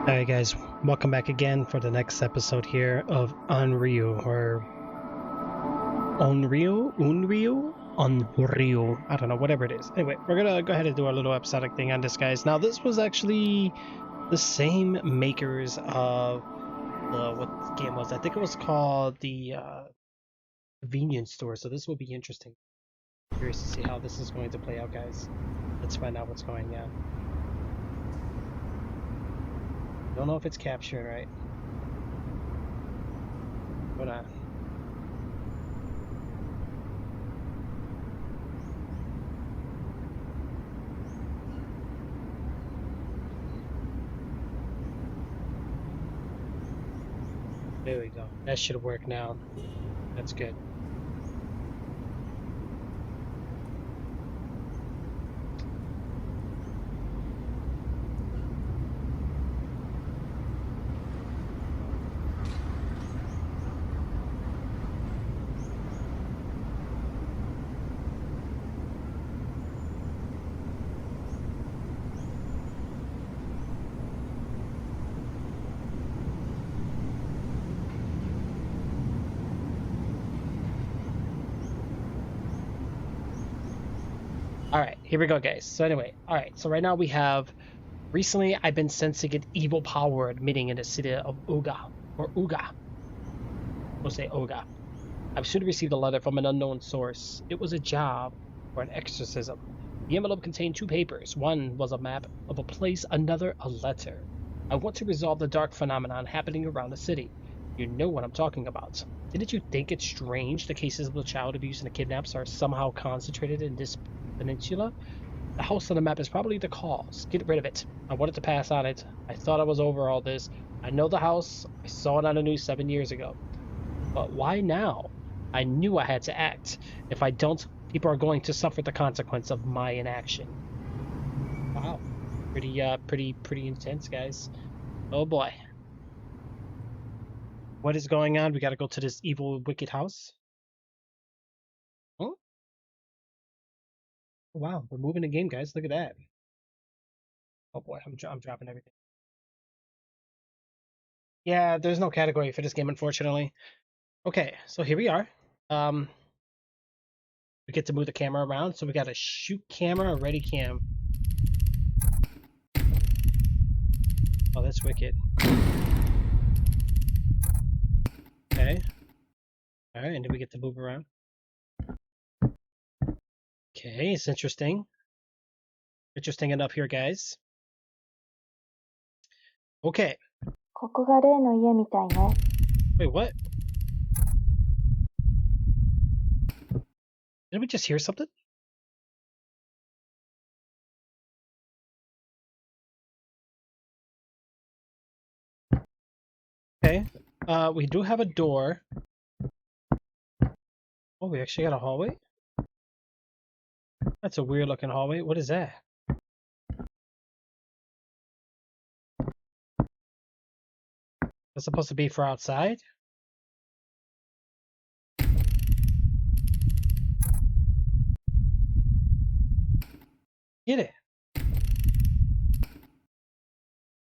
Alright guys, welcome back again for the next episode here of Onryo, or Onryo, I don't know, whatever it is. Anyway, we're gonna go ahead and do our little episodic thing on this, guys. Now this was actually the same makers of what game was? I think it was called the convenience store, so this will be interesting. Curious to see how this is going to play out, guys. Let's find out what's going on. Don't know if it's captured right. Hold on. There we go. That should work now. That's good. Alright, here we go, guys. So anyway, alright, so right now we have... Recently, I've been sensing an evil power admitting in the city of Uga, or Uga. We'll say Uga. I've soon received a letter from an unknown source. It was a job for an exorcism. The envelope contained 2 papers. One was a map of a place, another a letter. I want to resolve the dark phenomenon happening around the city. You know what I'm talking about. Didn't you think it strange the cases of the child abuse and the kidnaps are somehow concentrated in this peninsula? The house on the map is probably the cause. Get rid of it. I wanted to pass on it. I thought I was over all this. I know the house. I saw it on the news 7 years ago. But why now? I knew I had to act. If I don't, people are going to suffer the consequence of my inaction. Wow. Pretty intense, guys. Oh boy. What is going on? We gotta go to this evil, wicked house. Oh, wow. We're moving the game, guys. Look at that. Oh boy, I'm dropping everything. Yeah, there's no category for this game, unfortunately. Okay, so here we are. We get to move the camera around, so we got a shoot camera, ready cam. Oh, that's wicked. Okay. Alright, and then we get to move around. Okay, it's interesting. Interesting enough here, guys. Okay. ここが例の家みたいね。 Wait, what? Did we just hear something? Okay. We do have a door. Oh, we actually got a hallway? That's a weird looking hallway. What is that? That's supposed to be for outside? Get it.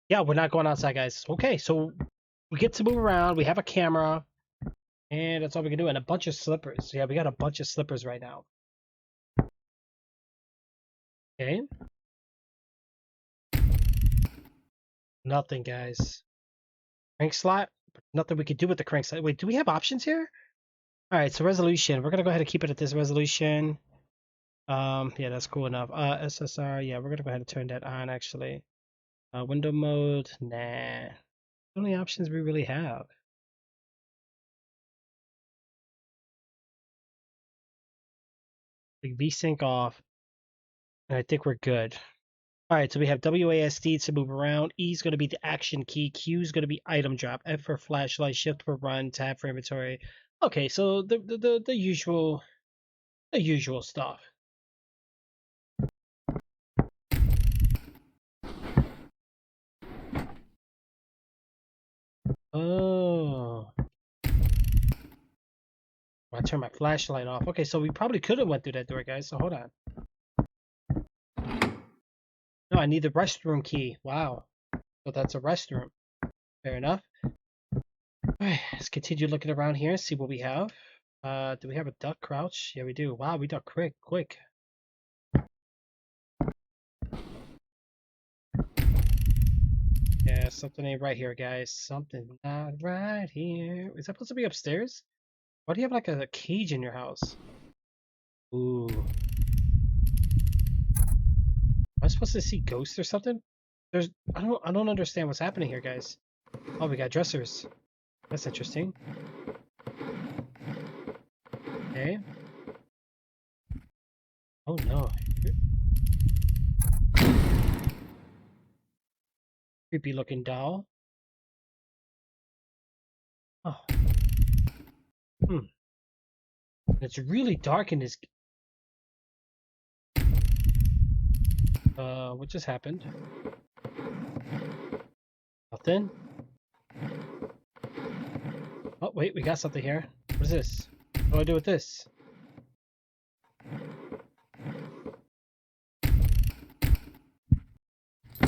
Yeah, we're not going outside, guys. Okay, so we get to move around. We have a camera. And that's all we can do. And a bunch of slippers. Yeah, we got a bunch of slippers right now. Okay. Nothing, guys. Crank slot? Nothing we could do with the crank slot. Wait, do we have options here? Alright, so resolution. We're going to go ahead and keep it at this resolution. Yeah, that's cool enough. SSR. Yeah, we're going to go ahead and turn that on, actually. Window mode. Nah. The only options we really have. Like VSync off. And I think we're good. Alright, so we have WASD to move around. E is going to be the action key. Q is going to be item drop. F for flashlight. Shift for run. Tab for inventory. Okay, so the usual stuff. Oh. I turned my flashlight off. Okay, so we probably could have went through that door, guys. So hold on. No, I need the restroom key. Wow. but that's a restroom. Fair enough. Alright, let's continue looking around here and see what we have. Do we have a duck crouch? Yeah, we do. Wow, we duck quick. Yeah, something ain't right here, guys. Something not right here. Is that supposed to be upstairs? Why do you have like a cage in your house? Ooh. Am I supposed to see ghosts or something? I don't understand what's happening here, guys. Oh, we got dressers. That's interesting. Okay. Oh no. Creepy looking doll. Oh. It's really dark in this. What just happened? Nothing. Oh, wait, we got something here. What is this? What do I do with this? I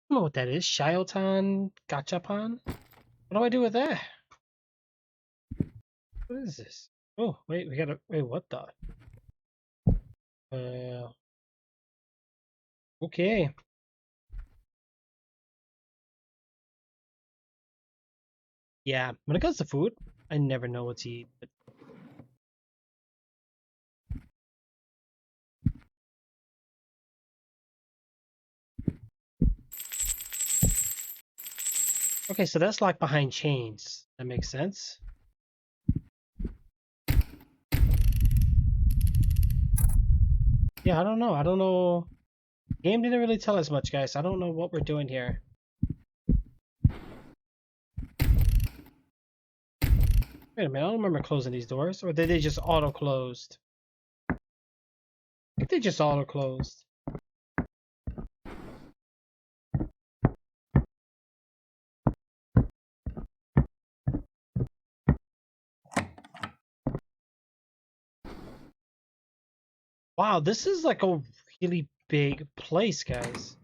don't know what that is. Shiotan Gachapan? What do I do with that? What is this? Oh, wait, we gotta. Wait, what the? Okay. Yeah, when it comes to food, I never know what to eat. But... Okay, so that's locked behind chains. That makes sense. Yeah, I don't know. I don't know. Game didn't really tell us much, guys. I don't know what we're doing here. Wait a minute, I don't remember closing these doors. Or did they just auto-closed? I think they just auto-closed. Wow, this is like a really big place, guys.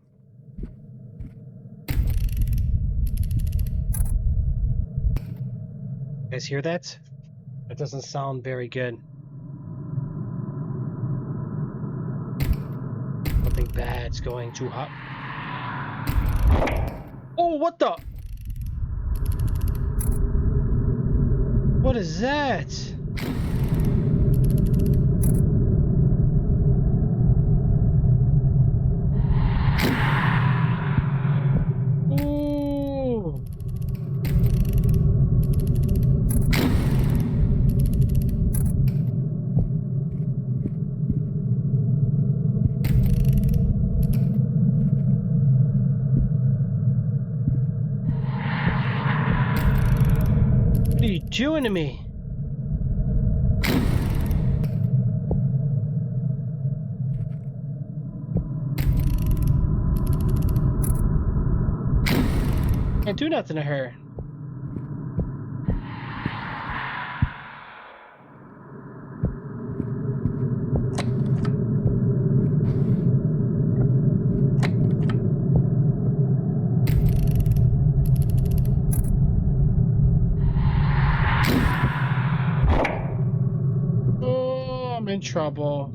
You guys hear that? That doesn't sound very good. Something bad's going to happen. Oh, what the? What is that? Ooh. What are you doing to me? Can't do nothing to her. Oh, I'm in trouble.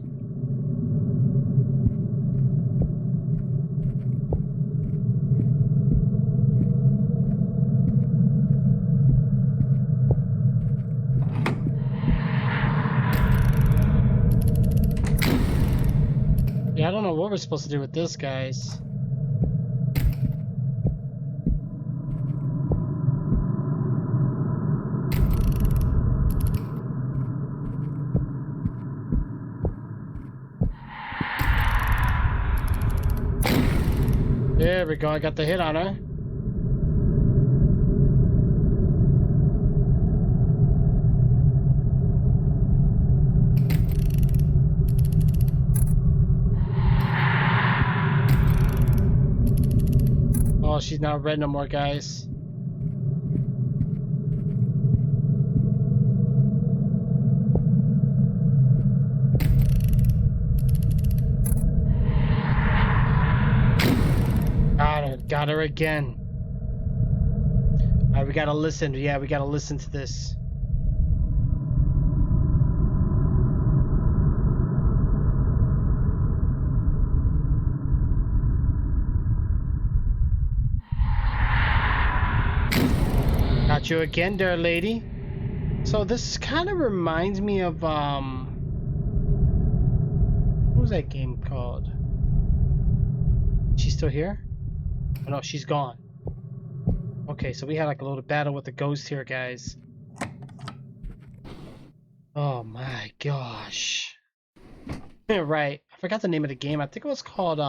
Yeah, I don't know what we're supposed to do with this, guys. There we go, I got the hit on her. Oh, she's not red no more, guys. Got her again. Alright, we gotta listen. Yeah, we gotta listen to this. Got you again there, lady. So this kind of reminds me of what was that game called? She's still here? Oh no, she's gone. Okay, so we had like a little battle with the ghost here, guys. Oh my gosh. Right. I forgot the name of the game. I think it was called it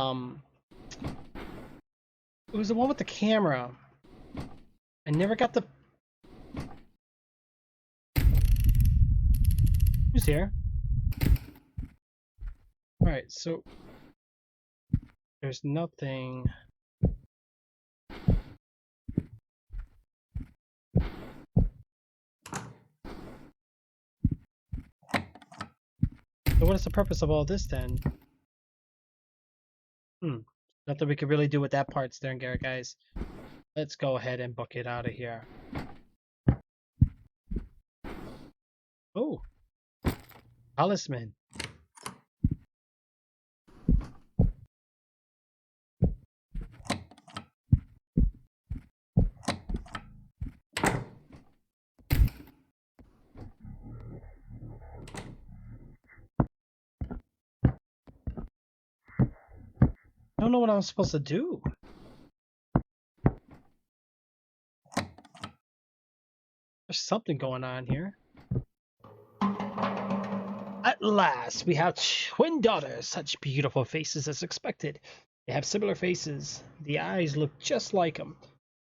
was the one with the camera. I never got the Who's here? Alright, so there's nothing. So what is the purpose of all this then? Nothing we could really do with that part, Stern Garrett, guys. Let's go ahead and book it out of here. Oh, talisman. I don't know what I'm supposed to do. There's something going on here. At last, we have twin daughters. Such beautiful faces as expected. They have similar faces. The eyes look just like them.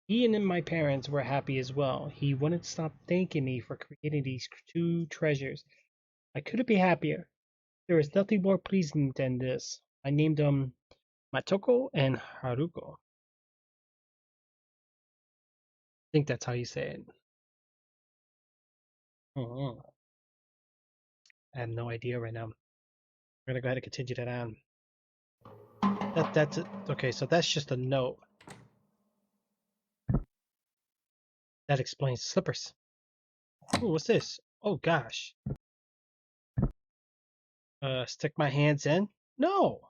Ian and my parents were happy as well. He wouldn't stop thanking me for creating these two treasures. I couldn't be happier. There is nothing more pleasing than this. I named them Matoko and Haruko. I think that's how you say it. I have no idea right now. We're gonna go ahead and continue that on. That's it. Okay, so that's just a note. That explains slippers. Ooh, what's this? Oh gosh. Stick my hands in? No!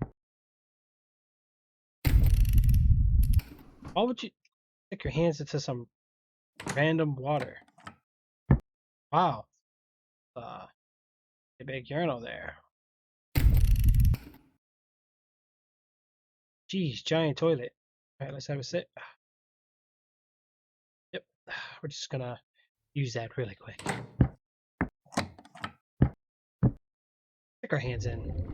Why would you stick your hands into some random water? Wow. A big urinal there. Jeez, giant toilet. Alright, let's have a sit. Yep, we're just gonna use that really quick. Stick our hands in.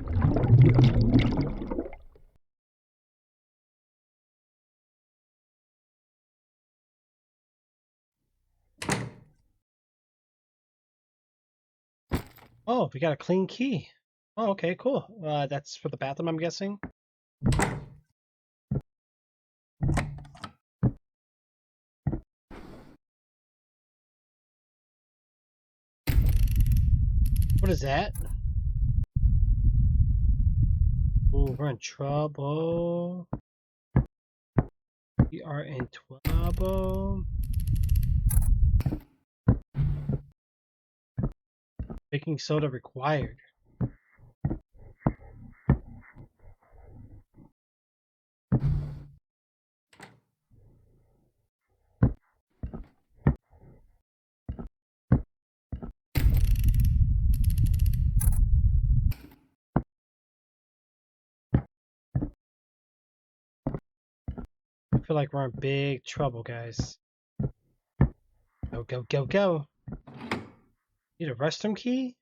Oh, we got a clean key. Oh, okay, cool. That's for the bathroom, I'm guessing. What is that? Oh, we're in trouble. We are in trouble. Baking soda required. I feel like we're in big trouble, guys. Go, go, go, go. Need a restroom key?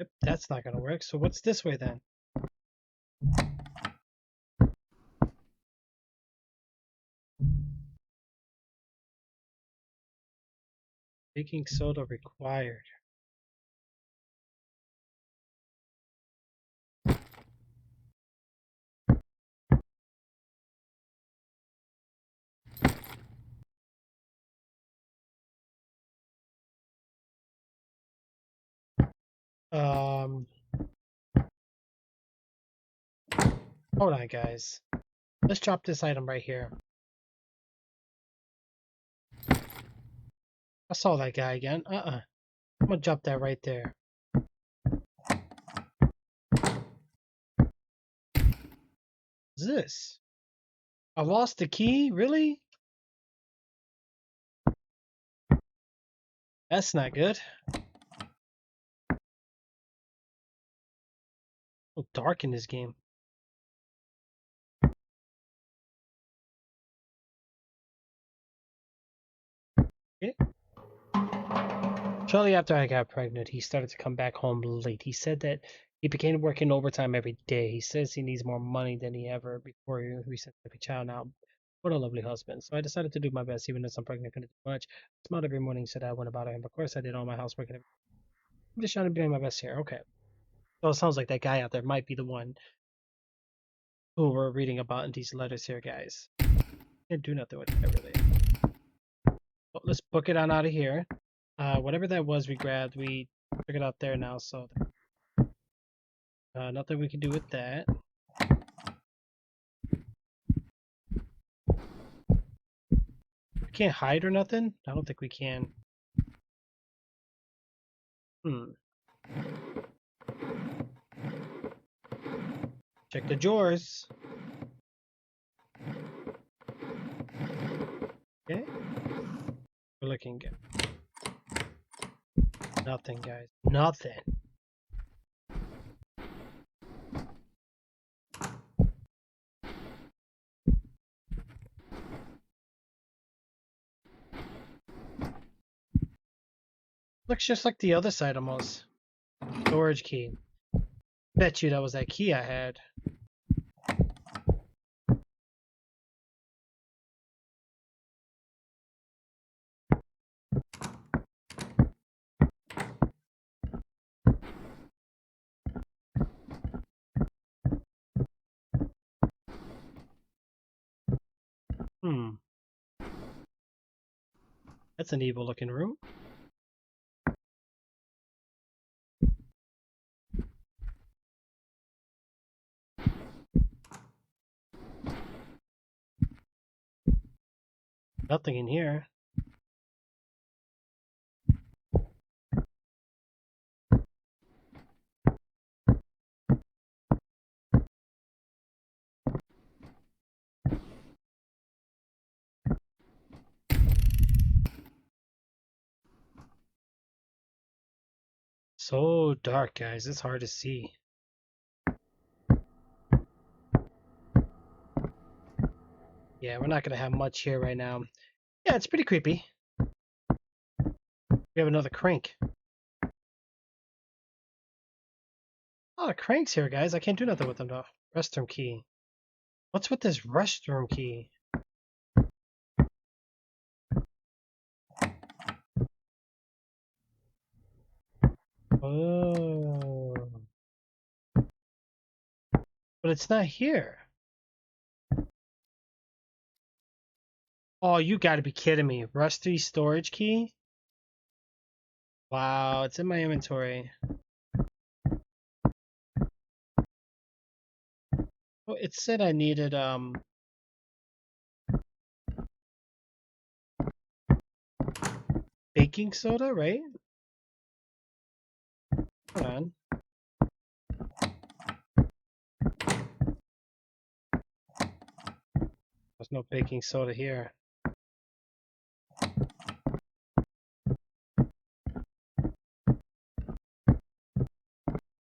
Yep, that's not gonna work. So what's this way then? Baking soda required. Hold on, guys. Let's drop this item right here. I saw that guy again. I'm gonna drop that right there. What's this? I lost the key? Really? That's not good. So dark in this game. Okay. Shortly after I got pregnant, he started to come back home late. He said that he began working overtime every day. He says he needs more money than he ever before he sent every child out. What a lovely husband. So I decided to do my best, even though I'm pregnant, couldn't do much. I smiled every morning, said I went about him. Of course, I did all my housework. And I'm just trying to do my best here. Okay. So it sounds like that guy out there might be the one who we're reading about in these letters here, guys. Can't do nothing with that, really. Well, let's book it on out of here. Whatever that was we grabbed, we took it out there now, so nothing we can do with that. We can't hide or nothing? I don't think we can. Check the drawers. Okay. We're looking good. Nothing, guys. Nothing. Looks just like the other side almost. Storage key. Bet you that was that key I had. That's an evil looking room. Nothing in here. So dark, guys. It's hard to see. Yeah, we're not going to have much here right now. Yeah, it's pretty creepy. We have another crank. Oh, cranks here, guys. I can't do nothing with them, though. Restroom key. What's with this restroom key? Oh. But it's not here. Oh, you gotta be kidding me. Rusty storage key? Wow, it's in my inventory. Well, it said I needed, baking soda, right? Hold on. There's no baking soda here.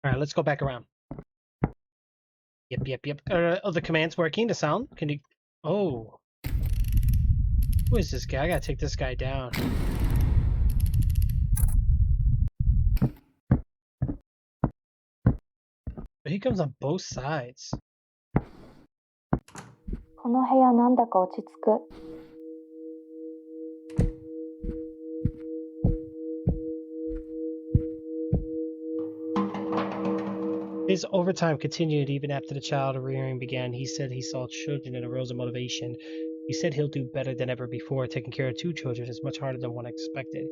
Alright, let's go back around. Yep. Are the commands working? The sound? Can you... Oh. Who is this guy? I gotta take this guy down. But he comes on both sides. この部屋なんだか落ち着く。His overtime continued even after the child rearing began. He said he saw children and arose a motivation. He said he'll do better than ever before. Taking care of two children is much harder than one expected.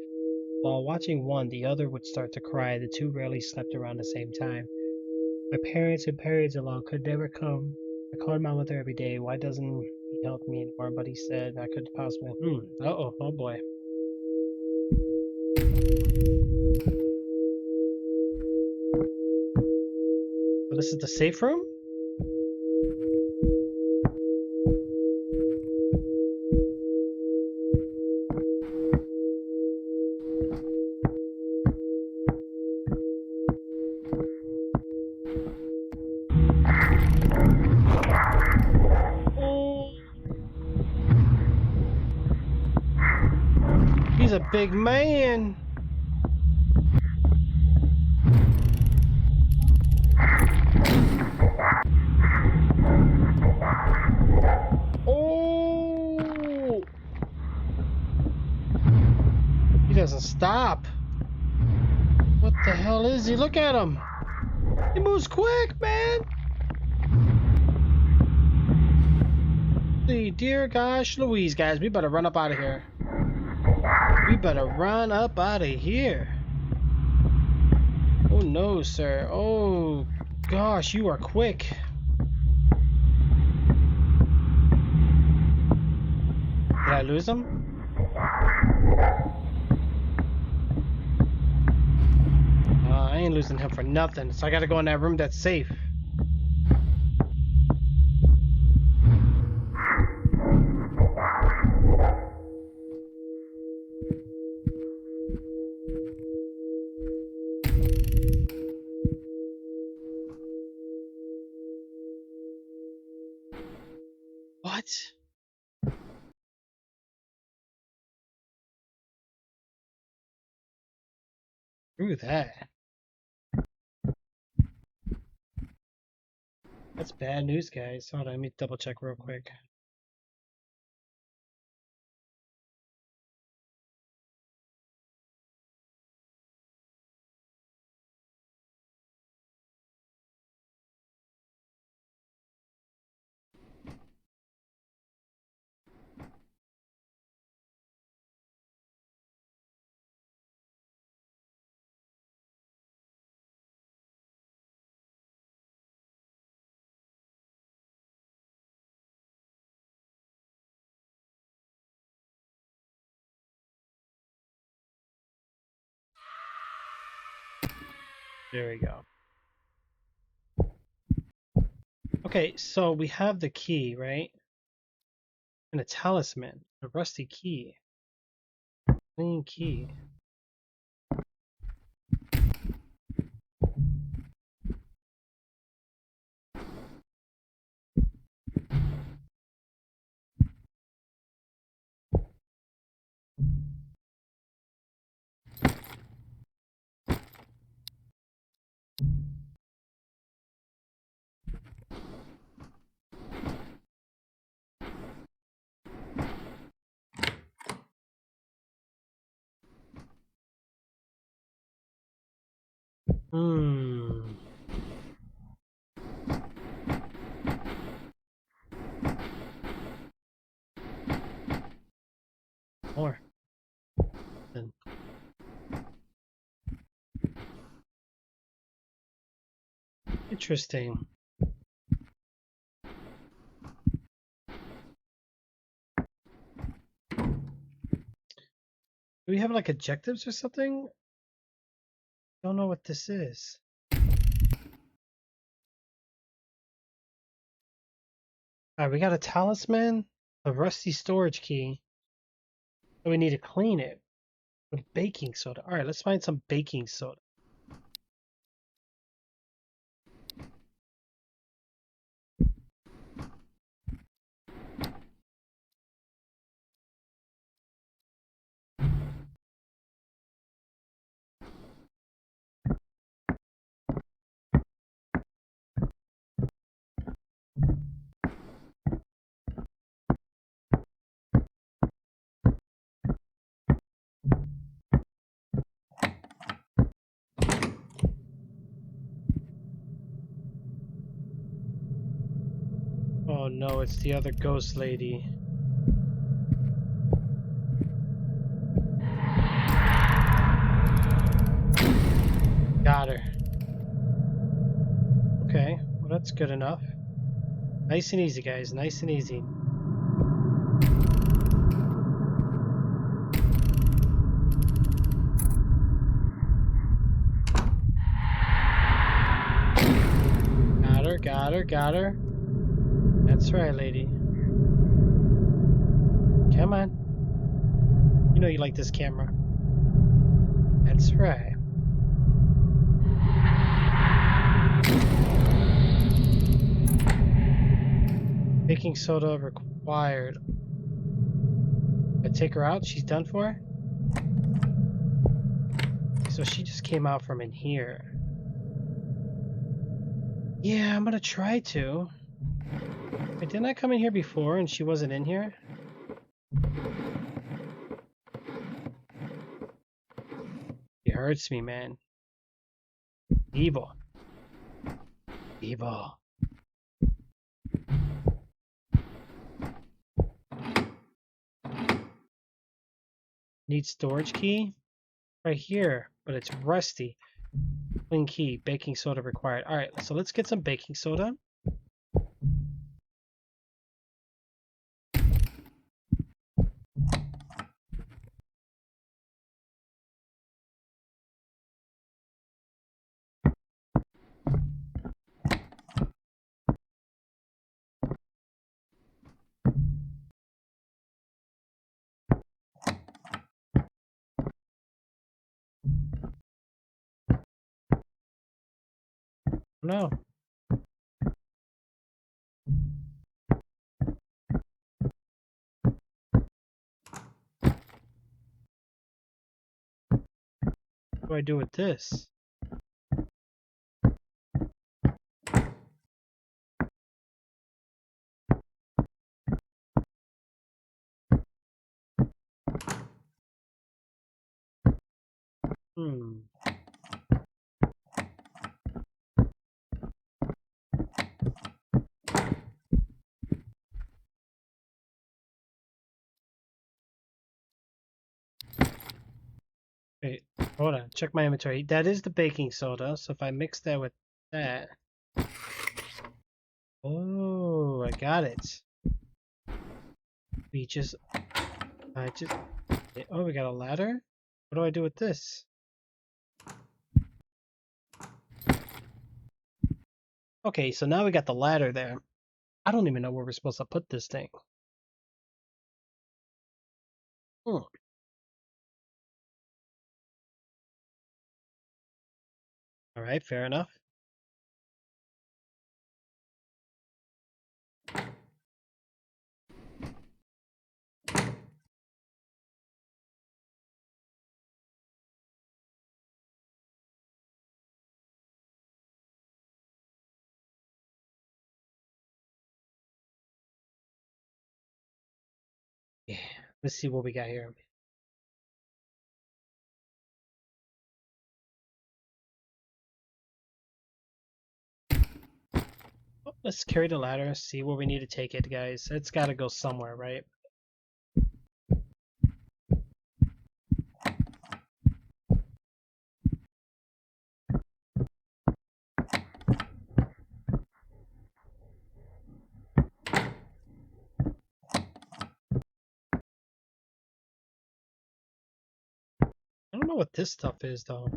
While watching one, the other would start to cry. The two rarely slept around the same time. My parents and parents-in-law could never come I call my mother every day. Why doesn't he help me anymore? But he said I could possibly. Uh-oh. Oh boy. So this is the safe room? He's a big man. Oh! He doesn't stop. What the hell is he? Look at him. He moves quick, man. Dear gosh Louise, guys, we better run up out of here. We better run up out of here. Oh no, sir. Oh gosh, you are quick. Did I lose him? I ain't losing him for nothing, so I gotta go in that room that's safe. What? Screw that. That's bad news, guys. Hold on, let me double check real quick. There we go. Okay, so we have the key, right? And a talisman, a rusty key. Clean key. More. Then. Interesting. Do we have like objectives or something? Don't know what this is. Alright, we got a talisman, a rusty storage key. And we need to clean it with baking soda. Alright, let's find some baking soda. Oh no, it's the other ghost lady. Got her. Okay, well that's good enough. Nice and easy, guys. Nice and easy. Got her, got her, got her. That's right, lady. Come on. You know you like this camera. That's right. Baking soda required. I take her out? She's done for? So she just came out from in here. Yeah, I'm gonna try to. Wait, didn't I come in here before and she wasn't in here? It hurts me, man. Evil. Evil. Need storage key? Right here, but it's rusty. Clean key, baking soda required. Alright, so let's get some baking soda. No. What do I do with this? Hmm. Wait, hold on. Check my inventory. That is the baking soda, so if I mix that with that... Oh, I got it. We just... Oh, we got a ladder? What do I do with this? Okay, so now we got the ladder there. I don't even know where we're supposed to put this thing. Hmm. Alright, fair enough. Yeah, let's see what we got here. Oh, let's carry the ladder, see where we need to take it, guys. It's got to go somewhere, right? I don't know what this stuff is, though.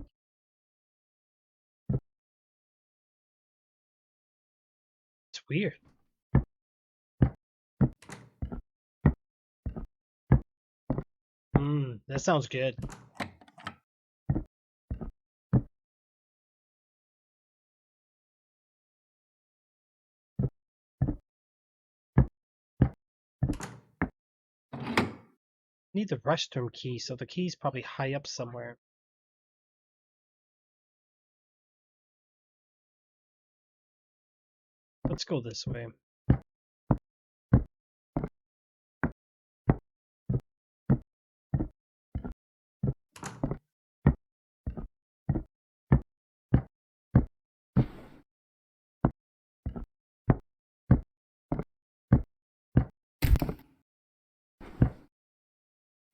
It's weird. That sounds good. Need the restroom key, so the key's probably high up somewhere. Let's go this way.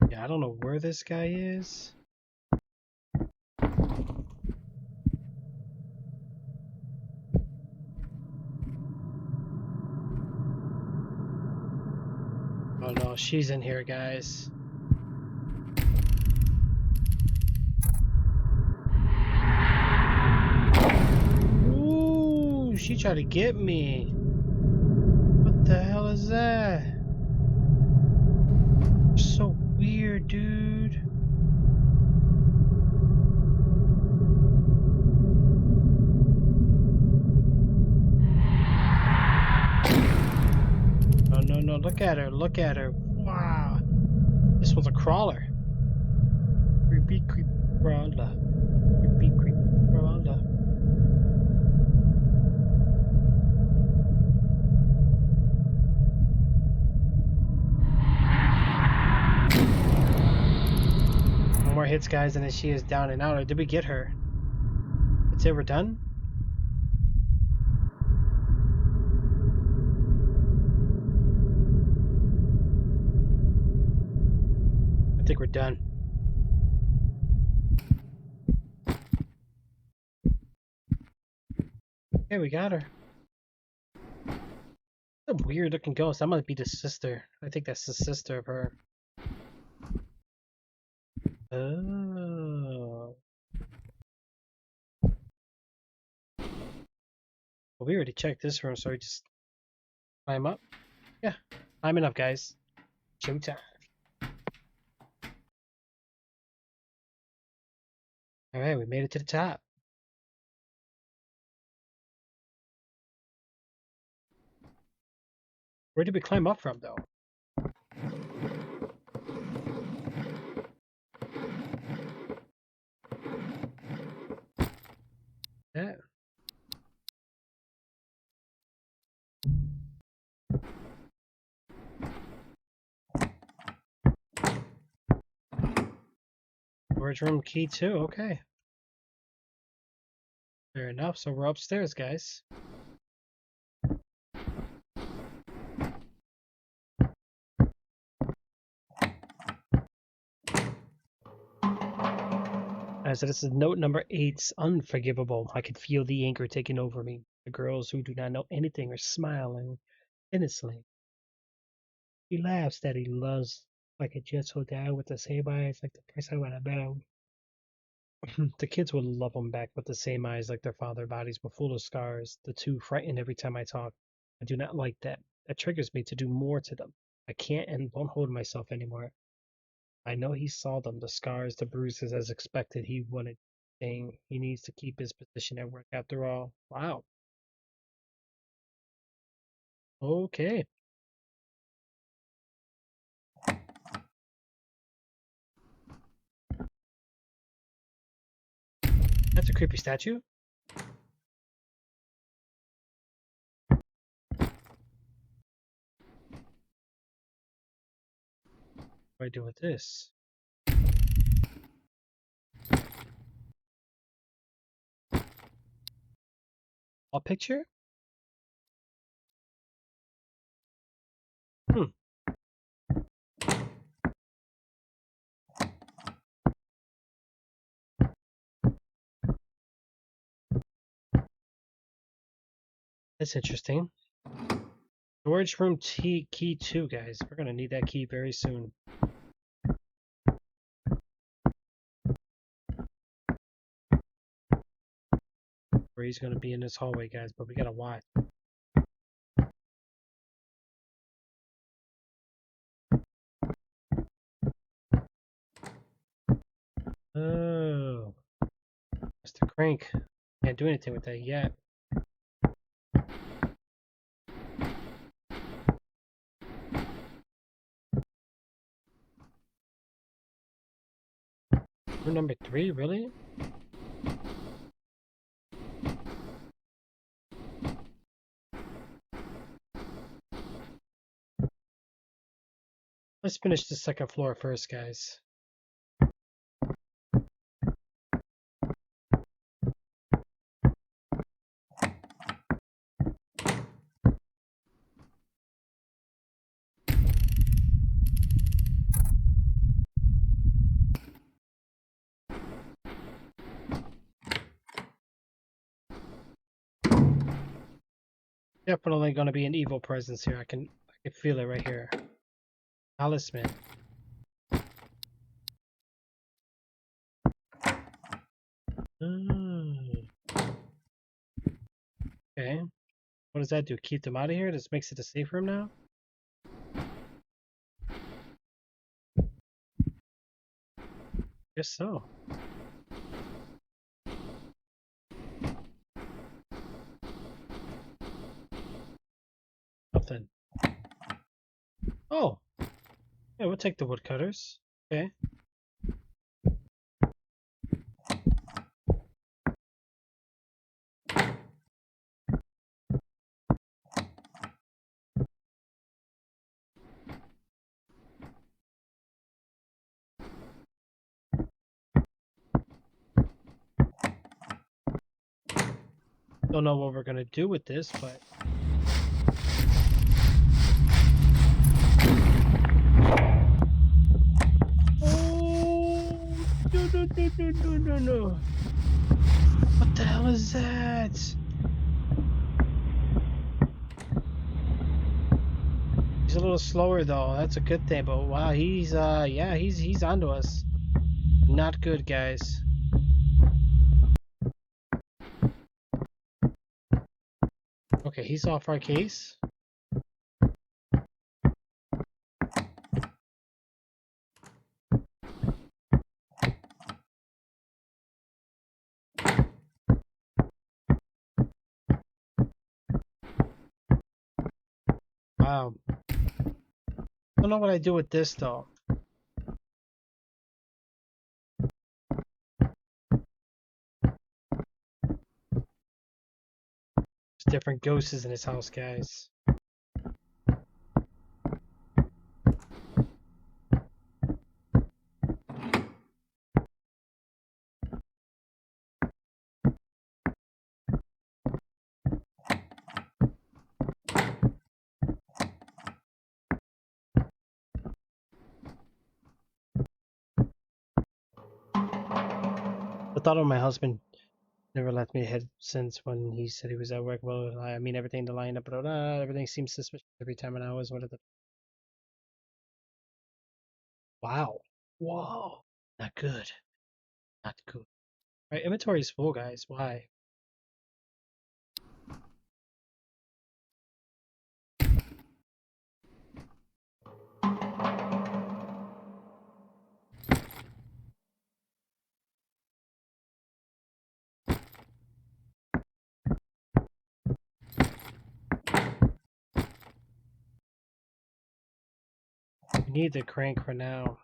Yeah, I don't know where this guy is. Oh no, she's in here, guys. Ooh, she tried to get me. What the hell is that? So weird, dude. No, no, no, look at her, look at her. Wow. This one's a crawler. Creepy, creepy crawler. Creepy, creepy crawler. No more hits, guys, and then she is down and out. Or did we get her? It's it, we're done? I think we're done. Okay, we got her. A weird looking ghost. That might be the sister. I think that's the sister of her. Oh. Well, we already checked this room, so we just climb up. Yeah, climbing up, guys. Showtime. Alright, we made it to the top. Where did we climb up from, though? Yeah. Storage room key 2, okay. Fair enough, so we're upstairs, guys. So this is note number 8. Unforgivable. I could feel the anger taking over me. The girls who do not know anything are smiling innocently. He laughs that he loves like a gentle dad with the same eyes like the first time when I met him. The kids would love him back with the same eyes like their father. Bodies were full of scars. The two frightened every time I talk. I do not like that. That triggers me to do more to them. I can't and won't hold myself anymore. I know he saw them, the scars, the bruises, as expected. He wanted saying he needs to keep his position at work after all. Wow. Okay. That's a creepy statue. What do I do with this? A picture? Hmm. That's interesting. Storage room key 2, guys. We're going to need that key very soon. Where he's going to be in this hallway, guys, but we got to watch. Oh. Mr. Crank. Can't do anything with that yet. Room number 3, really? Let's finish the second floor first, guys. Definitely going to be an evil presence here. I can feel it right here. Talisman. Mm. Okay. What does that do? Keep them out of here? This makes it a safe room now? Guess so. Nothing. Oh! Yeah, we'll take the woodcutters. Okay. Don't know what we're gonna do with this, but... Oh! No. What the hell is that? He's a little slower though. That's a good thing. But wow, yeah, he's onto us. Not good, guys. Okay, he's off our case. Wow. Don't know what I do with this though. There's different ghosts in his house, guys. The thought of my husband never left me ahead since when he said he was at work. Well, I mean, everything to line up, but everything seems suspicious every time, and I always wanted to. Wow. Whoa. Not good. Not good. All right, inventory is full, guys. Why? We need the crank for now.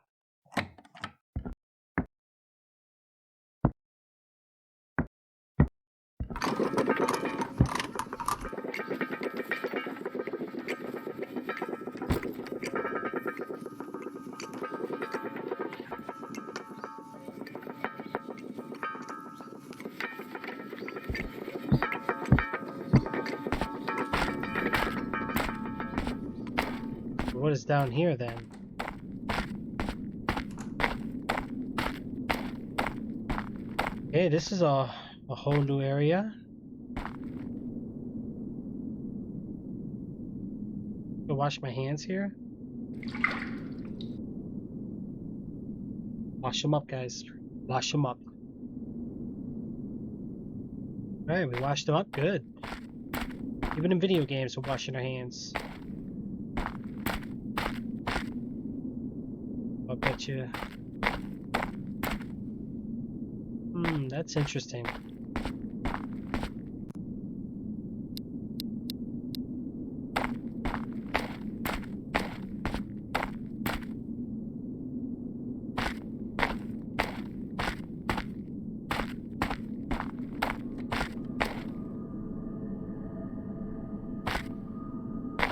What is down here then? Okay, this is a whole new area. Go wash my hands here. Wash them up, guys. Wash them up. Alright, we washed them up. Good. Even in video games, we're washing our hands. I'll bet you. That's interesting.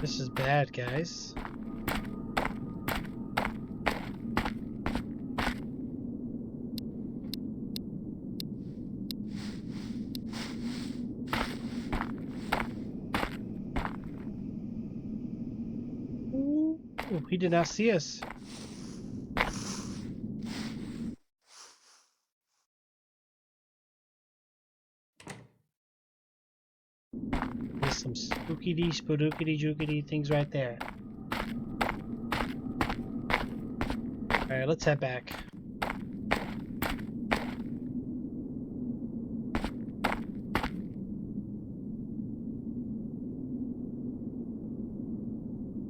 This is bad, guys. Ooh, he did not see us. There's some spookity, spookity, jookity things right there. Alright, let's head back.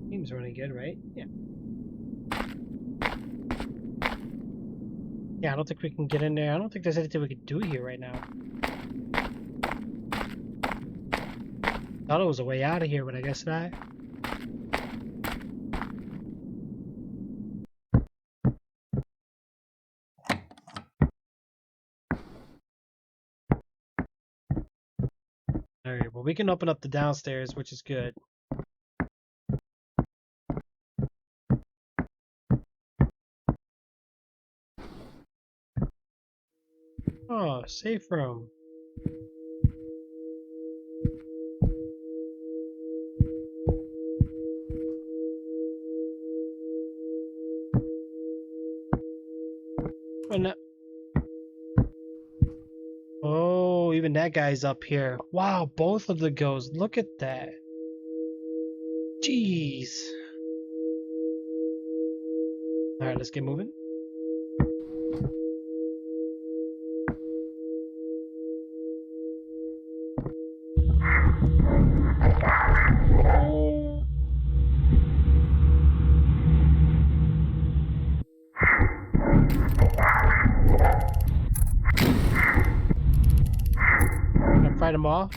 Seems running good, right? Yeah. Yeah, I don't think we can get in there. I don't think there's anything we can do here right now. Thought it was a way out of here, but I guess not. Alright, well we can open up the downstairs, which is good. Oh, safe room. Oh, no. Oh, even that guy's up here. Wow, both of the ghosts. Look at that. Jeez. Alright, let's get moving. Gonna fight them off.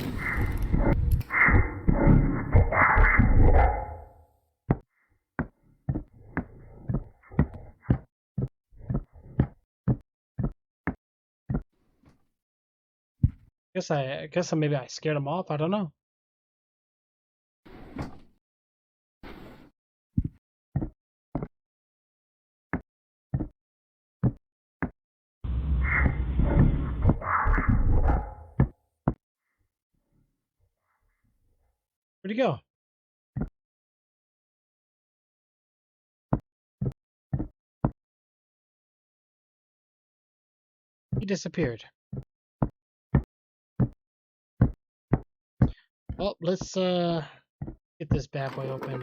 I guess maybe I scared them off. I don't know. Where'd he go? He disappeared. Well, let's get this bad boy open.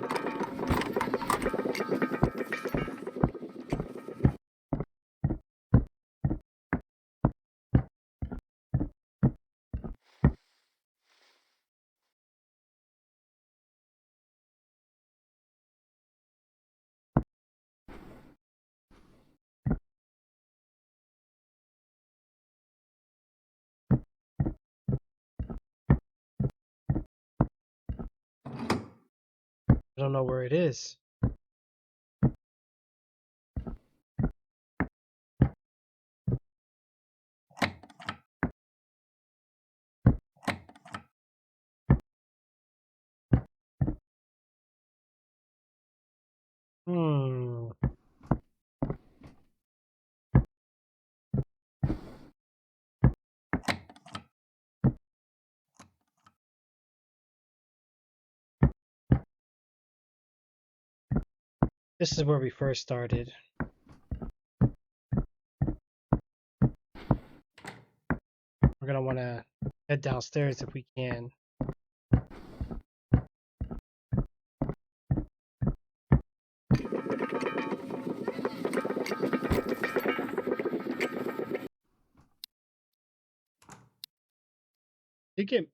I don't know where it is. Hmm. This is where we first started. We're gonna want to head downstairs if we can. Did get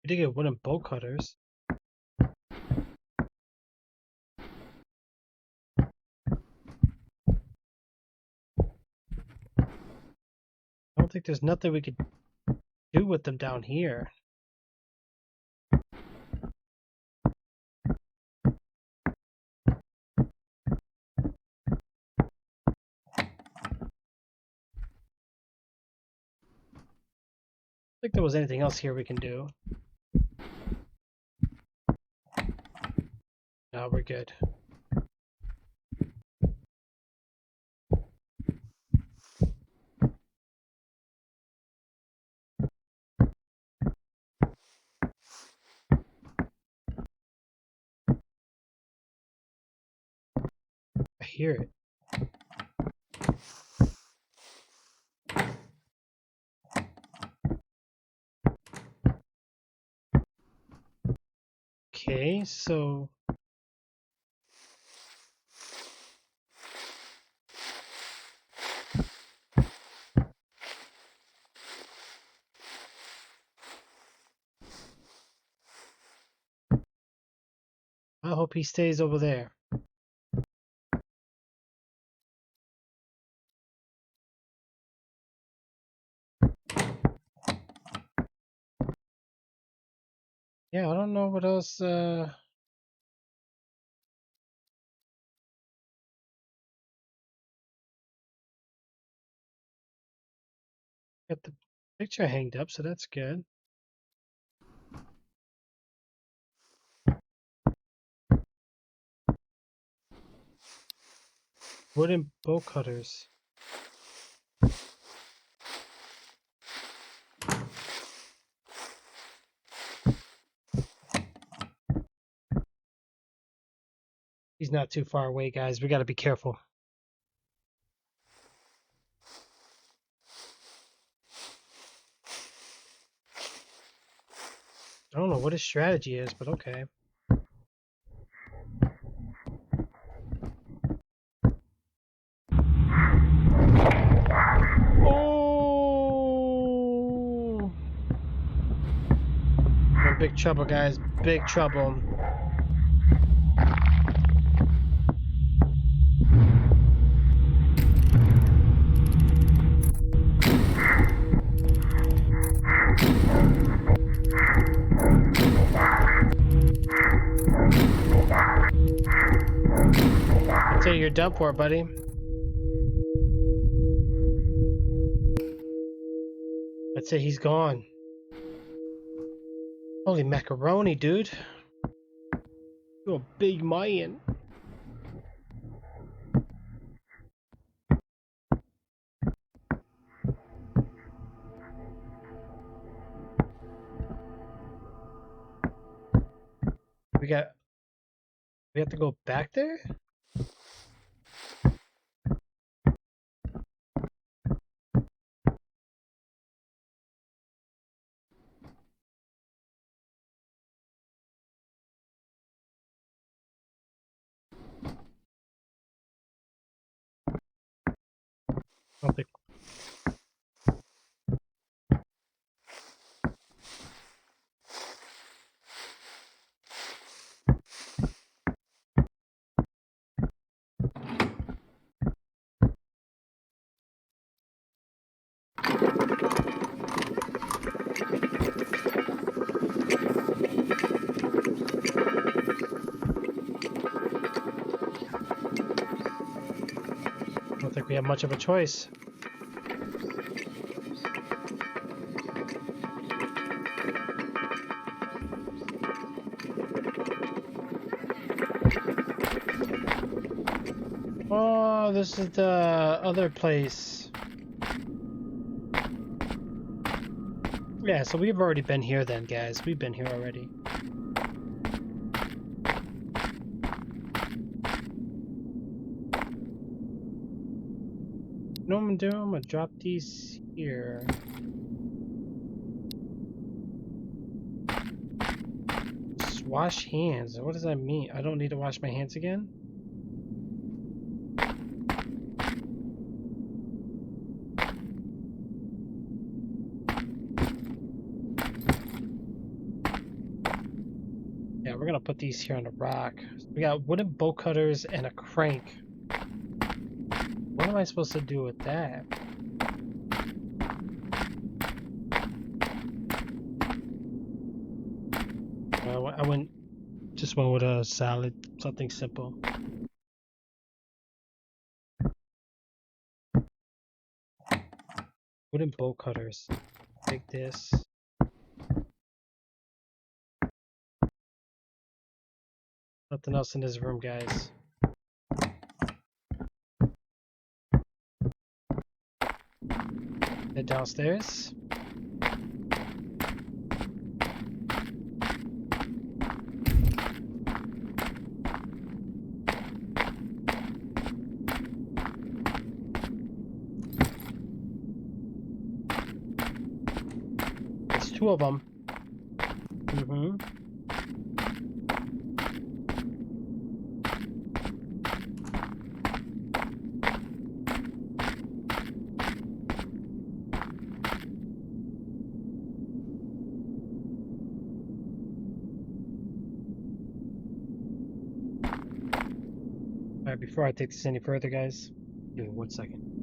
we did get wooden bolt cutters. I don't think there's nothing we could do with them down here. I don't think there was anything else here we can do. No, we're good. I hear it. Okay, so I hope he stays over there. Yeah, I don't know what else. Got the picture hanged up, so that's good. Wooden bow cutters. He's not too far away, guys. We got to be careful. I don't know what his strategy is, but okay. Oh! We're in big trouble, guys. Big trouble. I'd say you're done for, buddy. I'd say he's gone. Holy macaroni, dude. You're a big Mayan. We have to go back there? I don't think. I don't think we have much of a choice. Oh, this is the other place. Yeah, so we've already been here then, guys. We've been here already. You know what I'm doing? I'm gonna drop these here. Just wash hands. What does that mean? I don't need to wash my hands again? Yeah, we're gonna put these here on the rock. So we got wooden bolt cutters and a crank. What am I supposed to do with that? I just went with a salad, something simple. Wooden bolt cutters. Take this. Nothing else in this room, guys. Head downstairs. There's two of them. Alright, before I take this any further, guys, give me 1 second.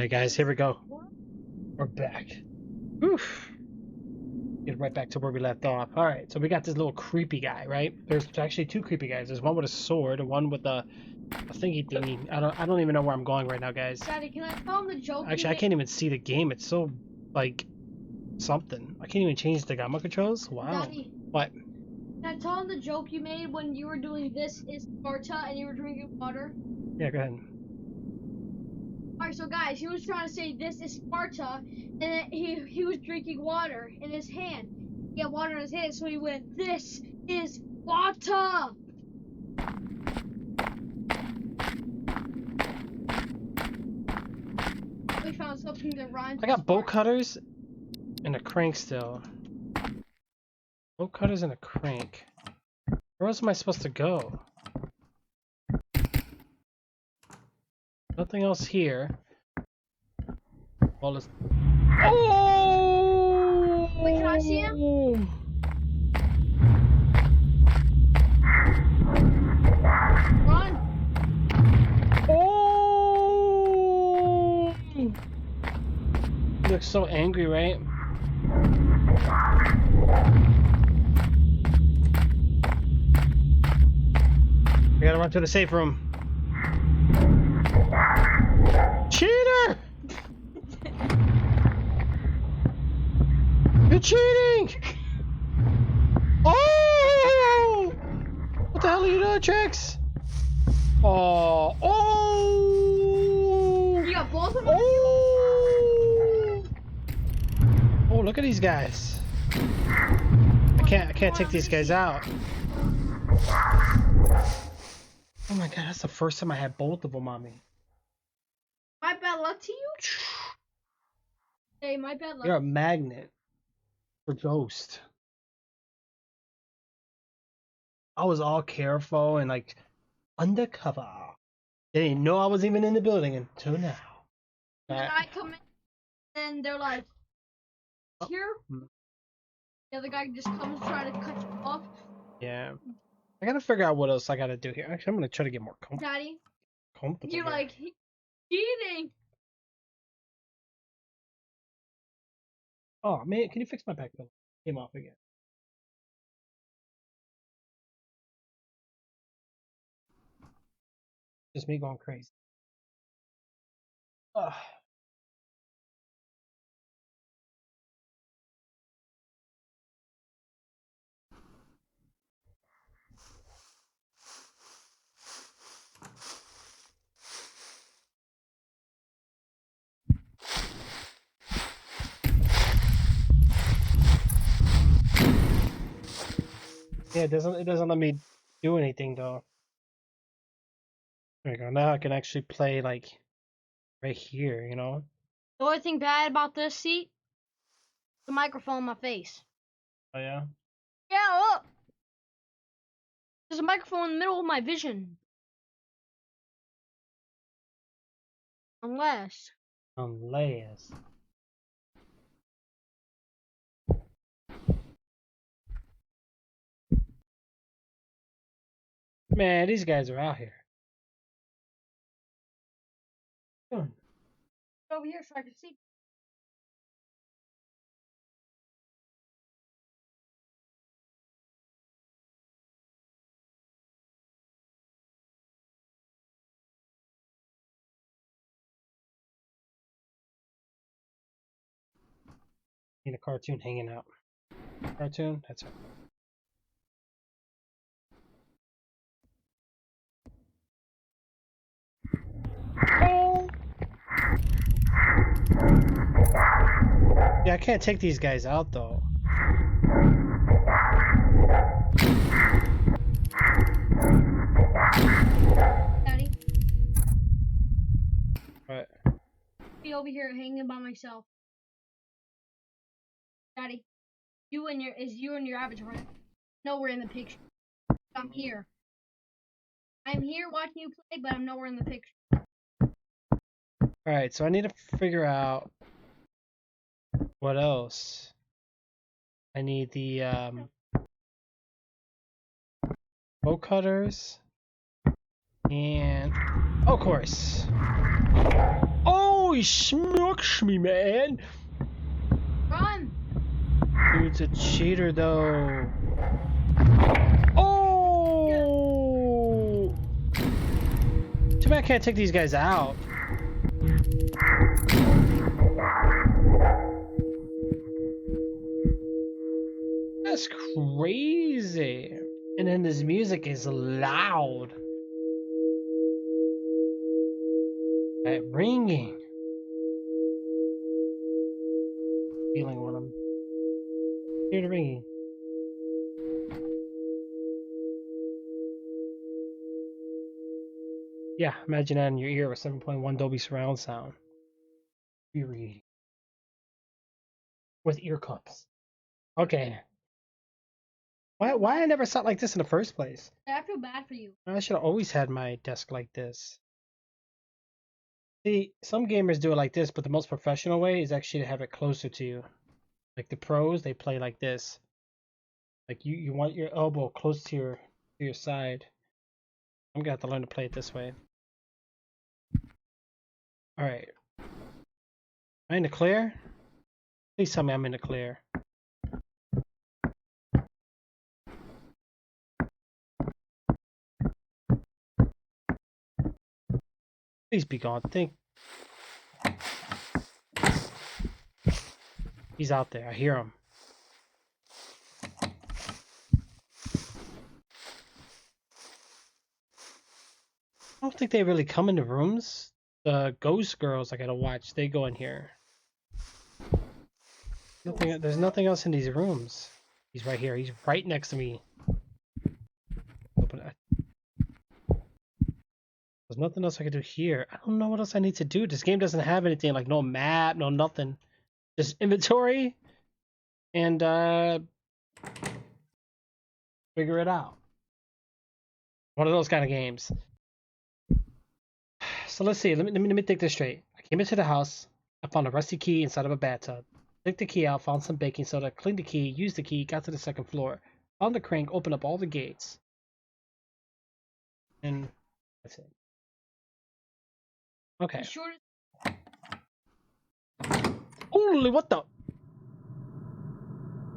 Alright guys, here we go. We're back. Oof. Get right back to where we left off. Alright, so we got this little creepy guy, right? There's actually two creepy guys. There's one with a sword and one with a thingy. I don't even know where I'm going right now, guys. Daddy, can I tell him the joke? Actually, I can't even see the game. It's so like something. I can't even change the gamma controls. Wow. Daddy, What? can I tell him the joke you made when you were doing this is Sparta and you were drinking water? Yeah, go ahead. Alright, so guys, he was trying to say this is Sparta, and then he was drinking water in his hand. He had water in his hand, so he went, "This is Sparta!" We found something that rhymes. I got bolt cutters and a crank still. Bolt cutters and a crank. Where else am I supposed to go? Nothing else here. Well, let's... Oh! Wait, can I see him? Run! Oh! He looks so angry, right? We gotta run to the safe room. Cheater! You're cheating! Oh! What the hell are you doing, Trixz? Oh! Oh! You got both of them? Oh! Oh! Look at these guys. I can't take these guys out. Oh my god, that's the first time I had both of them on me. My bad luck to you? Hey, my bad luck. You're a magnet for ghost. I was all careful and like undercover. They didn't know I was even in the building until now. And I come in and they're like, here? The other guy just comes trying to cut you off. Yeah. I gotta figure out what else I gotta do here. Actually, I'm gonna try to get more Daddy, comfortable. you're here. like, cheating. Oh man, can you fix my back pillow? Came off again. Just me going crazy. Ugh. Yeah, it doesn't let me do anything though. There we go. Now I can actually play like right here, you know? The only thing bad about this seat, the microphone in my face. Oh yeah? Yeah, look. There's a microphone in the middle of my vision. Unless. Man, these guys are out here. Come on. Over here so I can see. Need a cartoon hanging out. Cartoon? That's it. Oh! Yeah, I can't take these guys out though. Daddy, What? be over here hanging by myself. Daddy, you and your avatar. Nowhere in the picture. I'm here. I'm here watching you play, but I'm nowhere in the picture. Alright, so I need to figure out what else. I need the bow cutters and of course. Oh he smokes me, man. Run! Dude's a cheater, though. Oh! Too bad I can't take these guys out. That's crazy. And then this music is loud. That ringing. Feeling when I'm hear the ringing. Yeah, imagine that in your ear with 7.1 Dolby surround sound. Eerie. With ear cups. Okay. Why I never saw it like this in the first place? I feel bad for you. I should have always had my desk like this. See, some gamers do it like this, but the most professional way is actually to have it closer to you. Like the pros, they play like this. Like you want your elbow close to your side. I'm gonna have to learn to play it this way. Alright. Am I in the clear? Please tell me I'm in the clear. Please be gone. He's out there. I hear him. I don't think they really come into rooms. The ghost girls I gotta watch, they go in here. There's nothing else in these rooms. He's right here. He's right next to me. Open it. There's nothing else I can do here. I don't know what else I need to do. This game doesn't have anything, like no map, no nothing. Just inventory and figure it out. One of those kind of games. So let's see. Let me think this straight. I came into the house. I found a rusty key inside of a bathtub. Took the key out, found some baking soda, cleaned the key, used the key, got to the second floor. Found the crank, opened up all the gates. And that's it. Okay. Holy, what the?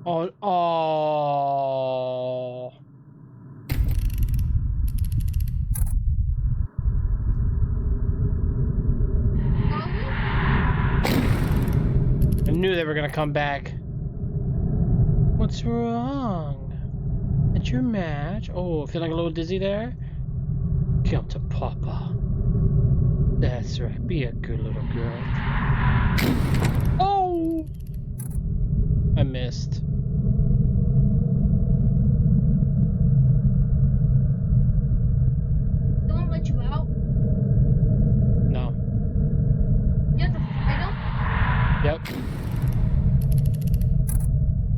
Oh, oh. I knew they were gonna come back. What's wrong? At your match? Oh, feeling a little dizzy there? Come to Papa. That's right. Be a good little girl. Oh! I missed. They won't let you out? No. You have to fight them? Yep.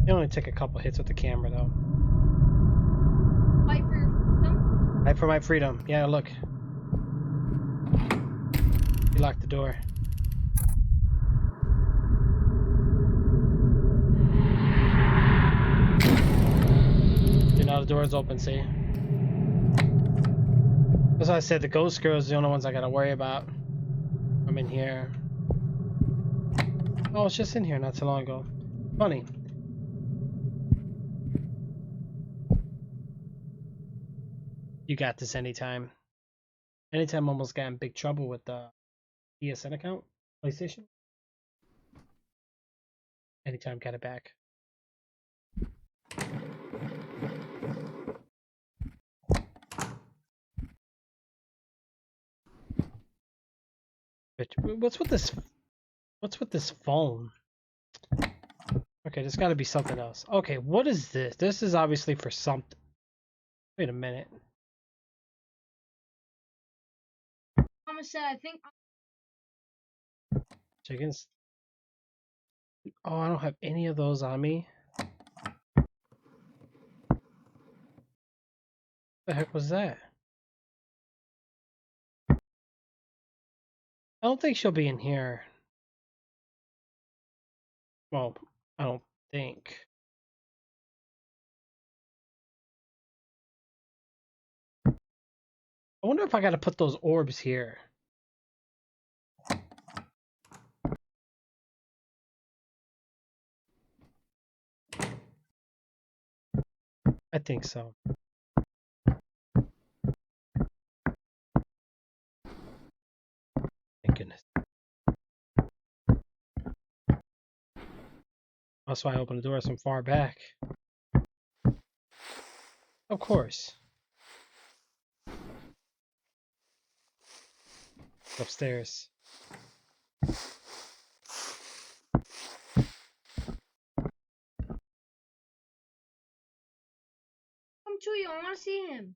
You only take a couple hits with the camera, though. Fight for your freedom? Fight for my freedom. Yeah, look. You locked the door. See, now the door's open, see? That's why I said the ghost girls are the only ones I gotta worry about. I'm in here. Oh, it's just in here not too long ago. Funny. You got this anytime. Anytime I almost got in big trouble with the PSN account, PlayStation. Anytime got it back. What's with this? What's with this phone? Okay, there's got to be something else. Okay, what is this? This is obviously for something. Wait a minute. Mama said, I think. Chickens. Oh, I don't have any of those on me. What the heck was that? I don't think she'll be in here. Well, I don't think. I wonder if I gotta put those orbs here. I think so. Thank goodness. That's why I opened the door from far back. Of course. Upstairs. Come to you. I want to see him.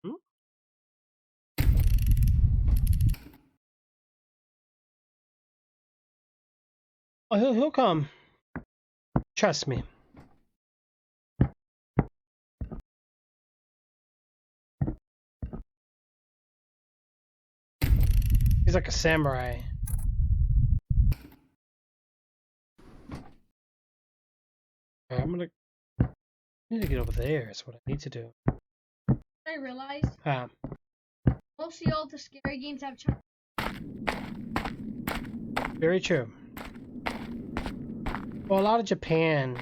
Hmm? Oh, he'll come. Trust me. He's like a samurai. Alright, I need to get over there. Is what I need to do. I realized mostly all the scary games have. Very true. Well, a lot of Japan,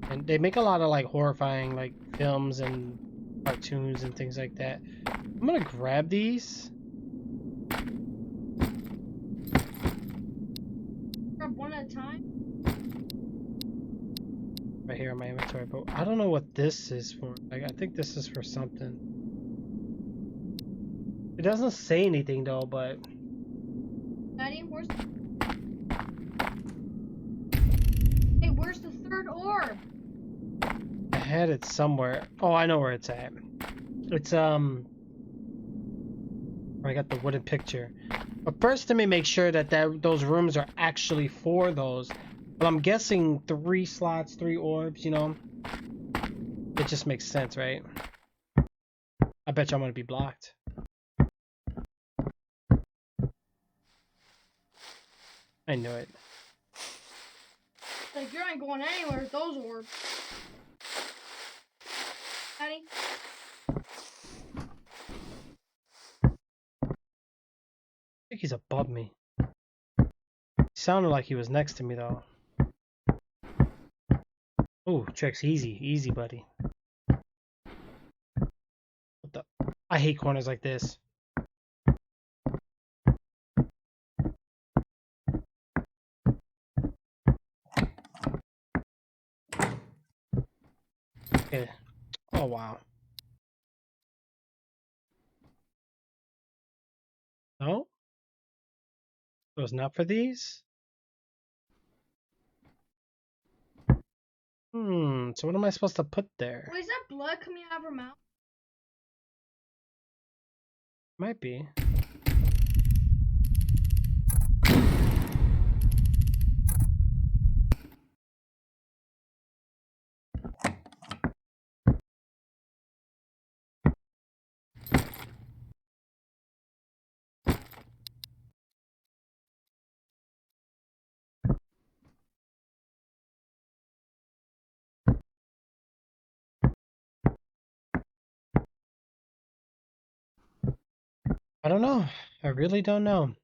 and they make a lot of like horrifying like films and cartoons and things like that. I'm gonna grab these. Grab one at a time. Right here in my inventory, but I don't know what this is for. Like, I think this is for something. It doesn't say anything though, but Daddy, Hey, where's the third orb? I had it somewhere. Oh, I know where it's at. It's I got the wooden picture. But first, let me make sure that those rooms are actually for those. Well, I'm guessing 3 slots, 3 orbs. You know, it just makes sense, right? I bet you I'm gonna be blocked. I knew it. Like, you ain't going anywhere with those orbs. Daddy? I think he's above me. He sounded like he was next to me though. Oh, Trixz, easy, buddy. What the? I hate corners like this. Okay. Oh wow. No? It was not for these? So what am I supposed to put there? Wait, is that blood coming out of her mouth? Might be. I don't know. I really don't know.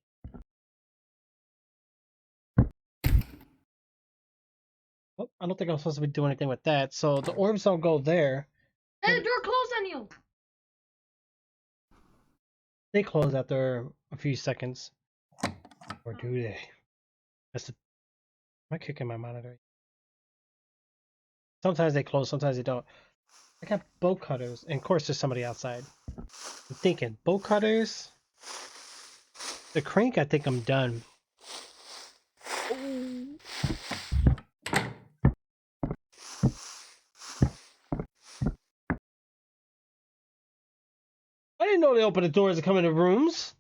Oh, I don't think I'm supposed to be doing anything with that. So the orbs don't go there. Hey, the door closed on you! They close after a few seconds. Or do they? That's the... Am I kicking my monitor? Sometimes they close, sometimes they don't. I got bolt cutters. And of course there's somebody outside. I'm thinking, bolt cutters? The crank, I think I'm done. I didn't know they open the doors to come into rooms.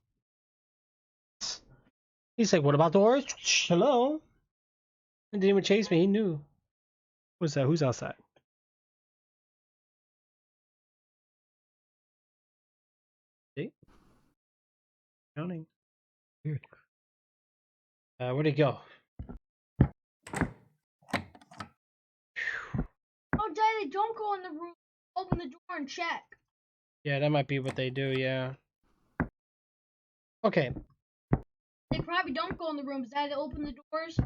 He's like, what about doors? Hello? He didn't even chase me, he knew. What's that? Who's outside? See? Counting. Weird. Where'd he go? Oh, Daddy, don't go in the room. Open the door and check. Yeah, that might be what they do, yeah. Okay. They probably don't go in the rooms. Daddy, open the doors.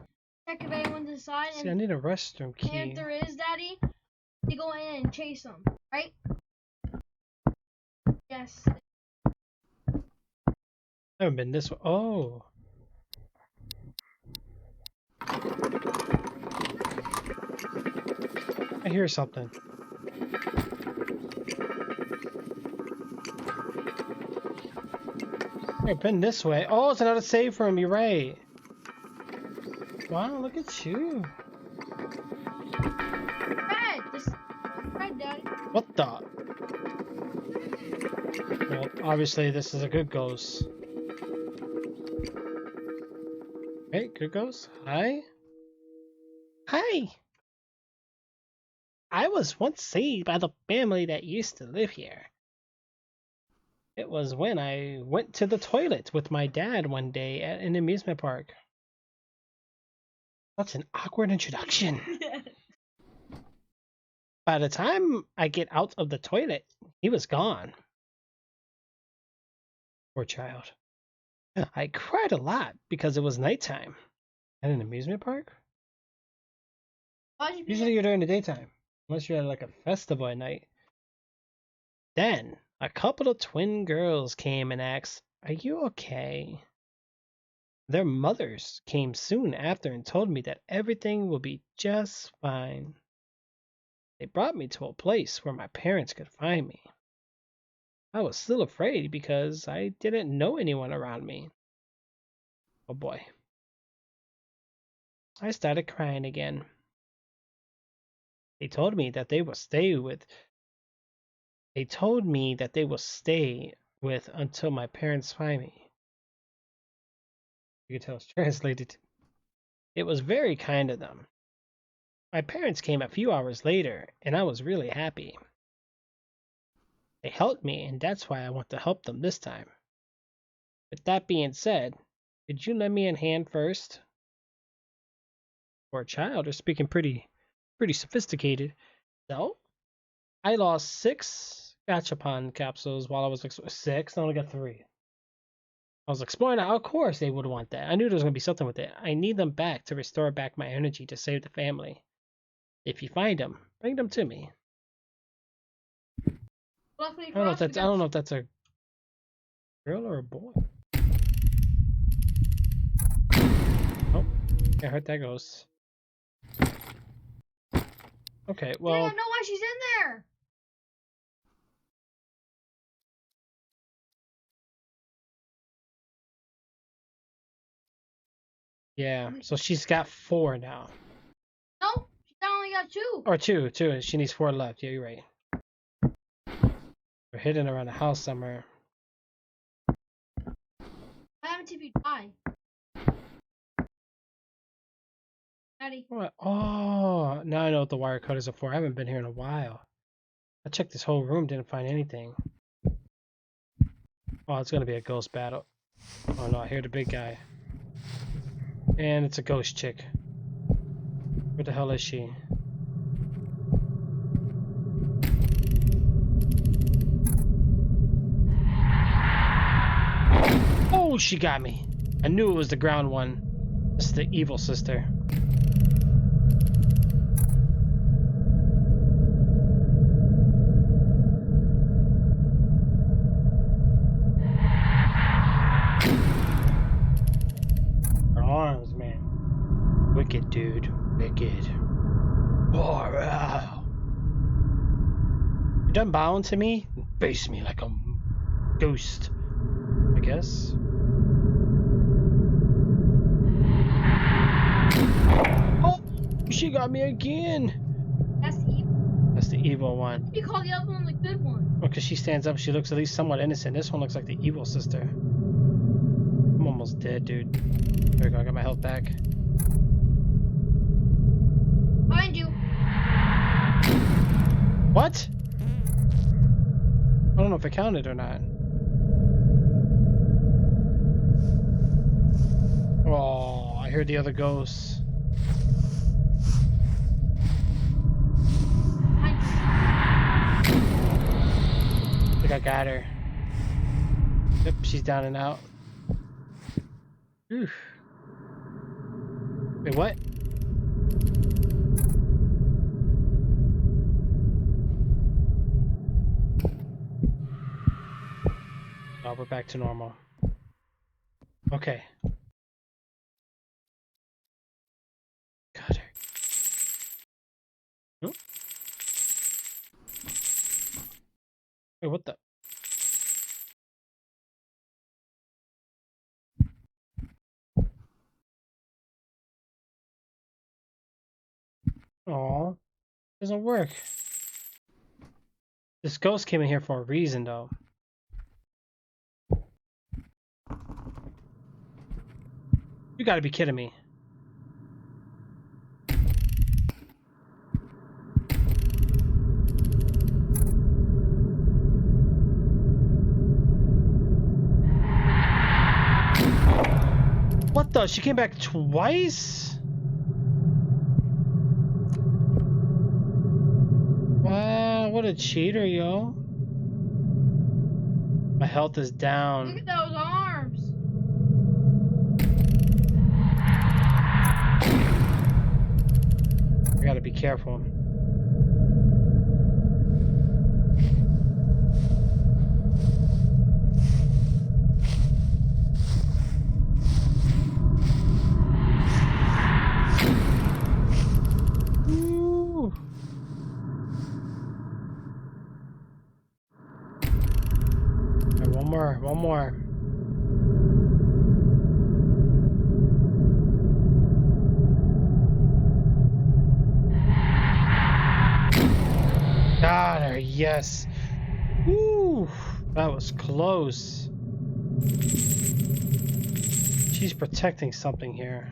check if anyone's inside. See, I need a restroom And key. if there is, Daddy, you go in and chase them, right? Yes. I haven't been this way. Oh. I hear something. I've been this way. Oh, it's another save room. You're right. Wow, look at you. Red! This red, Daddy. What the? Well, obviously this is a good ghost. Hey, good ghost. Hi. Hi. I was once saved by the family that used to live here. It was when I went to the toilet with my dad one day at an amusement park. That's an awkward introduction. By the time I get out of the toilet, he was gone. Poor child. I cried a lot because it was nighttime. At an amusement park? Why'd you be Usually you're during the daytime. Unless you're at like a festival at night. Then, a couple of twin girls came and asked, "Are you okay?" Their mothers came soon after and told me that everything will be just fine. They brought me to a place where my parents could find me. I was still afraid because I didn't know anyone around me. Oh boy. I started crying again. They told me that they will stay with until my parents find me. You can tell it's translated. It was very kind of them. My parents came a few hours later, and I was really happy. They helped me, and that's why I want to help them this time. With that being said, could you lend me a hand first? For a child, they're speaking pretty sophisticated. So, I lost 6 gachapon capsules while I was 6. I only got 3. I was exploring. Of course, they would want that. I knew there was gonna be something with it. I need them back to restore back my energy to save the family. If you find them, bring them to me. luckily I for don't know us, if that's a girl or a boy. Oh, can't hurt that ghost. Okay, well. I don't know why she's in there. Yeah, so she's got 4 now. No, she only got 2. Or 2. She needs 4 left. Yeah, you're right. We're hidden around the house somewhere. What happens if you die? Daddy. What? Oh, now I know what the wire cutters are for. I haven't been here in a while. I checked this whole room, didn't find anything. Oh, it's gonna be a ghost battle. Oh no, I hear the big guy. And it's a ghost chick. Where the hell is she? Oh, she got me. I knew it was the ground one. It's the evil sister. Her arms, man. Wicked, dude. Wicked. Wow. You done bowing to me? Face me like a ghost, I guess. Oh, she got me again. That's the evil. That's the evil one. You call the other one the good one. Well, because she stands up, she looks at least somewhat innocent. This one looks like the evil sister. I'm almost dead, dude. There we go, I got my health back. Behind you. What? I don't know if it counted or not. Oh, I heard the other ghosts. Behind you. I think I got her. Yep, she's down and out. Oof. Wait, what? Oh, we're back to normal. Okay. Got her. Oh. Wait, what the? Aw. Doesn't work. This ghost came in here for a reason, though. You gotta be kidding me. What the? She came back twice? Wow, what a cheater, yo. My health is down. Look at those arms. I gotta be careful. Ooh. Right, one more. Got her, yes. Woo, that was close. She's protecting something here.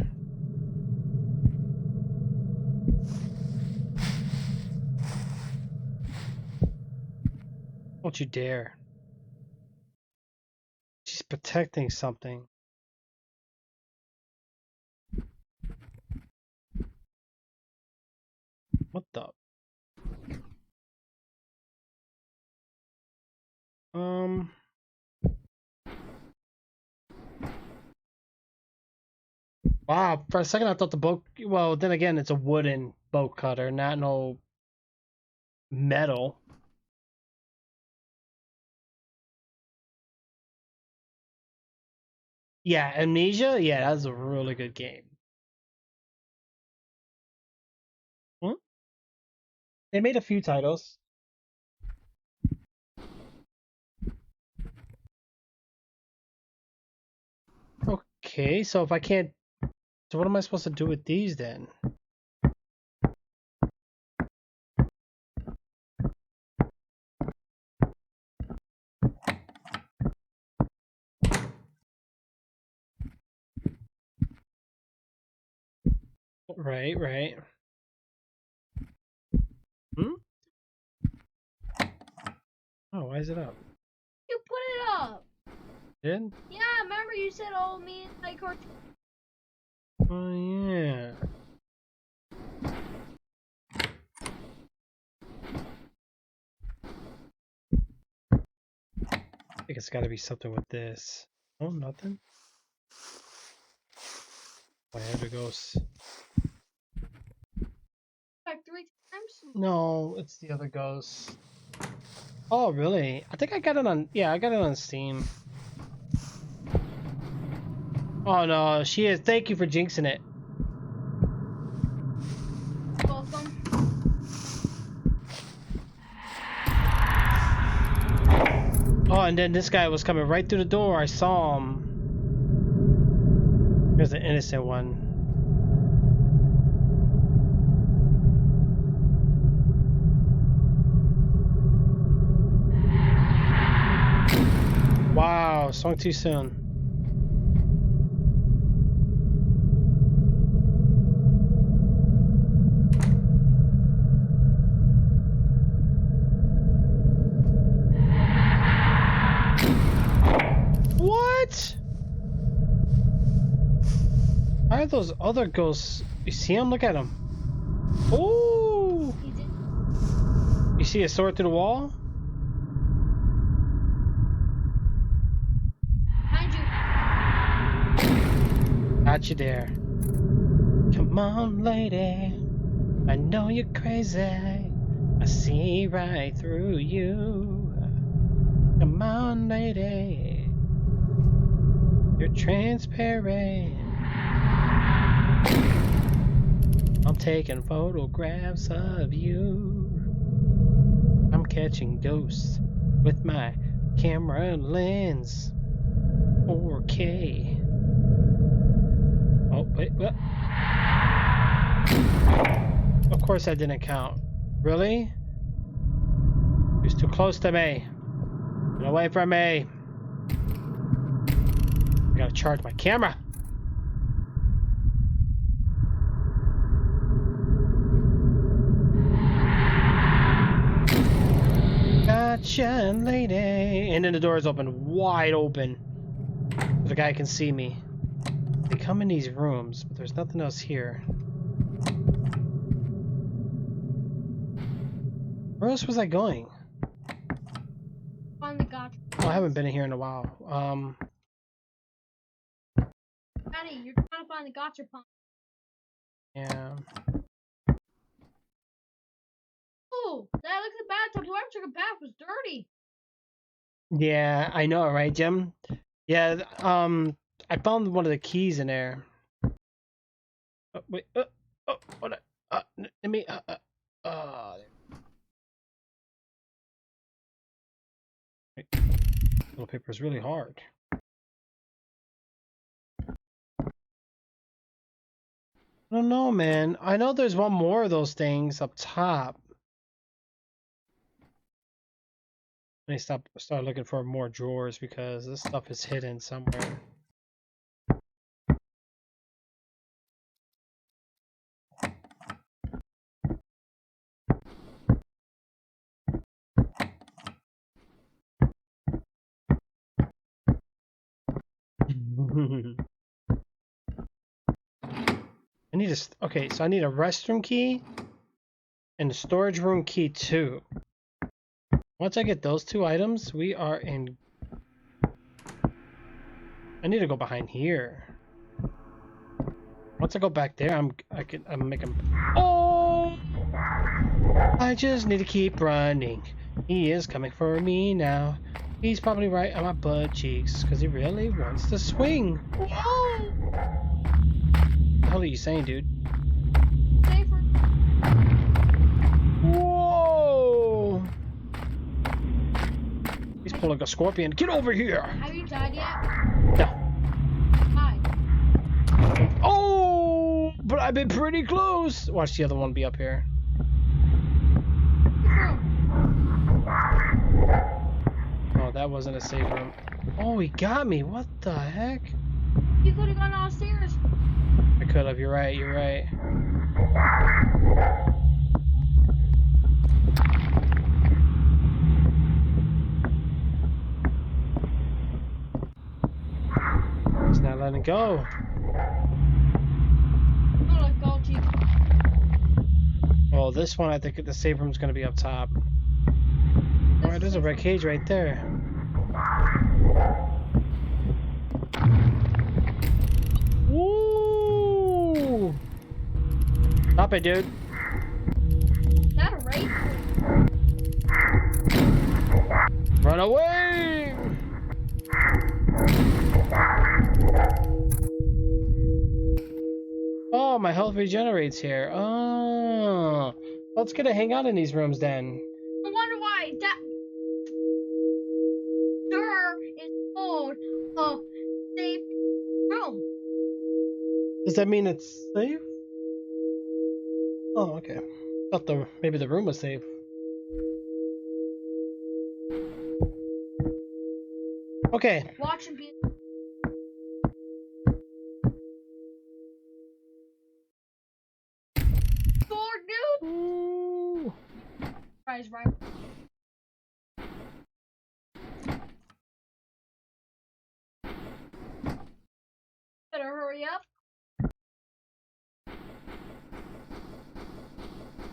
Don't you dare. She's protecting something. What the? Wow, for a second I thought the boat, well, then again, it's a wooden boat cutter, not no metal. Yeah, Amnesia? Yeah, that's a really good game. Hmm? They made a few titles. Okay, so if I can't, so what am I supposed to do with these then? Right. Hmm? Oh, why is it up? You put it up. Did? Yeah, remember you said, "Oh, me and my cartoon." Oh yeah. I think it's got to be something with this. Oh, nothing. Whatever goes. Like 3 times. No, it's the other ghost. Oh, really? I think I got it on. Yeah, I got it on Steam. Oh no, she is. Thank you for jinxing it. Welcome. Oh, and then this guy was coming right through the door. I saw him. There's an innocent one. Wow, swung too soon. What? Why are those other ghosts? You see him? Look at him. Oh! You see a sword through the wall? Behind you. Got you there. Come. Come on, lady. I know you're crazy. I see right through you. Come on, lady. You're transparent. I'm taking photographs of you. I'm catching ghosts with my camera lens. 4K. Oh, wait, what? Of course that didn't count. Really? He was too close to me. Get away from me. I gotta charge my camera. Gotcha, lady. And then the door is open, wide open. The guy can see me. They come in these rooms, but there's nothing else here. Where else was I going? Find the gotcha. Oh, I haven't been in here in a while. Daddy, you're trying to find the gotcha pump. Yeah. Oh, Dad, look at the bathtub. Whoever took a bath was dirty. Yeah, I know, right, Jim? Yeah, I found one of the keys in there. Oh, wait, oh, what? Let me, wait. Little paper is really hard. I don't know, man. I know there's one more of those things up top. Let me start looking for more drawers because this stuff is hidden somewhere. I need okay, so I need a restroom key and a storage room key too. Once I get those two items, we are in. I need to go behind here. Once I go back there, I'm making. Oh! I just need to keep running. He is coming for me now. He's probably right on my butt cheeks because he really wants to swing. Whoa! What the hell are you saying, dude? Safer. Whoa! He's pulling a scorpion. Get over here! Have you died yet? No. Hi. Oh! But I've been pretty close. Watch the other one be up here. Oh, that wasn't a safe room. Oh, he got me. What the heck? You could have gone downstairs. I could have. You're right. You're right. He's not letting go. I'll let go, Chief. Oh, this one, I think the safe room's gonna be up top. Alright, there's a red cage right there. Woo! Stop it, dude. Is that a rape? Run away! Oh, my health regenerates here. Oh, let's get to hang out in these rooms then. I wonder why that door is called a safe room. Does that mean it's safe? Oh, okay. Thought maybe the room was safe. Okay. Watch and be. Sword, dude. Ooh. Right, right. Better hurry up.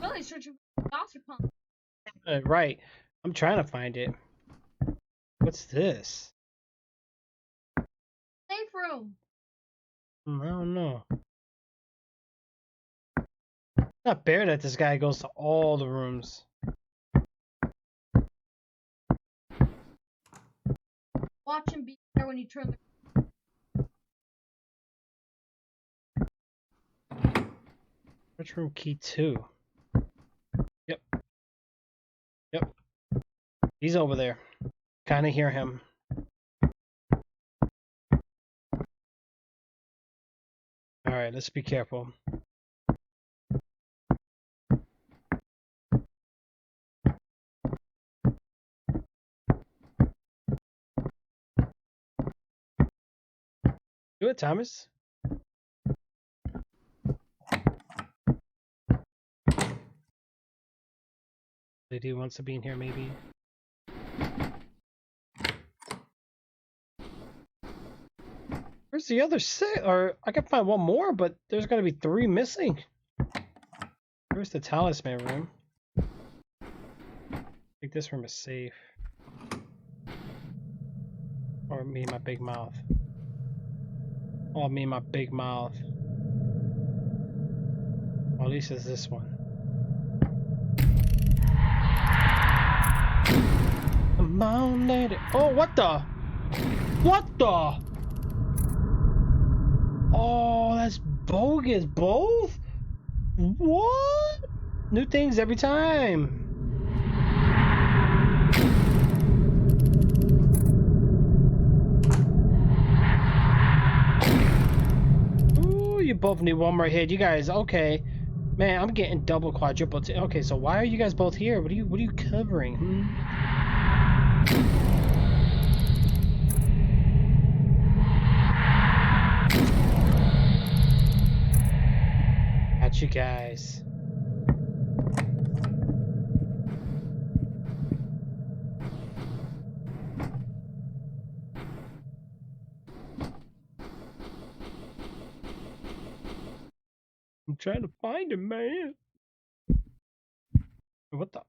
Really searching for the gotcha pump. Right. I'm trying to find it. What's this? Safe room. I don't know. Not fair that this guy goes to all the rooms. Watch him be there when you turn the. Which room key 2? Yep. Yep. He's over there. Kinda hear him. Alright, let's be careful. Do it, Thomas. Lady wants to be in here, maybe. Where's the other 6? Or I can find one more, but there's gonna be 3 missing. Where's the talisman room? I think this room is safe. Or me and my big mouth. Oh, me and my big mouth. Well, at least it's this one. Come on, lady. Oh, what the? What the? Oh, that's bogus. Both? What? New things every time. Ooh, you both need one more hit. You guys, okay. Man, I'm getting double, quadruple. Okay, so why are you guys both here? What are you covering? Got you guys. I'm trying to find him, man. What the?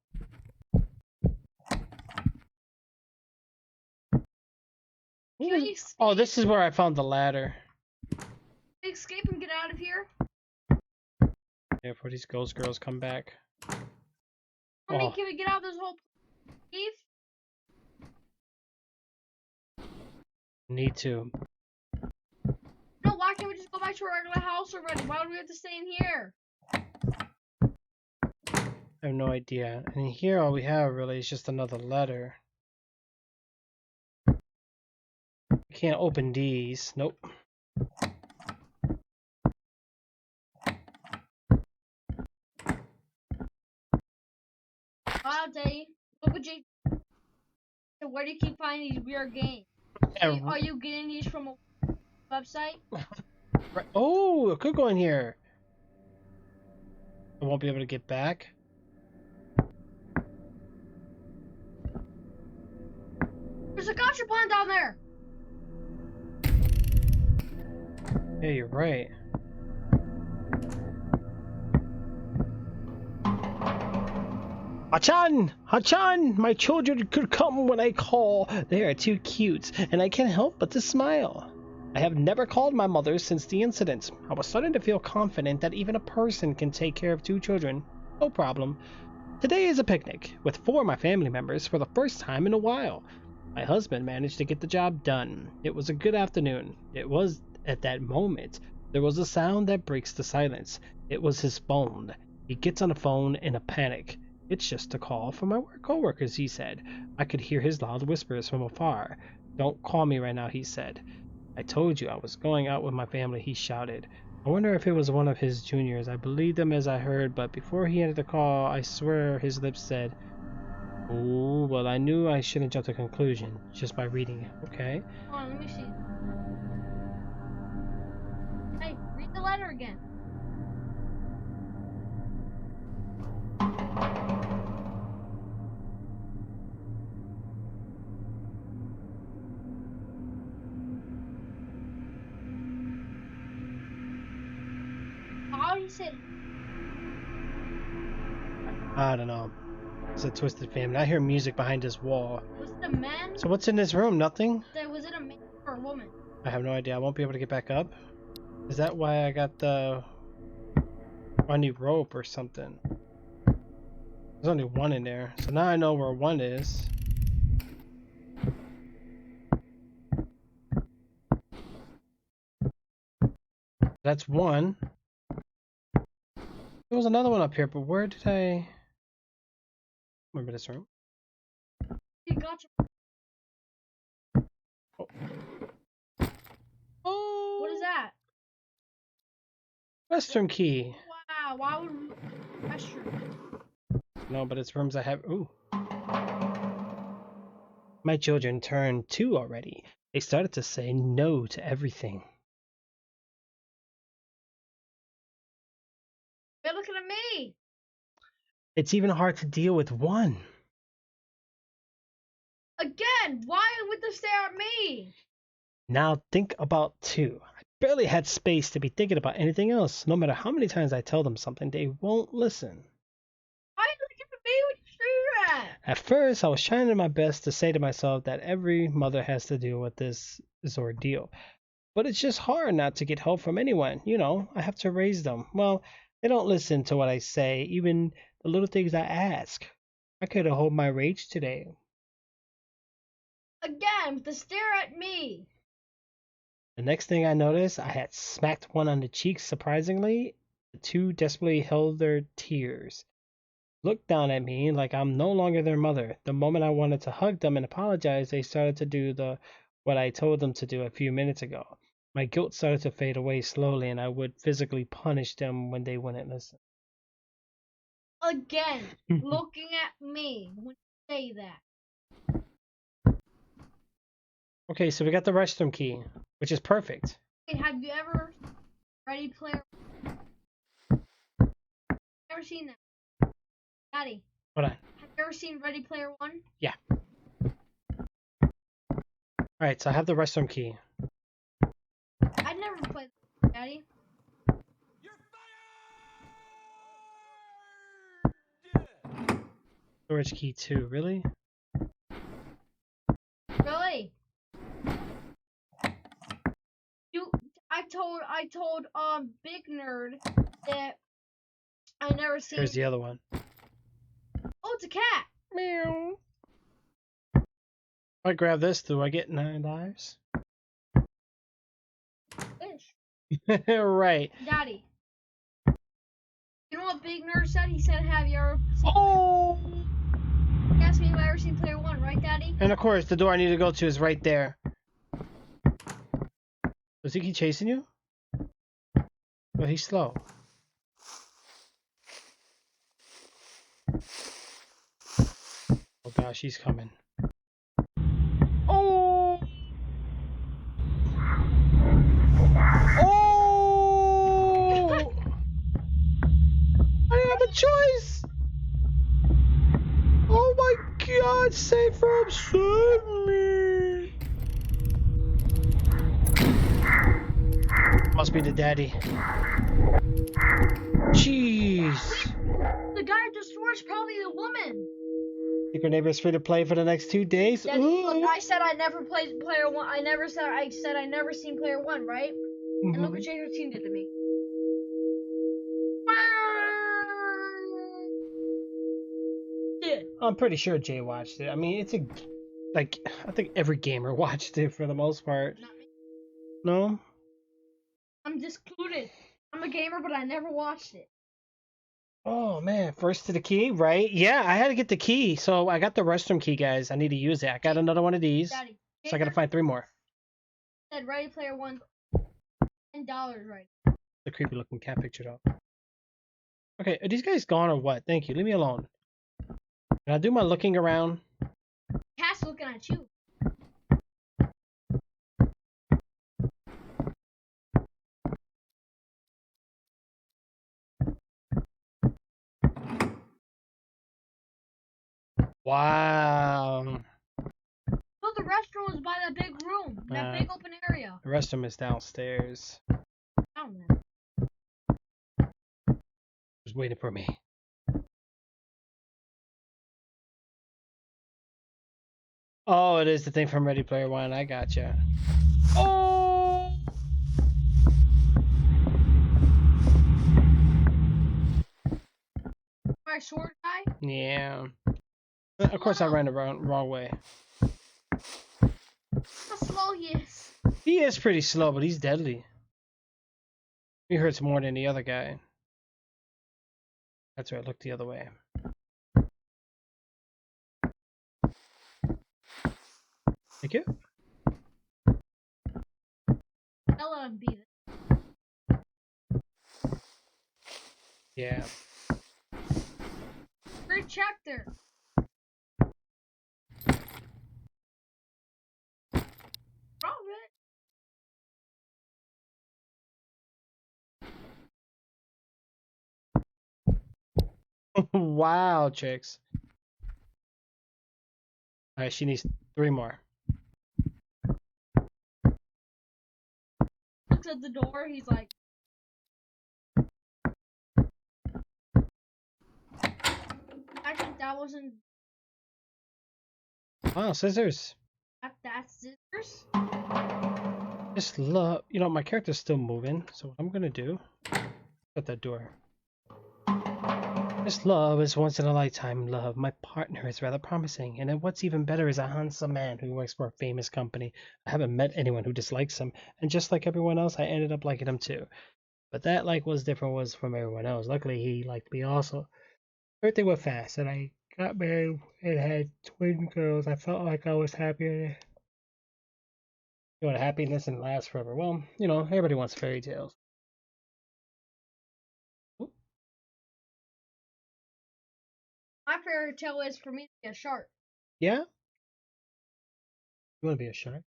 Oh, this is where I found the ladder. Escape and get out of here. Yeah, before these ghost girls come back. I mean, can we get out of this whole cave? Need to. No, why can't we just go back to our regular house already? Why do we have to stay in here? I have no idea. And here all we have really is just another letter. Can't open these. Nope. Wow, Daddy. Look at you. Where do you keep finding these weird games? Yeah. Are you getting these from a website? Right. Oh, it could go in here. I won't be able to get back. There's a gotcha pond down there. Yeah, you're right. Hachan! Hachan! My children could come when I call. They are too cute, and I can't help but to smile. I have never called my mother since the incident. I was starting to feel confident that even a person can take care of 2 children. No problem. Today is a picnic, with 4 of my family members for the first time in a while. My husband managed to get the job done. It was a good afternoon. It was, at that moment, there was a sound that breaks the silence. It was his phone. He gets on the phone in a panic. It's just a call from my work coworkers, he said. I could hear his loud whispers from afar. Don't call me right now, he said. I told you I was going out with my family, he shouted. I wonder if it was one of his juniors. I believed him as I heard, but before he ended the call, I swear his lips said, "Oh, well, I knew I shouldn't jump to a conclusion just by reading it." Okay. Hold on, let me see. Hey, read the letter again. How he said? I don't know. It's a twisted family. I hear music behind his wall. Was it a man? So what's in this room? Nothing? Was it a man or a woman? I have no idea. I won't be able to get back up. Is that why I got the... I need rope or something. There's only one in there, so now I know where one is. That's one. There was another one up here, but where did I remember this room? You got you. Oh. What is that? Restroom key. Wow, why would restroom? No, but it's rooms I have. Ooh. My children turned 2 already. They started to say no to everything. They're looking at me. It's even hard to deal with one. Again, why would they stare at me? Now think about 2. I barely had space to be thinking about anything else. No matter how many times I tell them something, they won't listen. Why are you looking at me when you do that? At first, I was trying my best to say to myself that every mother has to deal with this ordeal. But it's just hard not to get help from anyone. You know, I have to raise them. Well, they don't listen to what I say, even the little things I ask. I could have hold my rage today. Again, to stare at me. The next thing I noticed, I had smacked one on the cheek surprisingly. The 2 desperately held their tears. Looked down at me like I'm no longer their mother. The moment I wanted to hug them and apologize, they started to do what I told them to do a few minutes ago. My guilt started to fade away slowly, and I would physically punish them when they wouldn't listen. Again, looking at me when you say that. Okay, so we got the restroom key, which is perfect. Hey, have you ever Ready Player? Ever seen that? Daddy. Hold on. Have you ever seen Ready Player 1? Yeah. Alright, so I have the restroom key. I never played Daddy. Storage key 2, really? Really? I told Big Nerd that I never seen. Here's the other one. Oh, it's a cat. Meow. If I grab this, do I get $9? Fish. Right. Daddy. You know what Big Nerd said? He said, have you ever seen He asked me if I ever seen Player 1, right, Daddy? And of course, the door I need to go to is right there. Does he keep chasing you? Well, he's slow. Oh gosh, he's coming. Oh! Oh! I didn't have a choice! Oh my god, save from save me! Must be the daddy. Jeez. The guy at the store is probably the woman. Secret Neighbor is free to play for the next 2 days. Daddy, look, I said I never played Player 1. I said I never seen Player 1, right? Mm-hmm. And look what Trixz2007 did to me. I'm pretty sure Jay watched it. I mean, it's I think every gamer watched it for the most part. Not me. No? I'm discluded. I'm a gamer, but I never watched it. Oh man, first to the key, right? Yeah, I had to get the key, so I got the restroom key, guys. I need to use it. I got another one of these, Daddy, so I gotta find 3 more. Said Ready Player 1, $10, right? The creepy looking cat picture though. Okay, are these guys gone or what? Thank you, leave me alone. Can I do my looking around? Cat's looking at you. Wow. Look, the restroom was by that big room, that big open area. The restroom is downstairs. Down there. Just waiting for me. Oh, it is the thing from Ready Player One. I gotcha. Oh! samurai sword guy? Yeah. Of course, I ran the wrong way. How slow he is. He is pretty slow, but he's deadly. He hurts more than the other guy. That's right, look the other way. Thank you. I'll let him beat it. Yeah. Great chapter. Probably. Wow, Trixz. Alright, she needs 3 more. Looks at the door, he's like, I think that wasn't Wow, scissors. that scissors. Just love, you know, my character's still moving, so what I'm gonna do, shut that door. This love is once in a lifetime love. My partner is rather promising, and then what's even better is a handsome man who works for a famous company. I haven't met anyone who dislikes him, and just like everyone else, I ended up liking him too. But that like was different was from everyone else. Luckily, he liked me also. Everything went fast, and I got married and had twin girls. I felt like I was happier. You know, happiness and last forever. Well, you know, everybody wants fairy tales. Oop. My fairy tale is for me to be a shark. Yeah? You want to be a shark?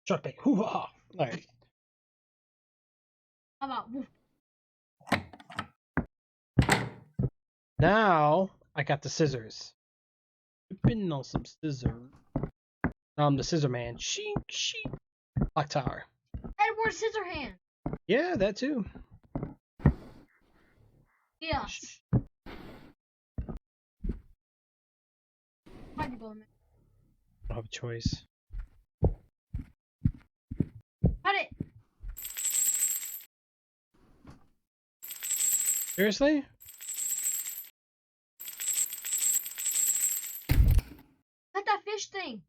Shark Tank. Hoo-ha! Alright. How about woof? Now, I got the scissors. Whipping on some scissors. Now I'm the scissor man. Shink, shink. Clock tower. Edward Scissorhand. Yeah, that too. Yes. Why'd you go in there? I don't have a choice. Cut it. Seriously? Cut that fish thing.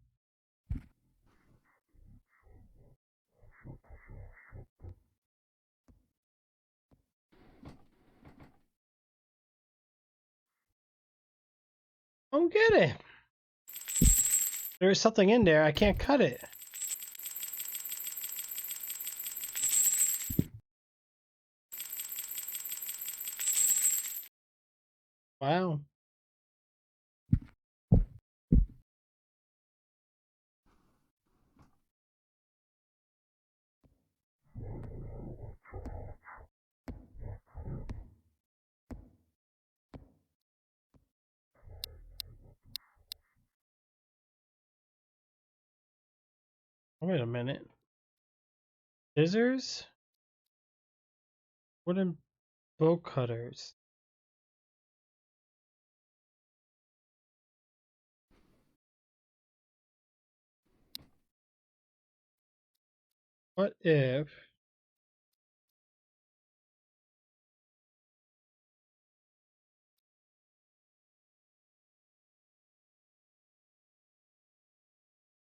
I don't get it. There's something in there. I can't cut it. Wow. Wait a minute. Scissors? Wooden bow cutters. What if...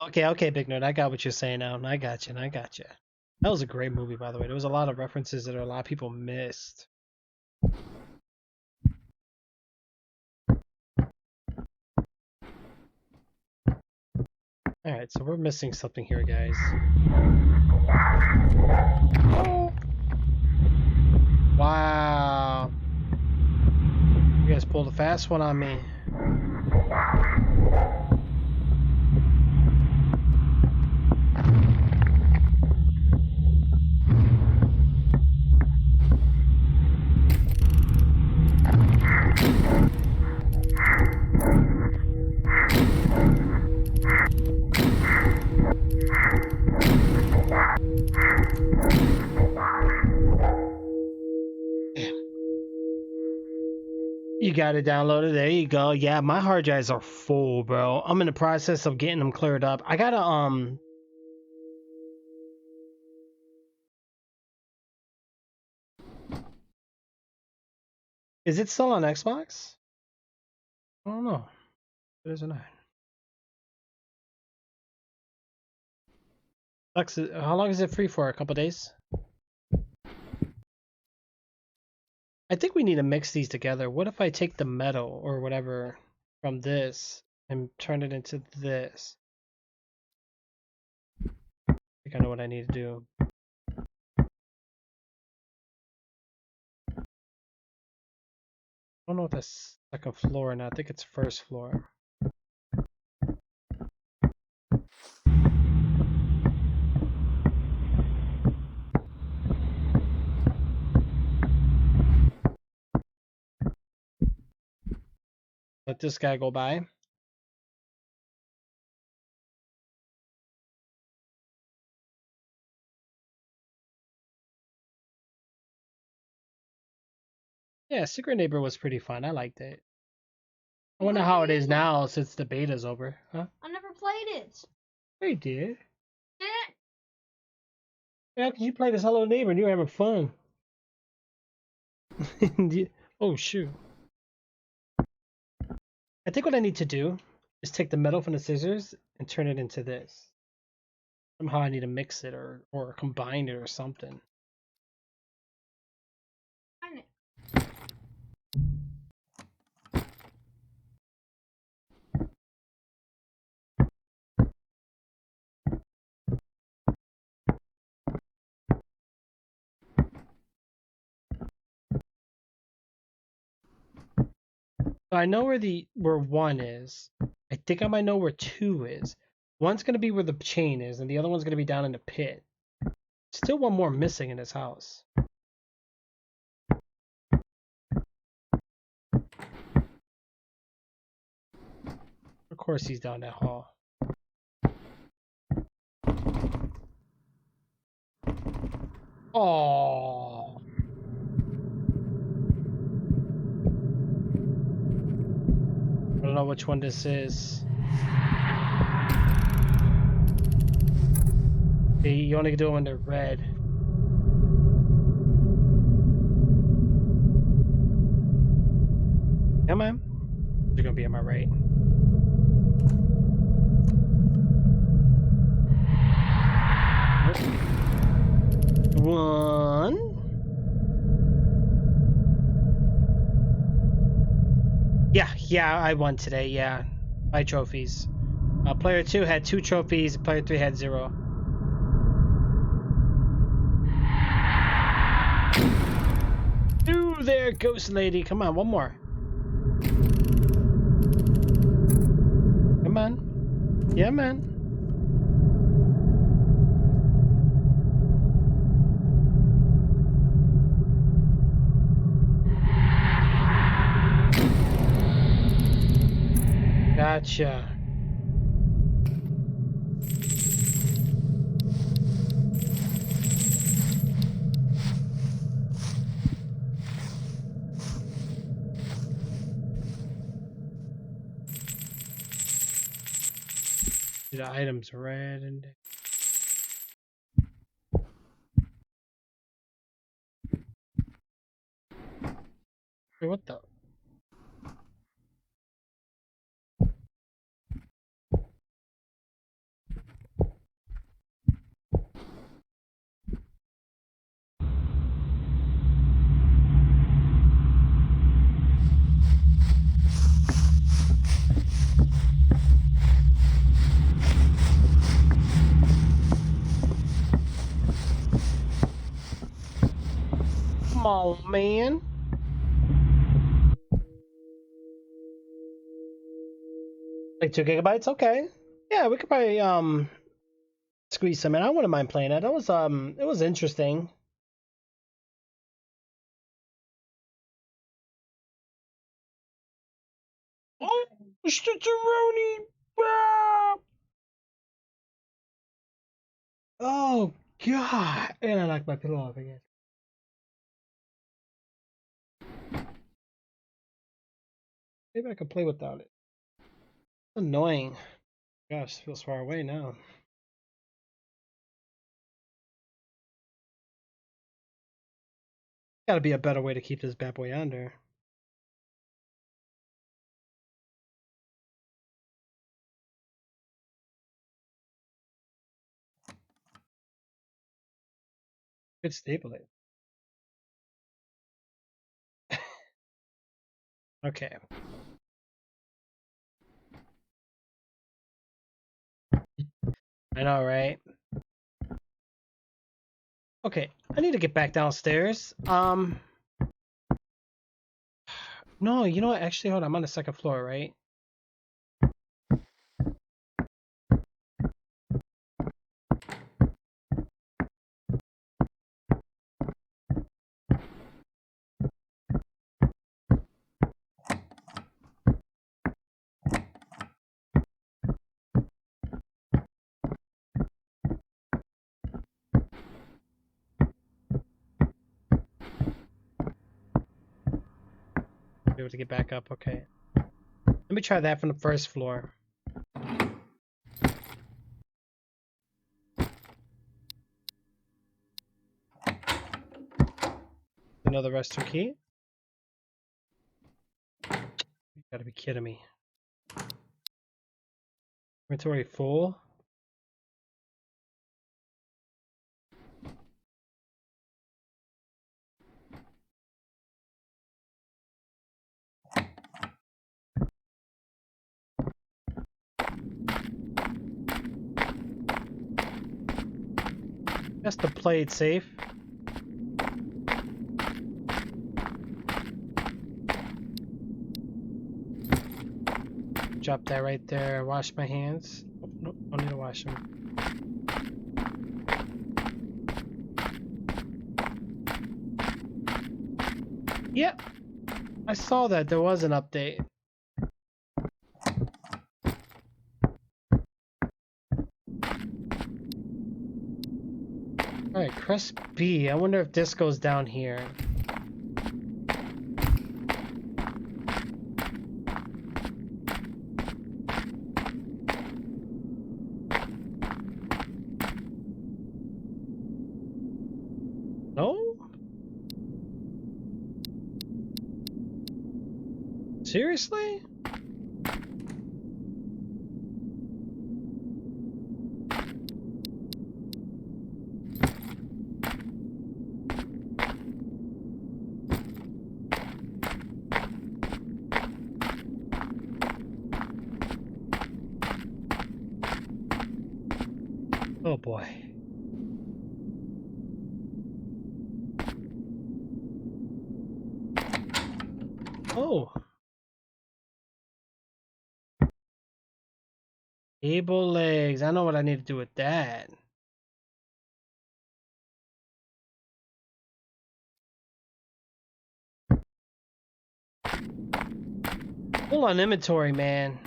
Okay, Big Nerd. I got what you're saying now. I got you. I got you. That was a great movie, by the way. There was a lot of references that a lot of people missed. Alright, so we're missing something here, guys. Wow. You guys pulled a fast one on me. You got it downloaded. There you go. Yeah, my hard drives are full, bro. I'm in the process of getting them cleared up. I gotta Is it still on Xbox? I don't know. It is or not. How long is it free for? A couple days? I think we need to mix these together. What if I take the metal or whatever from this and turn it into this? I think I know what I need to do. I don't know if that's second floor or not. I think it's first floor. Let this guy go by. Yeah, Secret Neighbor was pretty fun. I liked it. I wonder how it is now since the beta's over. Huh? I never played it. You did. Yeah. Yeah, because you played as Hello Neighbor and you were having fun. Oh, shoot. I think what I need to do is take the metal from the scissors and turn it into this. Somehow I need to mix it or combine it or something. So I know where 1 is. I think I might know where 2 is. One's gonna be where the chain is, and the other one's gonna be down in the pit. Still one more missing in this house. Of course he's down that hall. Oh. I don't know which one this is. You only do it when they're red. Come on. You're gonna be on my right. One. Yeah, I won today. Yeah, 5 trophies. Player 2 had 2 trophies. Player 3 had 0. Ooh, there, ghost lady. Come on, one more. Come on. Yeah, man. Gotcha. The items red and wait, what the? Come on, man. Like 2 gigabytes? Okay. Yeah, we could probably squeeze some in. I wouldn't mind playing it. It was interesting. Oh, Stitcheroni! Oh god! And I knocked my pillow off again. Maybe I could play without it. Annoying. Gosh, it feels far away now. Gotta be a better way to keep this bad boy under. Good stability. Okay. I know, right? Okay, I need to get back downstairs. No, you know what? Actually, hold on. I'm on the second floor, right? Be able to get back up. Okay. Let me try that from the first floor. Another restroom key. You gotta be kidding me. Inventory full. Just to play it safe. Drop that right there. Wash my hands. Oh, nope, don't need to wash them. Yep. I saw that there was an update. Alright, press B. I wonder if this goes down here. No? Seriously? Oh boy. Oh. Cable legs. I know what I need to do with that. Full on inventory, man.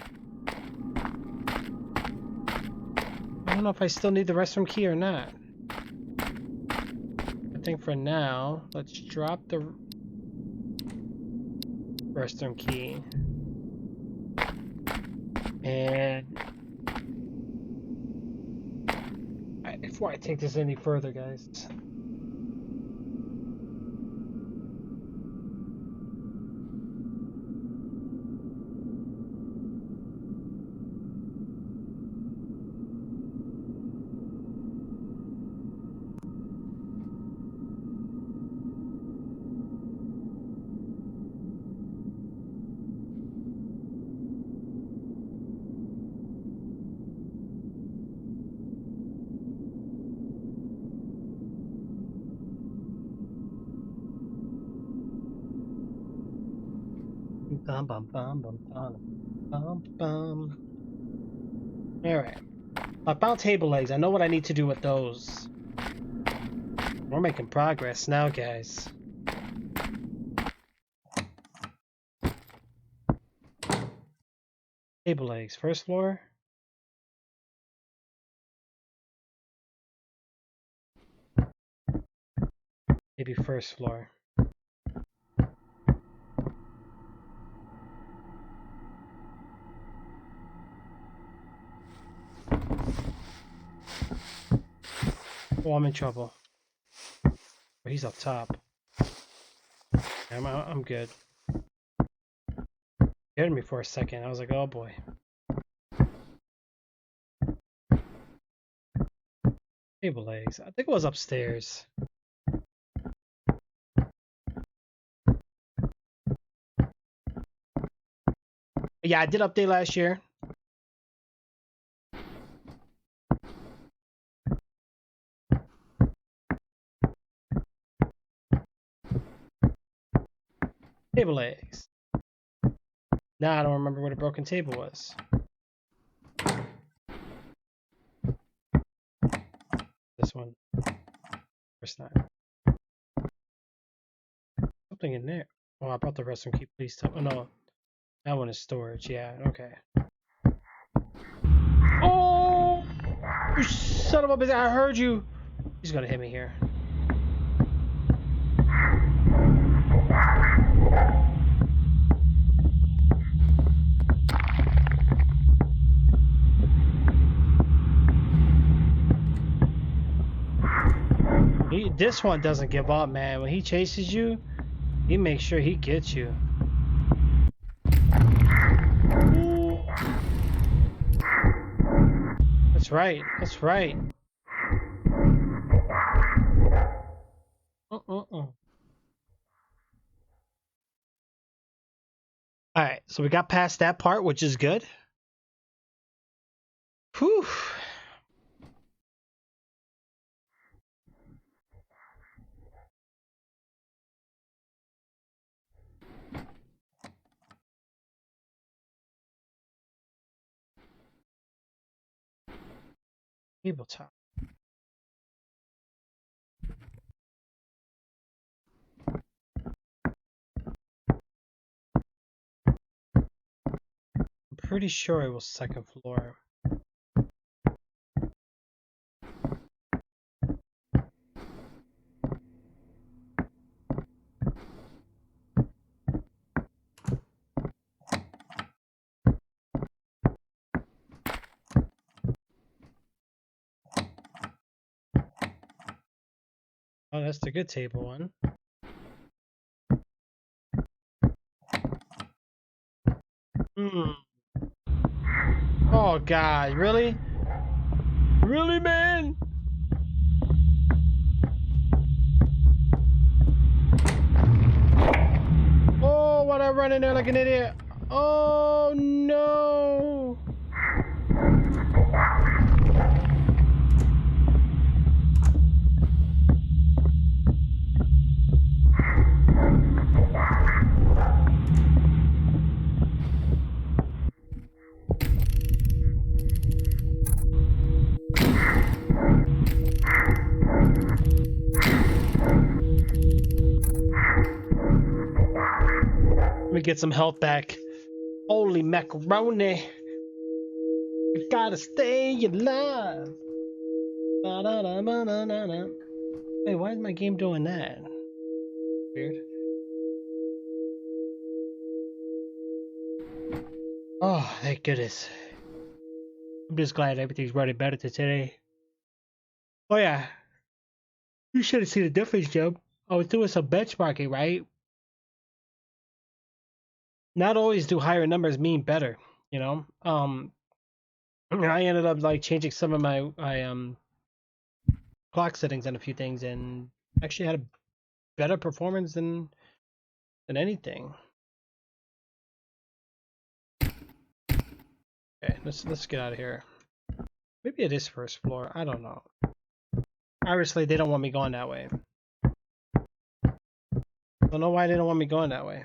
I don't know if I still need the restroom key or not. I think for now, let's drop the restroom key. And alright, before I take this any further, guys. Bum bum bum bum bum bum bum. Alright. I found table legs. I know what I need to do with those. We're making progress now, guys. Table legs. First floor. Maybe first floor. Oh, I'm in trouble. Oh, he's up top. I'm good. Scared me for a second. I was like, oh boy. Table legs. I think it was upstairs. Yeah, I did update last year. Table legs. Now I don't remember what a broken table was. This one. First time. Something in there. Oh, I brought the restroom key. Please tell. Oh no, that one is storage. Yeah. Okay. Oh, you son of a bitch! I heard you. He's gonna hit me here. This one doesn't give up, man. When he chases you, he makes sure he gets you. That's right. That's right. Alright, so we got past that part, which is good. Whew. Tabletop. I'm pretty sure it was second floor. Oh, that's the good table one. Oh god, really? Really, man? Oh, why'd I run in there like an idiot? Oh no! Let me get some health back. Holy macaroni! You gotta stay alive. Wait, why is my game doing that? Weird. Oh, thank goodness. I'm just glad everything's running better today. Oh yeah. You should have seen the difference, Joe. I was doing some benchmarking, right? Not always do higher numbers mean better, you know? I ended up like changing some of my clock settings on a few things and actually had a better performance than anything. Okay, let's get out of here. Maybe it is first floor. I don't know. Obviously, they don't want me going that way. Don't know why they don't want me going that way.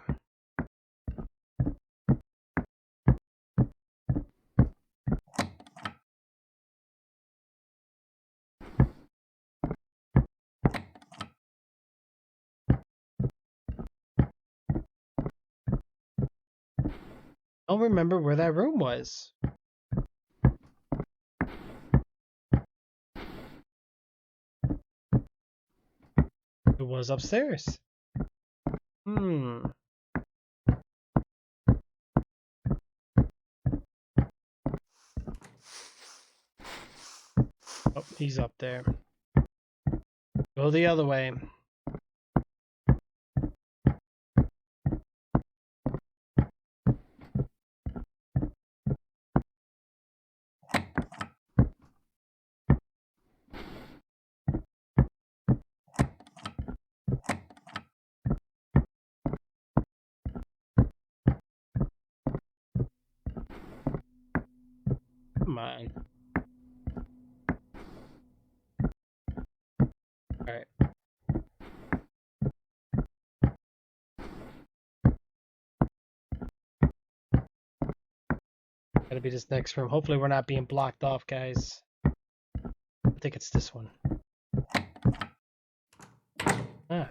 I don't remember where that room was. It was upstairs. Oh, he's up there. Go the other way. on. Alright. Gotta be this next room. Hopefully we're not being blocked off, guys. I think it's this one. Ah,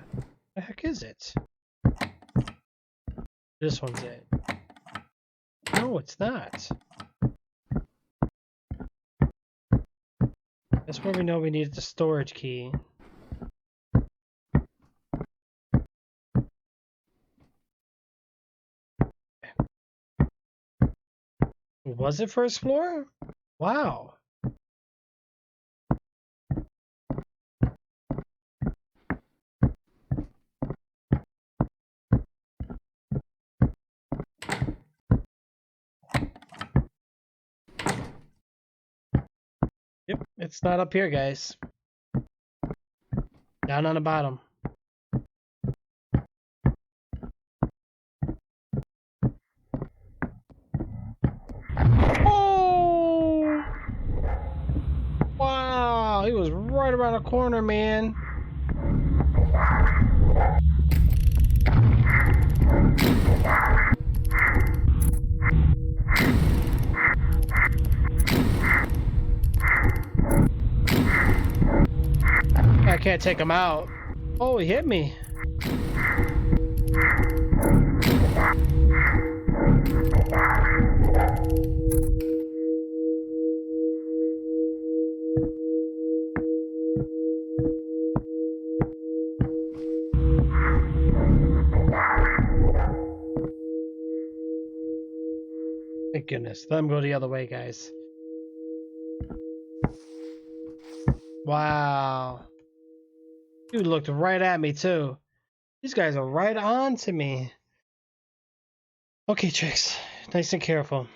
the heck is it? This one's it. No, it's not. That's where we know we needed the storage key. Was it first floor? Wow. Yep, it's not up here, guys. Down on the bottom. Oh! Wow, he was right around the corner, man. I can't take him out. Oh, he hit me. Thank goodness. Let him go the other way, guys. Wow. Dude looked right at me, too. These guys are right on to me. Okay, Trixz. Nice and careful.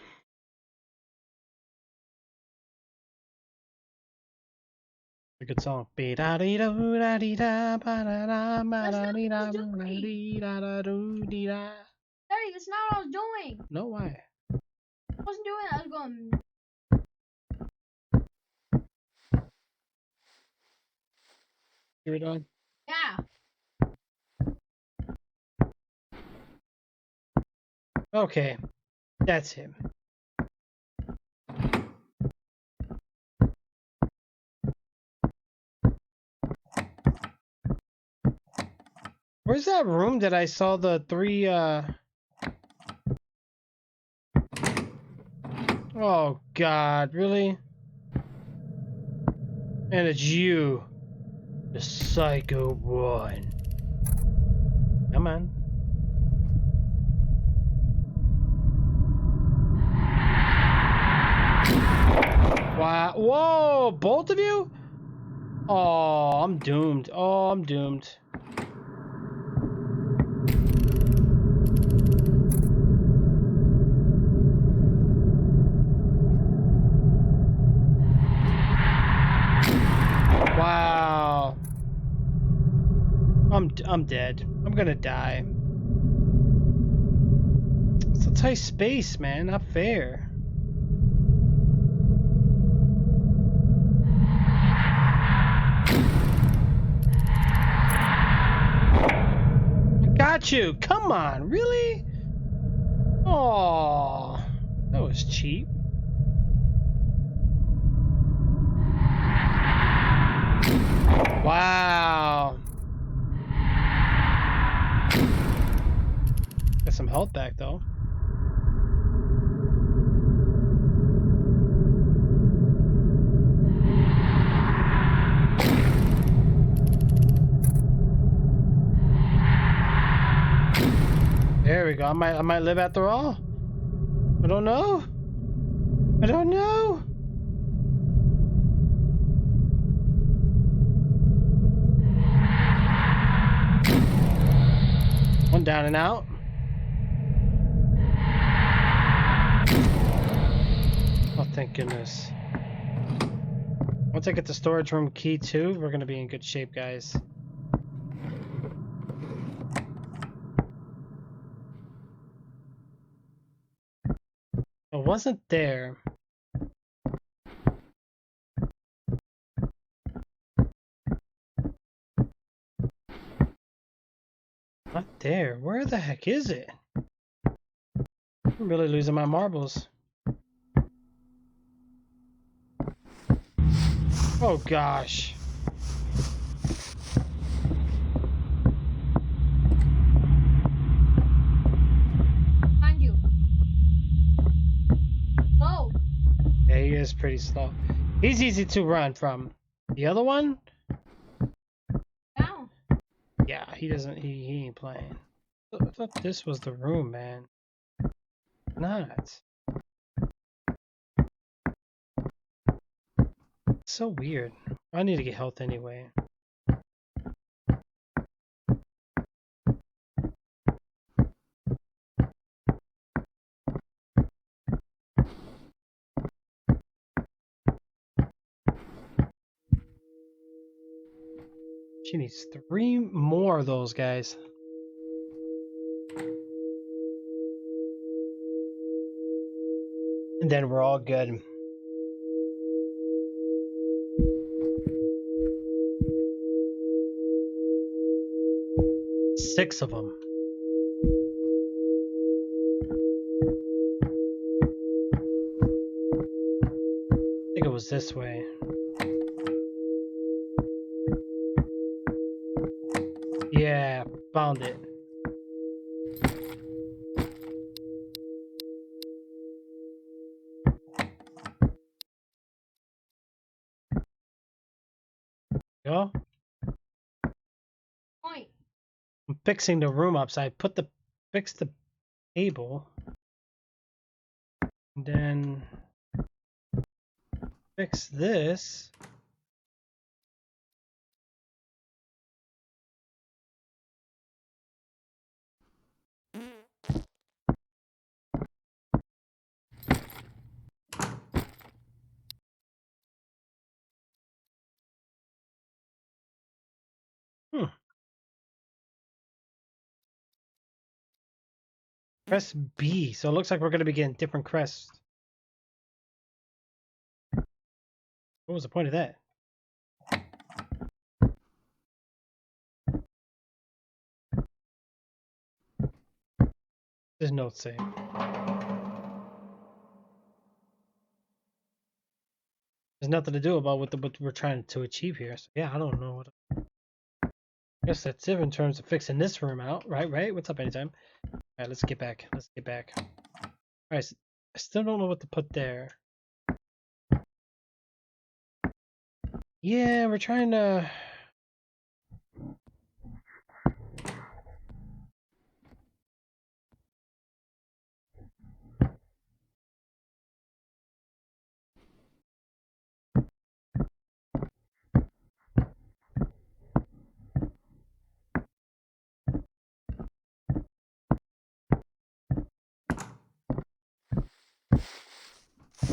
A good song. That's not what I was doing. Daddy, that's not what I was doing. No, why? I wasn't doing that. I was going. You were done? Yeah. Okay. That's him. Where's that room that I saw the three, Oh, God, really? And it's you. The Psycho One. Come on. Wow. Whoa, both of you? Oh, I'm doomed. Oh, I'm doomed. Wow. I'm dead. I'm gonna die. It's a tight space, man. Not fair. Got you. Come on, really? Oh, that was cheap. Wow. Got some health back though. There we go. I might live after all. I don't know. I don't know. One down and out. Oh, thank goodness. Once I get the storage room key too, we're gonna be in good shape, guys. It wasn't there. Not there. Where the heck is it? I'm really losing my marbles. Oh gosh. Find you. Oh. Yeah, he is pretty slow. He's easy to run from. The other one? Down. Yeah, he doesn't. He ain't playing. I thought this was the room, man. Not. So weird. I need to get health anyway. She needs 3 more of those guys. And then we're all good. Six of them. I think it was this way. Yeah, found it. Go. Point. I'm fixing the room up, so I fixed the table. And then fix this. Press B. So it looks like we're going to be getting different crests. What was the point of that? There's no save. There's nothing to do about what we're trying to achieve here. So yeah, I don't know what. I guess that's it in terms of fixing this room out. Right? What's up, anytime? Alright, let's get back. Alright, so I still don't know what to put there. Yeah, we're trying to...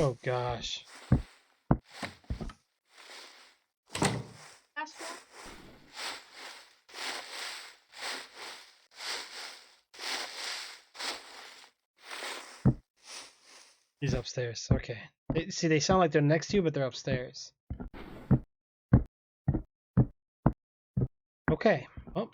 Oh gosh. Last one. He's upstairs. Okay. See, they sound like they're next to you, but they're upstairs. Okay. Oh.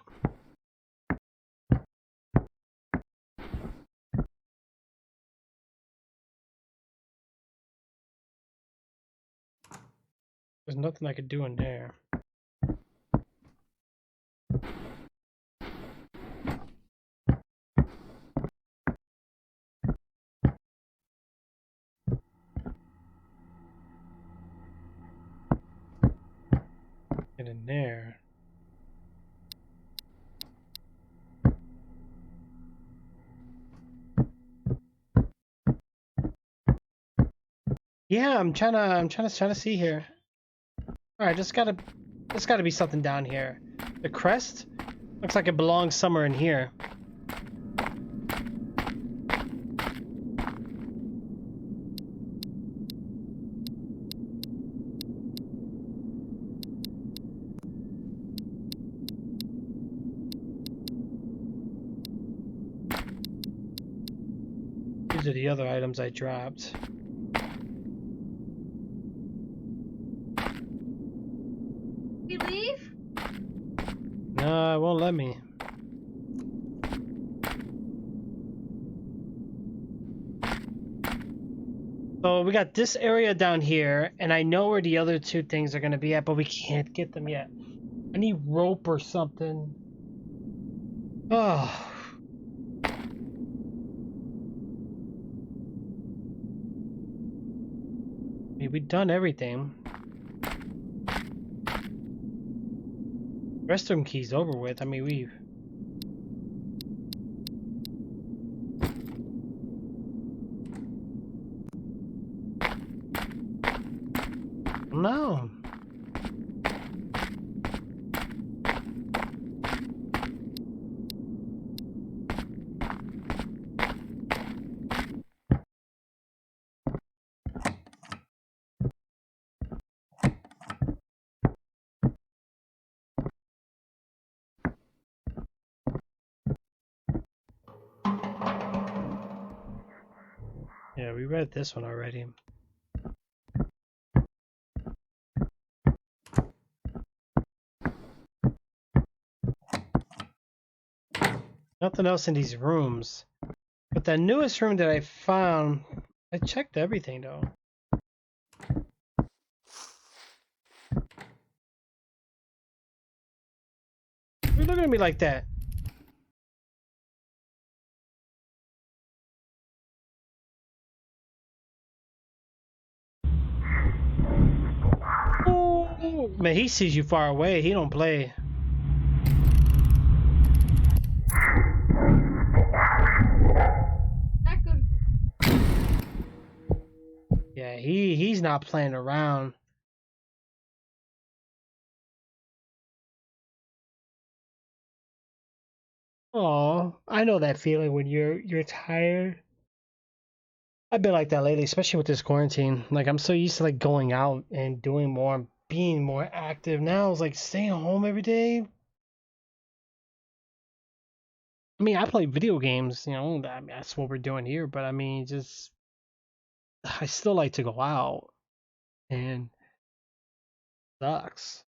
There's nothing I could do in there. Get in there. Yeah, I'm trying to see here. All right, just gotta be something down here. The crest looks like it belongs somewhere in here. These are the other items I dropped. We leave? No, it won't let me. So we got this area down here, and I know where the other two things are going to be at, but we can't get them yet. I need rope or something. Oh. I mean, we've done everything. Restroom key's over with. I mean, we've... No. Yeah, we read this one already. Nothing else in these rooms. But that newest room that I found, I checked everything though. Why are you looking at me like that? Oh, man, he sees you far away. He don't play. That could. Yeah, he's not playing around. Oh, I know that feeling when you're tired. I've been like that lately, especially with this quarantine. Like I'm so used to like going out and doing more, being more active. Now it's like staying home every day. I mean, I play video games, you know, that's what we're doing here, but I mean, just I still like to go out and sucks.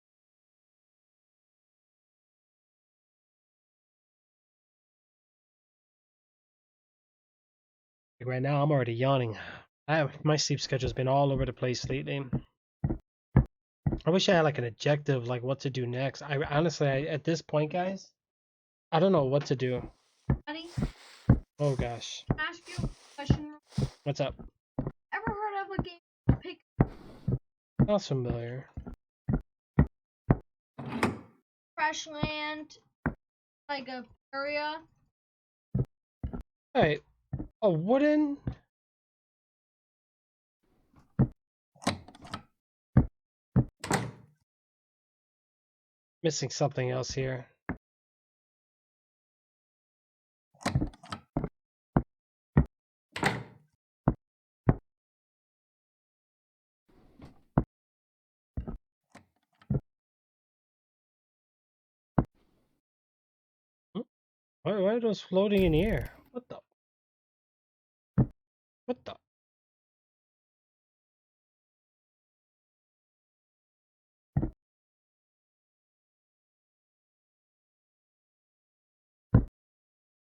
Like right now I'm already yawning. My sleep schedule's been all over the place lately. I wish I had like an objective, like what to do next. I honestly, at this point, guys, I don't know what to do. Buddy, Oh gosh, can I ask you a question? what's up? Ever heard of a game pick Sounds familiar. Crash Land, like a area? Alright, a wooden. Missing something else here. Why are those floating in the air? What the? What the?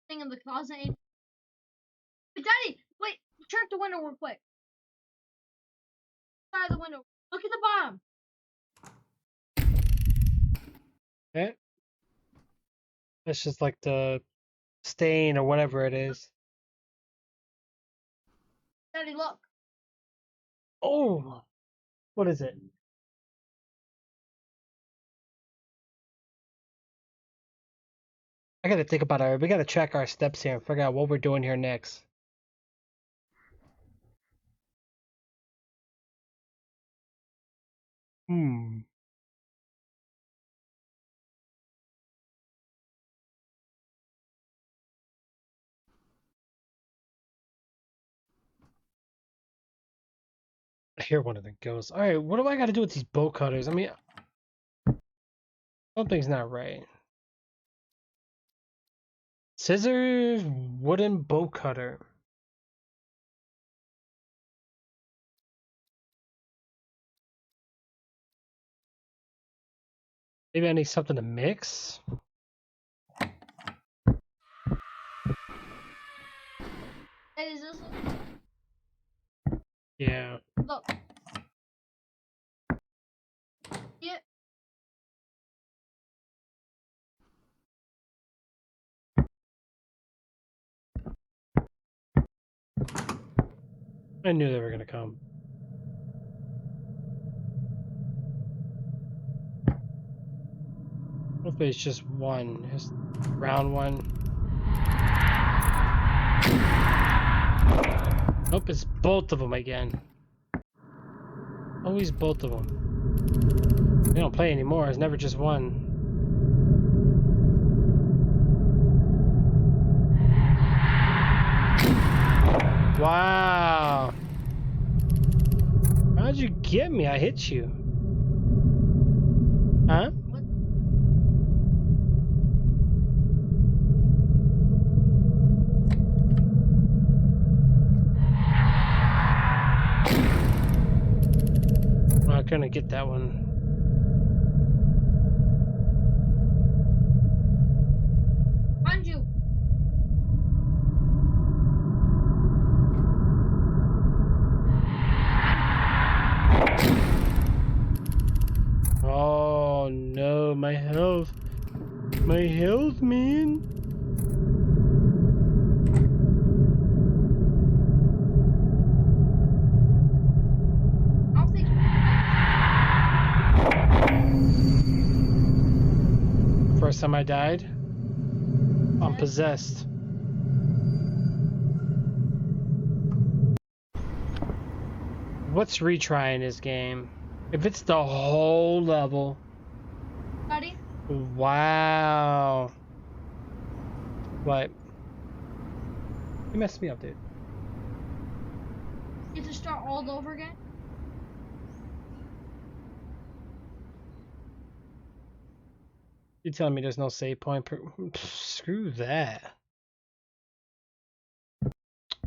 Thing in the closet. But Daddy, wait, check the window real quick. Side of the window. Look at the bottom. Okay. That's just like the stain or whatever it is. Daddy, look. Oh, what is it? I gotta think about it. We gotta track our steps here and figure out what we're doing here next. Hmm. I hear one of them goes. All right, what do I gotta do with these bolt cutters? I mean, something's not right. Scissors, wooden bolt cutter. Maybe I need something to mix. That is this. Yeah. Look. Yeah. I knew they were gonna come. Hopefully it's just one. Just round one. Nope, it's both of them again. Always both of them. They don't play anymore. It's never just one. Wow. How'd you get me? I hit you. Huh? What? Well, I couldn't get that one. Behind you. Oh no, my health. My health, man. I don't think. First time I died, I'm possessed. What's retry in this game? If it's the whole level. Buddy. Wow. What? You messed me up, dude. You have to start all over again. You telling me there's no save point? Screw that.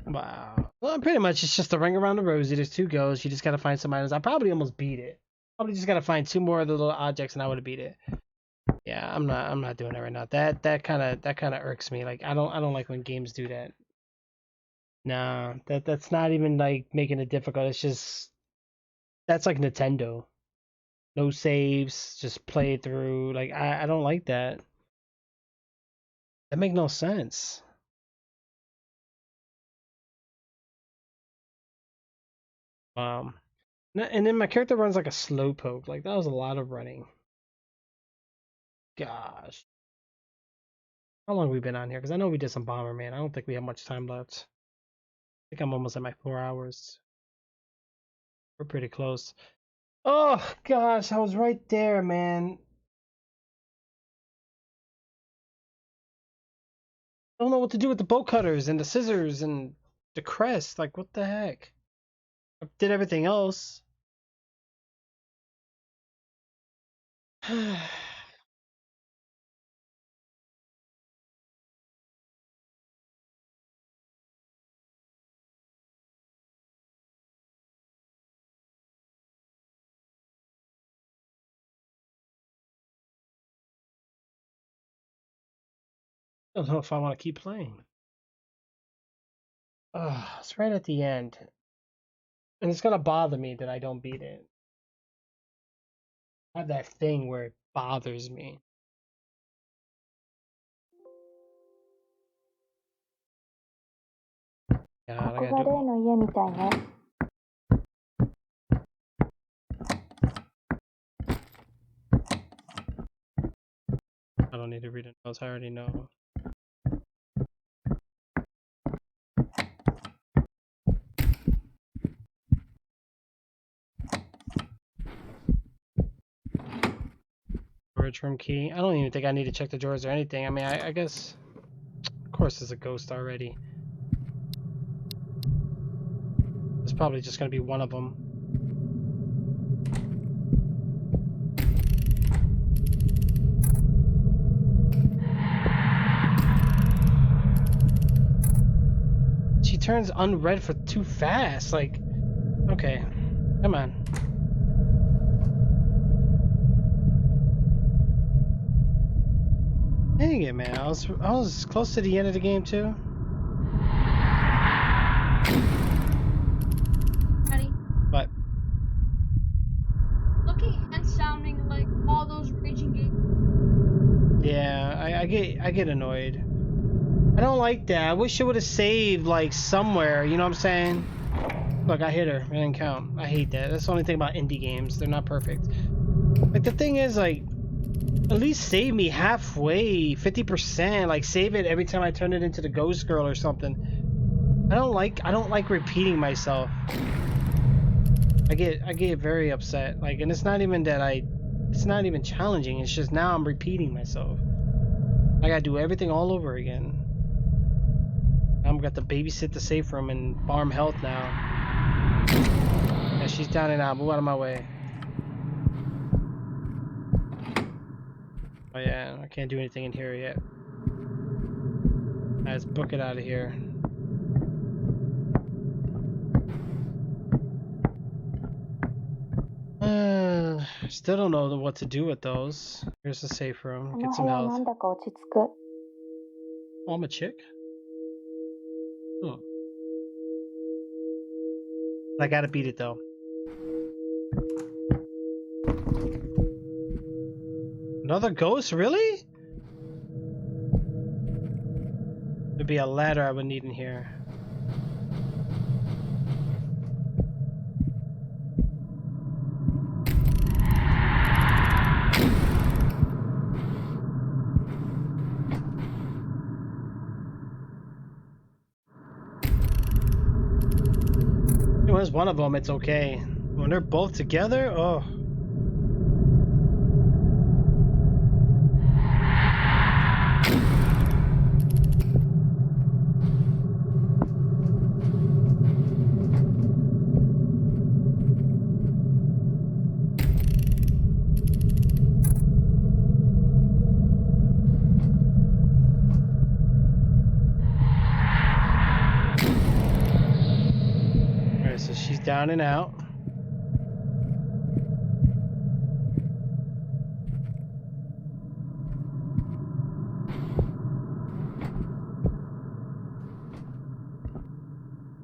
Wow. Well, pretty much it's just a ring around the rosy. There's 2 goes. You just gotta find some items. I probably almost beat it. Probably just gotta find 2 more of the little objects and I would have beat it. Yeah, I'm not doing it right now. That kind of irks me. Like I don't like when games do that. Nah, that's not even like making it difficult. It's just that's like Nintendo. No saves, just play through. Like I don't like that. That makes no sense. And then my character runs like a slowpoke. Like that was a lot of running. Gosh. How long have we been on here? Because I know we did some Bomberman. I don't think we have much time left. I think I'm almost at my 4 hours. We're pretty close. Oh gosh, I was right there, man. I don't know what to do with the bolt cutters and the scissors and the crest. Like, what the heck? I did everything else. I don't know if I want to keep playing. It's right at the end. And it's gonna bother me that I don't beat it. I have that thing where it bothers me. God, I ここ gotta が do 例の家みたいね。I don't need to read it. I already know. Storage room key. I don't even think I need to check the drawers or anything. I mean, I guess. Of course, there's a ghost already. It's probably just gonna be one of them. She turns unread for too fast. Like, okay, come on. Dang it, man! I was close to the end of the game too. Buddy. I get annoyed. I don't like that. I wish it would have saved like somewhere, you know what I'm saying? Look, I hit her. It didn't count. I hate that. That's the only thing about indie games. They're not perfect. Like, the thing is, like, at least save me halfway, 50%. Like, save it every time I turn it into the ghost girl or something. I don't like repeating myself. I get very upset. Like, and it's not even that it's not even challenging. It's just now I'm repeating myself. I gotta do everything all over again. I'm got to babysit the safe room and farm health now. Yeah, she's down and out. Move out of my way. Oh yeah, I can't do anything in here yet. Alright, let's book it out of here. Still don't know what to do with those. Here's the safe room. Get some health. Oh, I'm a chick? Oh. I gotta beat it though. Another ghost? Really? There'd be a ladder I would need in here. When it's one of them, it's okay. When they're both together, oh. Alright, so she's down and out.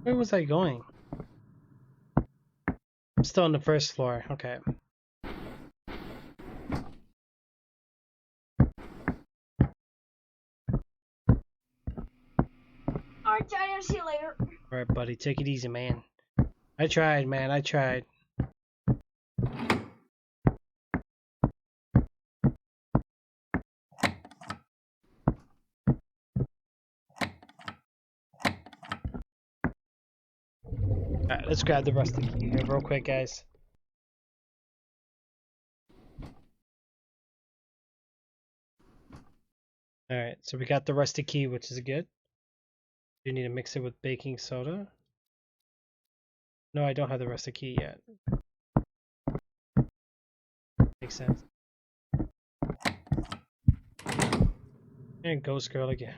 Where was I going? I'm still on the first floor. Okay. Alright, Daddy, I'll see you later. Alright, buddy. Take it easy, man. I tried, man. I tried. Alright, let's grab the rusty key here real quick, guys. Alright, so we got the rusty key, which is good. You need to mix it with baking soda. No, I don't have the rusty key yet. Makes sense. And Ghost Girl again.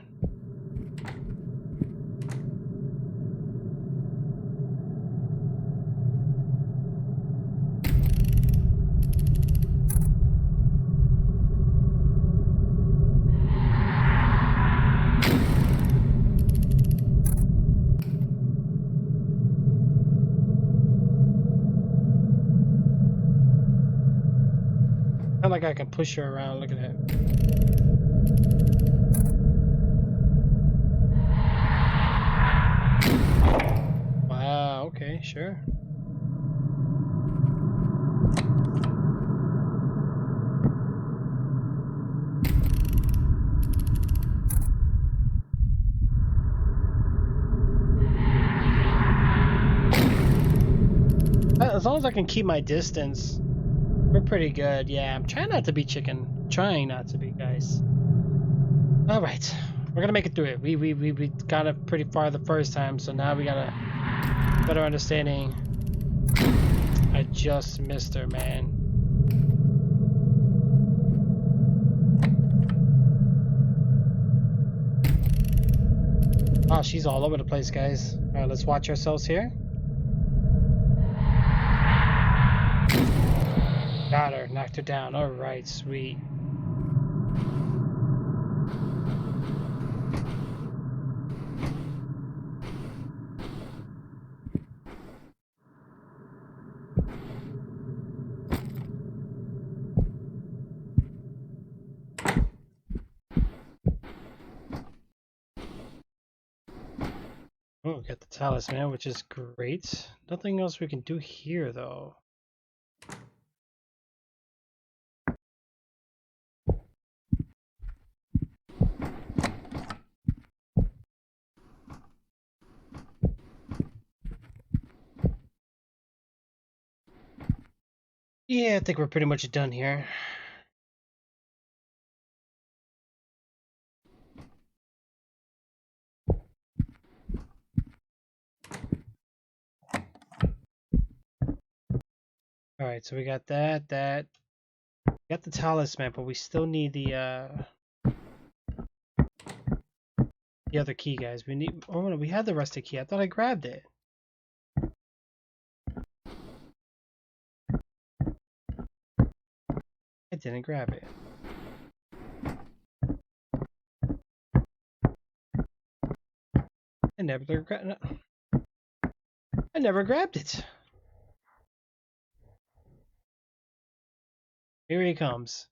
Not like I can push her around. Look at that. Wow, okay, sure. As long as I can keep my distance, we're pretty good. Yeah, I'm trying not to be chicken. Trying not to be, guys. All right, we're gonna make it through it. We got it pretty far the first time, so now we got a better understanding. I just missed her, man. Oh, she's all over the place, guys. All right, let's watch ourselves here. Got her, knocked her down. All right, sweet. Oh, we got the talisman, which is great. Nothing else we can do here, though. Yeah, I think we're pretty much done here. Alright, so we got that. We got the talisman, but we still need the other key, guys. We need. Oh no, we had the rusted key. I thought I grabbed it. I didn't grab it. I never grabbed it. Here he comes.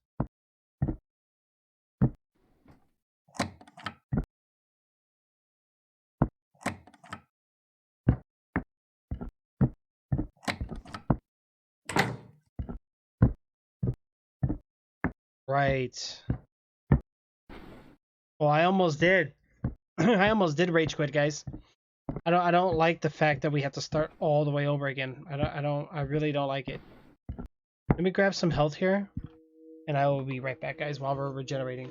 Right. Well, I almost did. I almost did rage quit, guys. I don't like the fact that we have to start all the way over again. I really don't like it. Let me grab some health here, and I will be right back, guys, while we're regenerating.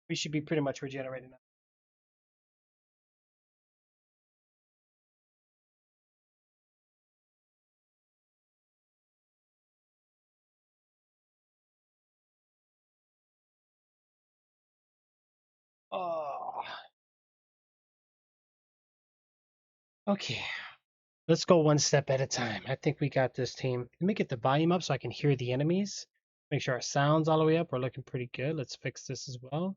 We should be pretty much regenerated now. Oh. Okay. Let's go one step at a time. I think we got this, team. Let me get the volume up so I can hear the enemies. Make sure our sound's all the way up. We're looking pretty good. Let's fix this as well.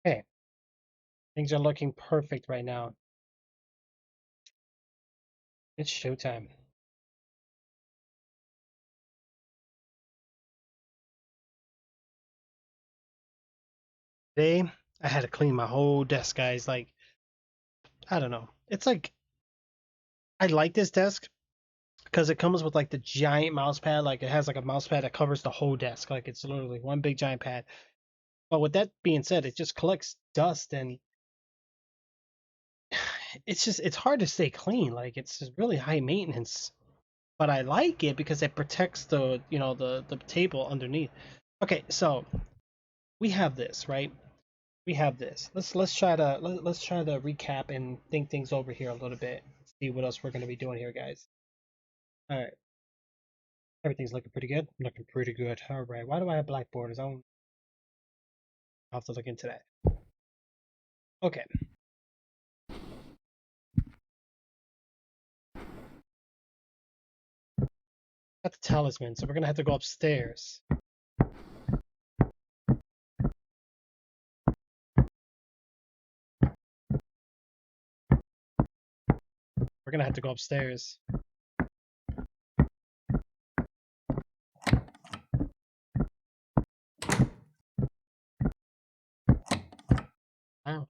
Okay. Things are looking perfect right now. It's showtime. Today, I had to clean my whole desk, guys. Like, I don't know. It's like, I like this desk because it comes with like the giant mouse pad. Like, it has like a mouse pad that covers the whole desk. Like, it's literally one big giant pad. But with that being said, it just collects dust and it's hard to stay clean. Like, it's just really high maintenance. But I like it because it protects the, the table underneath. Okay, so we have this, right? We have this. Let's try to recap and think things over here a little bit. See what else we're going to be doing here, guys. All right. Everything's looking pretty good. Looking pretty good. All right. Why do I have black borders? I'll have to look into that. Okay. Got the talisman, so we're gonna have to go upstairs. We're gonna have to go upstairs. Wow.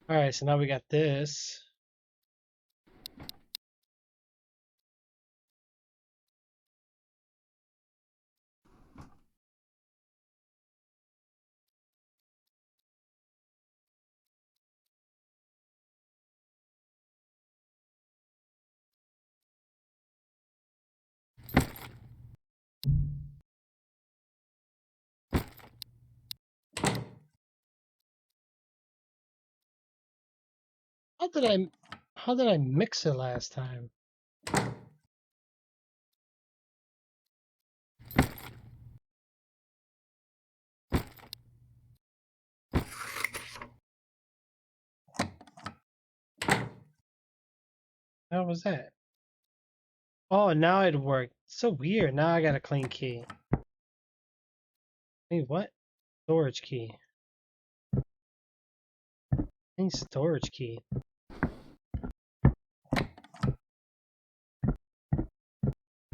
Alright, so now we got this. How did I mix it last time? How was that? Oh, now it worked. So weird. Now I got a clean key. Hey, what? Storage key. Clean storage key.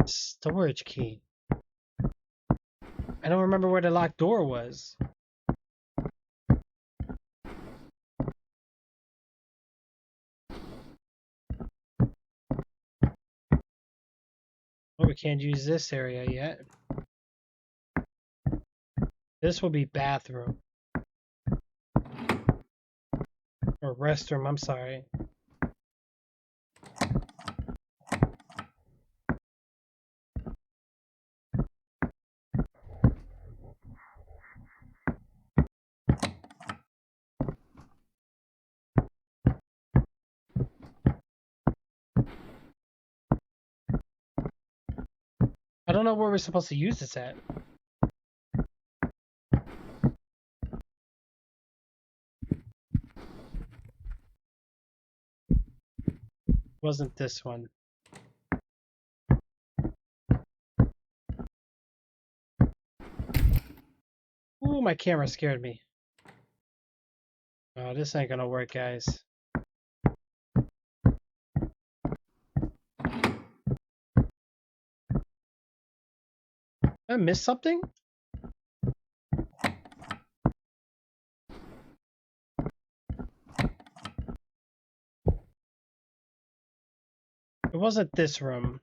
Storage key. I don't remember where the locked door was. Oh, we can't use this area yet. This will be bathroom. Or restroom, I'm sorry. I don't know where we're supposed to use this at. Wasn't this one. Ooh, my camera scared me. Oh, this ain't gonna work, guys. Did I miss something? It wasn't this room.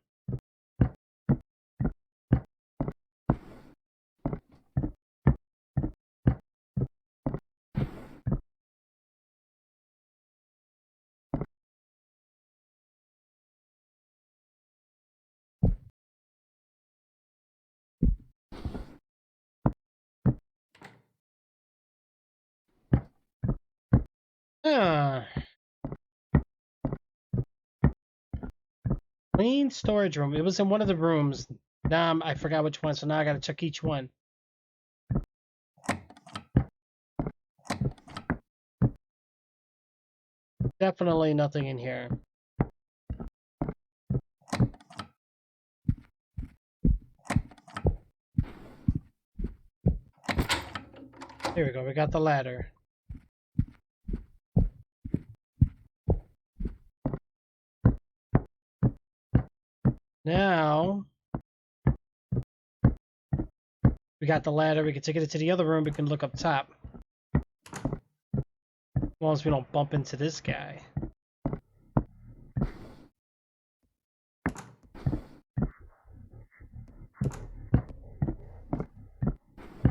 Ah. Clean storage room. It was in one of the rooms. Now I forgot which one, so now I gotta check each one. Definitely nothing in here. Here we go, we got the ladder. Now, we got the ladder, we can take it to the other room, we can look up top. As long as we don't bump into this guy.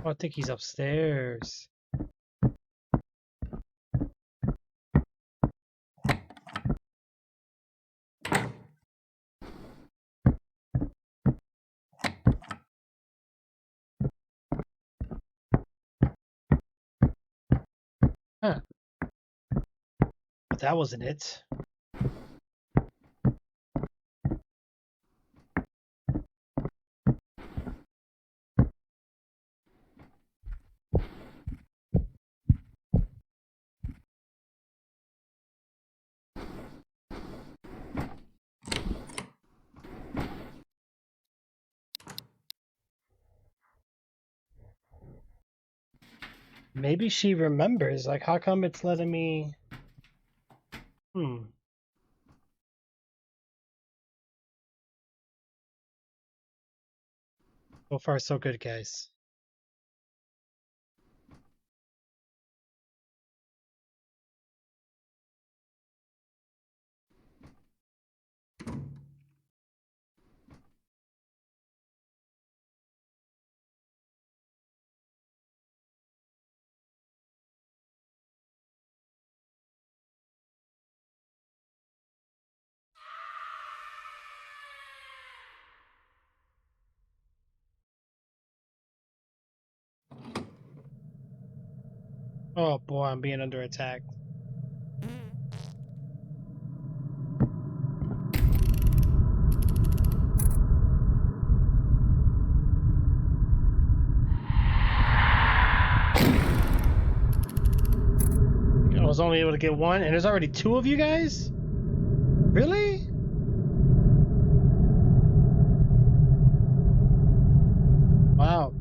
Oh, I think he's upstairs. Huh. But that wasn't it. Maybe she remembers. Like, how come it's letting me... So far, so good, guys. Oh boy, I'm being under attack. I was only able to get one, and there's already two of you guys? Really? Wow.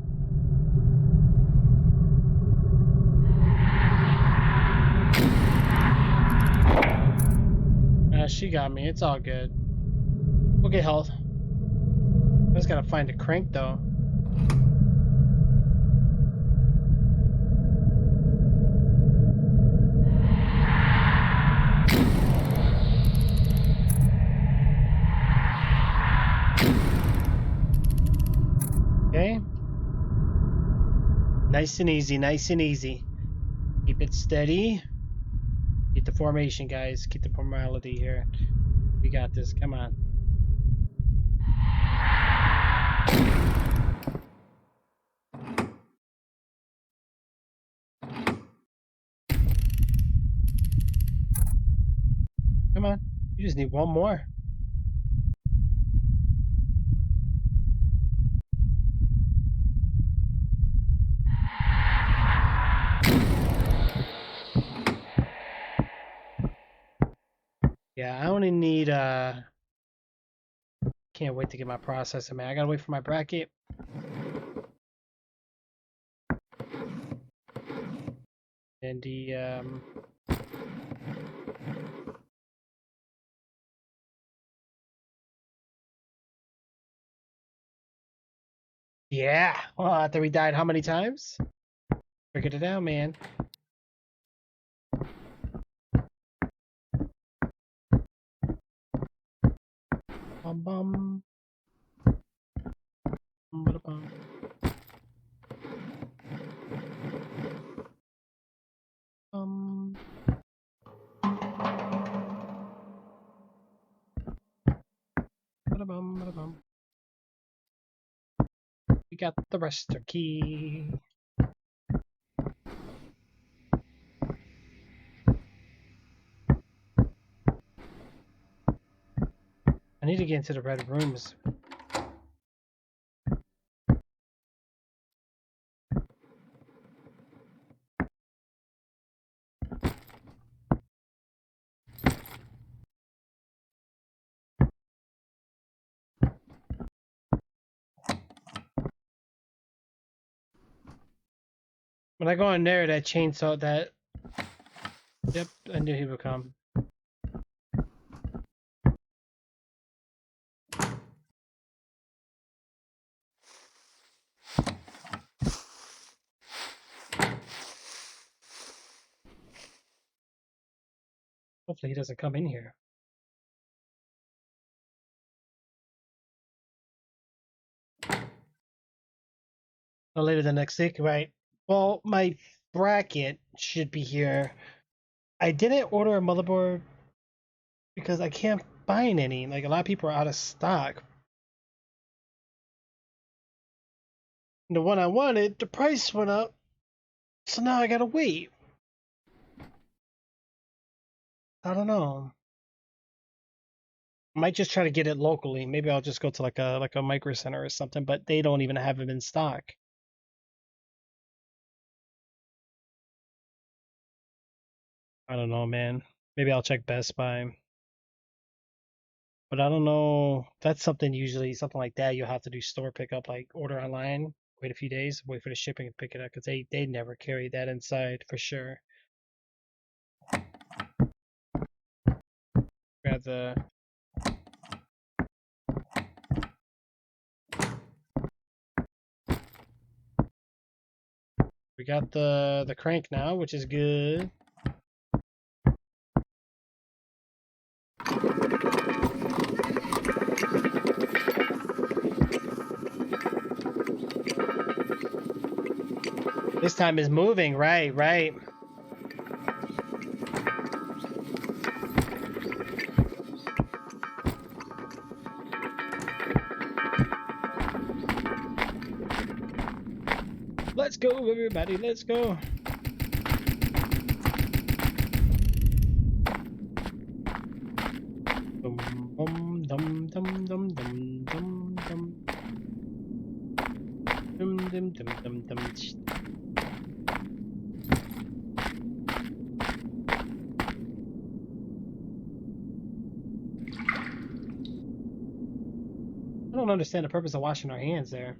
She got me. It's all good. We'll get health. I just gotta find a crank, though. Okay. Nice and easy, nice and easy. Keep it steady. Keep the formation, guys. Keep the formality here. We got this. Come on. Come on. You just need one more. Yeah, I only need can't wait to get my processor, man. I gotta wait for my bracket. And the yeah. Well, after we died how many times? Figured it out, man. Bum bum. Bum. Bum. Bum. We got the rester key. I need to get into the red rooms. When I go in there, that chainsaw, that... Yep, I knew he would come. Hopefully he doesn't come in here. No later than next week, right? Well, my bracket should be here. I didn't order a motherboard because I can't find any. Like, a lot of people are out of stock. And the one I wanted, the price went up. So now I gotta wait. I don't know. I might just try to get it locally. Maybe I'll just go to like a micro center or something, but they don't even have it in stock. I don't know, man. Maybe I'll check Best Buy. But I don't know. That's something usually, something like that, you'll have to do store pickup, like order online. wait a few days, wait for the shipping and pick it up because they never carry that inside for sure. Grab the we got the crank now, which is good. This time is moving, right, right. Let's go, everybody, let's go. Dum dum dum dum dum dum dum dum dum dum dum dum dum. I don't understand the purpose of washing our hands there.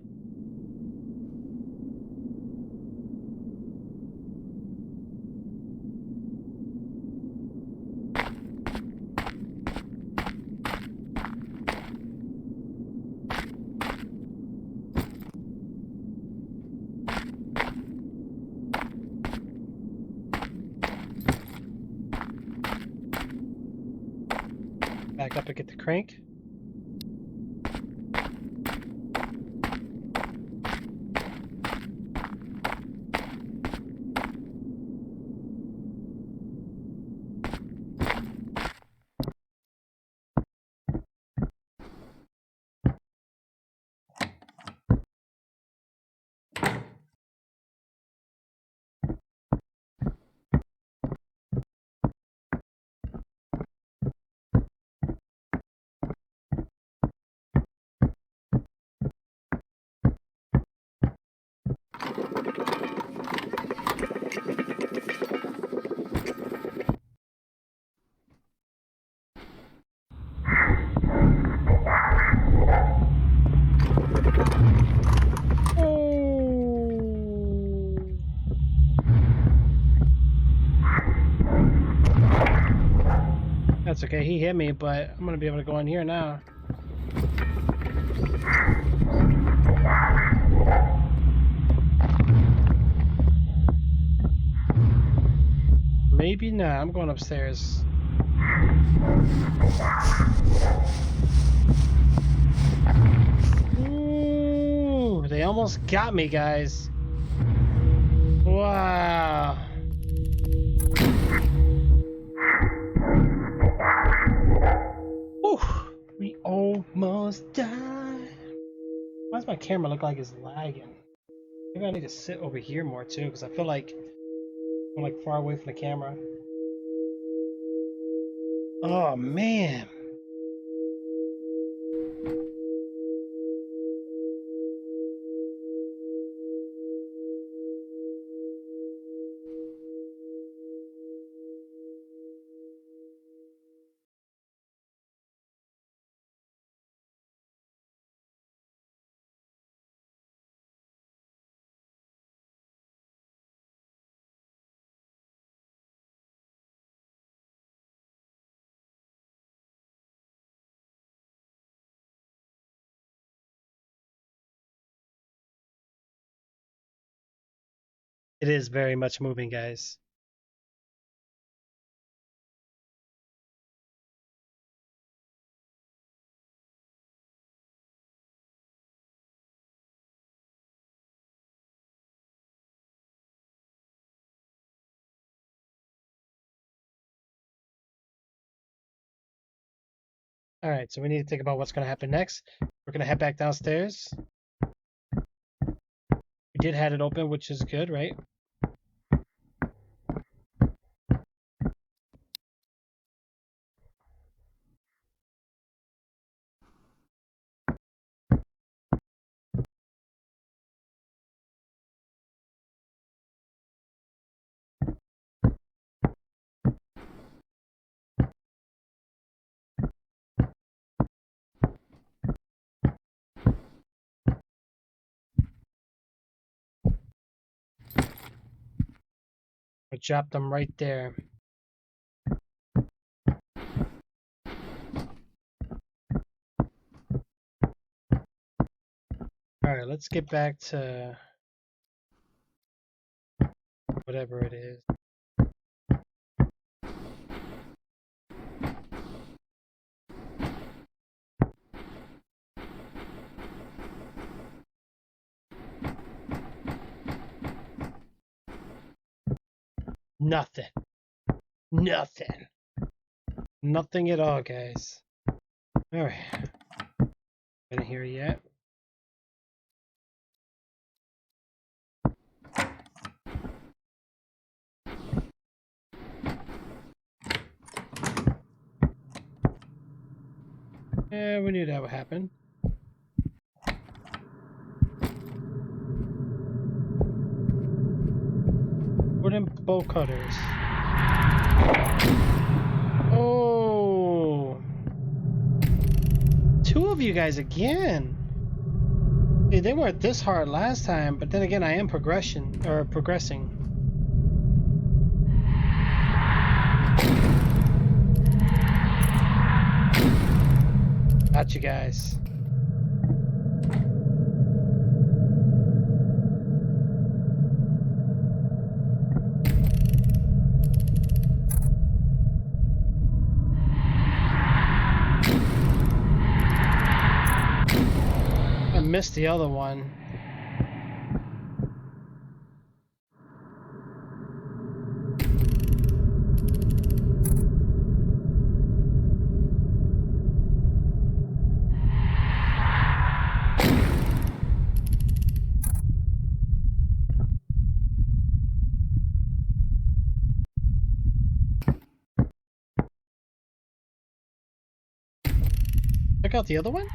Back up and get the crank. That's okay, he hit me, but I'm gonna be able to go in here now. Maybe not, I'm going upstairs. Ooh, they almost got me, guys. Wow. Ooh, we almost died. Why does my camera look like it's lagging? Maybe I need to sit over here more too, because I feel like I'm like far away from the camera. Oh man. It is very much moving, guys. All right, so we need to think about what's going to happen next. We're going to head back downstairs. We did have it open, which is good, right? drop them right there. Alright, let's get back to whatever it is. Nothing. Nothing. Nothing at all, guys. Alright. Been here yet? Yeah, we knew that would happen. Wooden bolt cutters. Oh! Two of you guys again! Hey, they weren't this hard last time, but then again, I am progressing. Got you guys. I missed the other one. Check out the other one?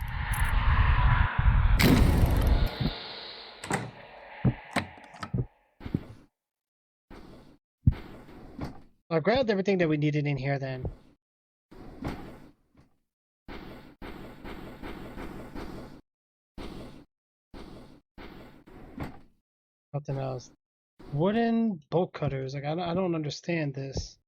I grabbed everything that we needed in here then. Nothing else. Wooden bolt cutters. Like, I don't understand this.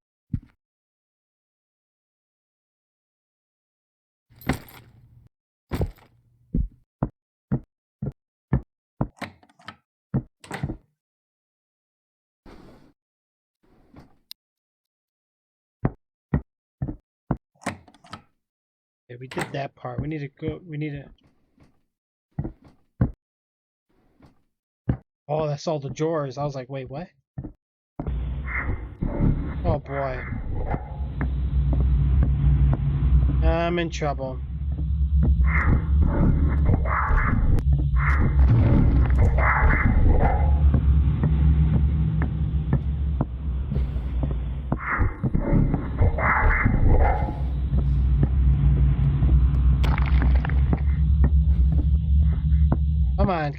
Yeah, we did that part. We need to go. We need to. Oh, that's all the drawers. I was like, wait, what? Oh boy. I'm in trouble.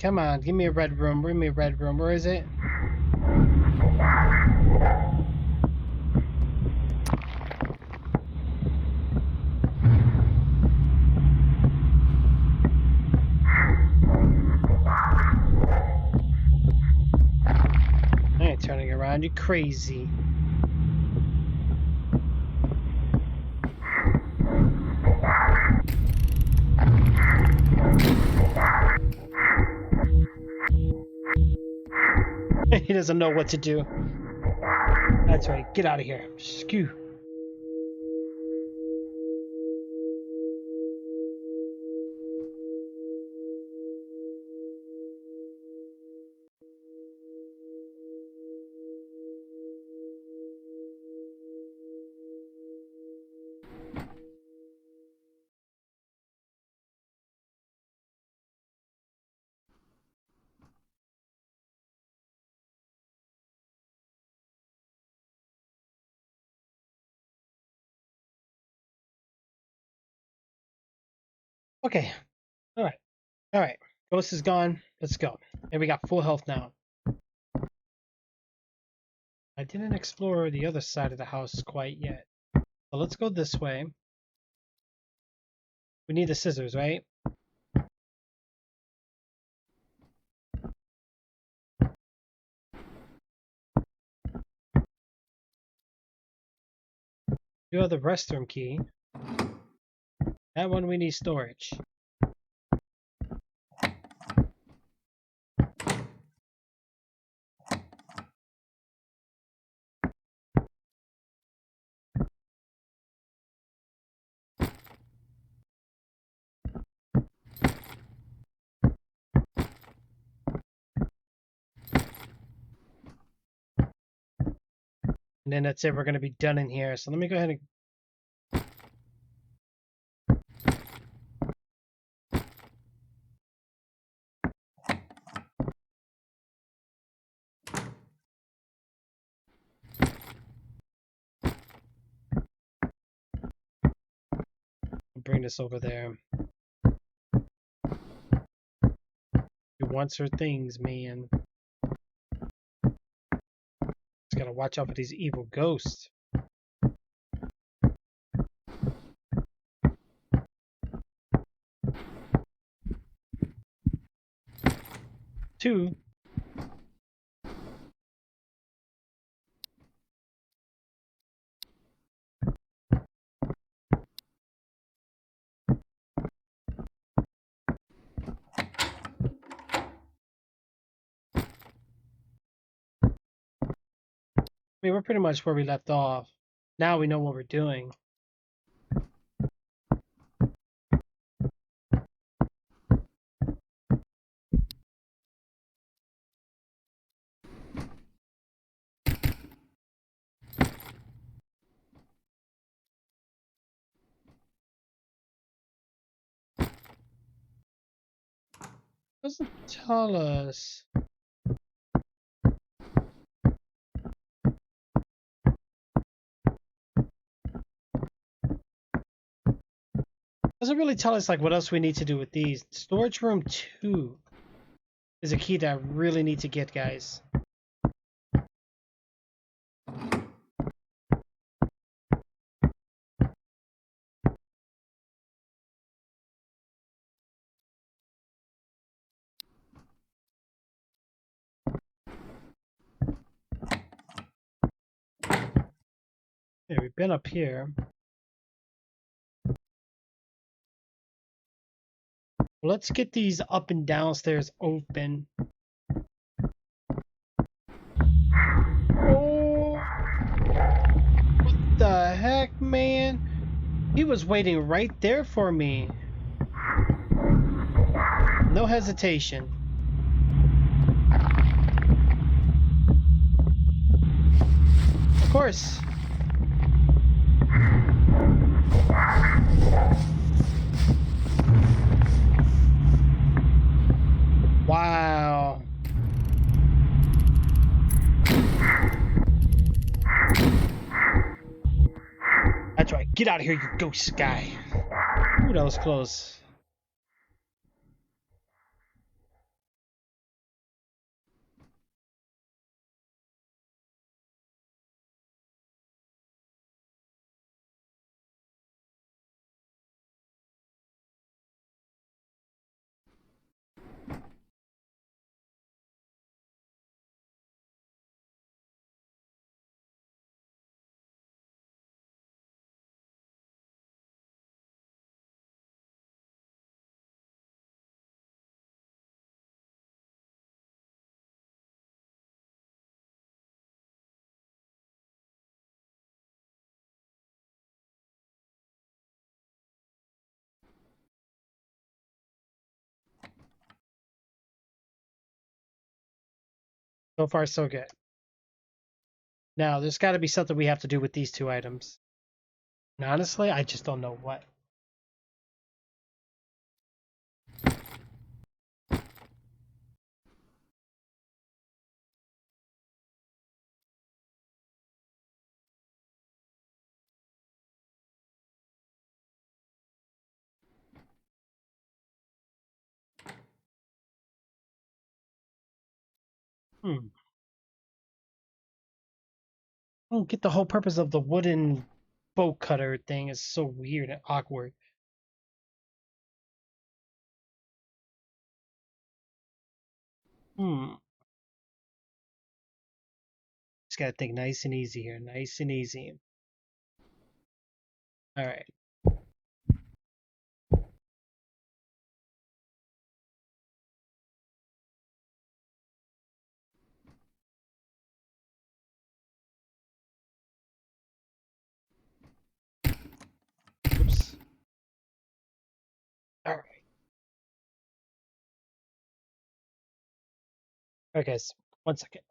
Come on. Give me a red room. Bring me a red room. Where is it? I ain't turning around. You crazy. He doesn't know what to do. That's right. Get out of here. Skew. Okay. Alright. Alright. Ghost is gone. Let's go. And we got full health now. I didn't explore the other side of the house quite yet. So let's go this way. We need the scissors, right? You have the restroom key. That one we need storage. And then that's it. We're going to be done in here. So let me go ahead and... bring this over there. She wants her things, man. Just gotta watch out for these evil ghosts. Two. I mean, we're pretty much where we left off. Now we know what we're doing. Doesn't tell us. Doesn't really tell us like what else we need to do with these. Storage room 2 is a key that I really need to get, guys. Yeah, we've been up here. Let's get these up and downstairs open. Oh, what the heck, man? He was waiting right there for me. No hesitation. Of course. Wow. That's right. Get out of here, you ghost guy. Ooh, that was close. So far, so good. Now, there's got to be something we have to do with these two items. And honestly, I just don't know what. Hmm. I don't get the whole purpose of the wooden bolt cutter thing. It's so weird and awkward. Hmm. Just gotta think nice and easy here. Nice and easy. All right. Oops. All right. Okay, guys. 1 second.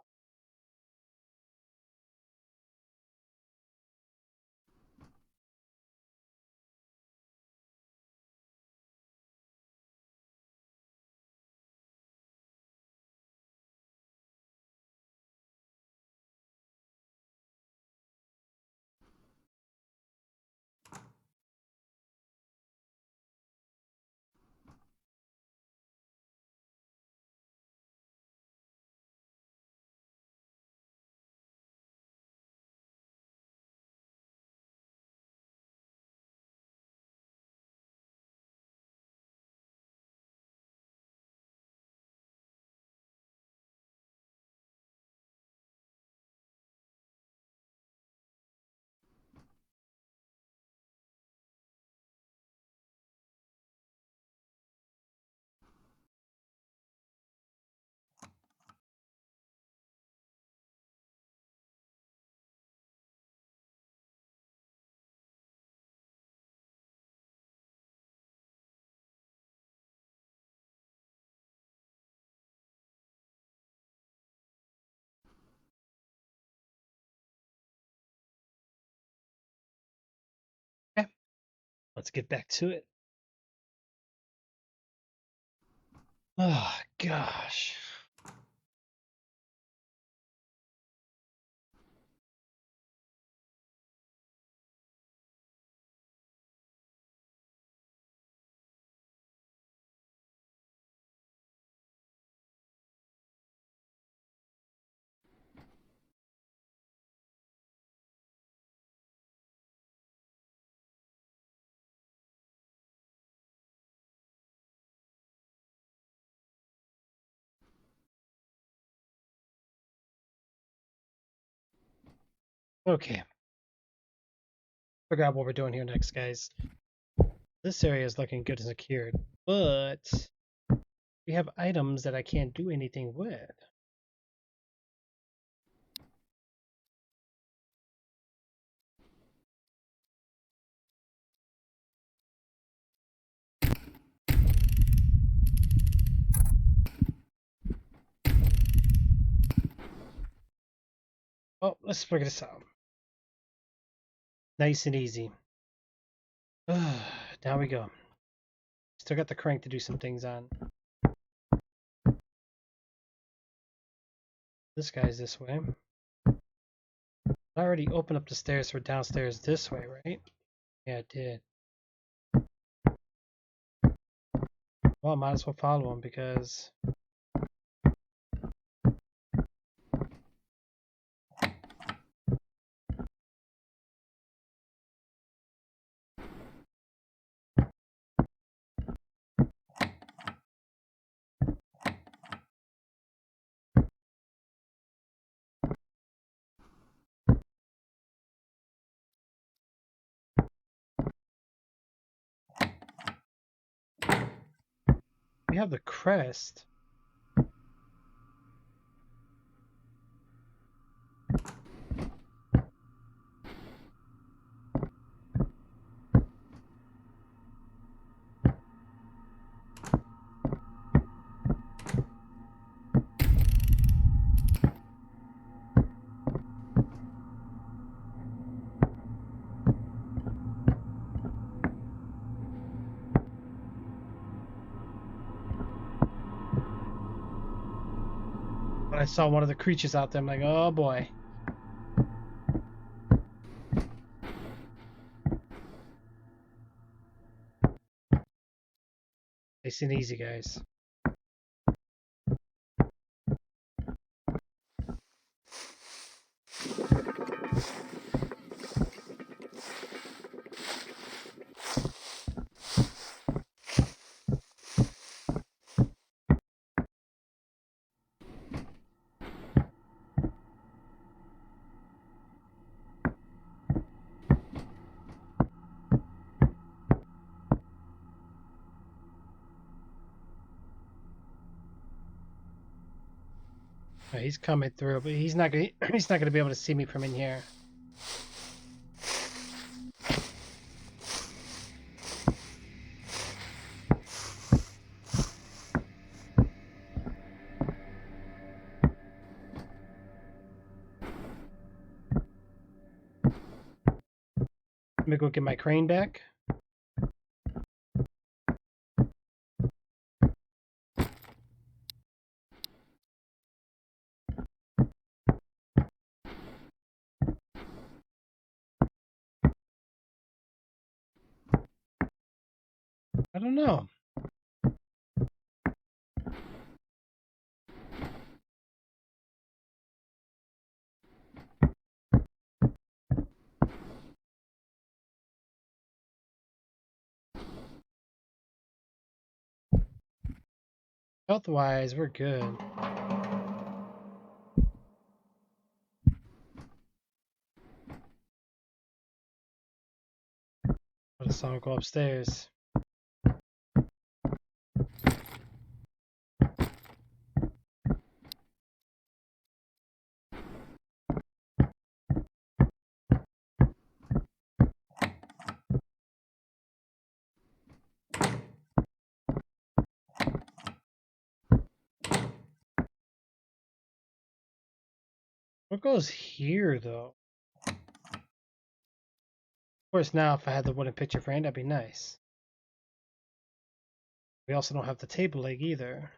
Okay, let's get back to it. Oh gosh. Okay. Figure out what we're doing here next, guys. This area is looking good and secured, but we have items that I can't do anything with. Oh, let's figure this out. Nice and easy. Down we go. Still got the crank to do some things on. This guy's this way. I already opened up the stairs for downstairs this way, right? Yeah, it did. Well, I might as well follow him because we have the crest. But I saw one of the creatures out there. I'm like, oh boy. Nice and easy, guys. Oh, he's coming through, but he's not gonna he's not gonna be able to see me from in here. Let me go get my crane back. I don't know. Health-wise, we're good. I just saw him go upstairs. What goes here, though? Of course, now if I had the wooden picture frame, that'd be nice. We also don't have the table leg either.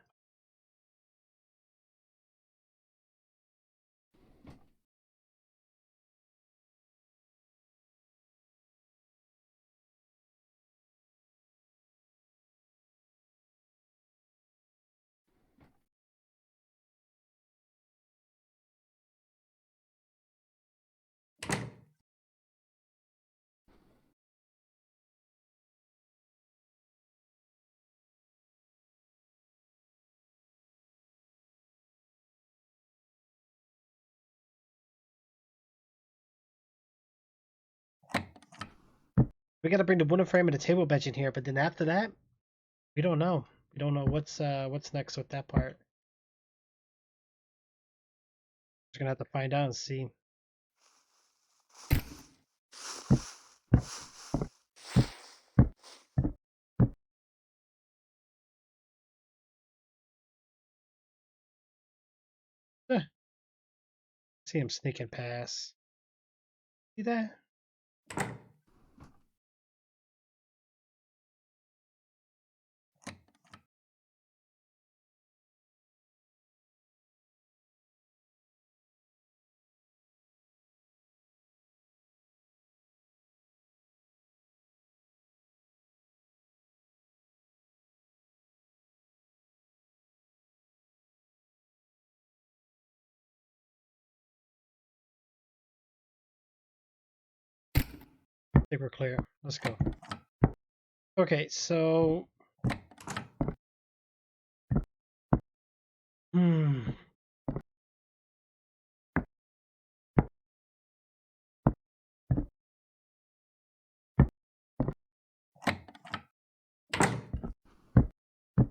We gotta bring the wooden frame and the table bench in here, but then after that, we don't know. We don't know what's next with that part. We're gonna have to find out and see. See him sneaking past. See that? I think we're clear. Let's go. Okay, so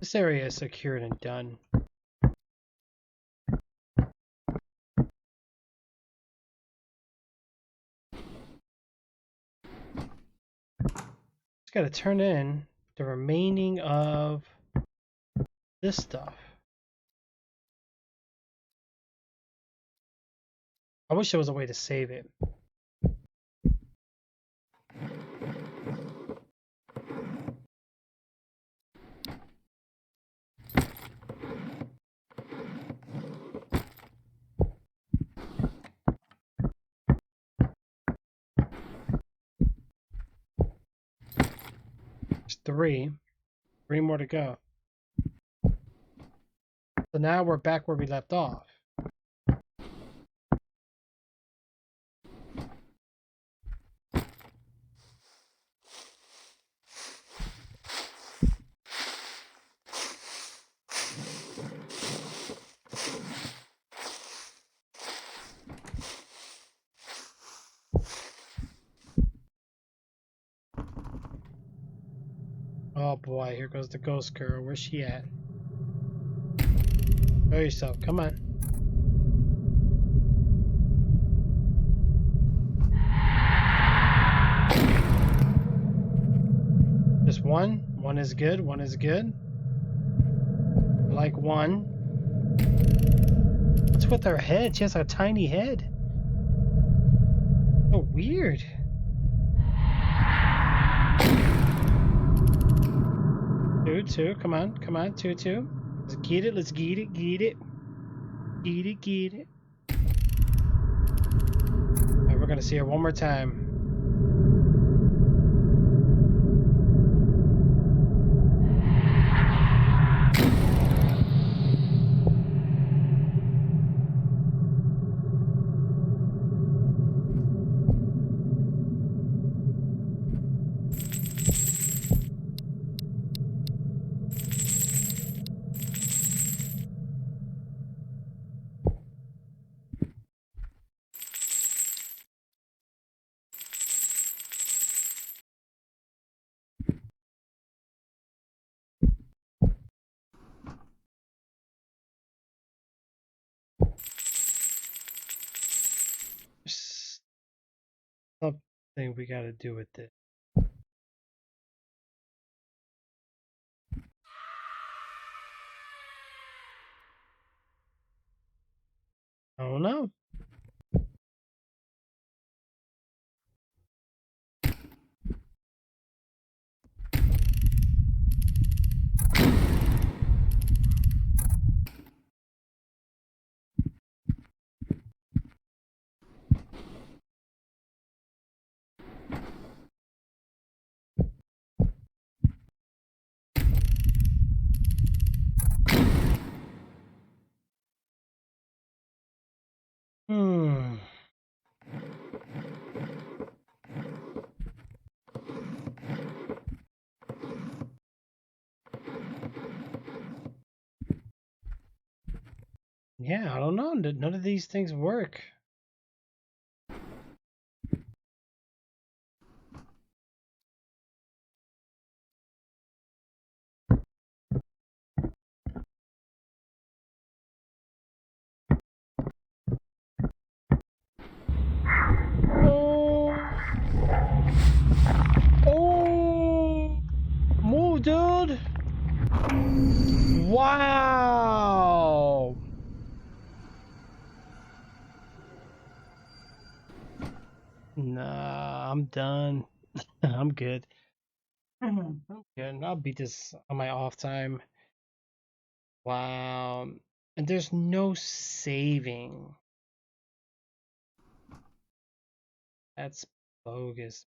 this area is secured and done. Just gotta turn in the remaining of this stuff. I wish there was a way to save it. There's three more to go. So now we're back where we left off. Oh boy, here goes the ghost girl. Where's she at? Show yourself, come on. one. One is good. One is good. I like one. What's with her head? She has a tiny head. So weird. Two. Come on. Come on. Two. Let's get it. Let's get it. Get it. Get it. Get it. All right, we're gonna see her one more time. There's something we gotta do with this. I don't know. Hmm. Yeah, I don't know. None of these things work. Oh, oh, move, dude. Wow. Nah, I'm done. I'm good. I'm good. I'll beat this on my off time. Wow. And there's no saving. That's bogus.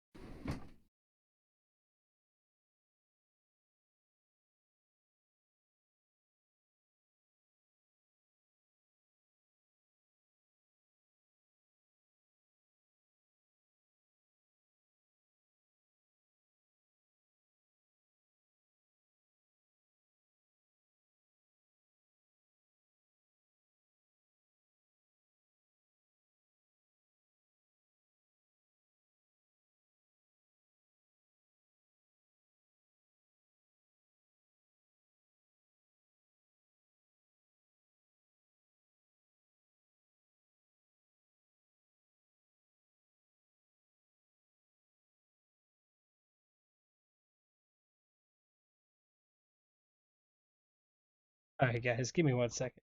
All right, guys, give me 1 second.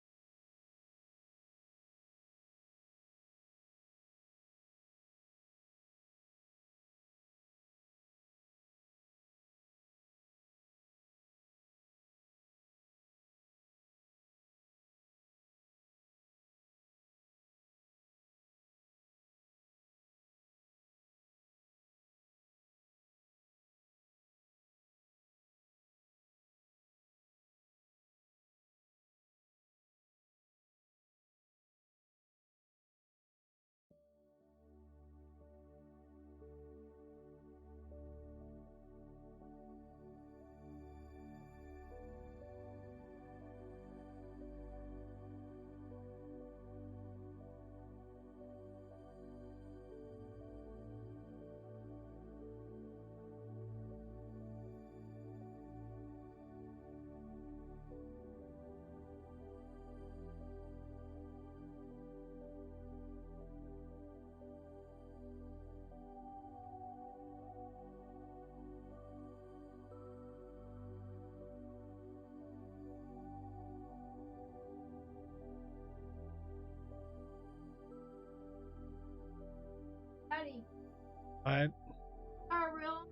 Alright. Real.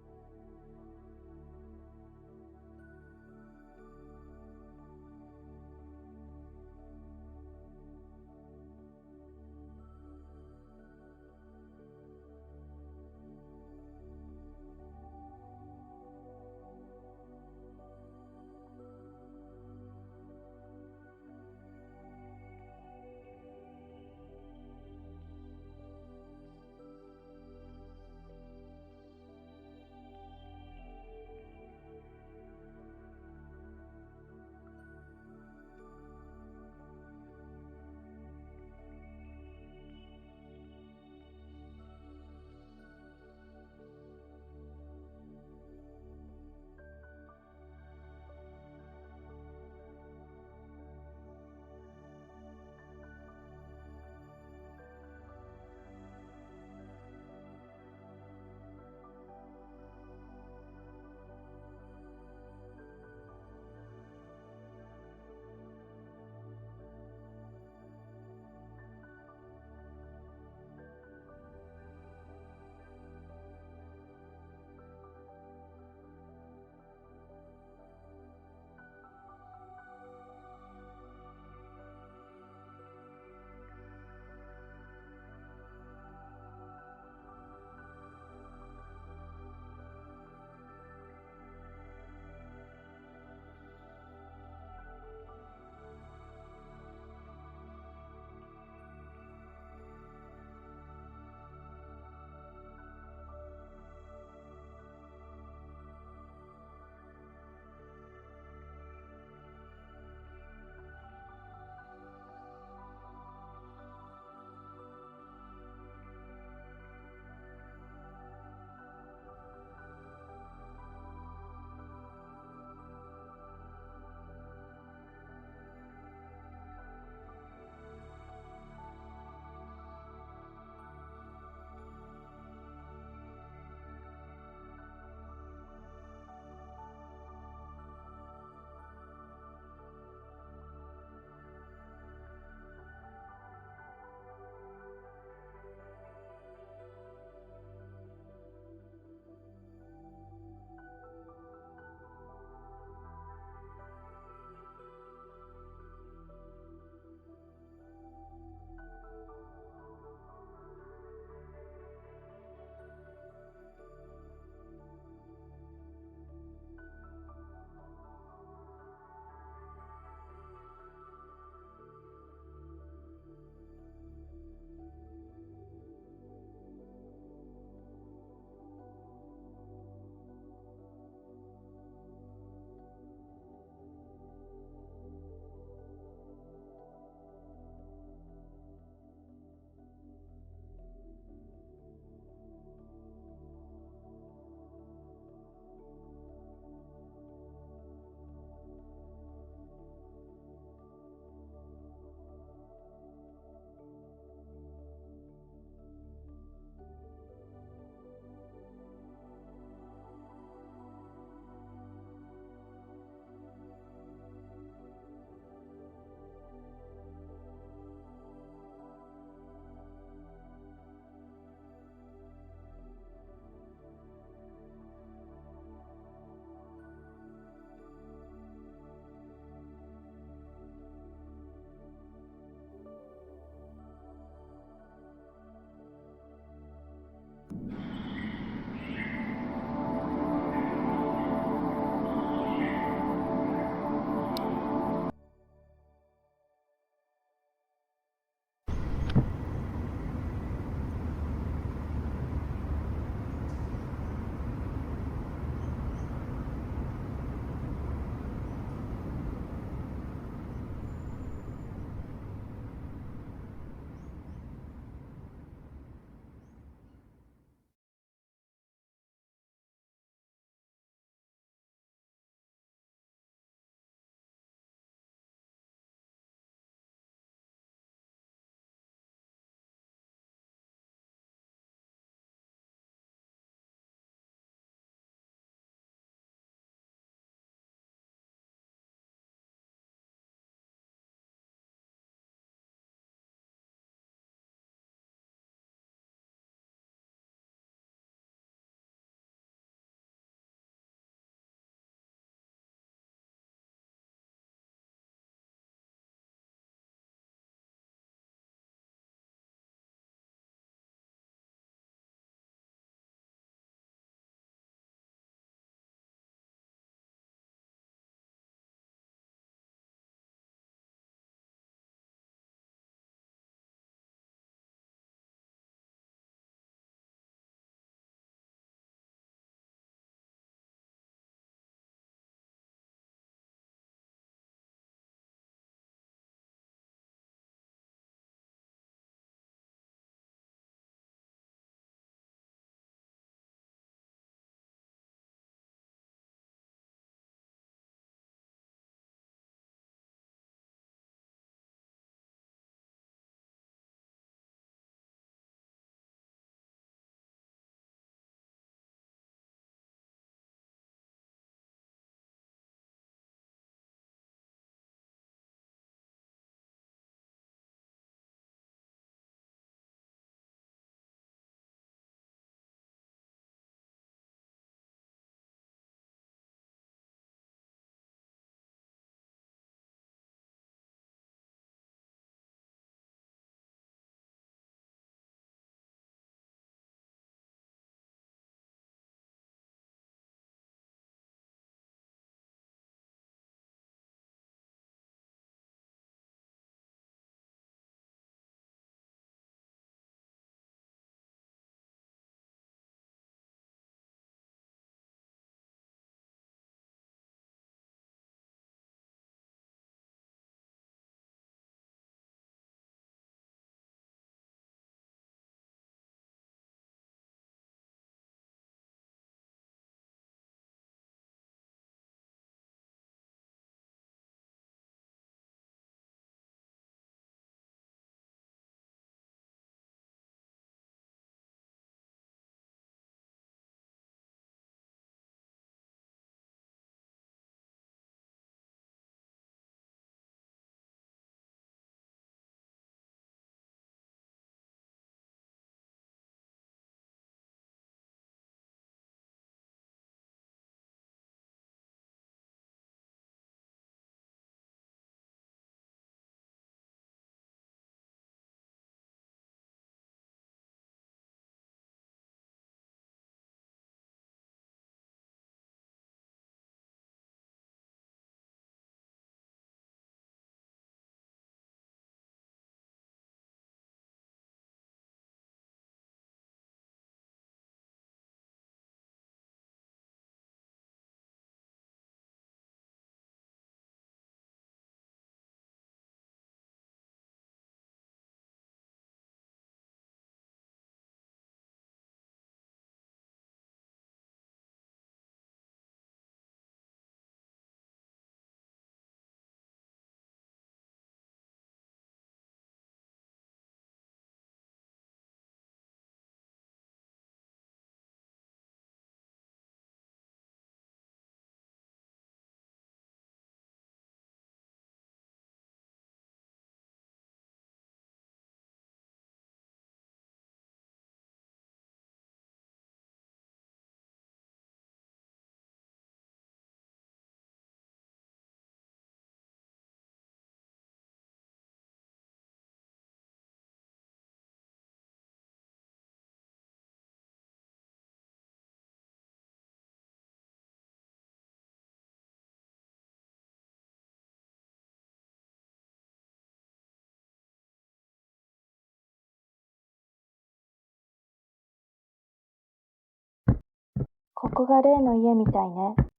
ここが例の家みたいね。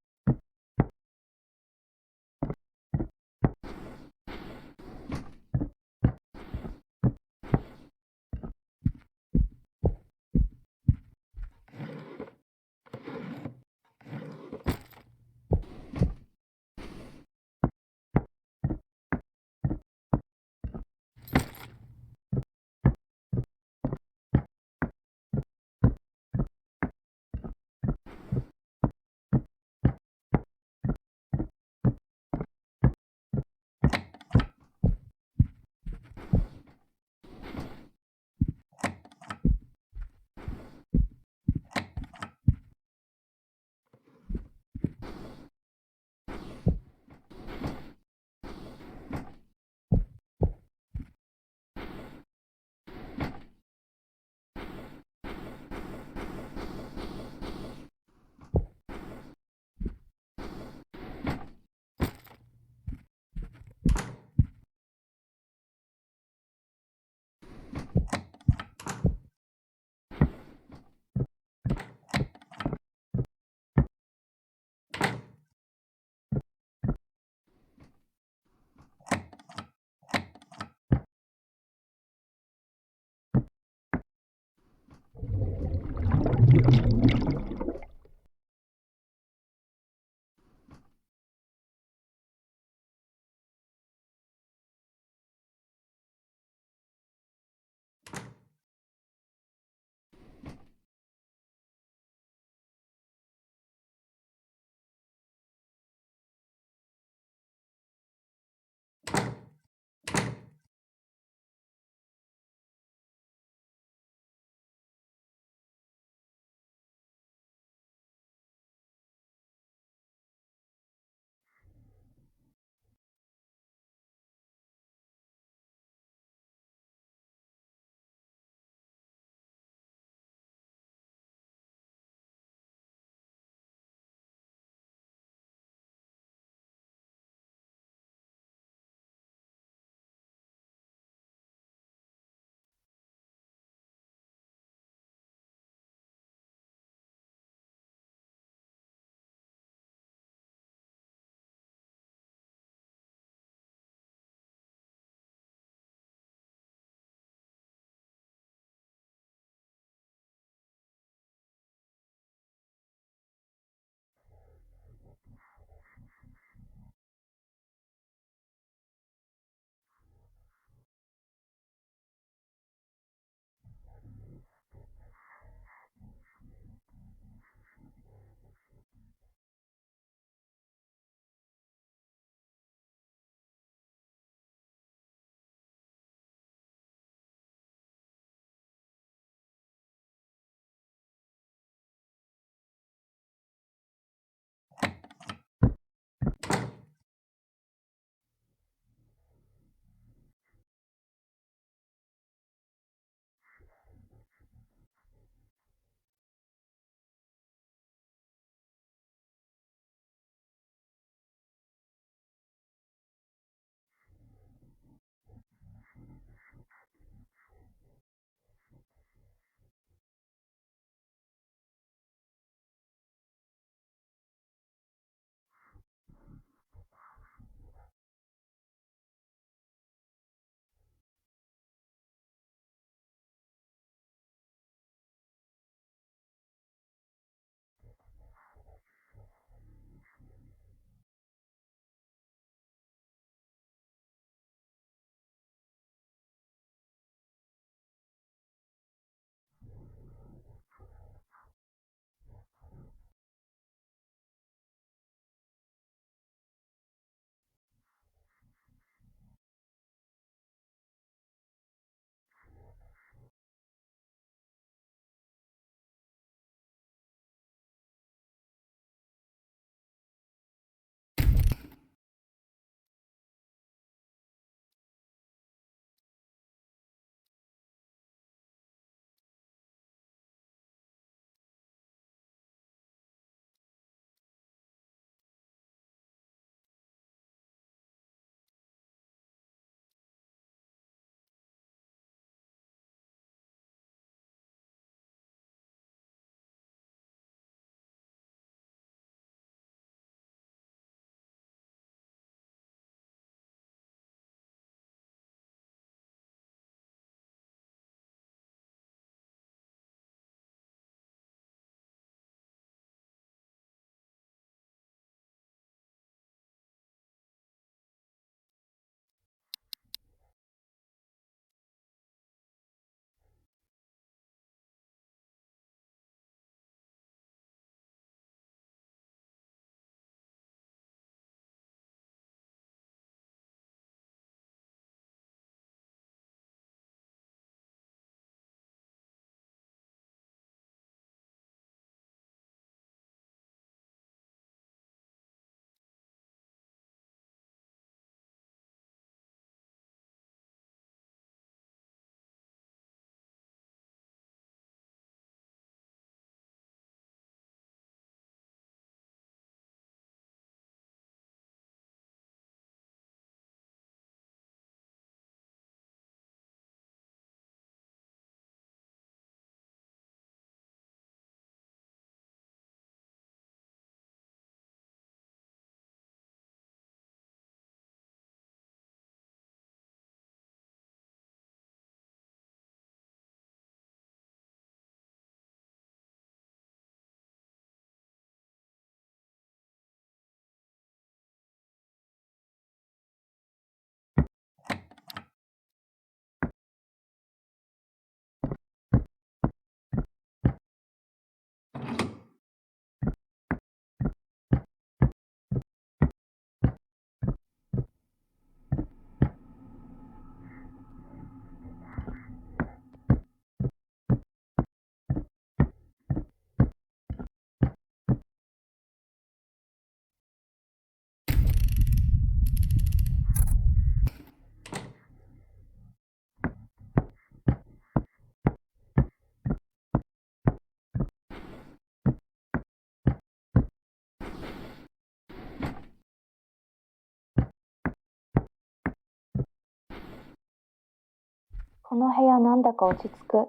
この部屋なんだか落ち着く。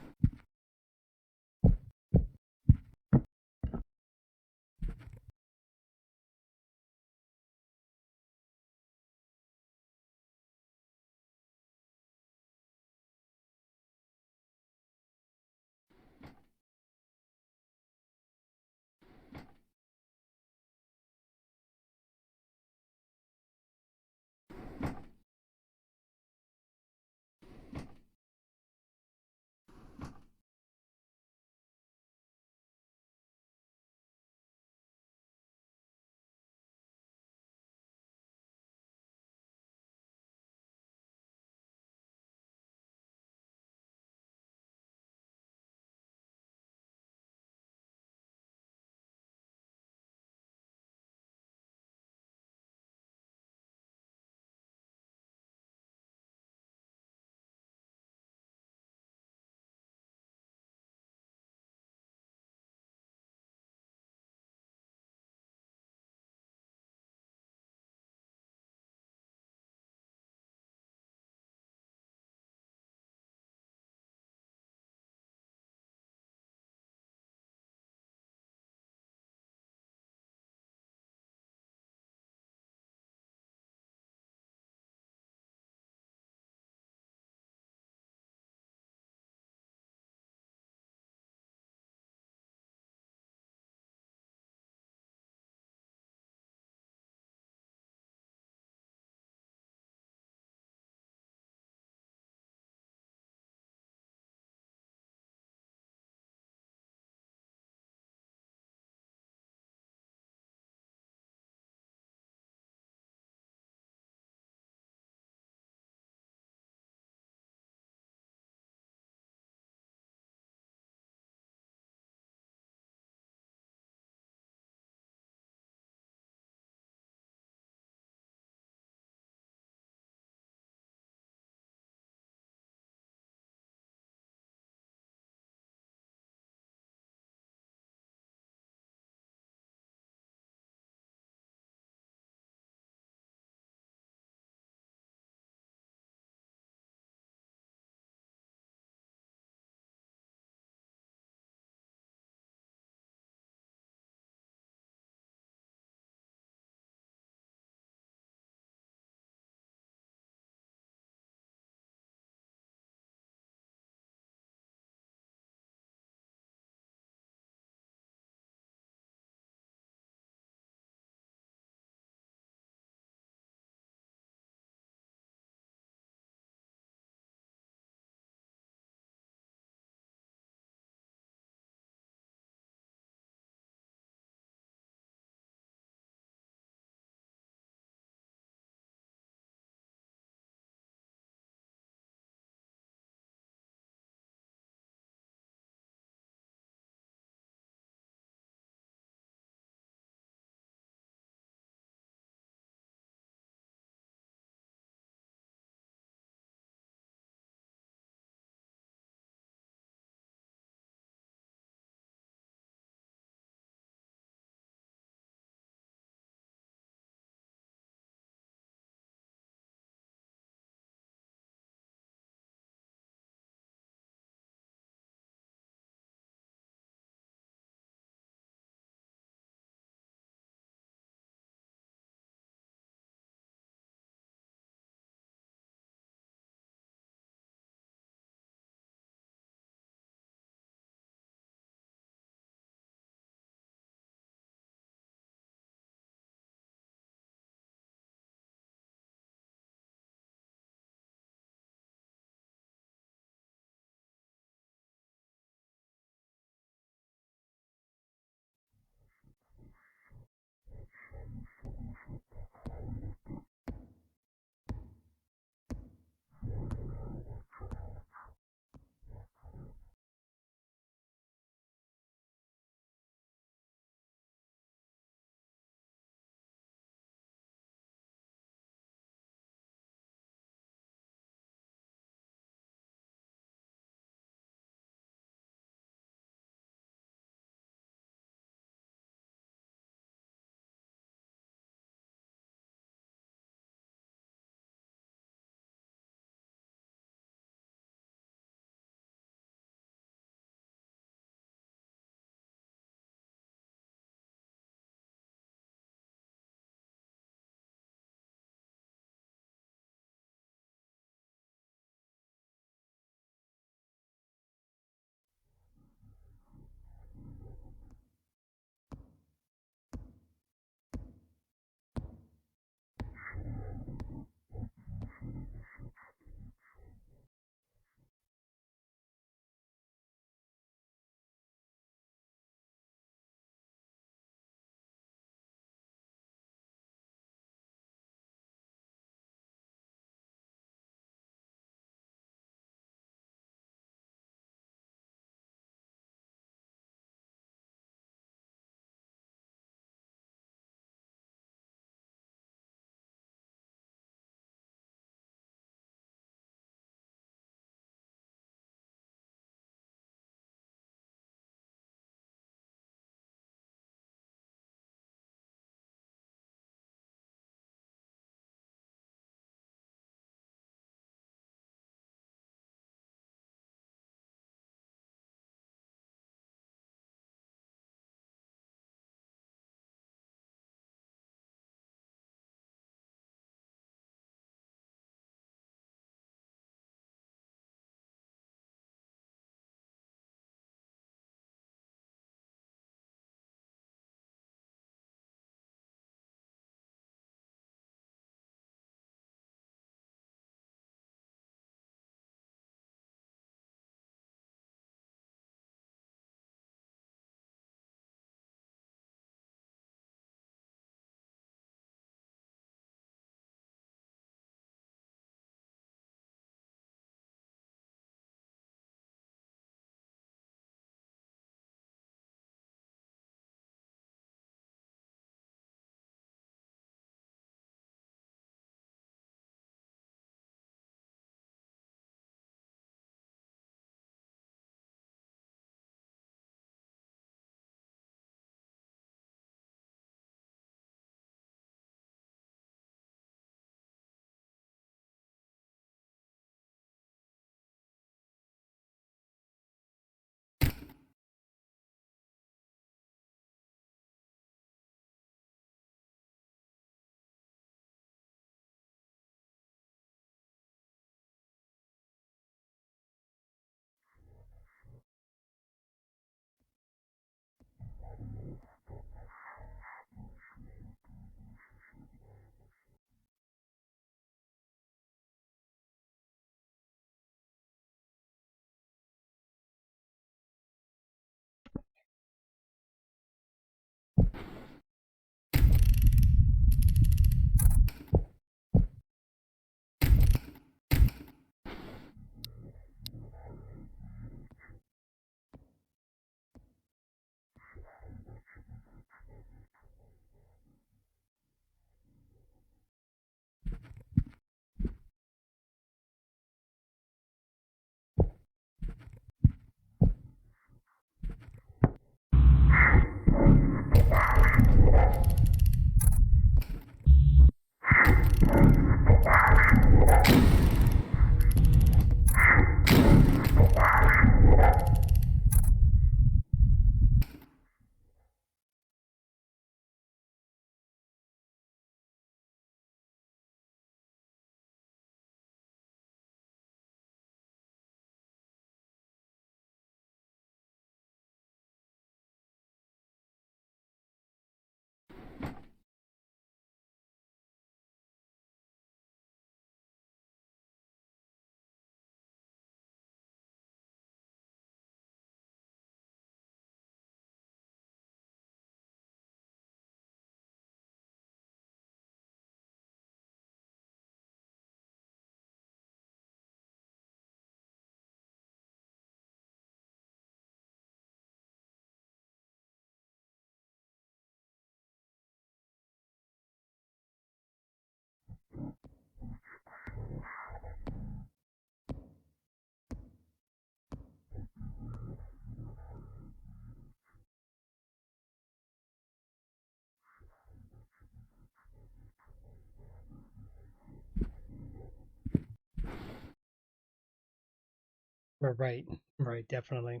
Right, right, definitely.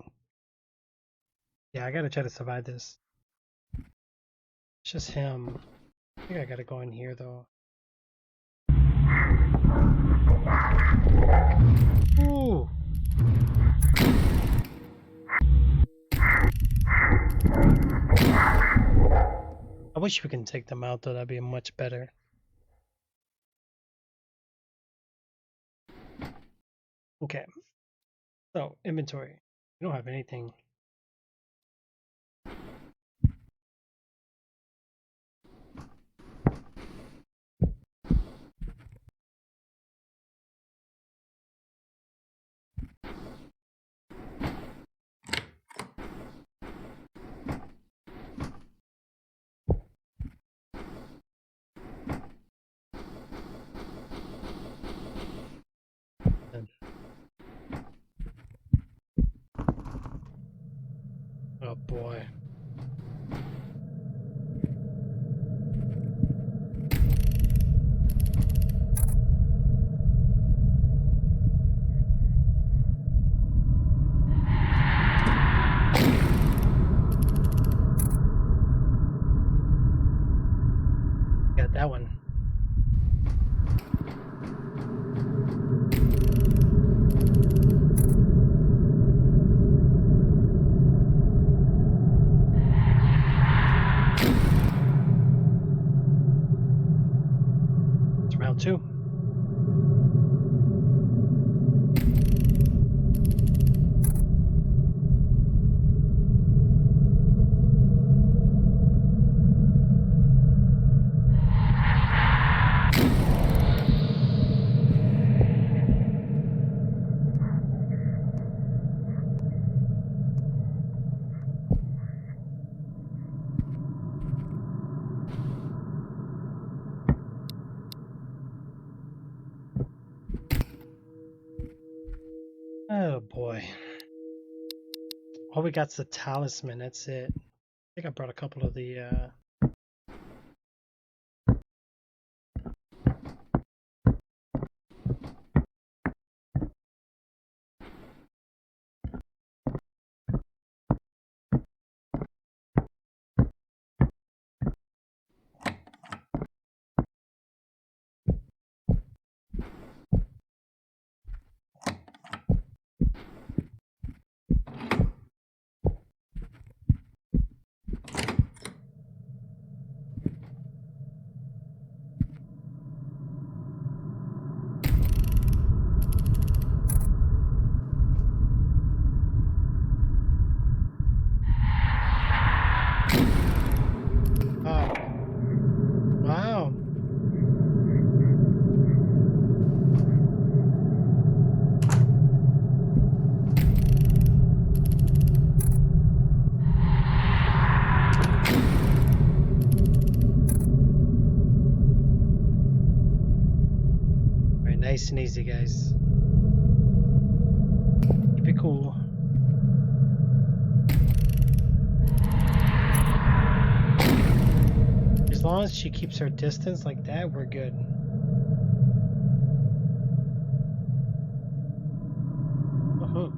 Yeah, I gotta try to survive this. It's just him. I think I gotta go in here though. Ooh. I wish we can take them out though, that'd be much better. Okay. So, inventory. We don't have anything. Oh boy. Got that one. It's round 2. Oh boy. All we got's the talisman, that's it. I think I brought a couple of the Oh. Wow. Alright, nice and easy, guys. Keep it cool. As long as she keeps her distance like that, we're good. Uh-huh.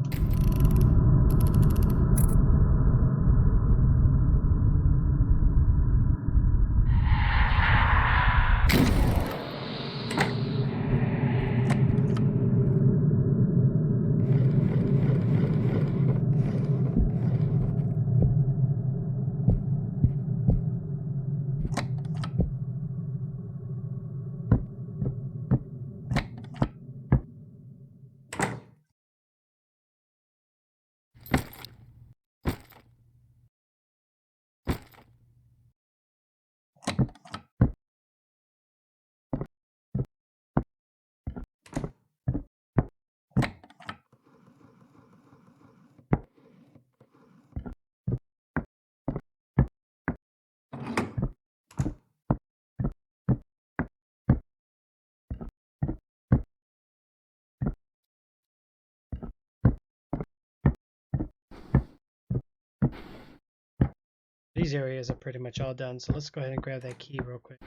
These areas are pretty much all done, so let's go ahead and grab that key real quick.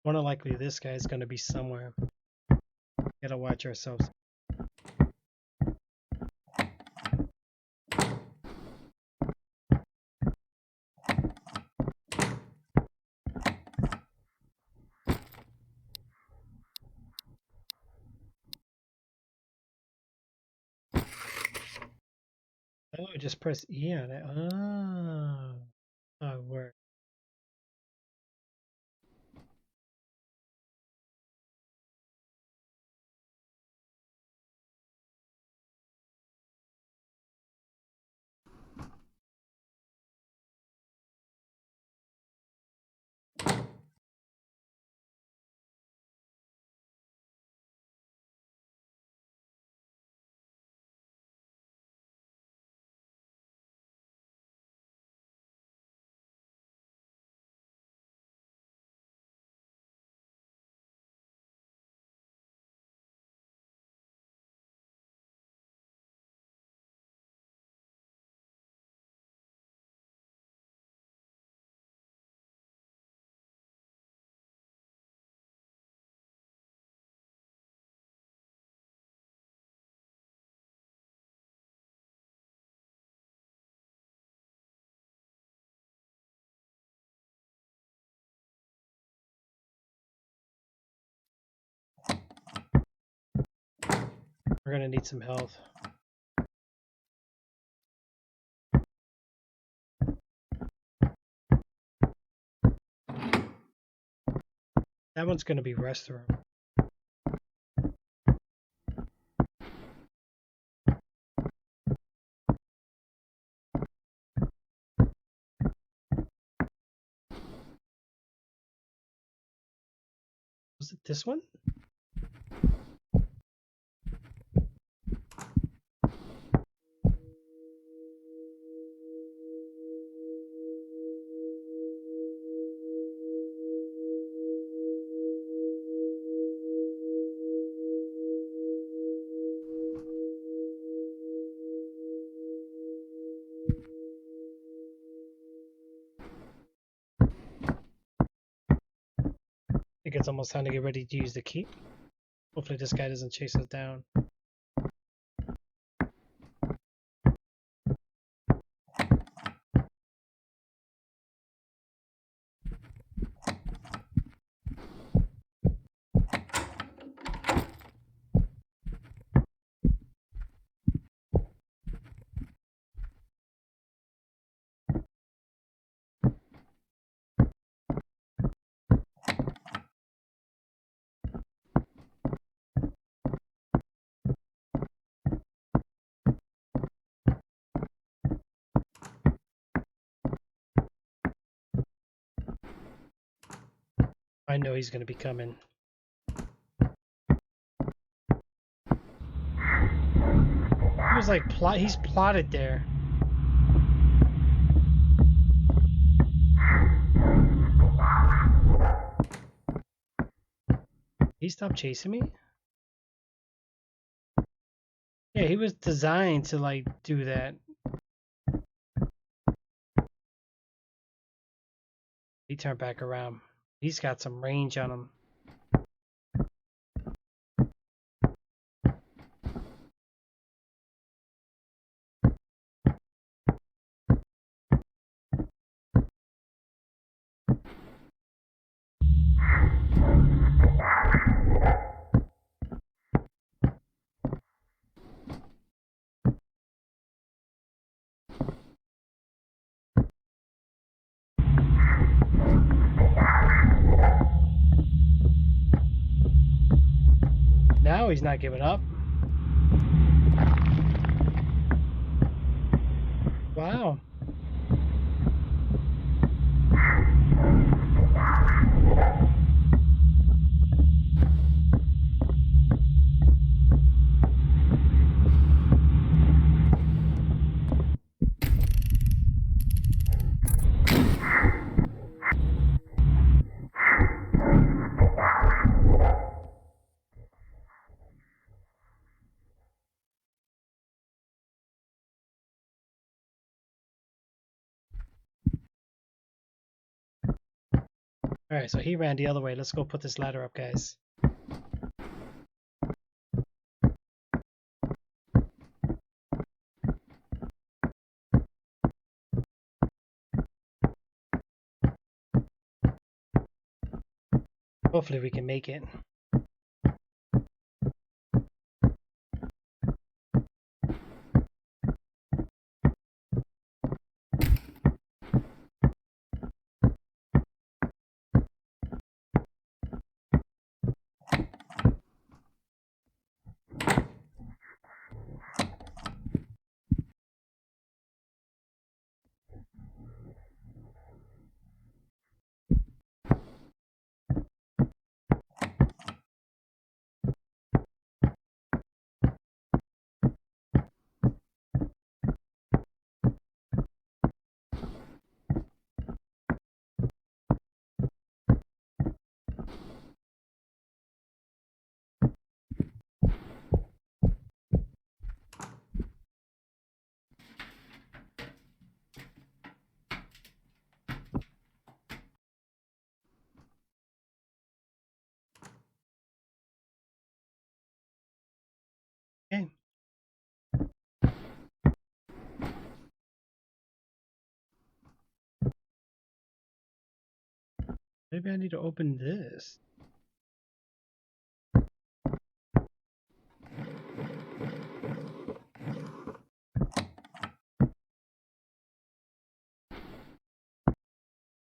More than likely this guy is going to be somewhere. Gotta watch ourselves. Oh, just press E on it. Oh, how it works. We're gonna need some health. That one's gonna be restaurant. Was it this one? I think it's almost time to get ready to use the key. Hopefully this guy doesn't chase us down. I know he's gonna be coming. He was like he's plotted there. He stopped chasing me? Yeah, he was designed to like do that. He turned back around. He's got some range on him. Now he's not giving up. Wow. Alright, so he ran the other way. Let's go put this ladder up, guys. Hopefully we can make it. Maybe I need to open this.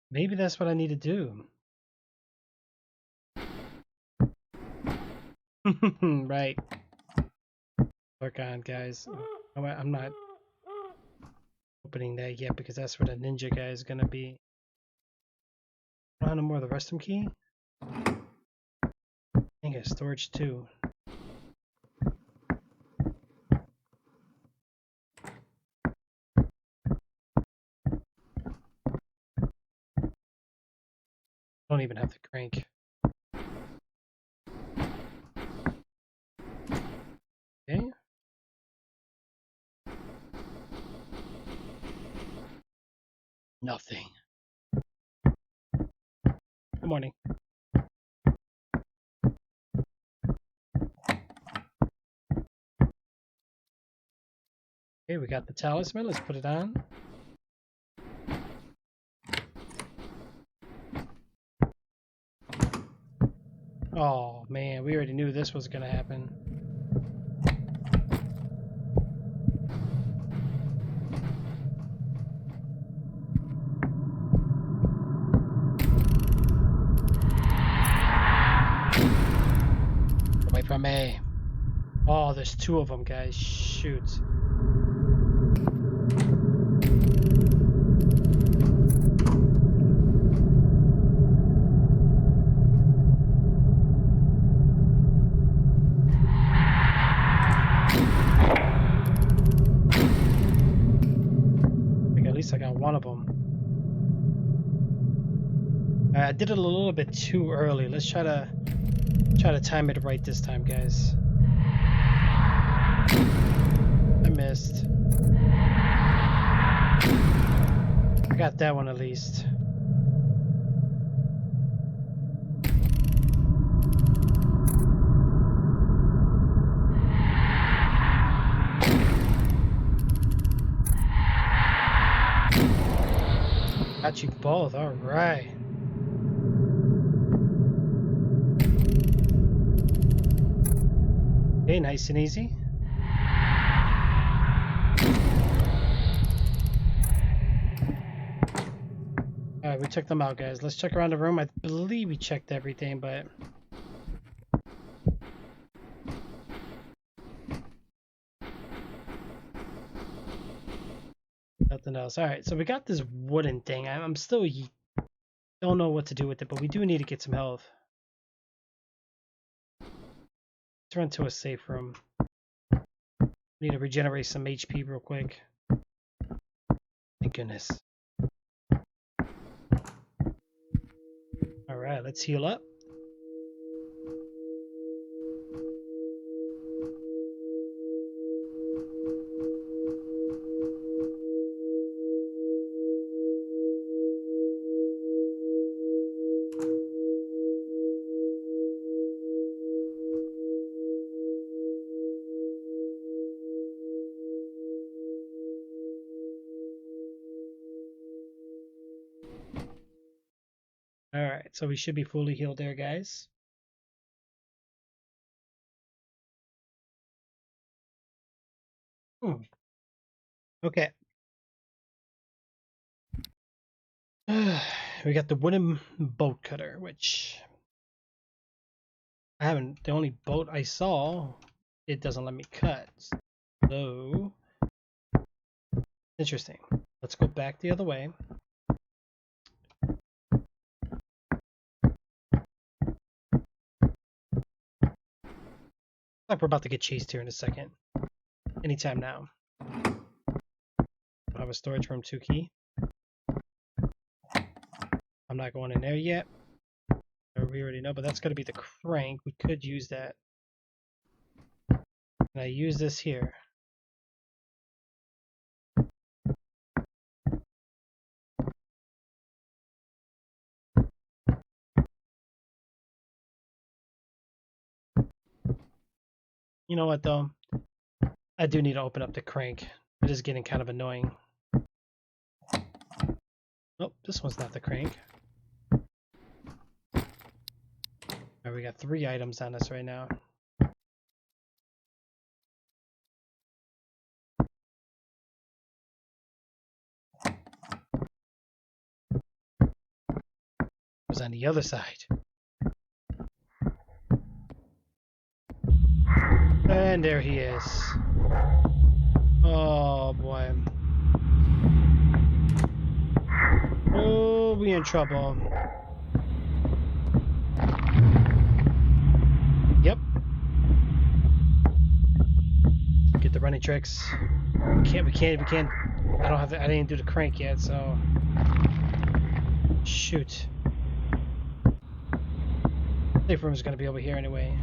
Maybe that's what I need to do. Right. Work on, guys. Oh, I'm not opening that yet because that's where the ninja guy is gonna be. I don't know more of the restroom key. I think it's storage too. Don't even have the crank. Okay. Nothing. Good morning. Okay, we got the talisman. Let's put it on. Oh man, we already knew this was gonna happen. Away from me. Oh, there's two of them, guys. Shoot. I got one of them. I did it a little bit too early. Let's try to time it right this time, guys. I missed. I got that one at least. Got you both, alright. Okay, nice and easy. Alright, we took them out, guys. Let's check around the room. I believe we checked everything, but... nothing else. Alright, so we got this wooden thing. I'm still... don't know what to do with it, but we do need to get some health. Let's run to a safe room. Need to regenerate some HP real quick. Thank goodness. Alright, let's heal up. Alright, so we should be fully healed there, guys. Okay. We got the wooden boat cutter, which I haven't, the only boat I saw, it doesn't let me cut. So, interesting. Let's go back the other way. Like we're about to get chased here in a second. Anytime now. I have a storage room 2 key. I'm not going in there yet. We already know, but that's going to be the crank. We could use that. And I use this here. You know what though? I do need to open up the crank. It is getting kind of annoying. Nope, this one's not the crank. Alright, we got 3 items on us right now. Was on the other side. And there he is. Oh boy. Oh, we in trouble. Yep. Get the running tricks. We can't. I didn't do the crank yet, so. Shoot. Safe room is gonna be over here anyway.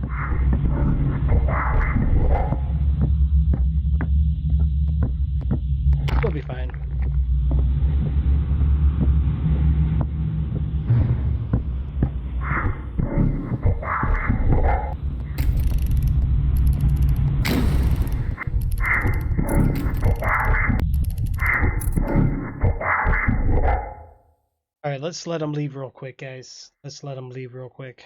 We'll be fine. Alright, let's let him leave real quick, guys. Let's let him leave real quick.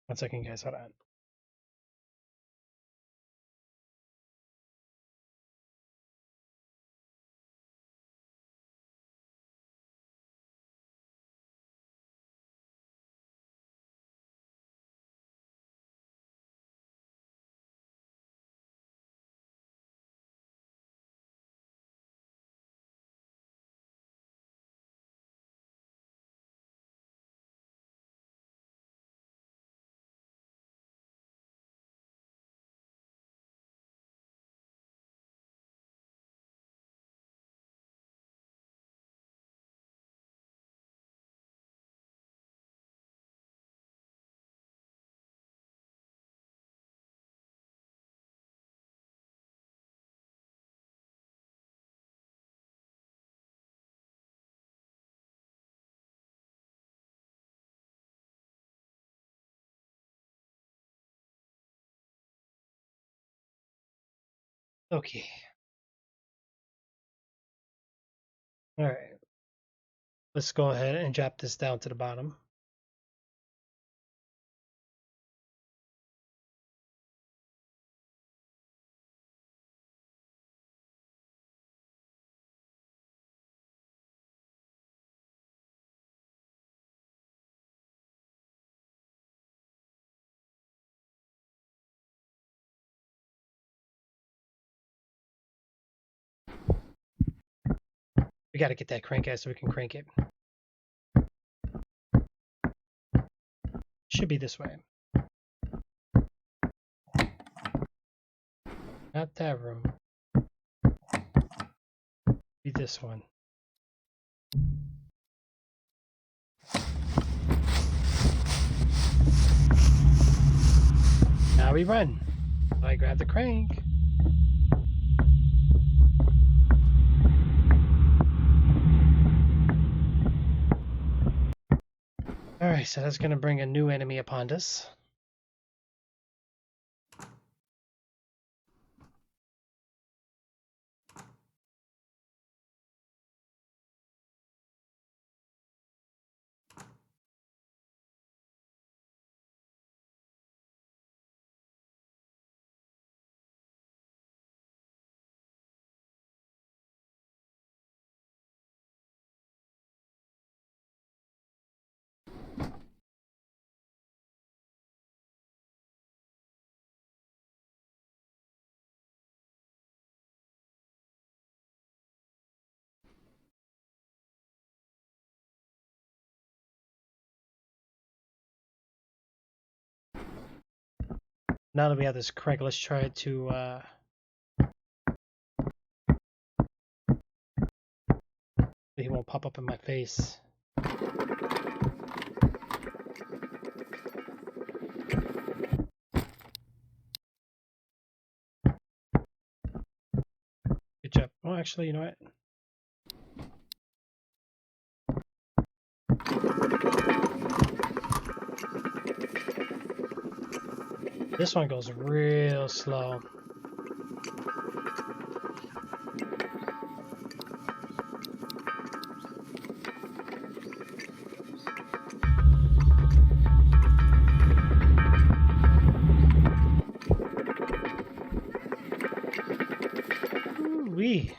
One second, guys. Hold on. Okay. Alright. Let's go ahead and drop this down to the bottom. We gotta get that crank out so we can crank it. Should be this way. Not that room. Be this one. Now we run. I grab the crank. Alright, so that's gonna bring a new enemy upon us. Now that we have this crank, let's try to he won't pop up in my face. Good job. Oh, actually, you know what? This one goes real slow. Ooh-wee.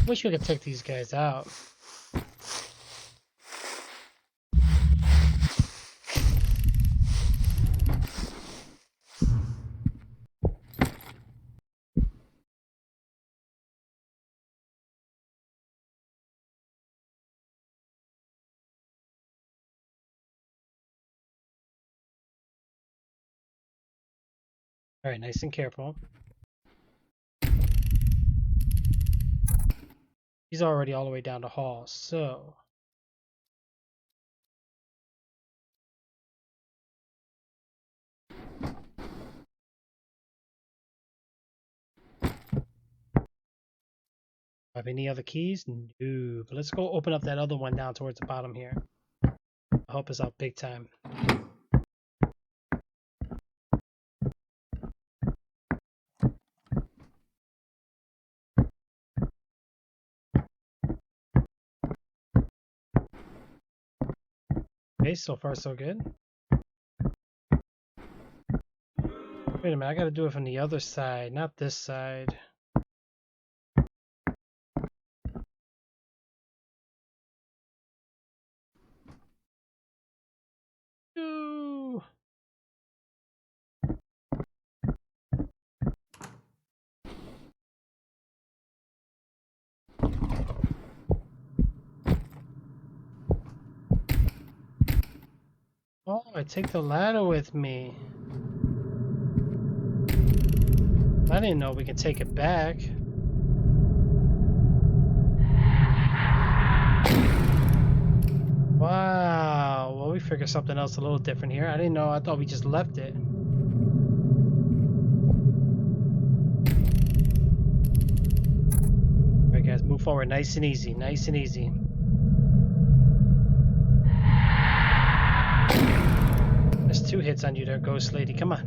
Wish we could take these guys out. All right, nice and careful. He's already all the way down the hall, so have any other keys? No, but let's go open up that other one down towards the bottom here. I'll help us out big time. Okay, so far so good. Wait a minute, I gotta do it from the other side, not this side. No. Oh, I take the ladder with me. I didn't know we can take it back. Wow, well we figured something else a little different here. I didn't know, I thought we just left it. Alright guys, move forward nice and easy, nice and easy. There's 2 hits on you there, Ghost Lady, come on.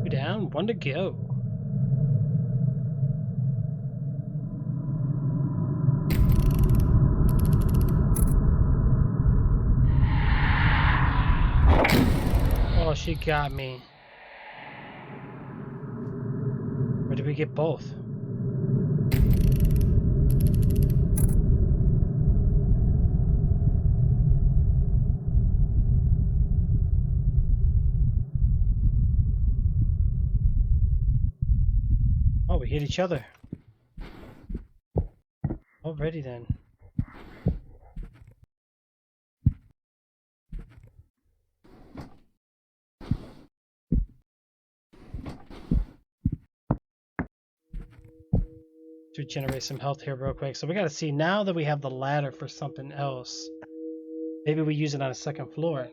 2 down, 1 to go. Oh, she got me. Or did we get both? Oh, we hit each other. Already then. To generate some health here real quick. So we gotta see now that we have the ladder for something else. Maybe we use it on a 2nd floor.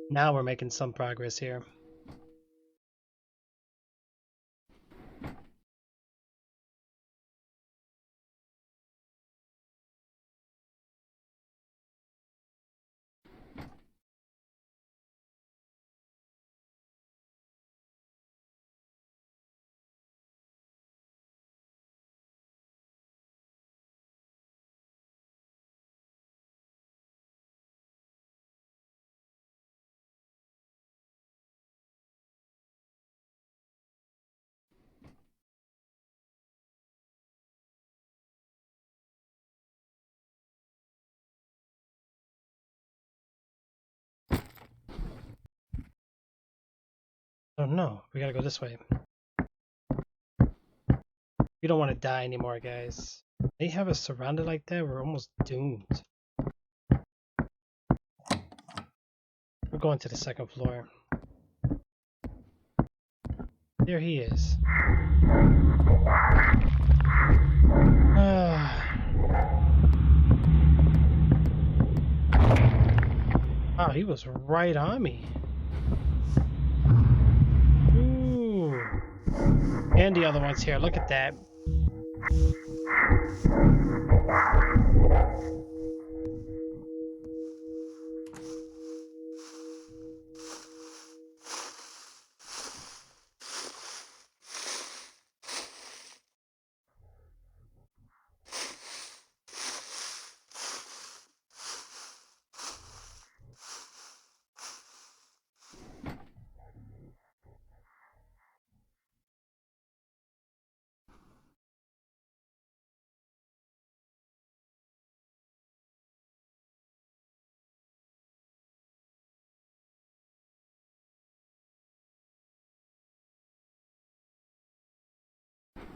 Now we're making some progress here. Oh no, we gotta go this way. We don't want to die anymore, guys. They have us surrounded like that, we're almost doomed. We're going to the 2nd floor. There he is. Wow, he was right on me. Ooh. And the other one's here. Look at that.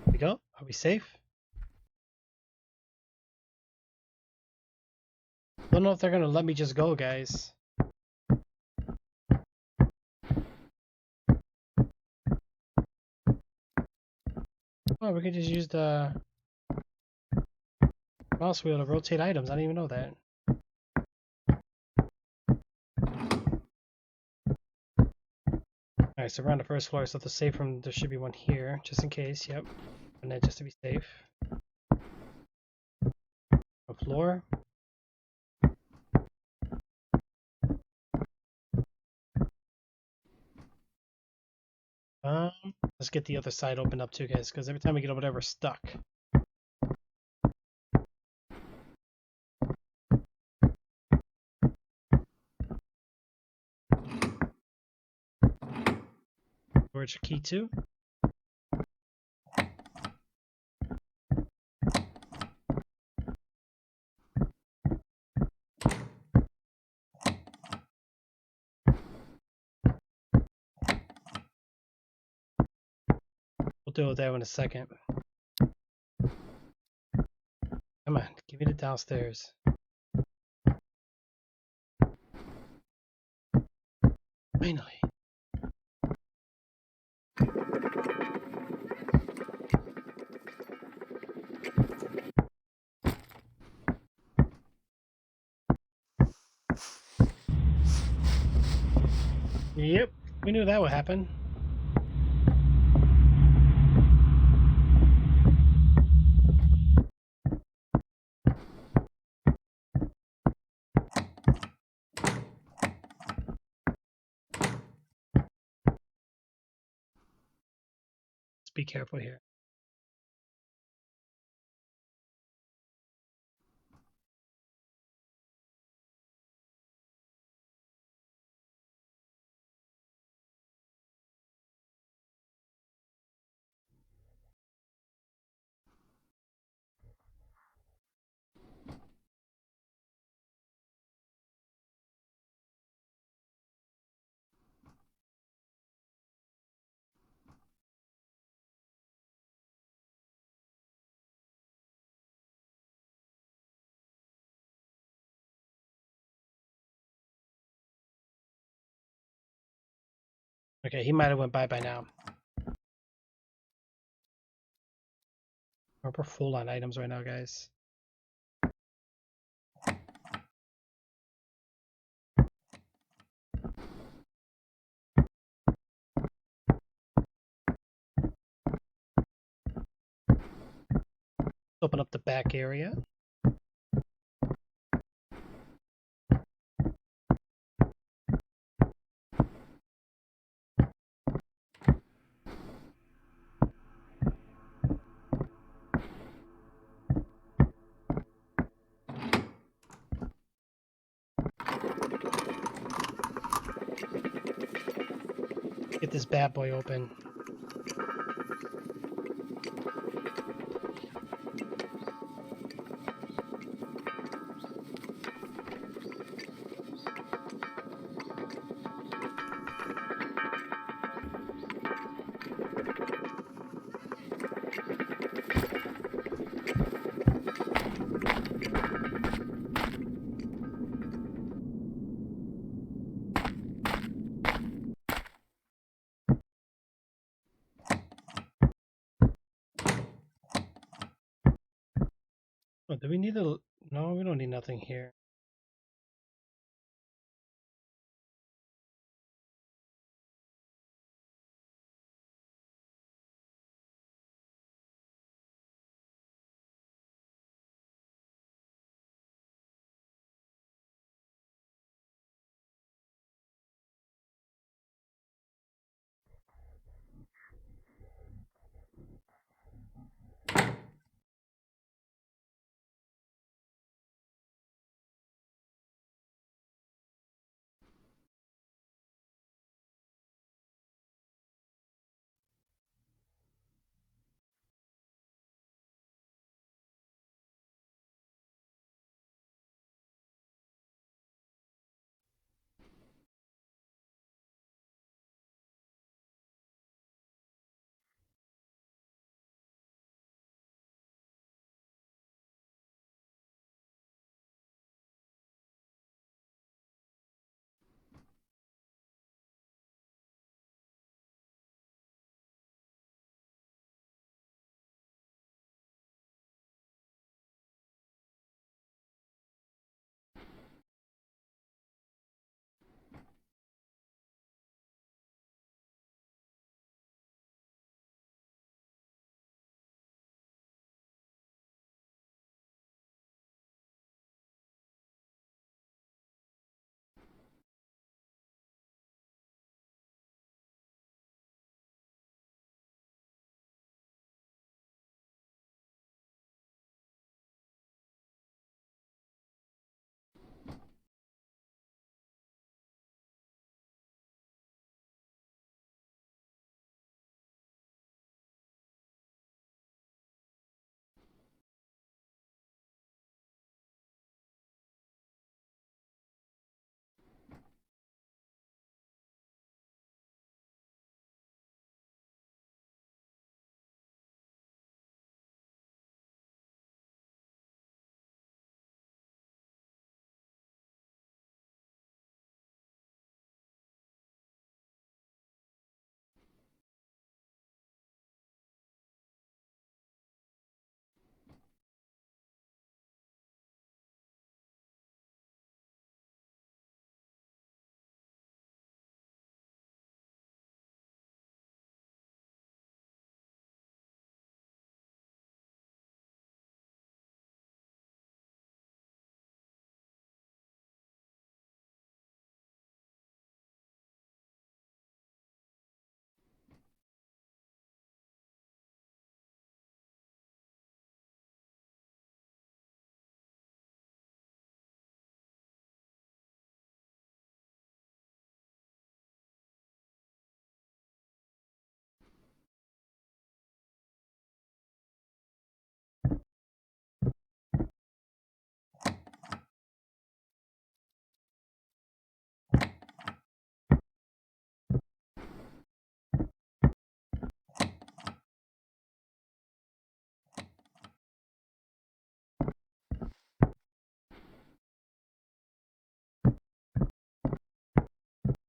There we go. Are we safe? Don't know if they're gonna let me just go, guys. Oh, we could just use the mouse wheel to rotate items. I didn't even know that. Alright, so we're on the first floor, so the safe room, there should be one here, just in case, yep. And then just to be safe. A floor. Let's get the other side opened up too, guys, because every time we get over there, we're stuck. Where's your key to? We'll deal with that in a second. Come on, give me the downstairs. Finally. Yep, we knew that would happen. Let's be careful here. Okay, he might have went by now. We're full on items right now, guys. Open up the back area. Get this bad boy open. Oh, do we need a... No, we don't need nothing here.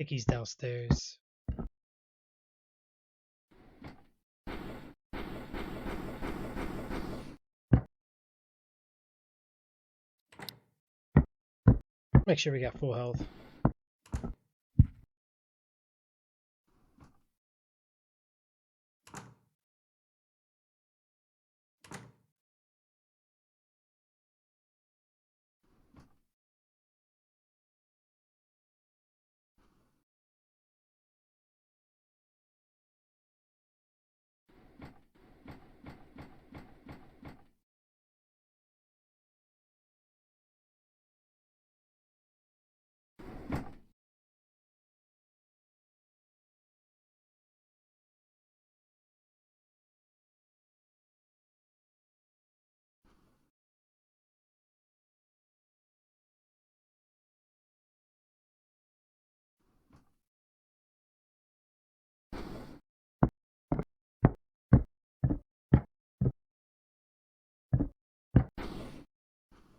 I think he's downstairs. Make sure we got full health.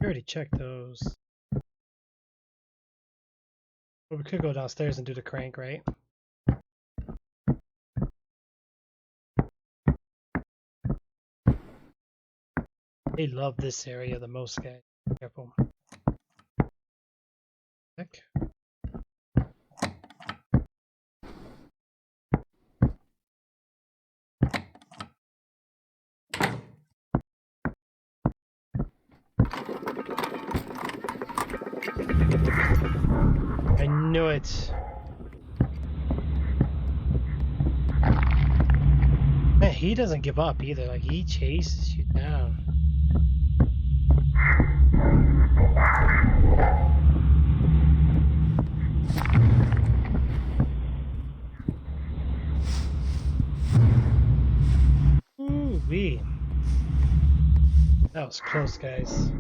We already checked those. But we could go downstairs and do the crank, right? They love this area the most, guys. Careful. Heck. I knew it. Man, he doesn't give up either. Like, he chases you down. Ooh-wee. That was close, guys.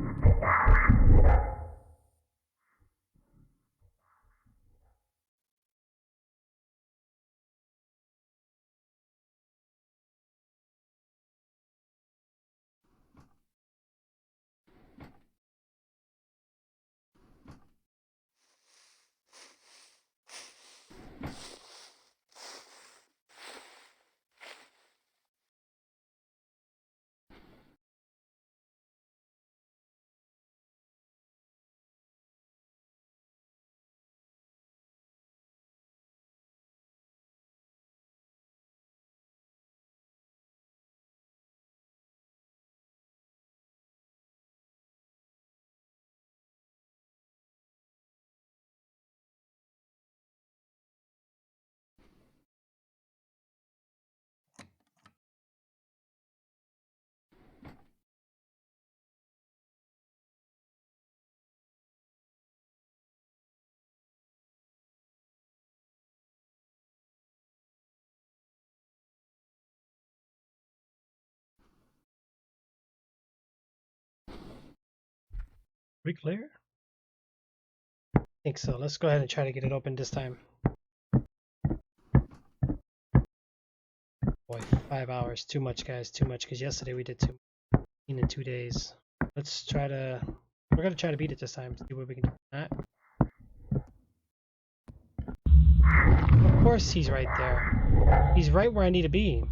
We clear? I think so. Let's go ahead and try to get it open this time. Boy, 5 hours. Too much, guys. Too much. Because yesterday we did 2 in 2 days. Let's try to... We're going to try to beat it this time. See what we can do with that. Of course he's right there. He's right where I need to be.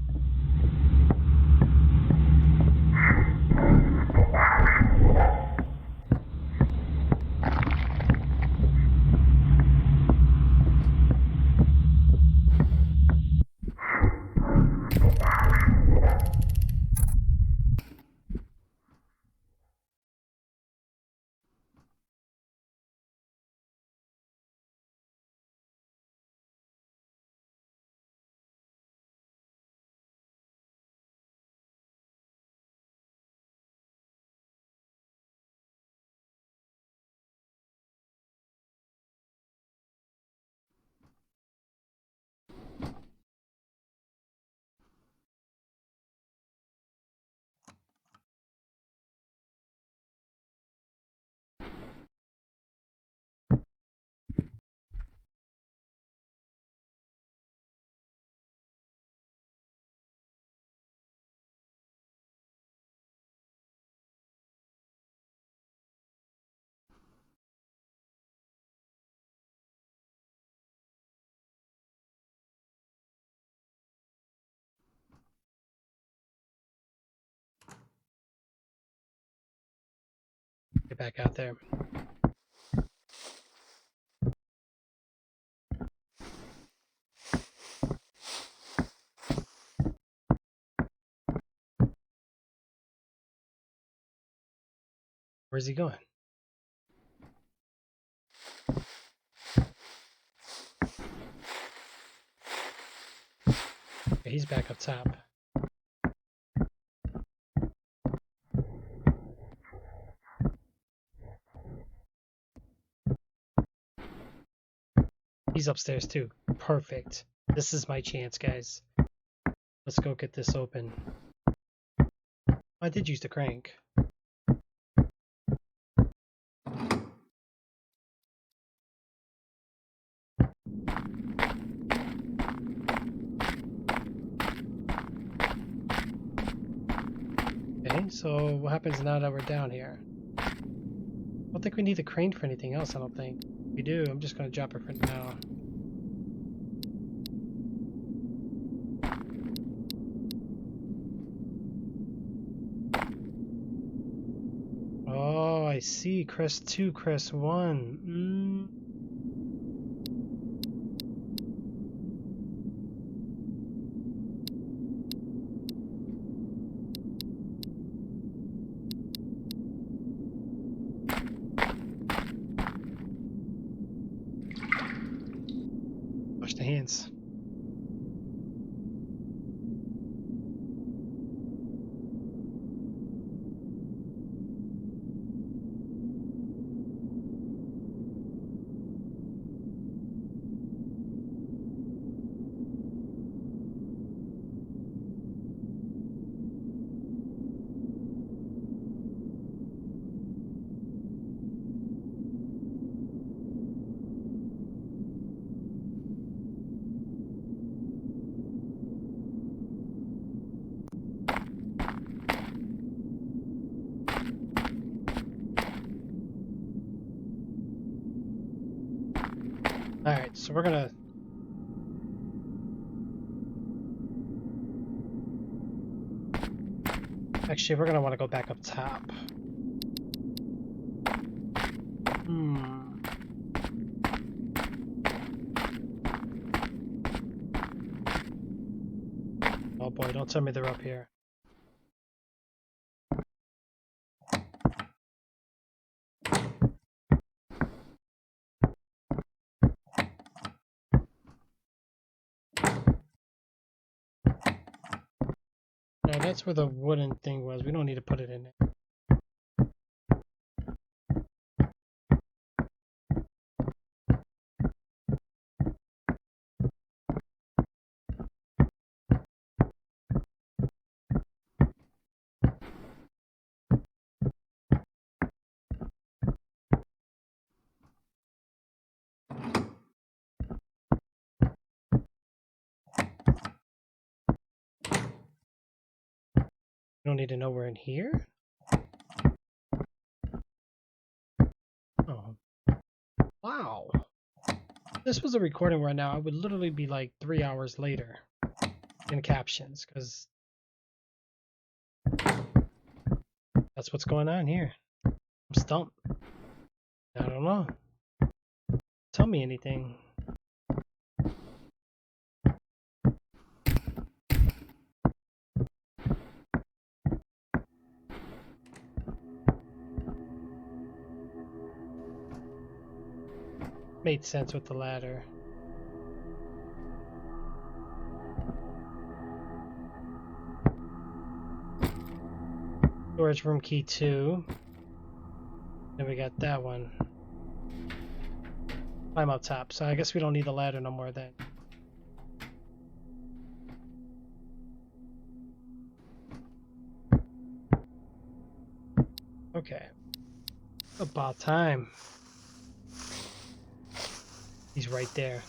Get back out there. Where's he going? Okay, he's back up top. He's upstairs too. Perfect. This is my chance, guys. Let's go get this open. I did use the crank. Okay, so what happens now that we're down here? I don't think we need the crane for anything else, I don't think. If we do, I'm just going to drop it for now. I see. Crest 2, Crest 1. Wash the hands. Alright, so we're gonna... Actually, we're gonna want to go back up top. Oh boy, don't tell me they're up here. No, that's where the wooden thing was. We don't need to put it in there. We don't need to know we're in here? Oh. Wow. If this was a recording right now, I would literally be like 3 hours later in captions, because that's what's going on here. I'm stumped. I don't know. Tell me anything. Made sense with the ladder. Storage room key 2. Then we got that one. Climb up top. So I guess we don't need the ladder no more then. Okay. About time. He's right there.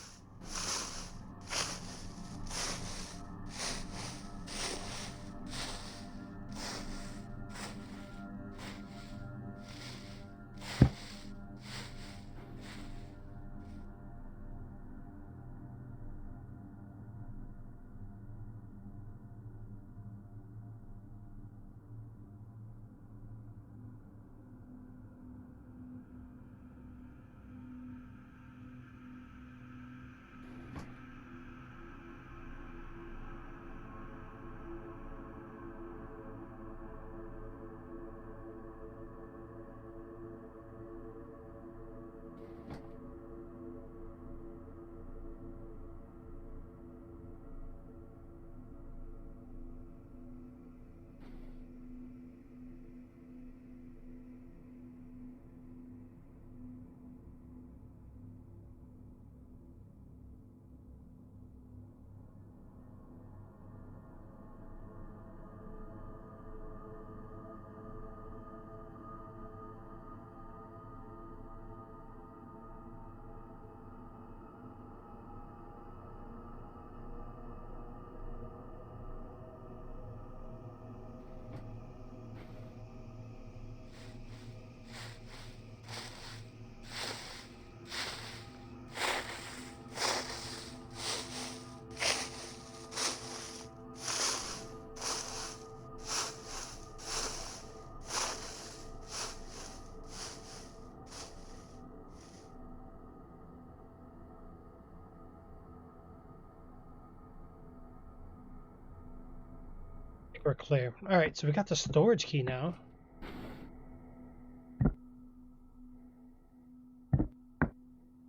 think we're clear. Alright, so we got the storage key now.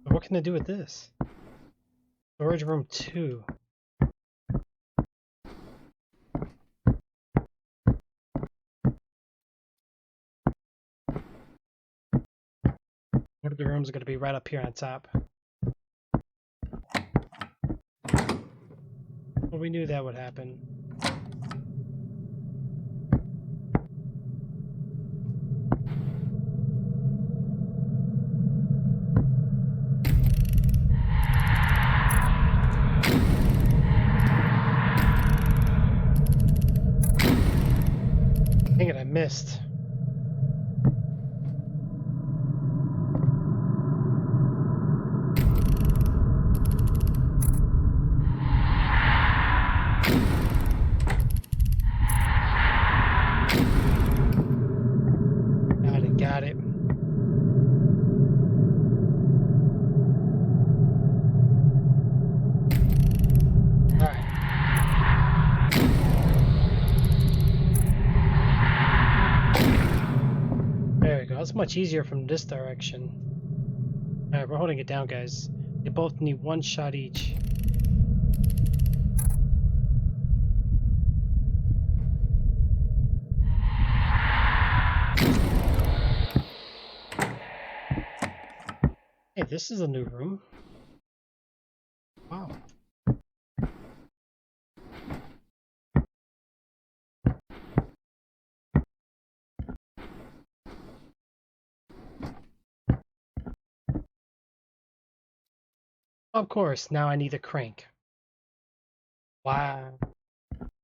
What can I do with this? Storage room 2. One of the rooms are going to be right up here on top. Well, we knew that would happen. Dang it, I missed. Got it. Alright. There we go. That's much easier from this direction. Alright, we're holding it down, guys. They both need one shot each. Hey, this is a new room. Wow. Of course, now I need a crank. Wow.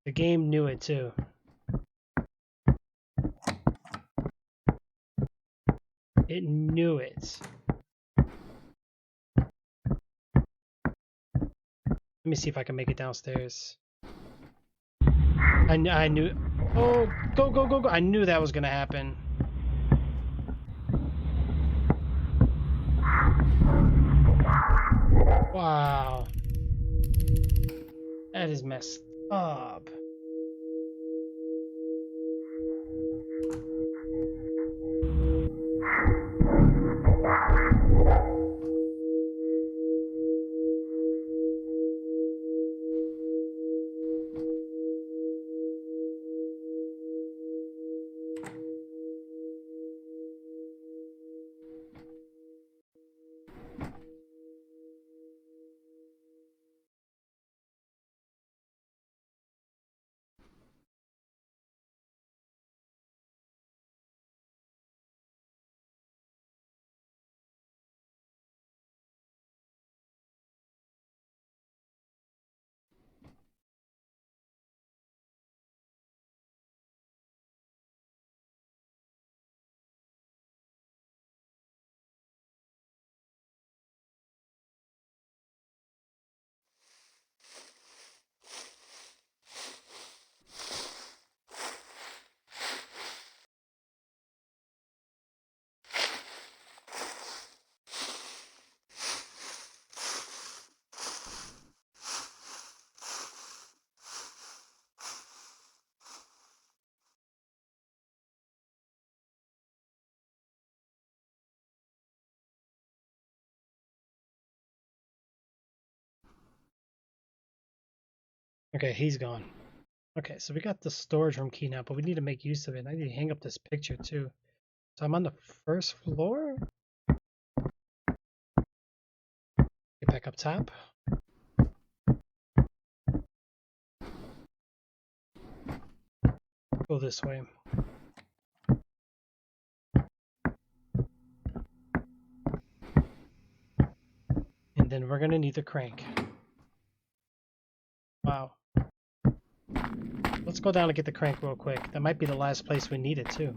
The game knew it too. It knew it. Let me see if I can make it downstairs. I knew. Oh, go, go, go, go. I knew that was going to happen. Wow. That is messed up. Okay, he's gone. Okay, so we got the storage room key now, but we need to make use of it. I need to hang up this picture too. So I'm on the first floor. Get back up top. Go this way. And then we're gonna need the crank. Wow. Let's go down and get the crank real quick. That might be the last place we need it too.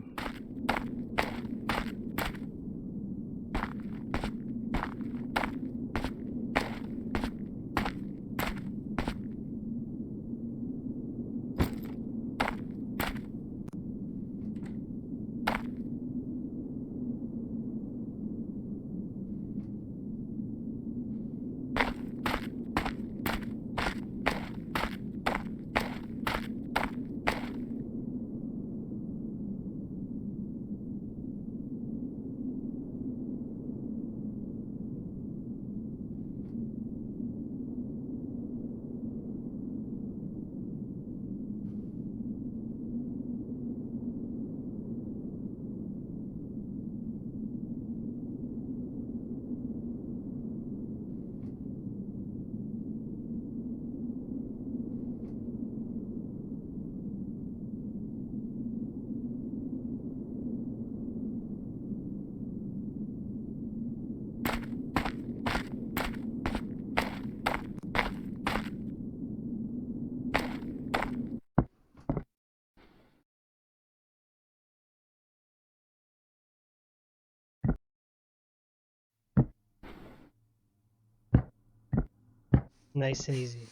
Nice and easy.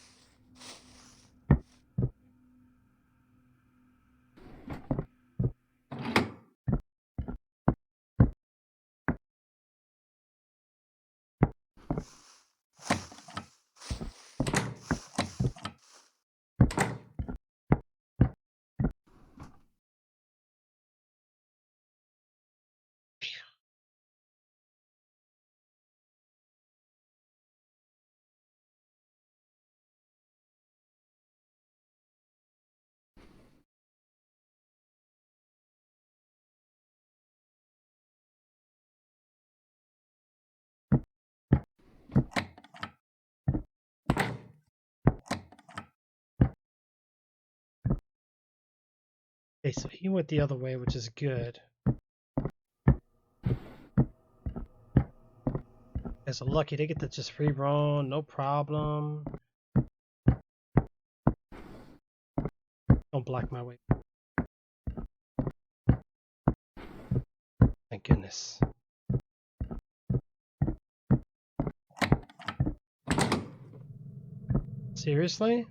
Okay, so he went the other way, which is good. Guys are lucky they get to just free roam, no problem. Don't block my way. Thank goodness. Seriously?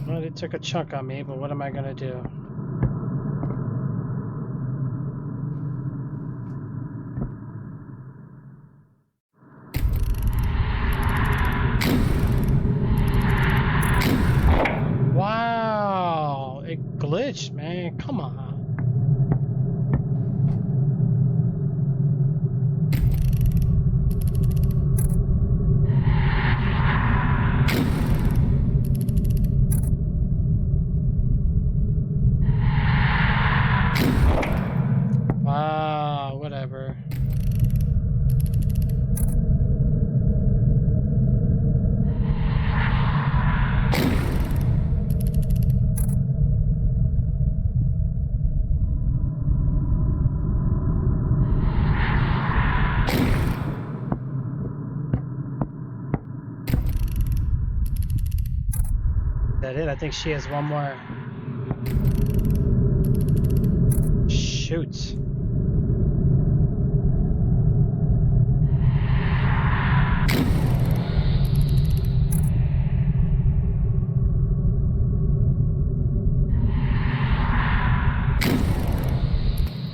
Well, they took a chunk on me, but what am I gonna do? Wow, it glitched, man. Come on. Wow, whatever. Is that it? I think she has one more. Shoot.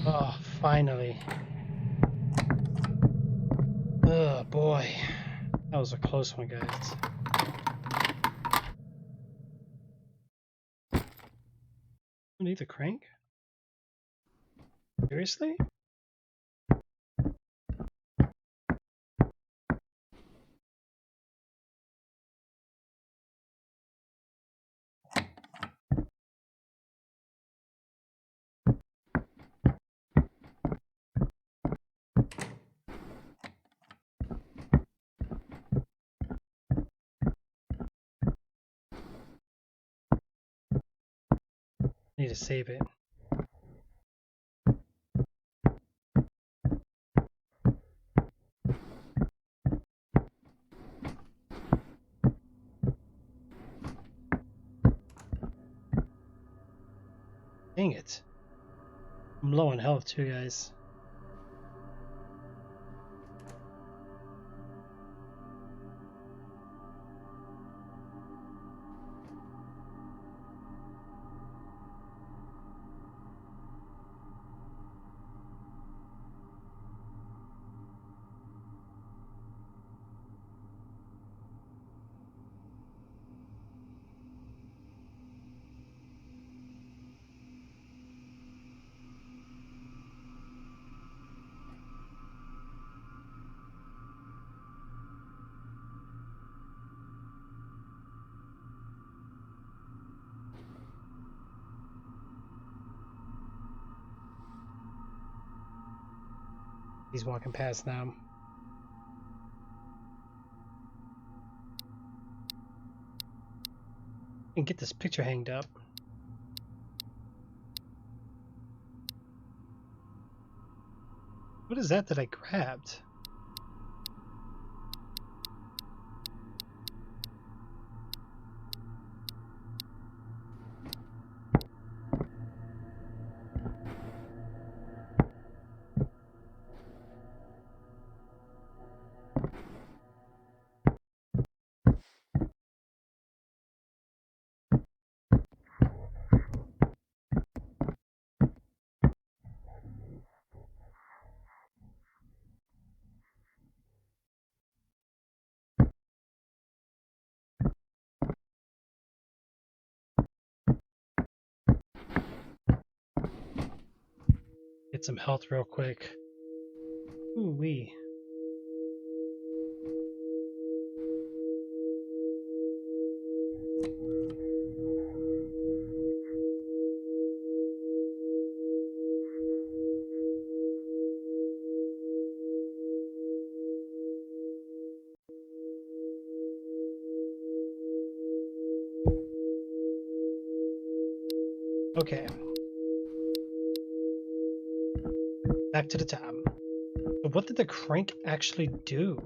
Oh, finally. Oh boy. That was a close one, guys. You need the crank? Seriously? Need to save it. Dang it. I'm low on health too, guys. He's walking past now. And get this picture hanged up. What is that I grabbed? Get some health real quick. Ooh wee. Okay. Back to the tab. So what did the crank actually do?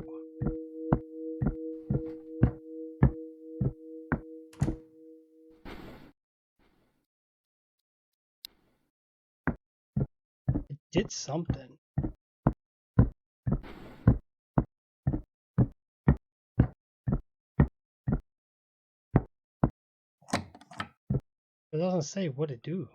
It did something. It doesn't say what it do.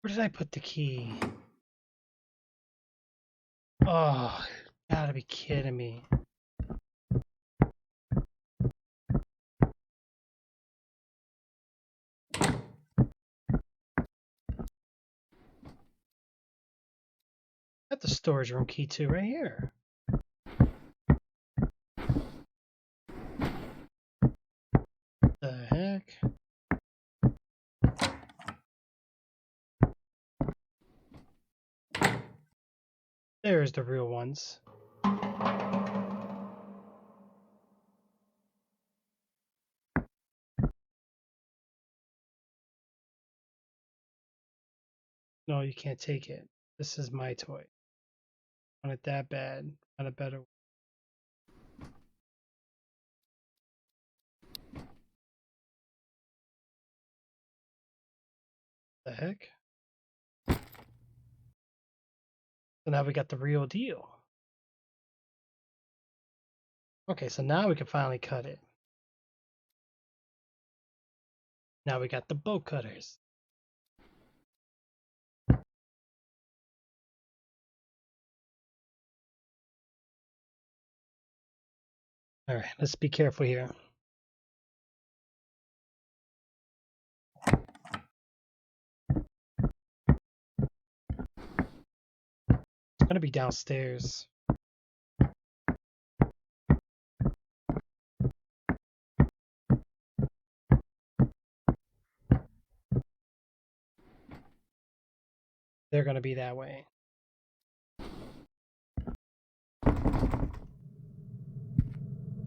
Where did I put the key? Oh, gotta be kidding me. Got the storage room key too, right here. The heck? There's the real ones. No, you can't take it. This is my toy. I want it that bad. Want a better. The heck? So now we got the real deal. Okay, so now we can finally cut it. Now we got the bolt cutters. All right, let's be careful here. It's gonna be downstairs. They're gonna be that way.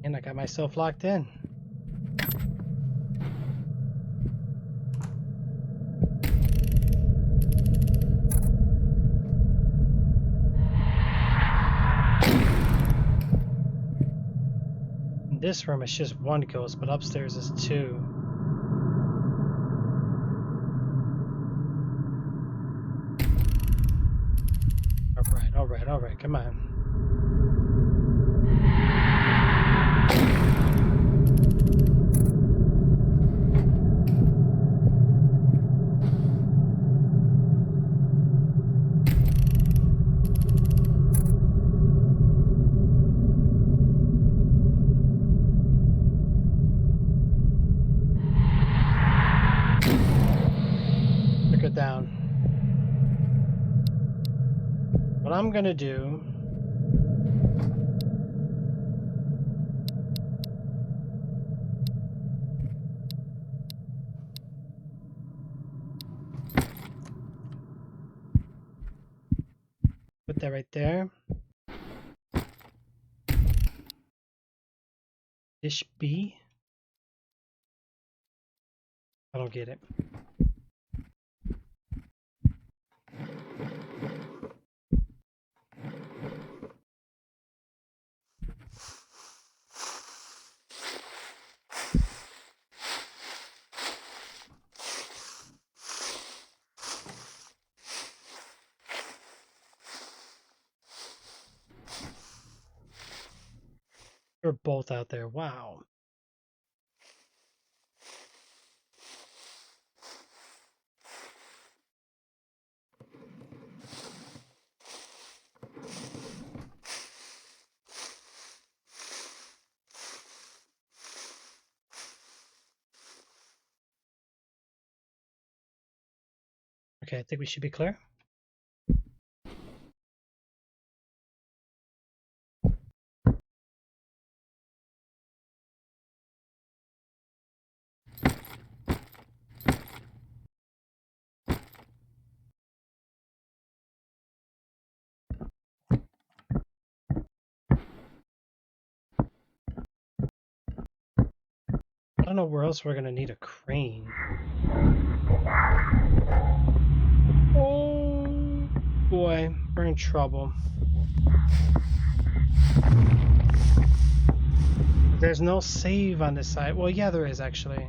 And I got myself locked in. In this room, it's just one ghost, but upstairs is two. All right, come on. Look it down. What I'm gonna do put that right there. Dish B. I don't get it. They're both out there. Wow. Okay, I think we should be clear. I don't know where else we're gonna need a crane. Oh boy, we're in trouble. There's no save on this side. Well, yeah, there is actually.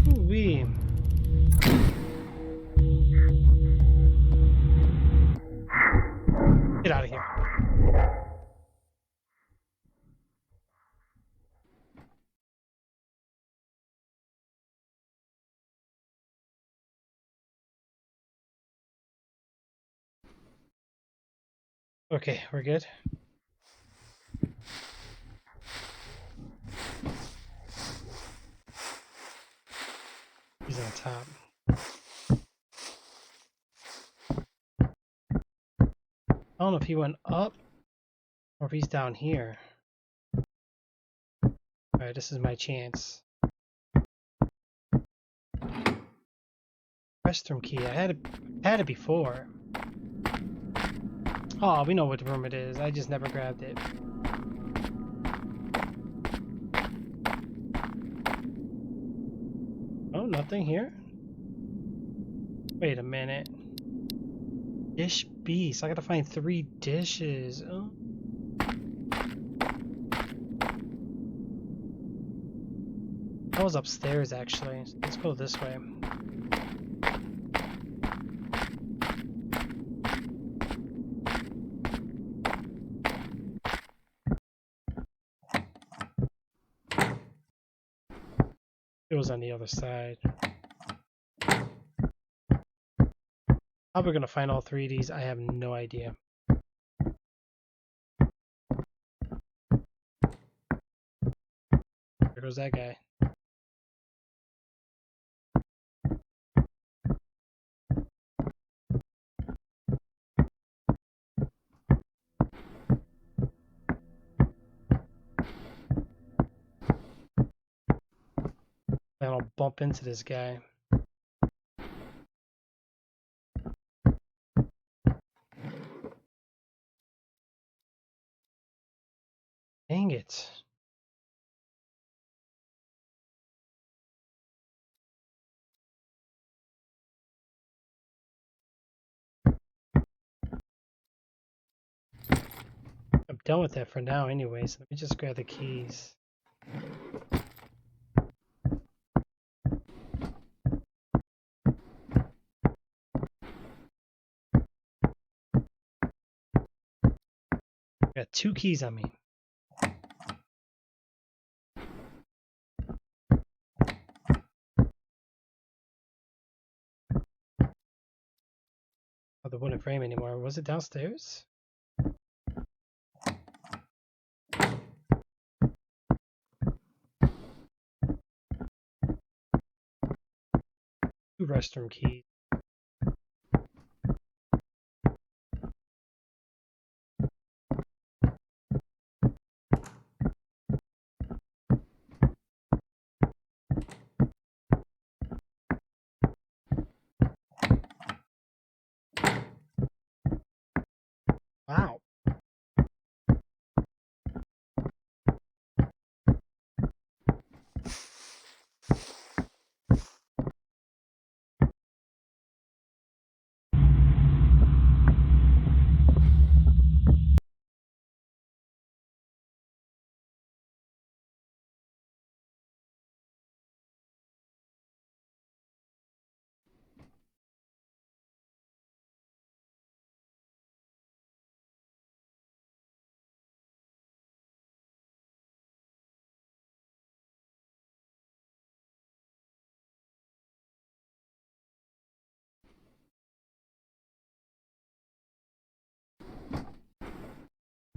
Ooh-wee. Get out of here. Okay, we're good. He's on top. I don't know if he went up or if he's down here. Alright, this is my chance. Restroom key. I had it before. Oh, we know what room it is. I just never grabbed it. Oh, nothing here? Wait a minute. Dish B. So I gotta find 3 dishes. Oh. That was upstairs, actually. So let's go this way. It was on the other side. How we're gonna find all 3 of these, I have no idea. There goes that guy. And I'll bump into this guy. Dang it. I'm done with that for now anyways. Let me just grab the keys. Got 2 keys on me. Oh, the wooden frame anymore. Was it downstairs? Two restroom keys. Wow.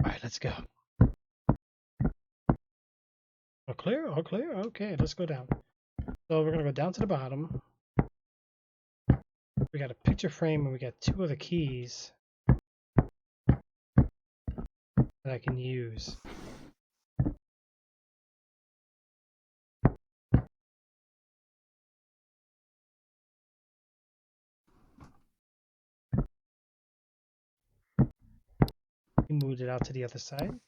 Alright, let's go. All clear? All clear? Okay, let's go down. So we're gonna go down to the bottom. We got a picture frame and we got 2 other keys that I can use. We moved it out to the other side.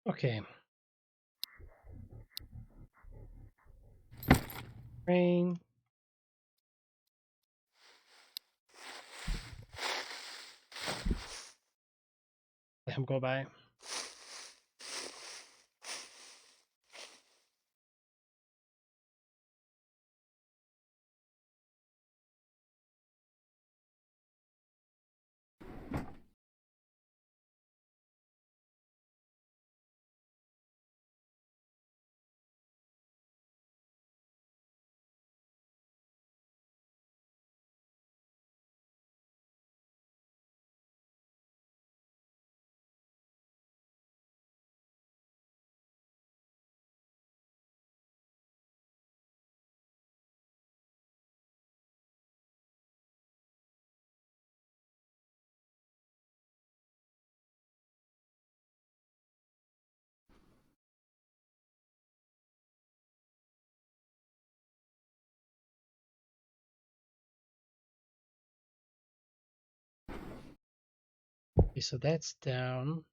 Okay. Rain. Let him go by. Okay, so that's down.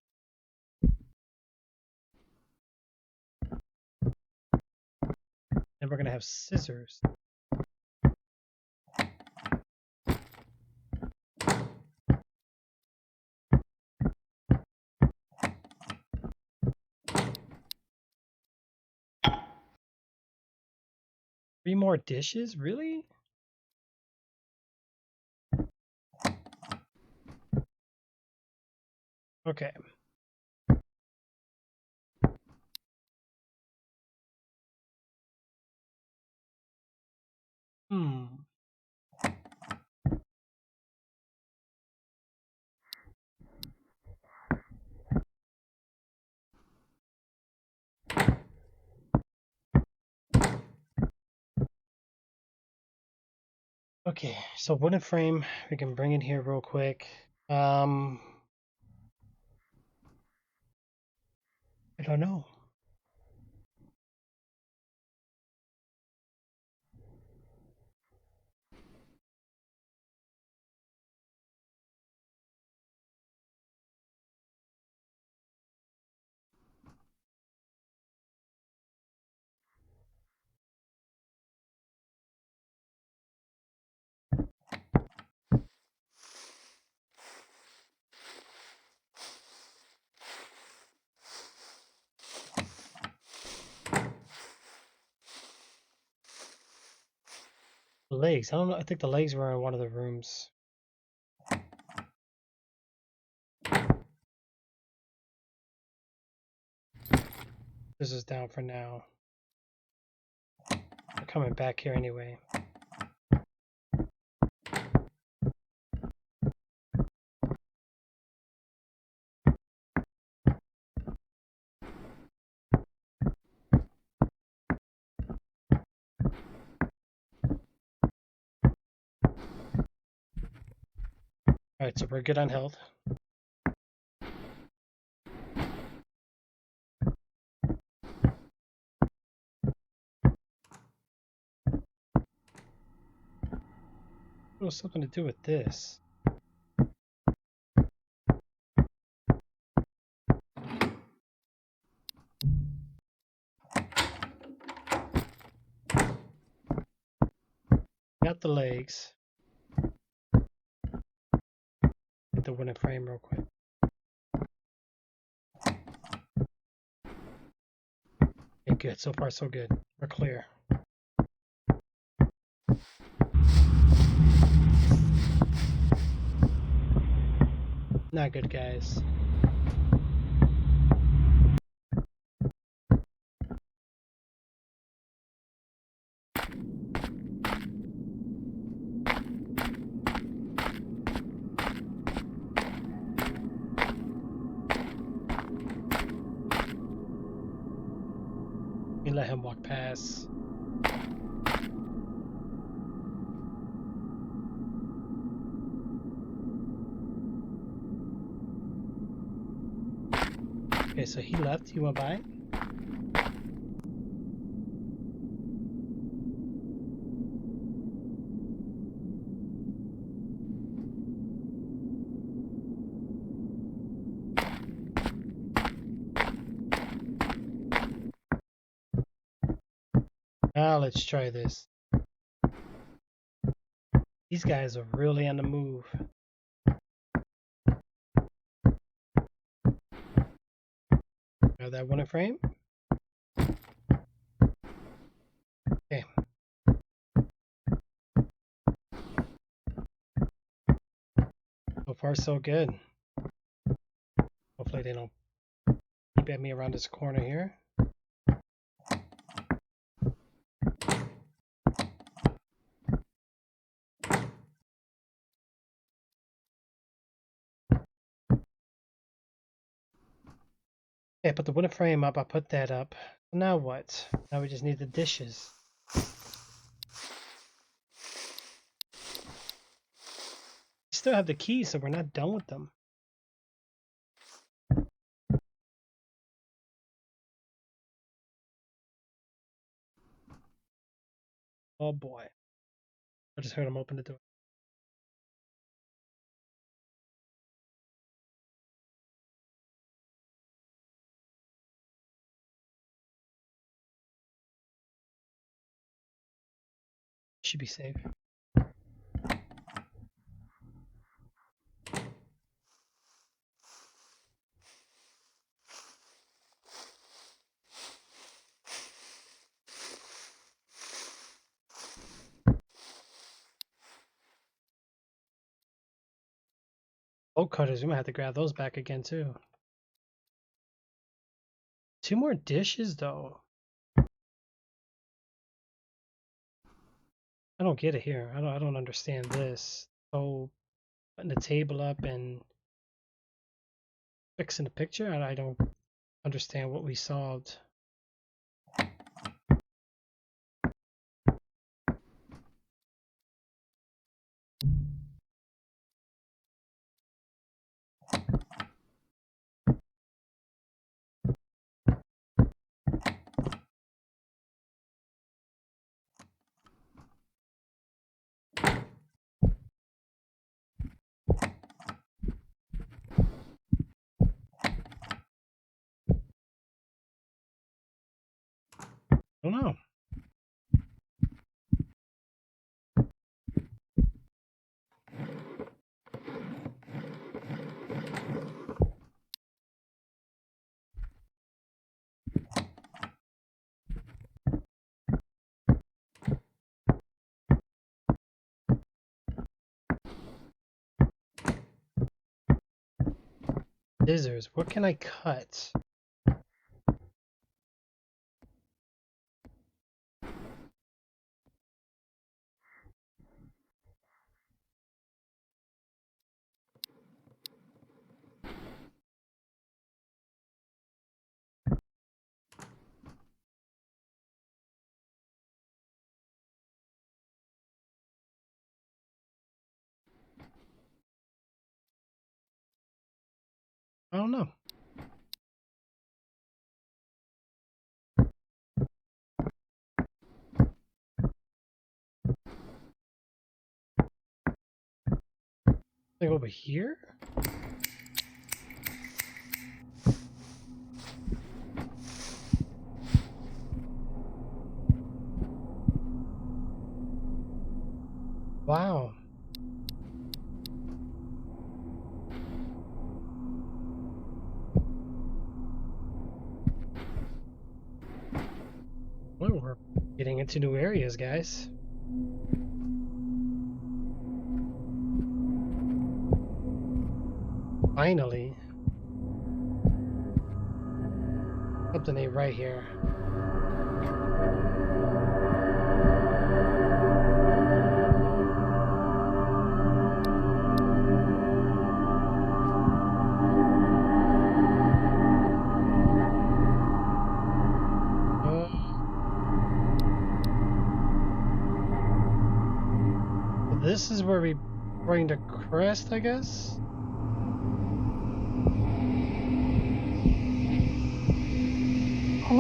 And we're gonna have scissors. Three more dishes? Really? Okay. Hmm. Okay, so wooden frame, we can bring in here real quick. I don't know. The legs. I don't know. I think the legs were in one of the rooms. This is down for now. We're coming back here anyway. Alright, so we're good on health. What was something to do with this? Got the legs. Get the wooden frame real quick. Okay, good. So far, so good. We're clear. Not good, guys. Let me let him walk past. Okay, so he left. He went by. Now let's try this. These guys are really on the move. Now that one in frame. Okay. So far, so good. Hopefully they don't keep at me around this corner here. Okay, I put the wooden frame up. I put that up. Now what? Now we just need the dishes. We still have the keys, so we're not done with them. Oh boy. I just heard him open the door. Should be safe. Bolt cutters, we might have to grab those back again too. 2 more dishes though. I don't get it here. I don't understand this. So putting the table up and fixing the picture, I don't understand what we solved. I don't know. Scissors, what can I cut? I don't know. Like over here? Wow. Well, we're getting into new areas, guys. Finally. Something ain't right here. This is where we bring the crest, I guess? Can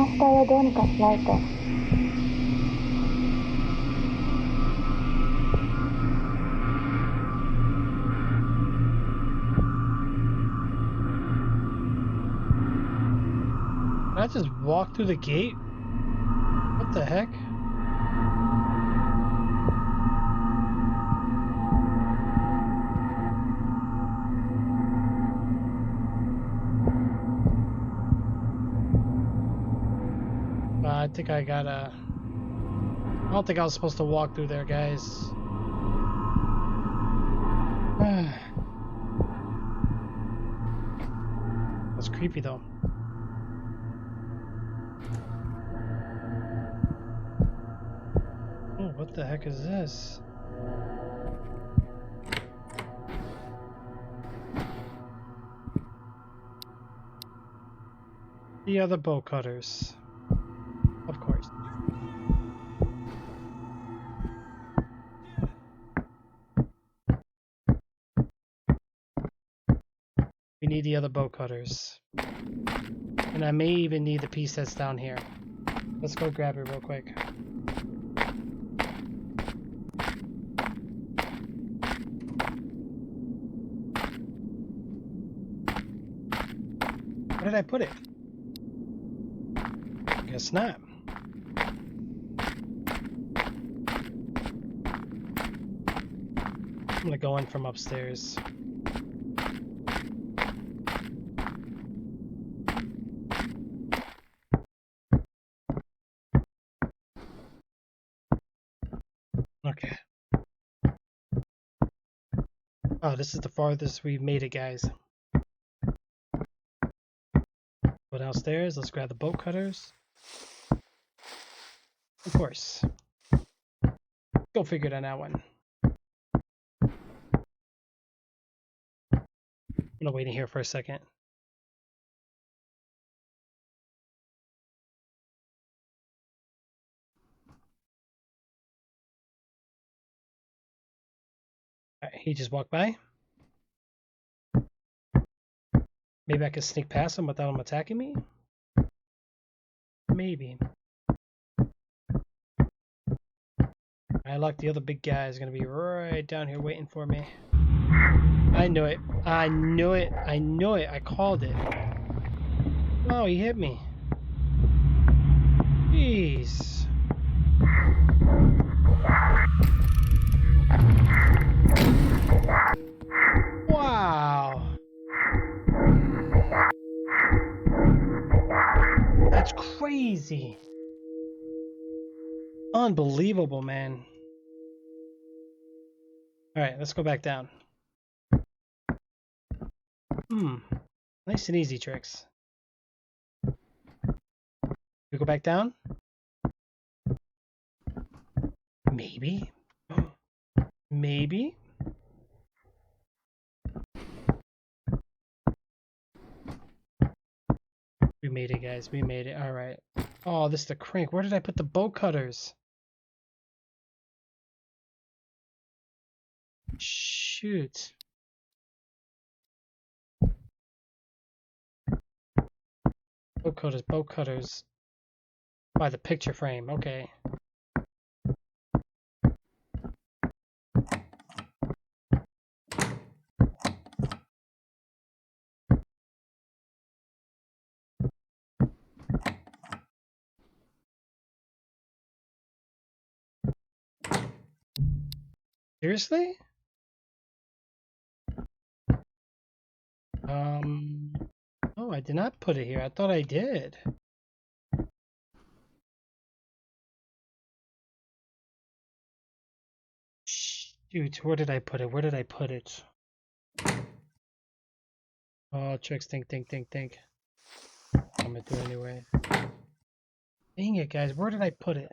I just walk through the gate? What the heck? I think I gotta... I don't think I was supposed to walk through there, guys. That's creepy, though. Oh, what the heck is this? The other bow cutters. Of course. We need the other bow cutters. And I may even need the piece that's down here. Let's go grab it real quick. Where did I put it? Guess not. I'm gonna go in from upstairs. Okay. Oh, this is the farthest we've made it, guys. Go downstairs. Let's grab the bolt cutters. Of course. Go figure it on that one. I'm gonna wait in here for a second. Alright, he just walked by. Maybe I could sneak past him without him attacking me? Maybe. I like the other big guy is gonna be right down here waiting for me. I knew it. I knew it. I knew it. I called it. Oh, he hit me. Jeez. Wow. That's crazy. Unbelievable, man. Alright, let's go back down. Nice and easy, Trixz. We go back down? Maybe. Maybe. We made it, guys. We made it. Alright. Oh, this is the crank. Where did I put the bow cutters? Shoot. Bow cutters. By the picture frame. Okay. Seriously? Oh, I did not put it here. I thought I did. Shoot, where did I put it? Where did I put it? Oh, Trixz, think. coming through anyway. Dang it, guys. Where did I put it?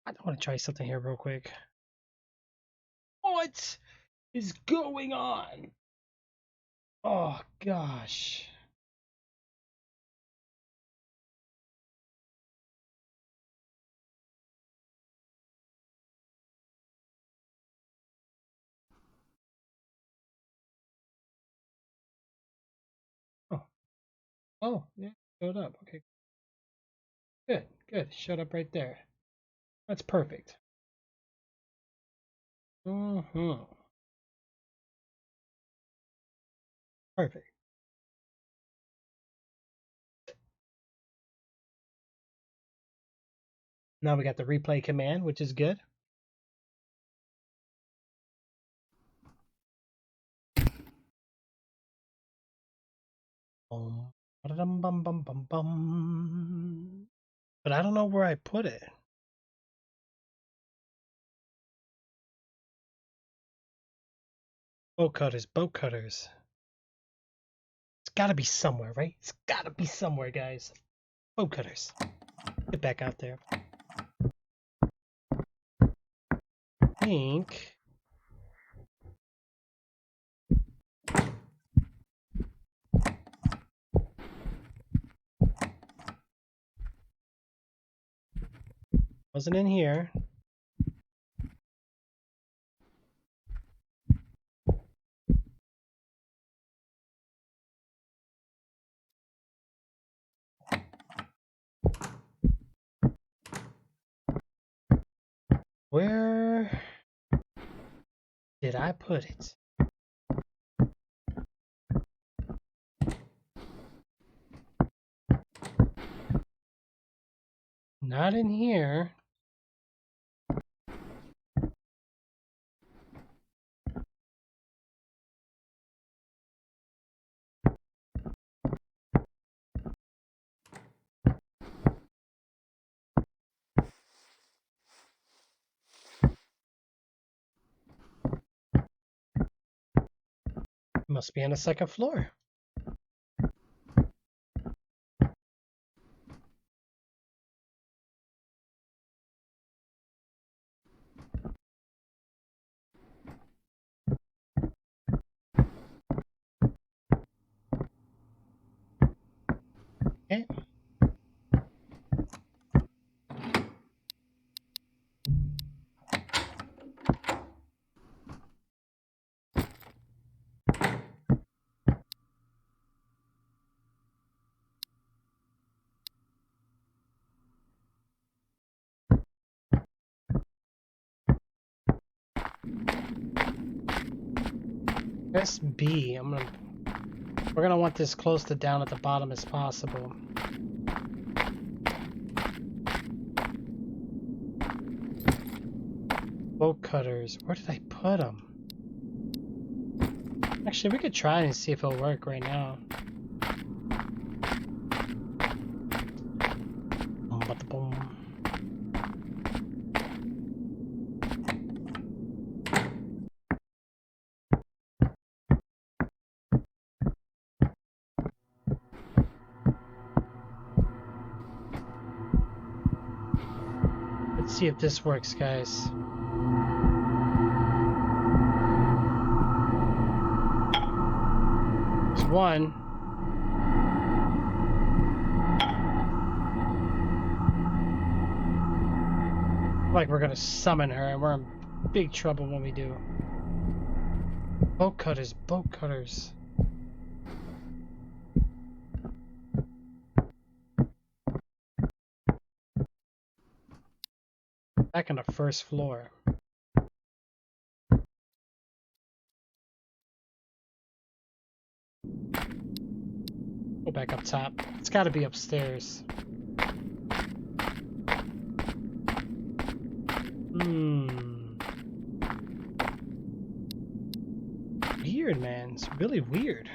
I want to try something here real quick. What is going on? Oh, gosh. Oh, oh, yeah, showed up. Okay, good, good. Showed up right there. That's perfect. Perfect. Now we got the replay command, which is good. Bum, bum, bum, bum, bum. But I don't know where I put it. Boat cutters, boat cutters. It's gotta be somewhere, right? It's gotta be somewhere, guys. Boat cutters. Get back out there. I think. Wasn't in here. Where did I put it? Not in here. Must be on the second floor. Okay. Press B. We're gonna want this close to down at the bottom as possible. Bolt cutters. Where did I put them? Actually, we could try and see if it'll work right now. Let's see if this works, guys. There's one. Like we're gonna summon her, and we're in big trouble when we do. Boat cutters, boat cutters. Back on the first floor. Go back up top. It's gotta be upstairs. Weird, man. It's really weird.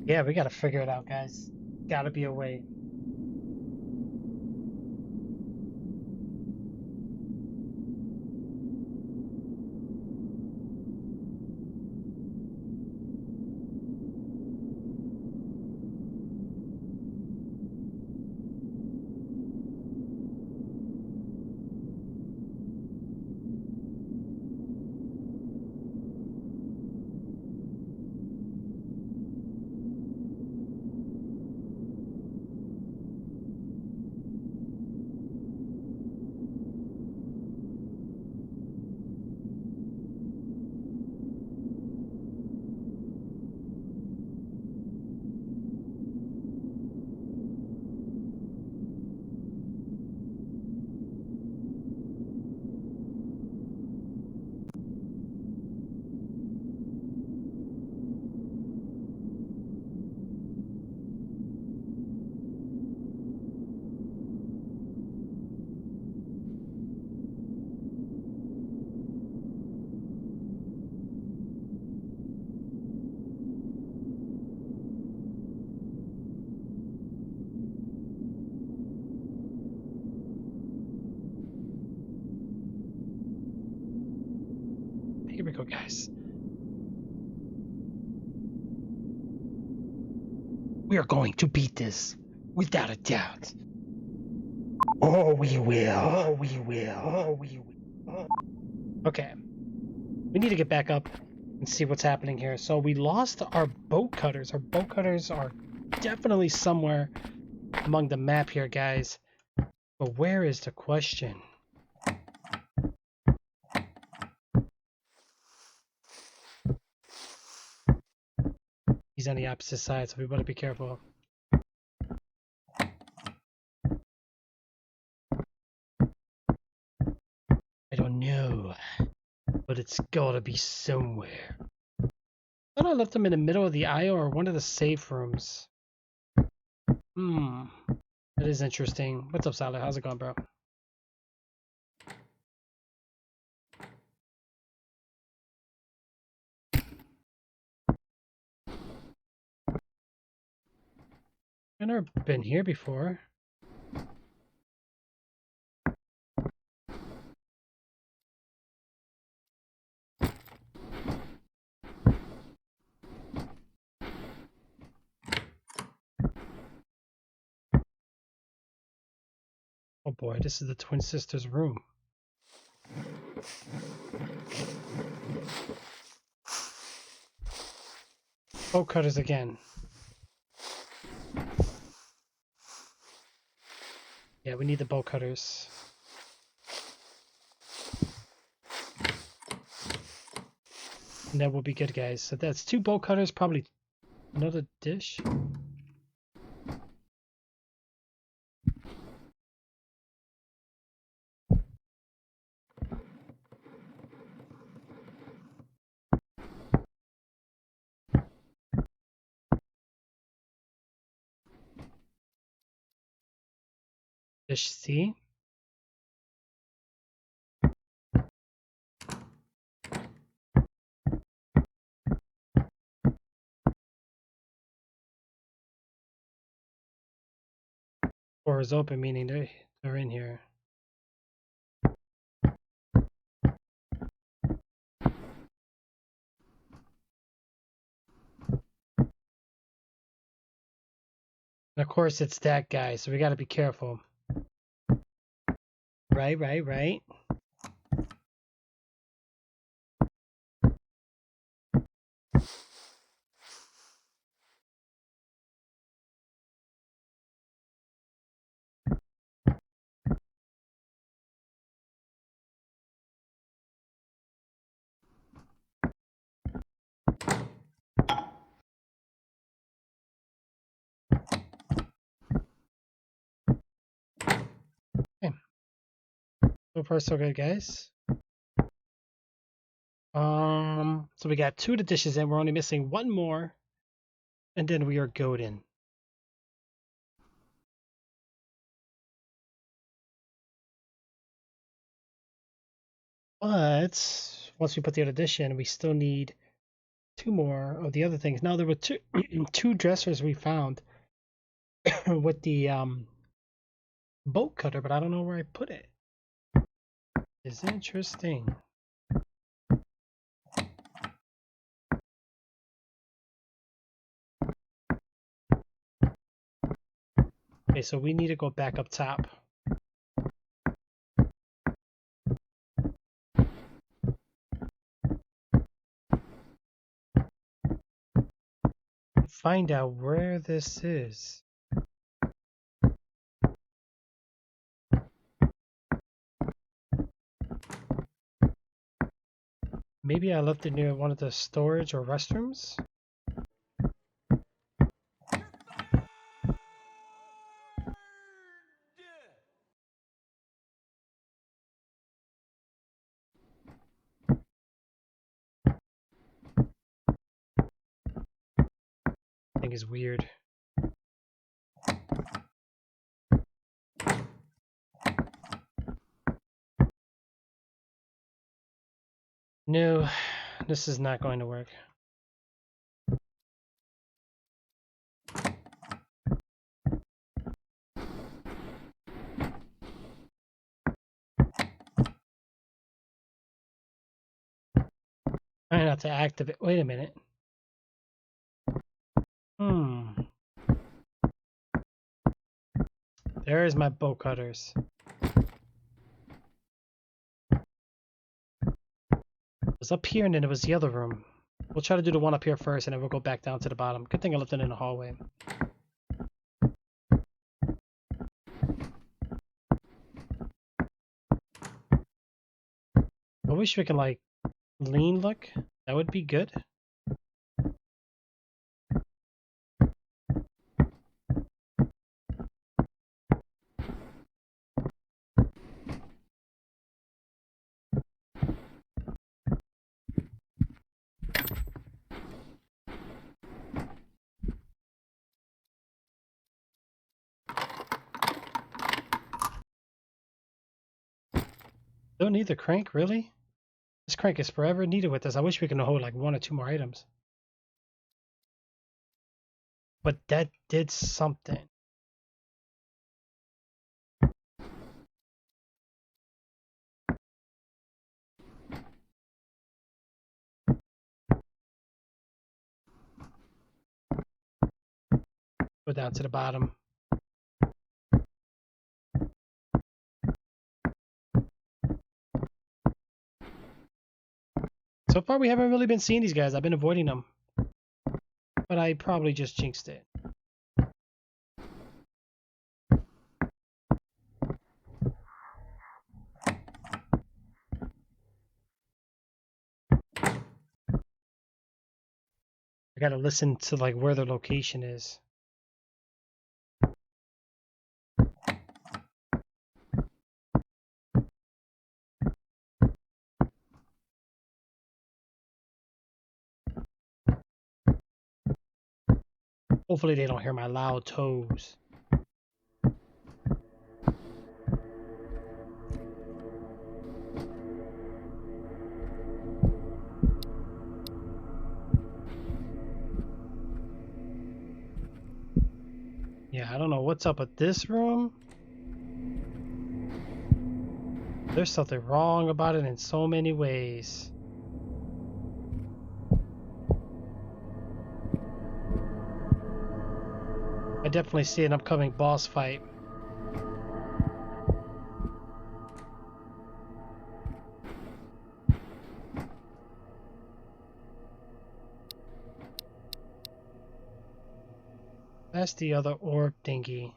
Yeah, we gotta figure it out, guys. Gotta be a way. Here we go, guys. We are going to beat this without a doubt. Oh, we will. Oh, we will. Oh, we will. Okay. We need to get back up and see what's happening here. So we lost our boat cutters. Our boat cutters are definitely somewhere among the map here, guys. But where is the question? He's on the opposite side, so we better be careful. I don't know, but it's gotta be somewhere. I thought I left him in the middle of the aisle or one of the safe rooms. That is interesting. What's up, Salad? How's it going, bro? I've never been here before. Oh boy, this is the twin sister's room. Bolt cutters again. Yeah, we need the bolt cutters. And that will be good, guys. So that's 2 bolt cutters, probably another dish. Dish C. Door is open, meaning they're in here. And of course, it's that guy, so we gotta be careful. Right. Okay. So far, so good, guys. So we got 2 of the dishes in. We're only missing 1 more, and then we are golden. But once we put the other dish in, we still need 2 more of the other things. Now there were 2 2 dressers we found. with the bolt cutter, but I don't know where I put it. It's interesting. Okay, so we need to go back up top. Find out where this is. Maybe I left it near one of the storage or restrooms? I think it's weird. No, this is not going to work. I have to activate. Wait a minute. There's my bow cutters. It was up here and then it was the other room. We'll try to do the one up here first and then we'll go back down to the bottom. Good thing I left it in the hallway. I wish we could like lean look. That would be good. Don't need the crank, really? This crank is forever needed with this. I wish we could hold like 1 or 2 more items. But that did something. Go down to the bottom. So far we haven't really been seeing these guys. I've been avoiding them. But I probably just jinxed it. I gotta listen to like where their location is. Hopefully they don't hear my loud toes. Yeah, I don't know what's up with this room. There's something wrong about it in so many ways. I definitely see an upcoming boss fight. That's the other orb thingy.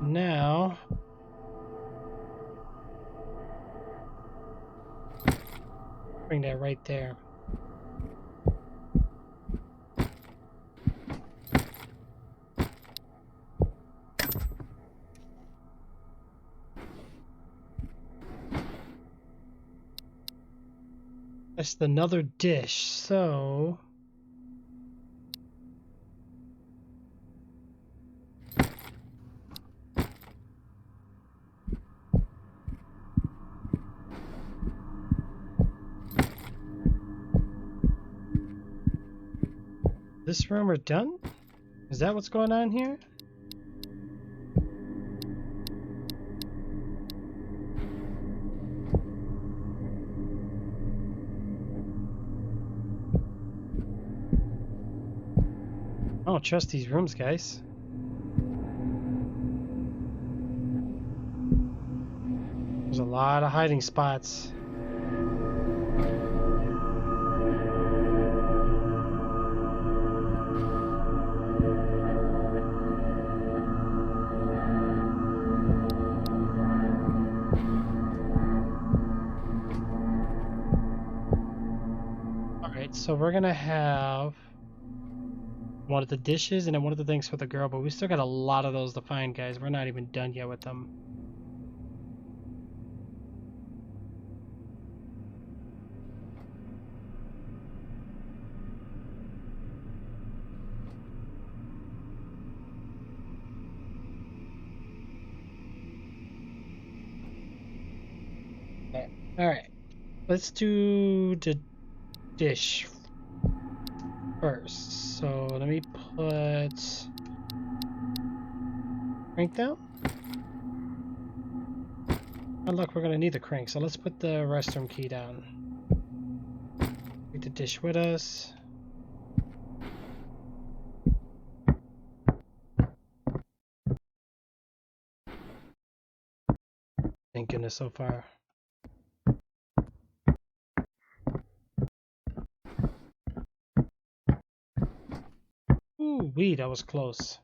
Now... bring that right there. That's another dish, so... this room we're done? Is that what's going on here? I don't trust these rooms, guys. There's a lot of hiding spots. Alright, so we're gonna have one of the dishes and then one of the things for the girl, but we still got a lot of those to find, guys. We're not even done yet with them. Alright, let's do the dish first. So let me put crank down. And look, we're gonna need the crank, so let's put the restroom key down. Take the dish with us. Thank goodness so far. Ooh, wee, that was close.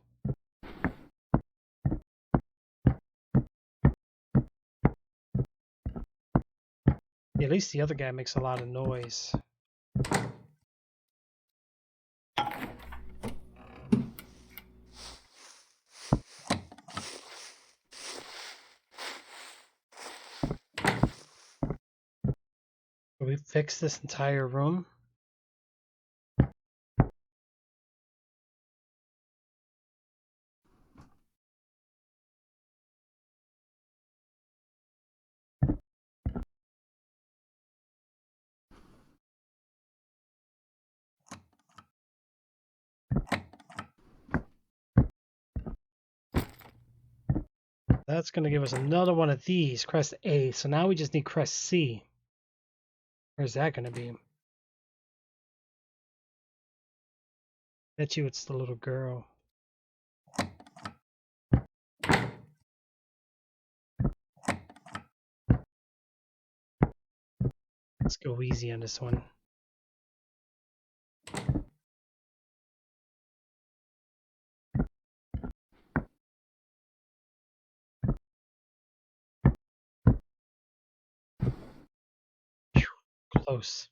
Yeah, at least the other guy makes a lot of noise. We fixed this entire room. That's going to give us another one of these, crest A. So now we just need crest C. Where's that going to be? Bet you it's the little girl. Let's go easy on this one. Close.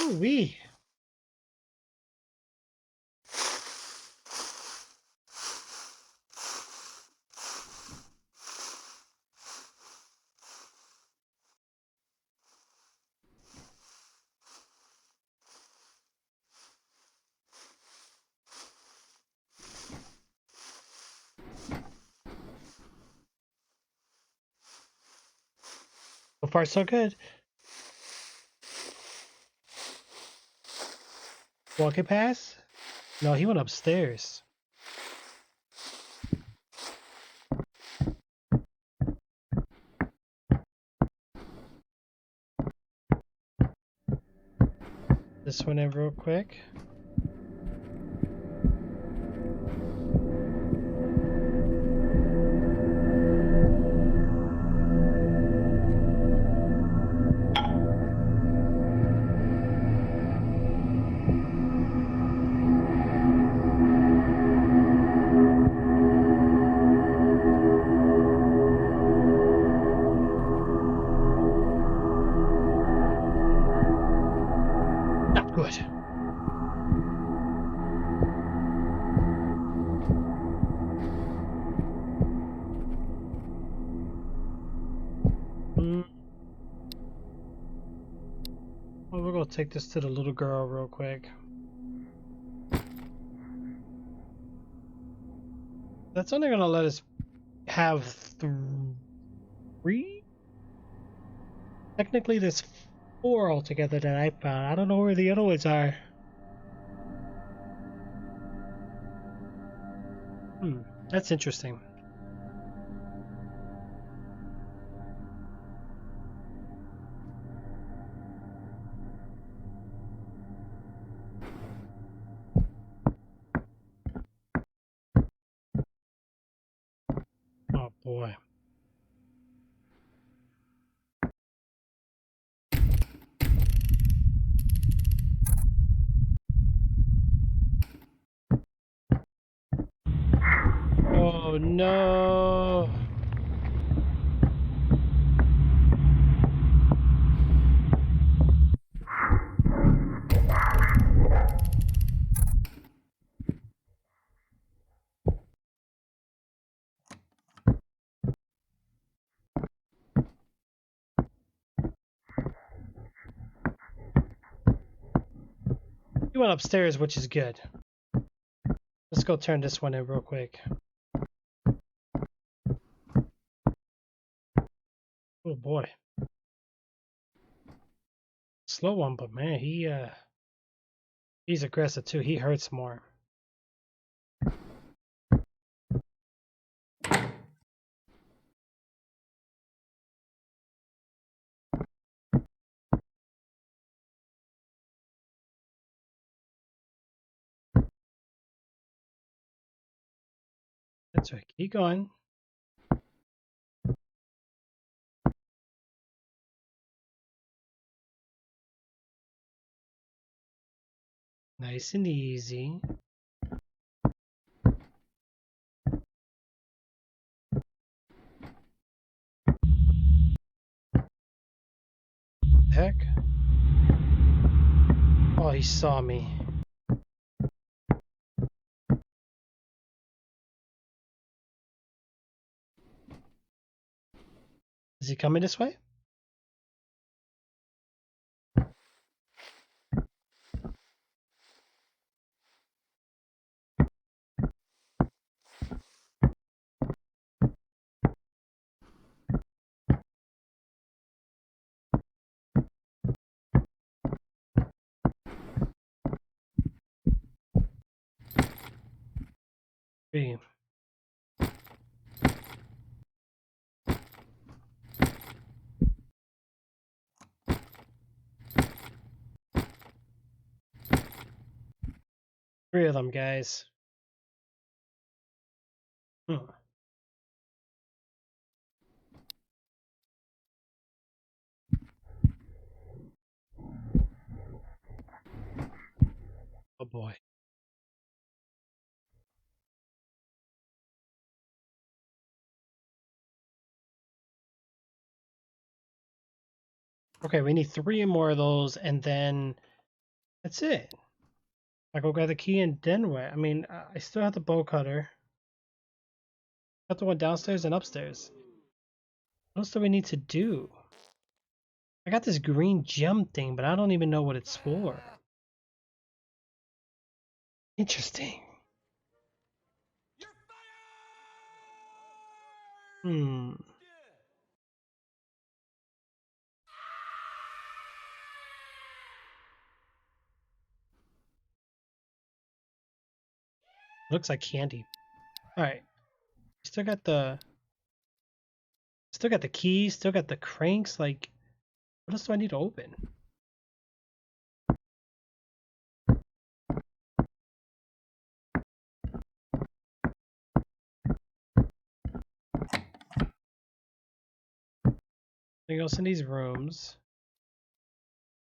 Ooh-wee. So far, so good. Walking past? No, he went upstairs. This one in real quick. Not good. Well, we're gonna take this to the little girl real quick. That's only gonna let us have 3? Technically, there's 4 altogether that I found. I don't know where the other ones are. That's interesting. Oh boy. Oh no. He went upstairs, which is good. Let's go turn this one in real quick. Oh boy. Slow one, but man, he's aggressive too. He hurts more. That's right. Keep going. Nice and easy. Heck? Oh, he saw me. Is he coming this way? Three. Three of them, guys. Oh boy. Okay, we need 3 more of those, and then that's it. I go grab the key and then what? I mean, I still have the bow cutter. Got the one downstairs and upstairs. What else do we need to do? I got this green gem thing, but I don't even know what it's for. Interesting. Hmm. Looks like candy. Alright. Still got the keys, still got the cranks, like what else do I need to open? Anything else in these rooms?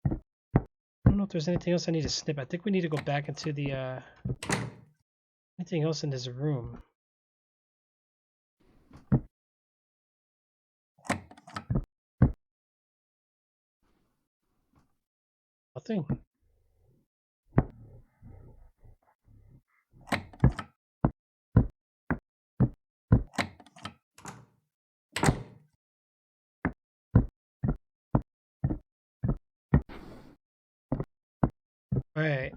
I don't know if there's anything else I need to snip. I think we need to go back into the anything else in this room. Nothing. Alright.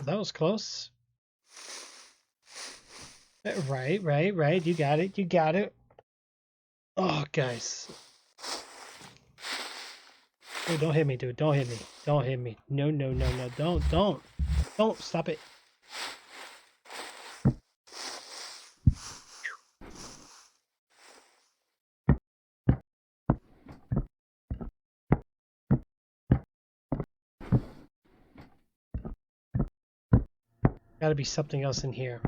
that was close. Right, right, right. You got it. You got it. Oh, guys. Oh, don't hit me, dude. Don't hit me. Don't hit me. No, no, no, no. Don't. Don't. Stop it. Gotta be something else in here.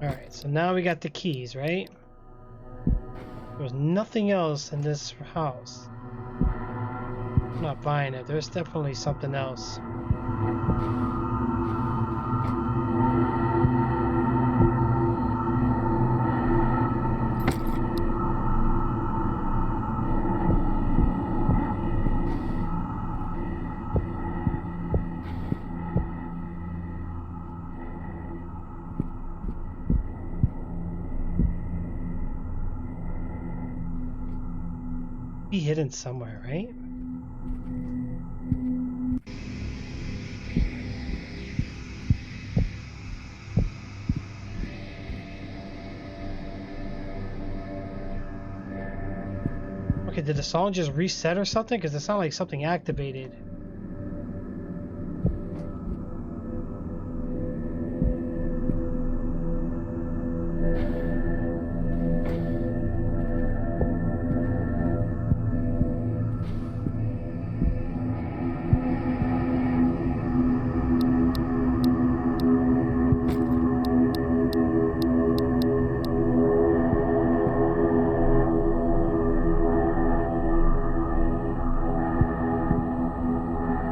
Alright, so now we got the keys, right? There's nothing else in this house. I'm not buying it. There's definitely something else. Be hidden somewhere, right? Okay, did the song just reset or something? Because it sounded like something activated.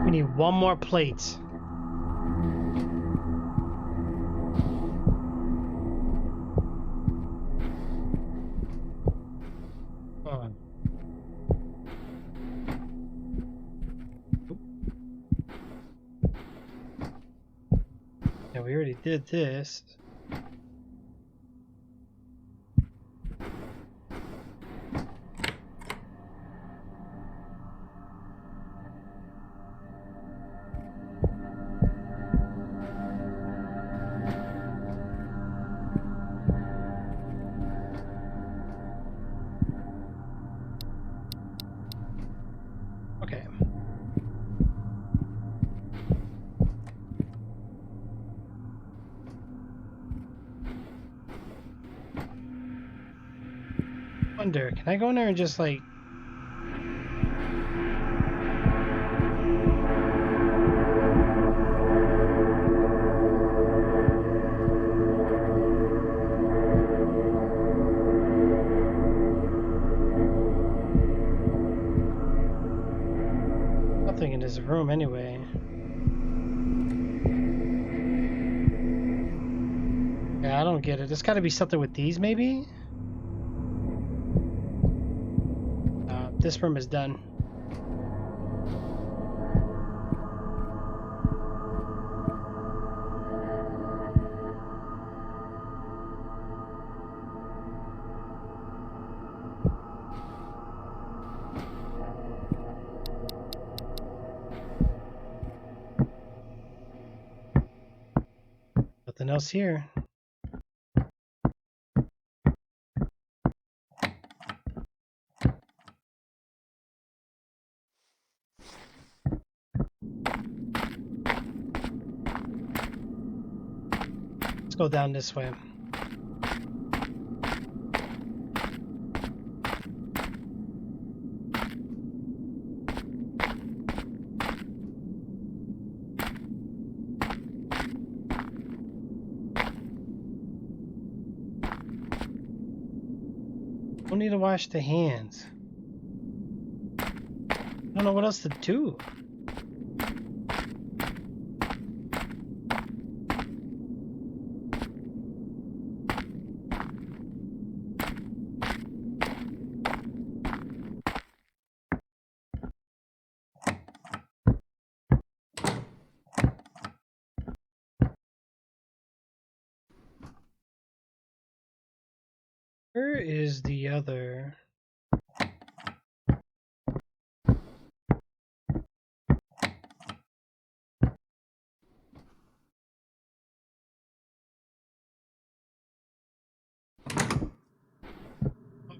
We need one more plate. Oh. Yeah, we already did this. Okay. Wonder, can I go in there and just like... Nothing in this room anyway. Yeah, I don't get it. There's got to be something with these, maybe? This room is done. Nothing else here. Let's go down this way. Don't need to wash the hands. I don't know what else to do. Where is the other?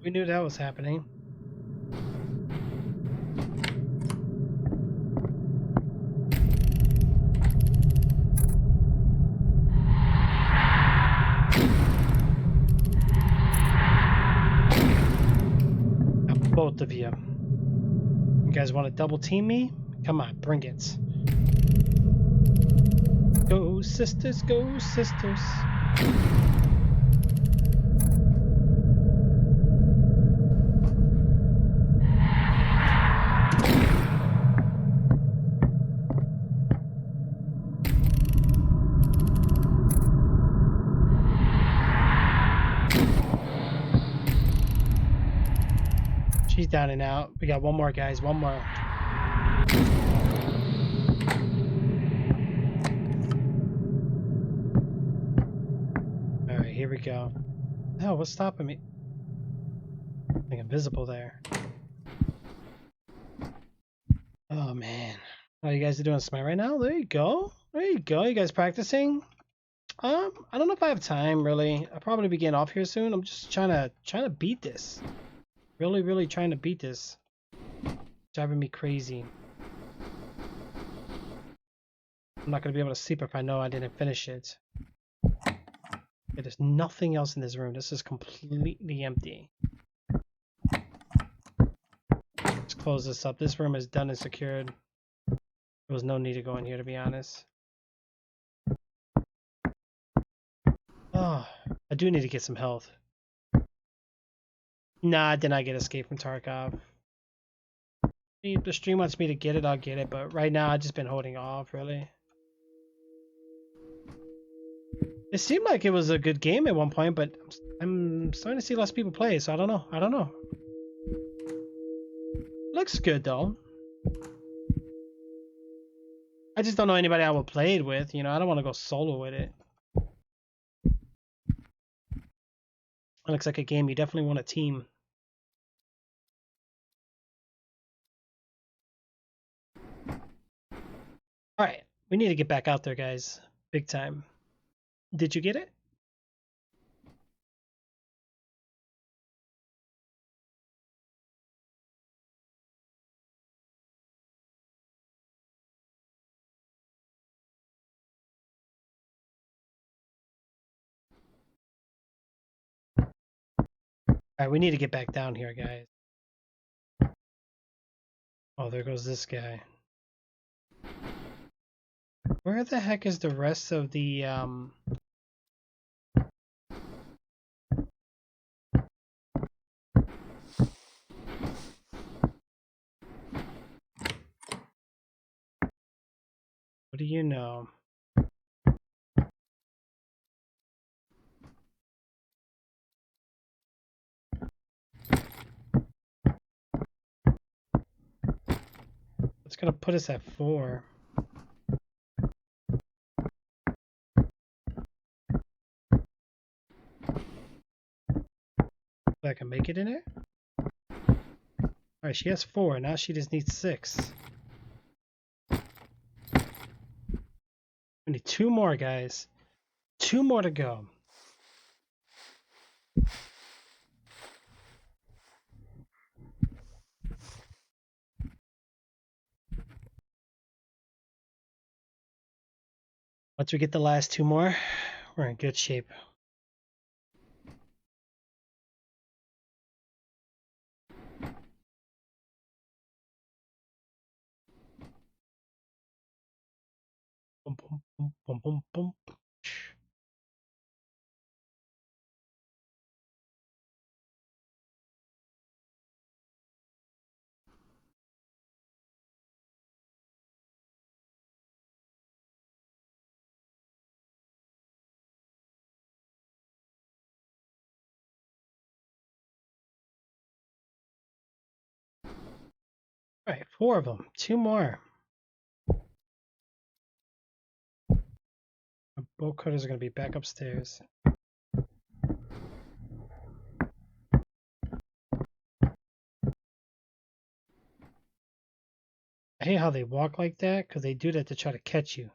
We knew that was happening. Both of you. You guys want to double team me? Come on, bring it. Go sisters, go sisters. She's down and out. We got one more, guys. One more. All right, here we go. Oh, what's stopping me? Like invisible there. Oh man. Oh, you guys are doing smite right now? There you go. There you go. You guys practicing? I don't know if I have time really. I'll probably be getting off here soon. I'm just trying to beat this. Really trying to beat this. Driving me crazy. I'm not gonna be able to sleep if I know I didn't finish it. Okay, there's nothing else in this room. This is completely empty. Let's close this up. This room is done and secured. There was no need to go in here, to be honest. Oh, I do need to get some health. Nah, I did not get Escape from Tarkov. If the stream wants me to get it, I'll get it. But right now, I've just been holding off, really. It seemed like it was a good game at one point, but I'm starting to see less people play, so I don't know. I don't know. Looks good, though. I just don't know anybody I will play it with. You know, I don't want to go solo with it. It looks like a game you definitely want a team. Alright, we need to get back out there, guys. Big time. Did you get it? Alright, we need to get back down here, guys. Oh, there goes this guy. Where the heck is the rest of the, what do you know? It's gonna put us at 4. I can make it in it? Alright, she has 4. Now she just needs 6. We need 2 more, guys. 2 more to go. Once we get the last 2 more, we're in good shape. Boom, boom, boom, boom, boom, boom. Alright, 4 of them. 2 more. Our bolt cutters are going to be back upstairs. I hate how they walk like that, because they do that to try to catch you.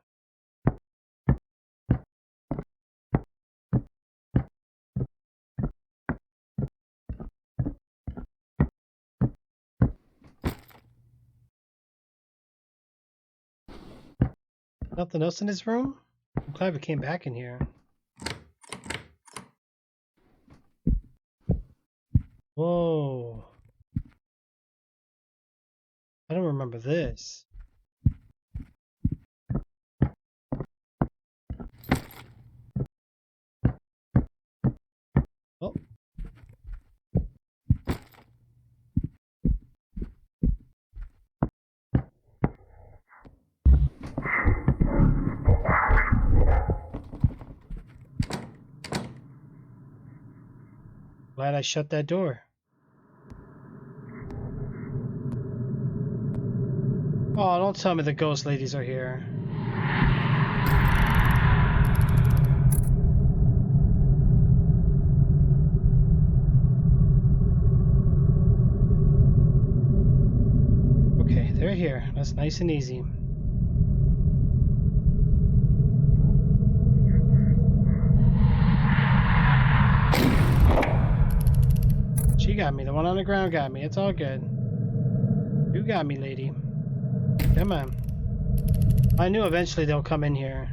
Nothing else in this room? I'm glad we came back in here. Whoa. I don't remember this. Oh. Glad I shut that door. Oh, don't tell me the ghost ladies are here. Okay, they're here. That's nice and easy. She got me. The one on the ground got me. It's all good. You got me, lady. Come on. I knew eventually they'll come in here.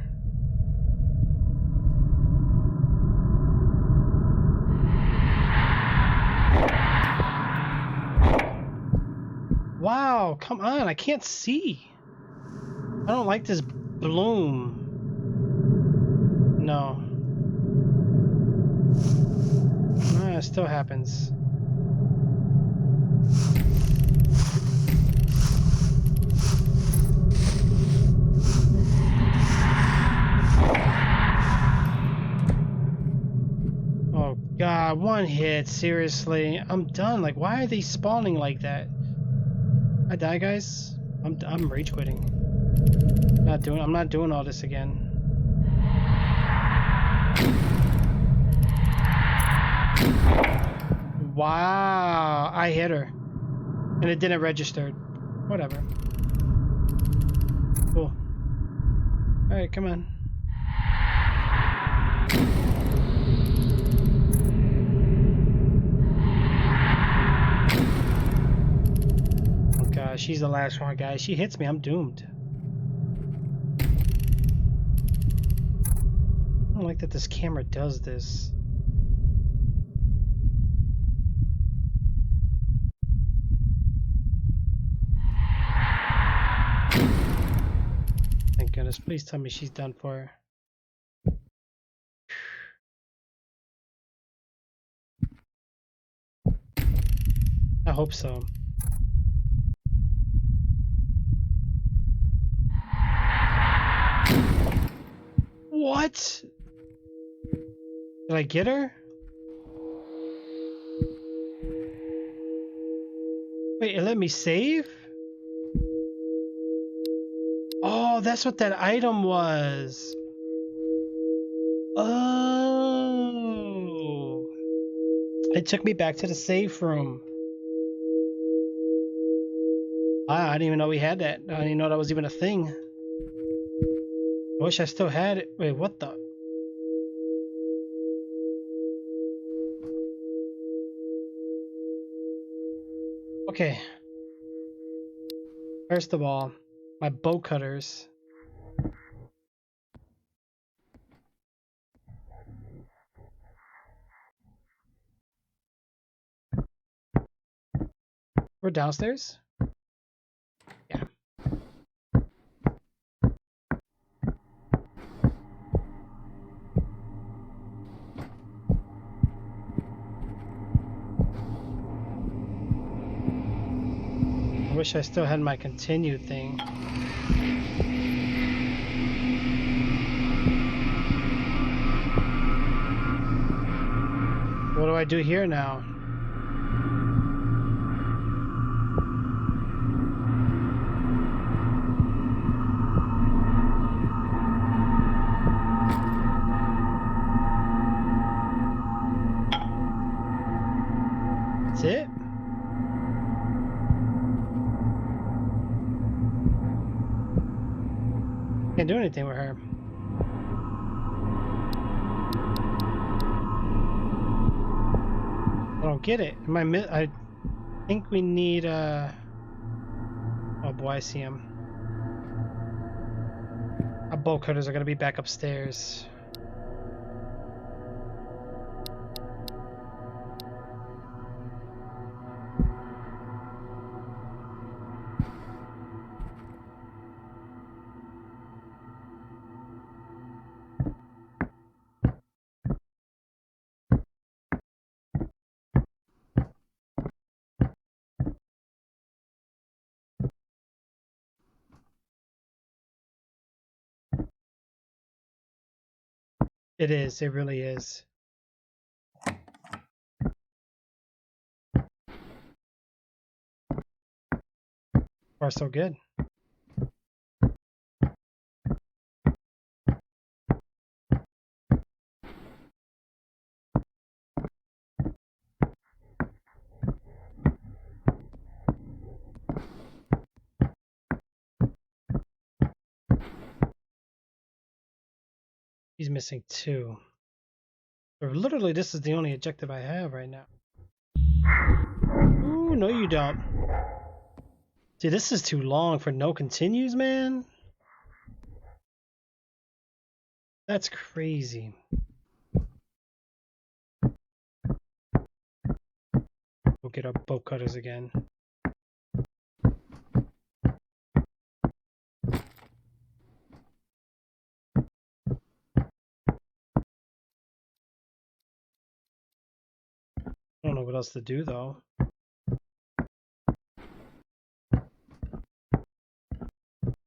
Wow, come on. I can't see. I don't like this bloom. No. Ah, it still happens. Oh god, one hit, seriously. I'm done. Like, why are they spawning like that? I die, guys. I'm rage quitting. I'm not doing all this again. Wow, I hit her. And it didn't register. Whatever. Cool. Alright, come on. Oh god, she's the last one, guys. She hits me, I'm doomed. I don't like that this camera does this. Thank goodness. Please tell me she's done for. I hope so. What? Did I get her? Wait, it let me save? Oh, that's what that item was. Oh. It took me back to the safe room. Wow, I didn't even know we had that. I didn't even know that was even a thing. I wish I still had it. Wait, what the? Okay. First of all, my bow cutters. We're downstairs? Yeah. I wish I still had my continue thing. What do I do here now? That's it? Can't do anything with her. I don't get it. I think we need oh boy, I see him. Our bolt cutters are gonna be back upstairs. It is, it really is. Far so good. He's missing 2. So literally, this is the only objective I have right now. Ooh, no you don't. Dude, this is too long for no continues, man. That's crazy. We'll get our bolt cutters again. I don't know what else to do though.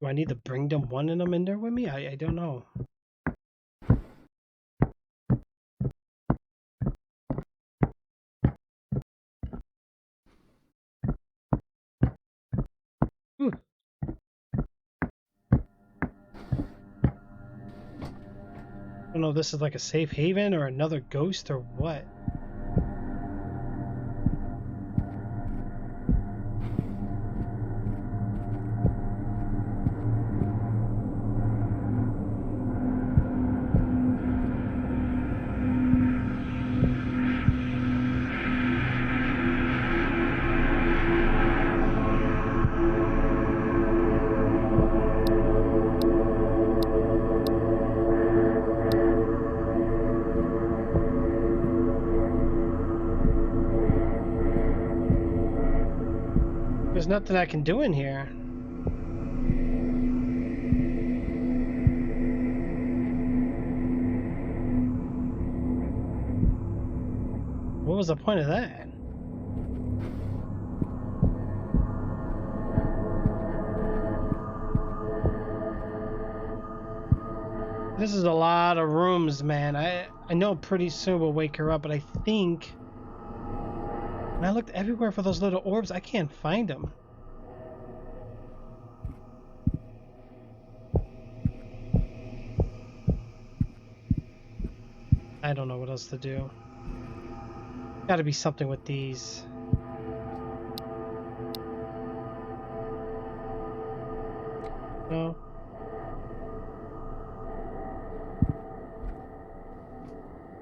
Do I need to bring them one of them in there with me? I don't know. Ooh. I don't know if this is like a safe haven or another ghost or what. There's nothing I can do in here. What was the point of that? This is a lot of rooms, man. I know pretty soon we'll wake her up, but I think when I looked everywhere for those little orbs, I can't find them. I don't know what else to do. Gotta be something with these. No.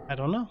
I don't know.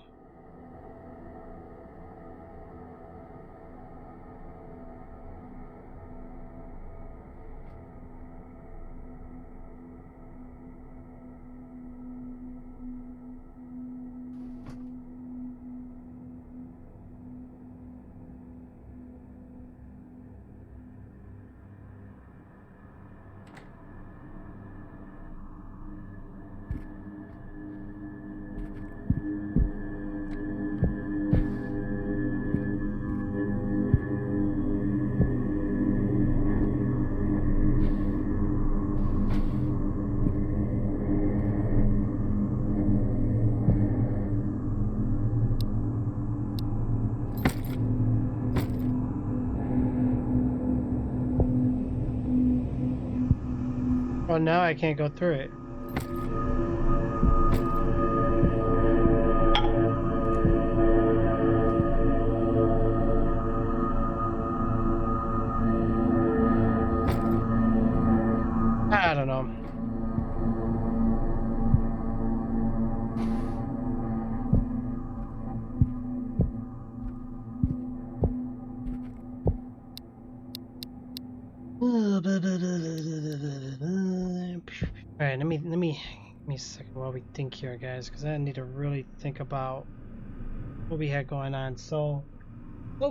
Oh, now I can't go through it. I don't know. Alright, let me give me a second while we think here, guys, because I need to really think about what we had going on. So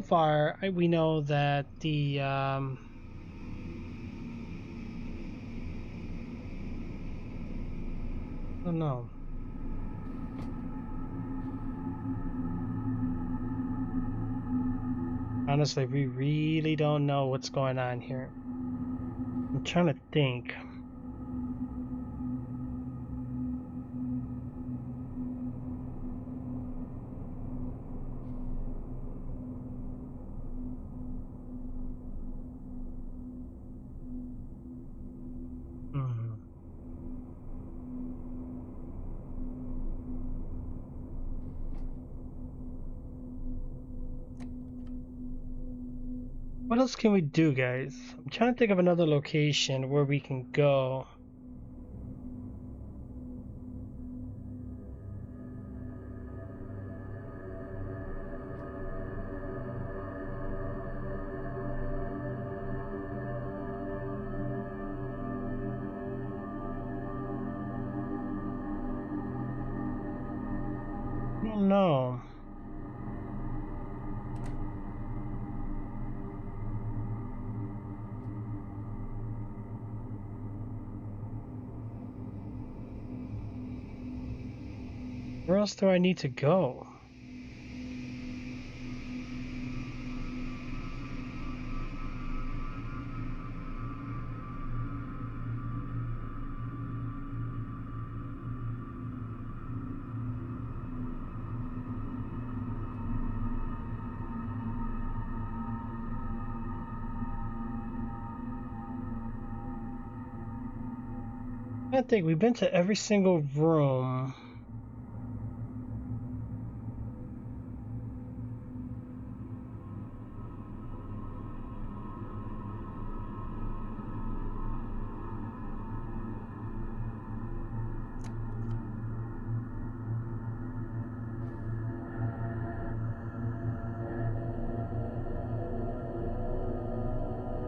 far, we know that the I don't know. Honestly, we really don't know what's going on here. I'm trying to think. What else can we do, guys? I'm trying to think of another location where we can go. I don't know. Where else do I need to go? I think we've been to every single room.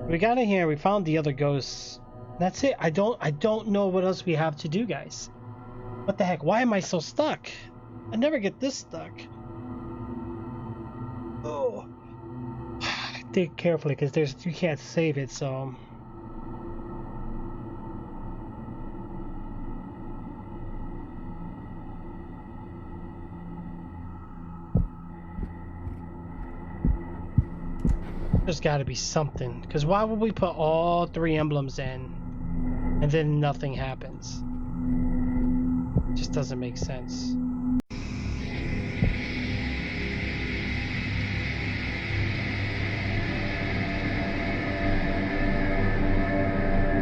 We got in here, we found the other ghosts. That's it. I don't know what else we have to do, guys. What the heck? Why am I so stuck? I never get this stuck. Oh. Think carefully, because you can't save it, so. There's got to be something, because why would we put all 3 emblems in and then nothing happens? It just doesn't make sense.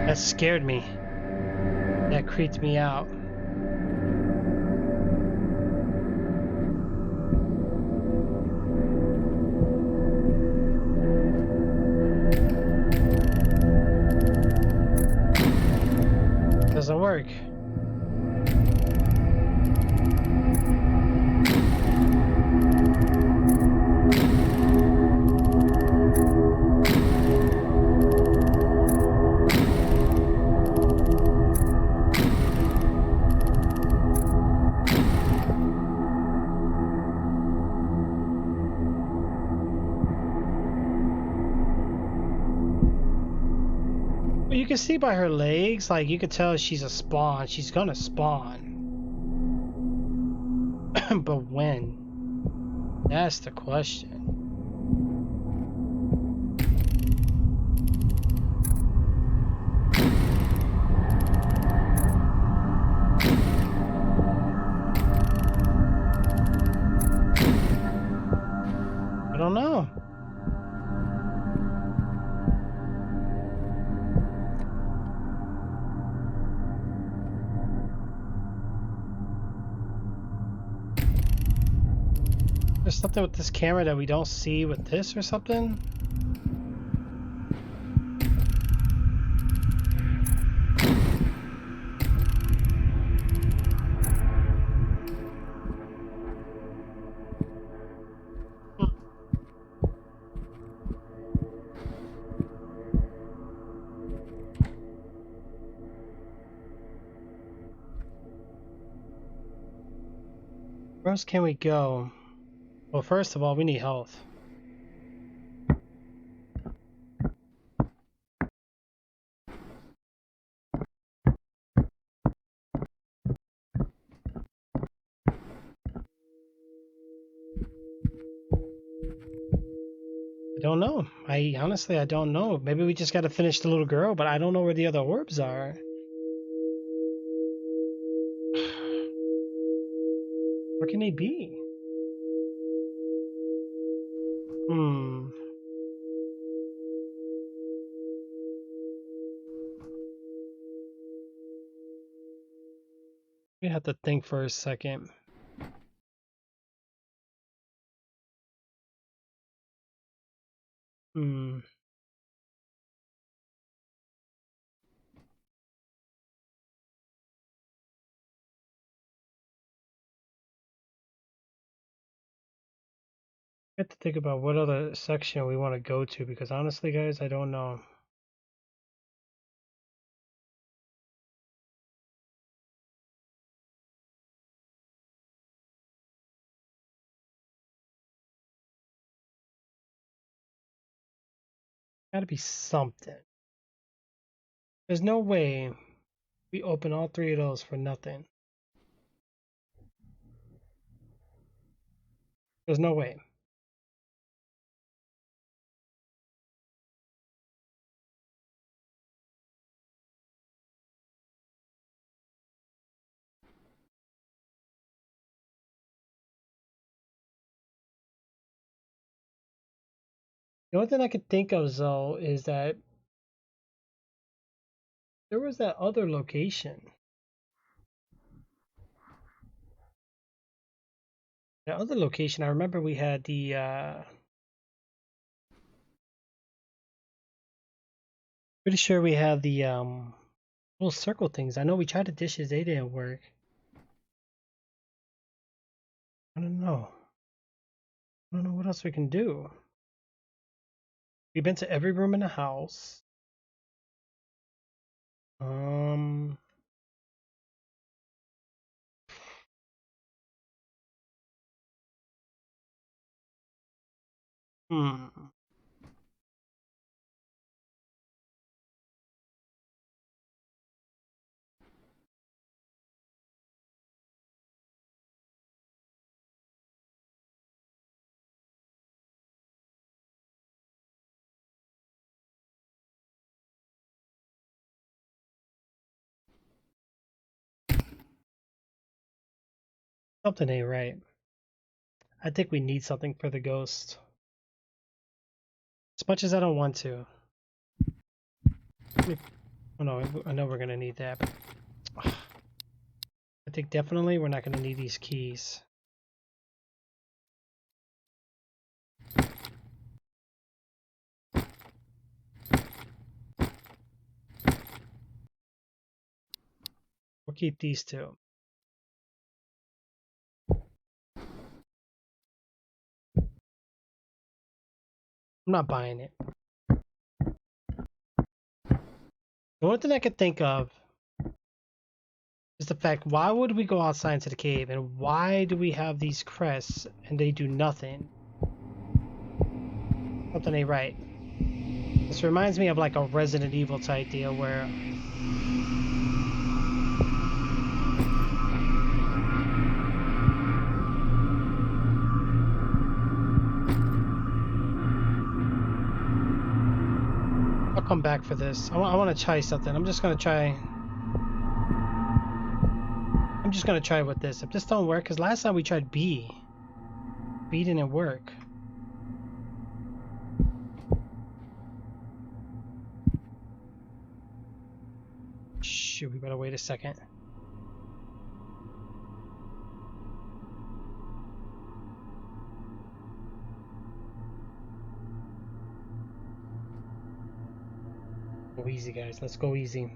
That scared me. That creeped me out. Doesn't work. You can see by her legs, like, you could tell she's a spawn. She's gonna spawn. But when? That's the question. I don't know. There's something with this camera that we don't see with this or something? Where else can we go? Well, first of all, we need health. I don't know. I honestly don't know. Maybe we just got to finish the little girl, but I don't know where the other orbs are. Where can they be? We have to think for a second. I have to think about what other section we want to go to, because honestly, guys, I don't know. Gotta be something. There's no way we open all three of those for nothing. There's no way. The only thing I could think of, though, is that there was that other location. The other location, I remember we had the, pretty sure we had the, little circle things. I know we tried the dishes, they didn't work. I don't know. I don't know what else we can do. We've been to every room in the house. Something ain't right. I think we need something for the ghost. As much as I don't want to. Oh no, I know we're gonna need that. But, I think definitely we're not gonna need these keys. We'll keep these two. I'm not buying it. The only thing I could think of is the fact, why would we go outside into the cave, and why do we have these crests and they do nothing? Something ain't right. This reminds me of like a Resident Evil type deal where I'll come back for this. I want to try something. I'm just gonna try with this. If this don't work, because last time we tried B didn't work. Shoot, we better wait a second. Go easy, guys. Let's go easy.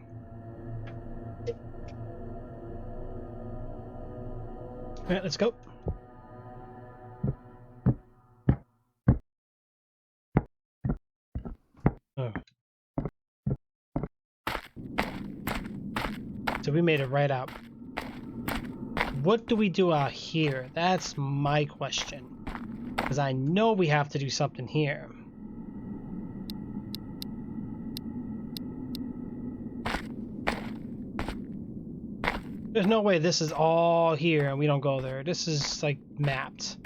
Alright, let's go. Oh. So we made it right out. what do we do out here? That's my question. Because I know we have to do something here. There's no way this is all here and we don't go there. This is like mapped.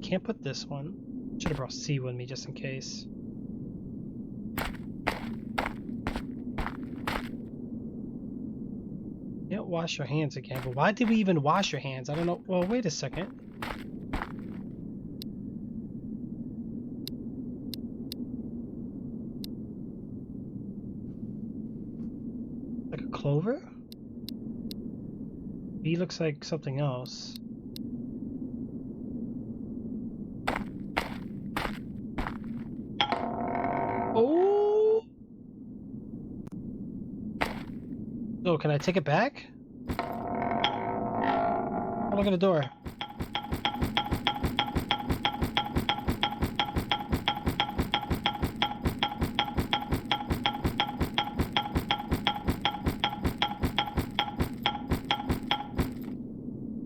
Can't put this one. Should have brought C with me just in case. You don't wash your hands again, but why did we even wash your hands? I don't know. Well, wait a second. Like a clover? B looks like something else. Oh! So, can I take it back? Oh, look at the door.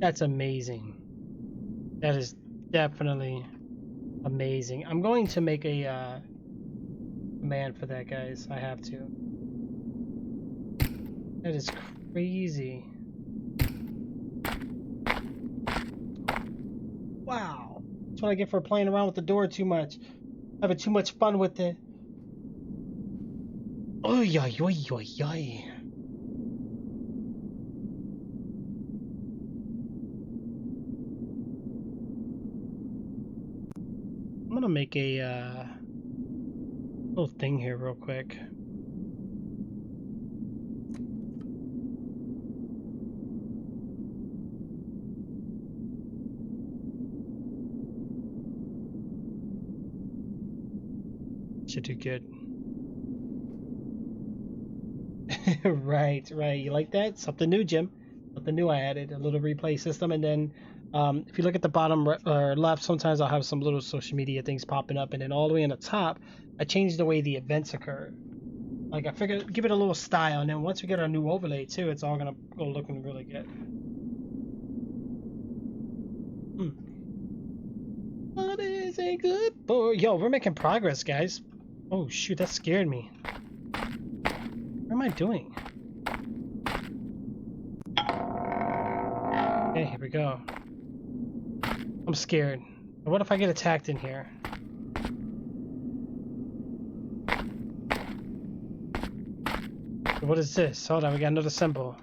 That's amazing. That is definitely amazing. I'm going to make a command for that, guys. I have to. That is crazy. Wow. That's what I get for playing around with the door too much. Having too much fun with it. Oy, oy, oy, oy, oy. I'm gonna make a little thing here real quick. Should do good. Right. You like that? Something new, Jim. Something new I added. A little replay system, and then if you look at the bottom left, sometimes I'll have some little social media things popping up, and then all the way on the top, I changed the way the events occur. Like I figured, give it a little style, and then once we get our new overlay too, it's all gonna go looking really good. What is a good boy? Yo, we're making progress, guys. Oh shoot, that scared me. What am I doing? Okay, here we go. I'm scared. What if I get attacked in here? What is this? Hold on, we got another symbol.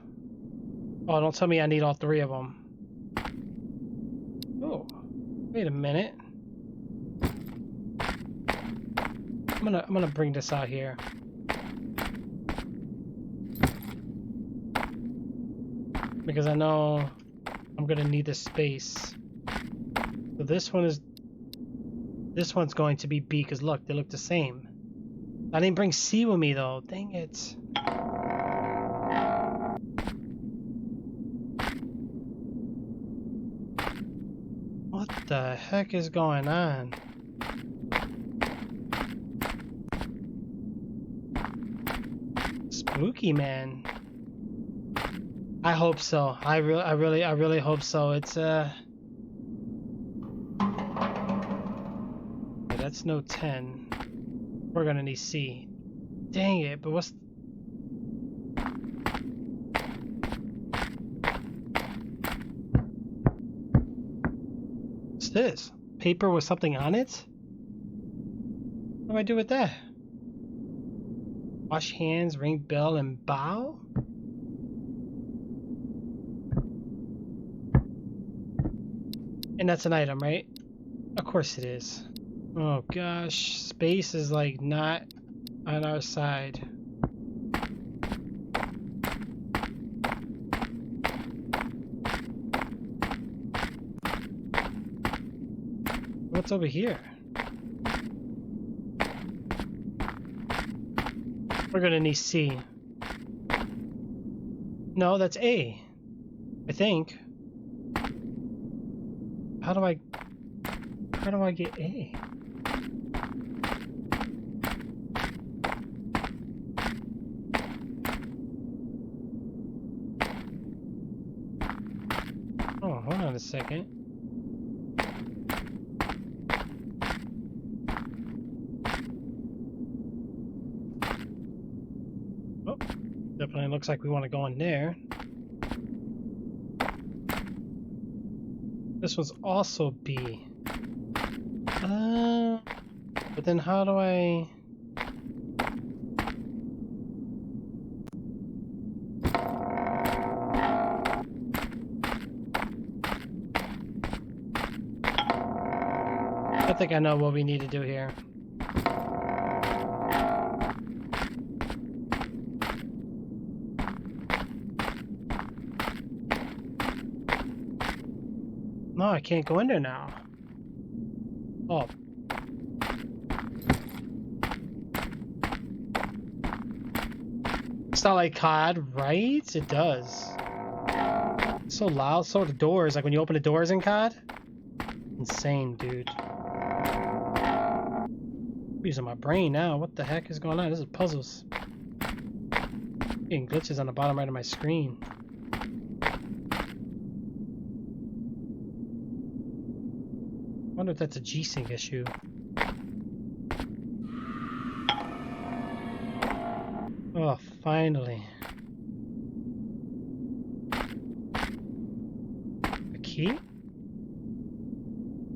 Oh, don't tell me I need all three of them. Oh, wait a minute. I'm gonna bring this out here. Because I know I'm gonna need this space. So this one's going to be B, because look, they look the same. I didn't bring C with me though. Dang it. What the heck is going on? Spooky, man. I hope so. I really hope so. It's that's no 10. We're gonna need C. Dang it, but what's this? Paper with something on it? What do I do with that? Wash hands, ring bell, and bow? And that's an item, right? Of course it is. Oh gosh, space is like not on our side. What's over here? We're gonna need C. No, that's A. I think. How do I get A? a second. Oh, definitely looks like we want to go in there. This was also B. But then how do I... I think I know what we need to do here. No, I can't go in there now. Oh. It's not like COD, right? It does. It's so loud. So are the doors. Like when you open the doors in COD. Insane, dude. I'm using my brain now. What the heck is going on? This is puzzles. Getting glitches on the bottom right of my screen. I wonder if that's a G-Sync issue. Oh, finally. A key?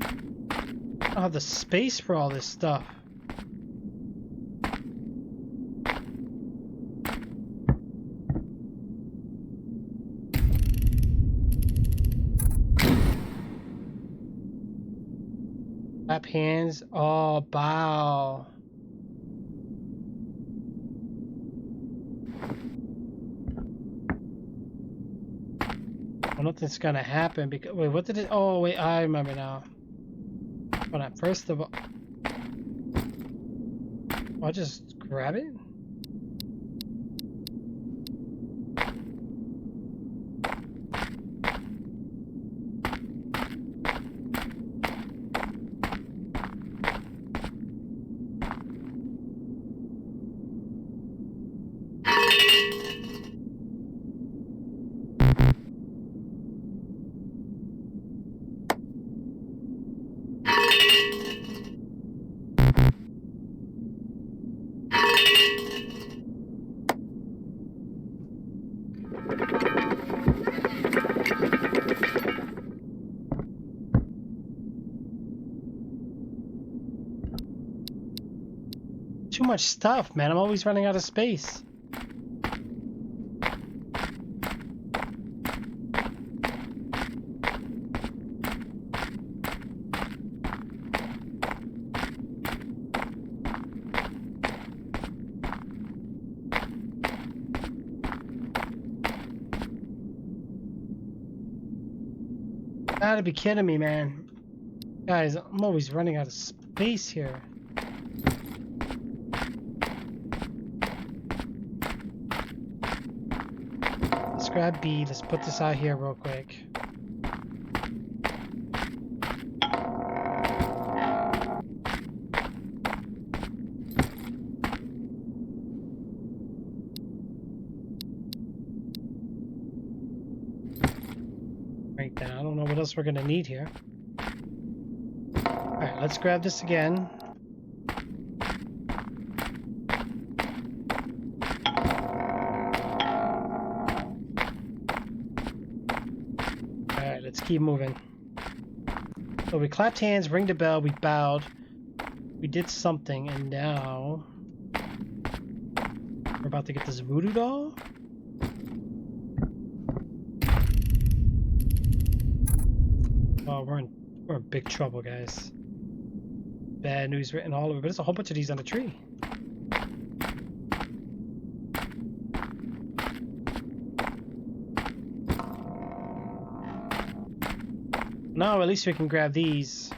I don't have the space for all this stuff. Clap hands. Oh, bow. Well, nothing's gonna happen because wait, what did it? Oh, wait, I remember now. Hold on. First of all, I'll just grab it. Too much stuff, man. I'm always running out of space. Gotta be kidding me, man. Guys, I'm always running out of space here. Let's grab B. Let's put this out here real quick. Right there. I don't know what else we're gonna need here. Alright, let's grab this again. Alright, let's keep moving. So we clapped hands, ring the bell, we bowed. We did something, and now we're about to get this voodoo doll. Oh, we're in big trouble, guys. Bad news written all over, but there's a whole bunch of these on the tree. No, at least we can grab these.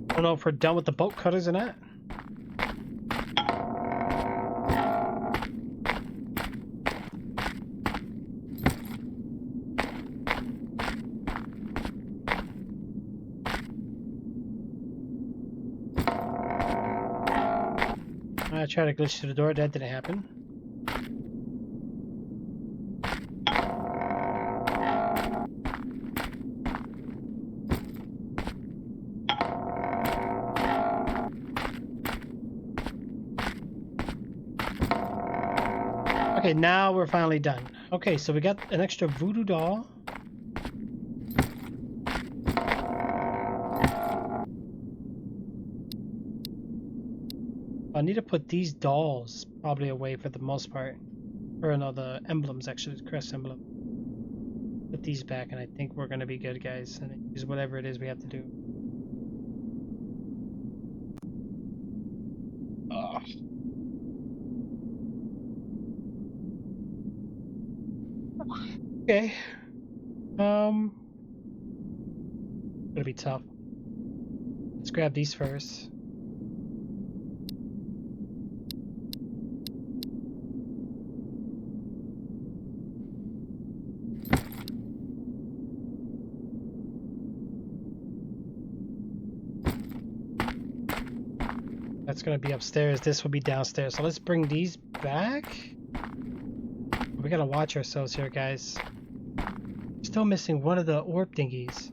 I don't know if we're done with the bolt cutters or not. I tried to glitch through the door. That didn't happen. Okay, now we're finally done. Okay, so we got an extra voodoo doll. I need to put these dolls probably away for the most part. Or no, the emblems actually, the crest emblem. Put these back and I think we're gonna be good, guys. And use whatever it is we have to do. Ugh. Okay. Gonna be tough. Let's grab these first. That's gonna be upstairs. This will be downstairs. So let's bring these back. We gotta watch ourselves here, guys. Still missing one of the orb thingies.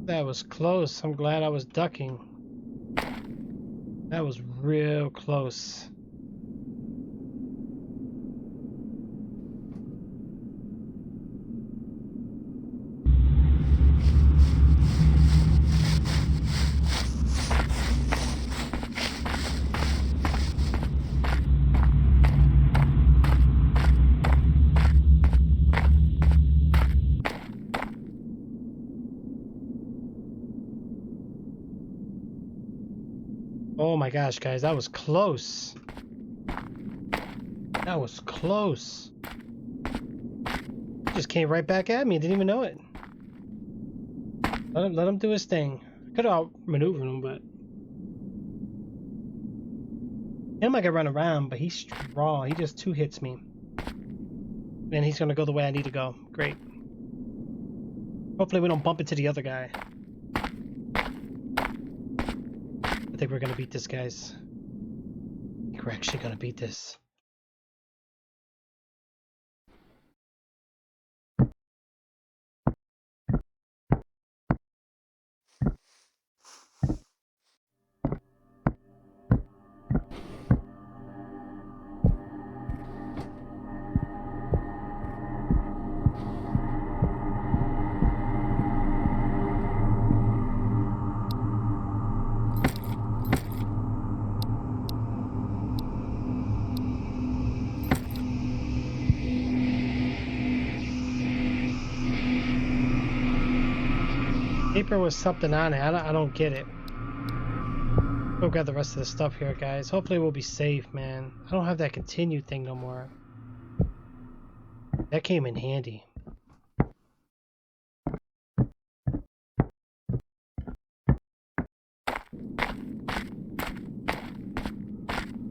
That was close. I'm glad I was ducking. That was real close. Oh my gosh, guys, that was close. That was close. He just came right back at me. Didn't even know it. Let him do his thing. I could have outmaneuvered him, but him I could run around, but he's strong. He just two hits me, and he's gonna go the way I need to go. Great. Hopefully we don't bump into the other guy. I think we're gonna beat this, guys. I think we're actually gonna beat this. Paper was something on it. I don't get it. We'll grab the rest of the stuff here, guys. Hopefully we'll be safe, man. I don't have that continue thing no more. That came in handy.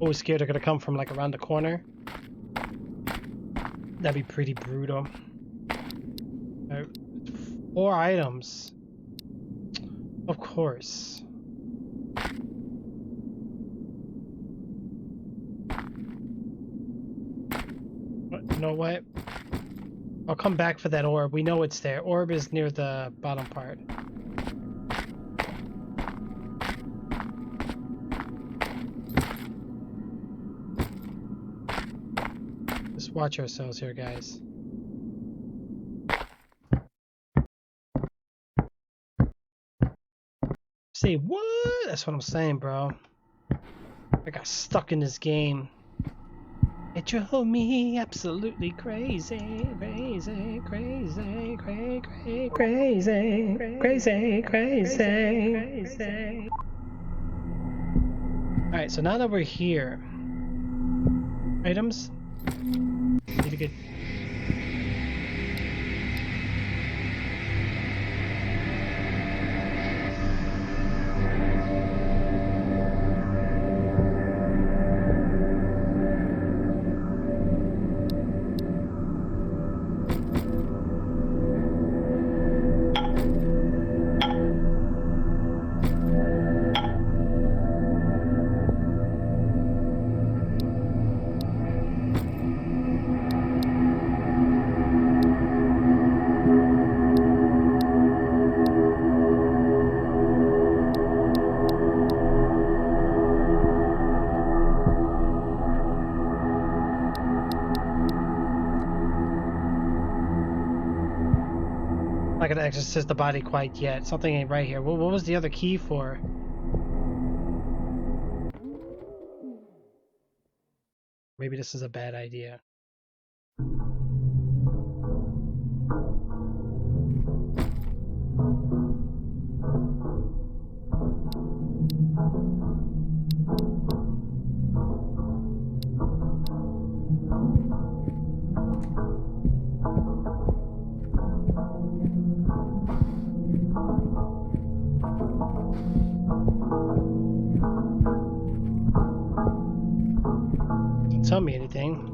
Always scared they're gonna come from like around the corner. That'd be pretty brutal. Alright, 4 items. Of course. You know what? I'll come back for that orb. We know it's there. Orb is near the bottom part. Just watch ourselves here, guys. Say what? That's what I'm saying, bro. I got stuck in this game. It drove me absolutely crazy, crazy, crazy, crazy, crazy, crazy, crazy. Alright, so now that we're here, items. Need to get. gonna exorcise the body quite yet. Something ain't right here. What was the other key for? Maybe this is a bad idea. Don't tell me anything.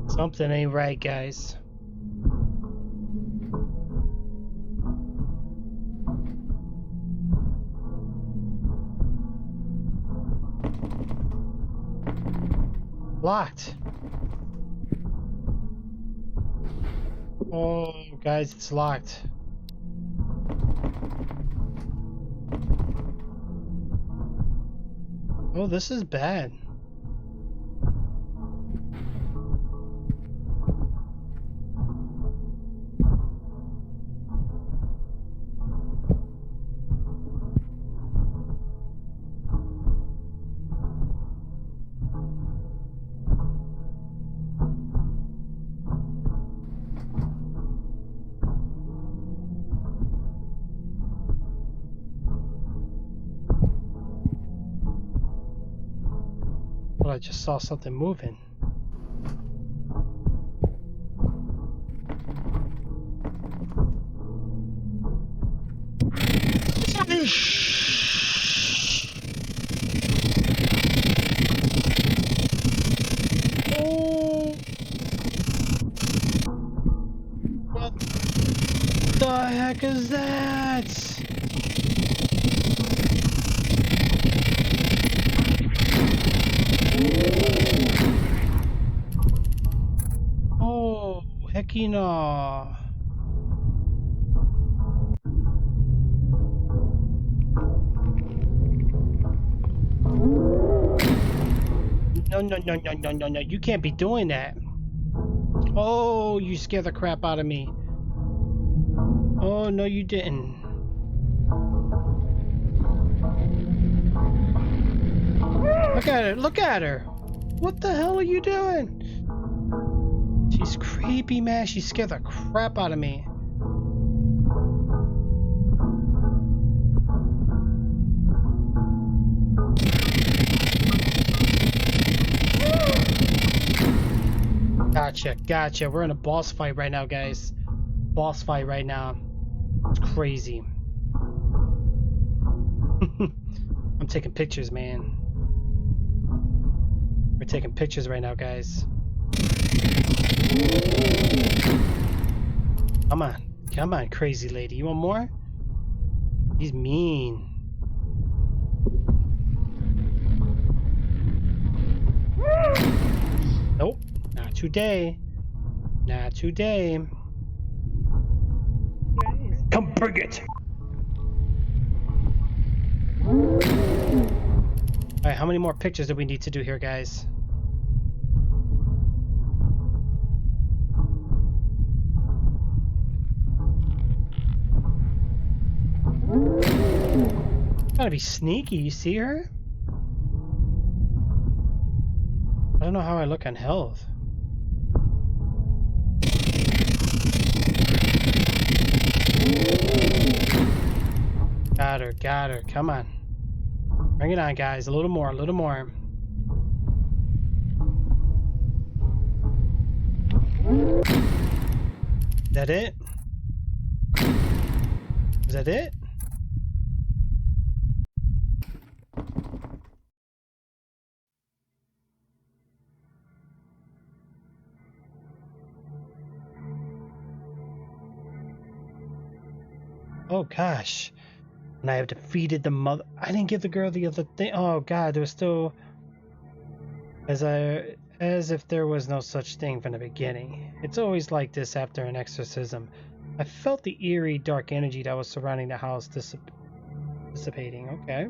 Something ain't right, guys. Locked. Oh, guys, it's locked. Oh, this is bad. Well, I just saw something moving. Oh, what the heck is that? Oh, hecky no. No, you can't be doing that. Oh, you scared the crap out of me. Oh, no, you didn't. Look at her, look at her. What the hell are you doing? She's creepy, man. She scared the crap out of me. Gotcha. We're in a boss fight right now, guys. Boss fight right now. It's crazy. I'm taking pictures, man. We're taking pictures right now, guys. Come on, crazy lady. You want more? He's mean. Nope, not today. Not today. Come bring it. Alright, how many more pictures do we need to do here, guys? Gotta be sneaky, you see her? I don't know how I look on health. Got her, come on. Bring it on, guys, a little more. Is that it? Is that it? Oh gosh. And I have defeated the mother. I didn't give the girl the other thing. Oh god, there was still as As if there was no such thing from the beginning. It's always like this after an exorcism. I felt the eerie, dark energy that was surrounding the house dissipating. Okay.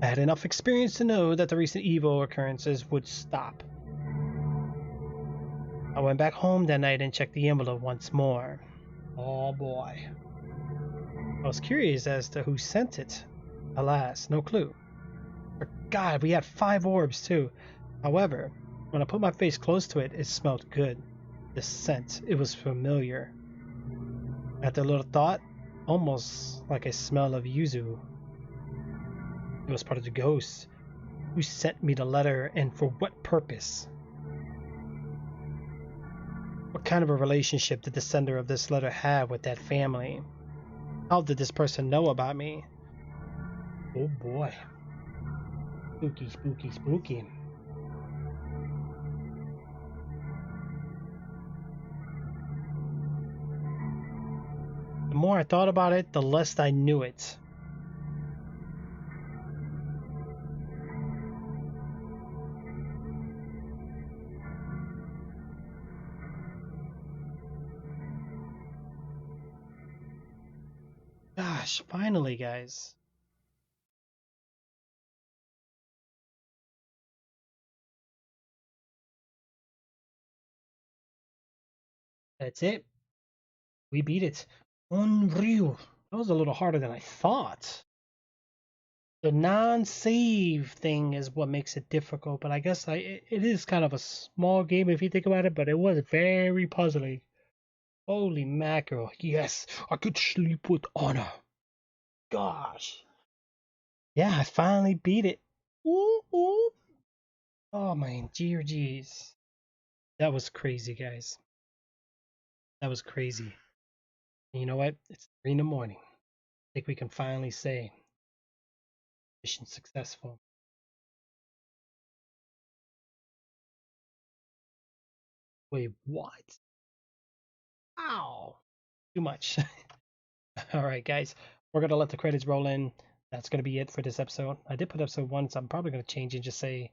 I had enough experience to know that the recent evil occurrences would stop. I went back home that night and checked the envelope once more. Oh boy. I was curious as to who sent it. Alas, no clue. For God, we had 5 orbs too. However, when I put my face close to it, it smelled good. The scent, it was familiar. After a little thought, almost like a smell of yuzu. It was part of the ghost. Who sent me the letter and for what purpose? What kind of a relationship did the sender of this letter have with that family? How did this person know about me? Oh boy. Spooky, spooky, spooky. The more I thought about it, the less I knew it. Gosh, finally, guys. That's it. We beat it. Onryo. That was a little harder than I thought. The non-save thing is what makes it difficult, but I guess it is kind of a small game if you think about it, but it was very puzzling. Holy mackerel. Yes, I could sleep with honor. Gosh. Yeah, I finally beat it. Ooh, ooh. Oh man, geez. That was crazy, guys. That was crazy. And you know what? It's 3 in the morning. I think we can finally say mission successful. Wait, what? Ow! Too much. Alright, guys. We're going to let the credits roll in. That's going to be it for this episode. I did put episode 1, so I'm probably going to change and just say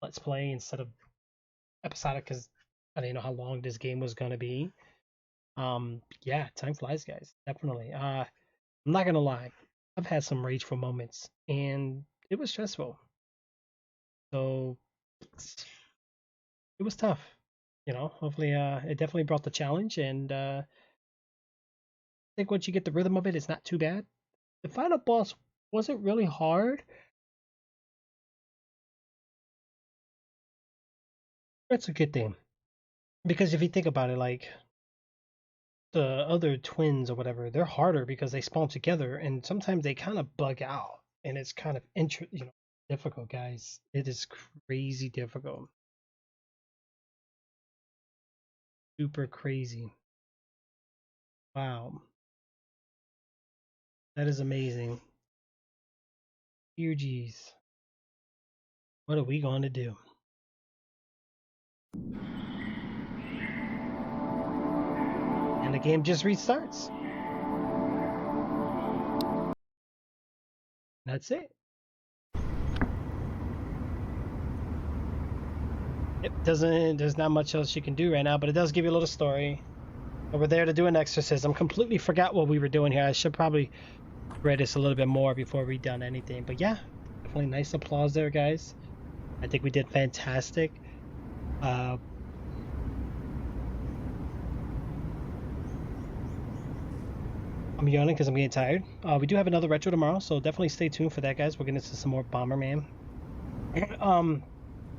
let's play instead of episodic because I didn't know how long this game was going to be. Yeah, time flies, guys. Definitely. I'm not going to lie. I've had some rageful moments, and it was stressful. So it was tough. You know, hopefully it definitely brought the challenge, and I think once you get the rhythm of it, it's not too bad. The final boss wasn't really hard. That's a good thing. Because if you think about it, like the other twins or whatever, they're harder because they spawn together and sometimes they kind of bug out and it's kind of difficult, guys. It is crazy difficult. Super crazy. Wow. That is amazing. Dear geez. What are we going to do? And the game just restarts. That's it. There's not much else you can do right now, but it does give you a little story. We're there to do an exorcism. Completely forgot what we were doing here. I should probably read this a little bit more before we done anything. But yeah, definitely nice applause there, guys. I think we did fantastic. I'm yawning because I'm getting tired. We do have another retro tomorrow, so definitely stay tuned for that, guys. We're getting into some more Bomberman.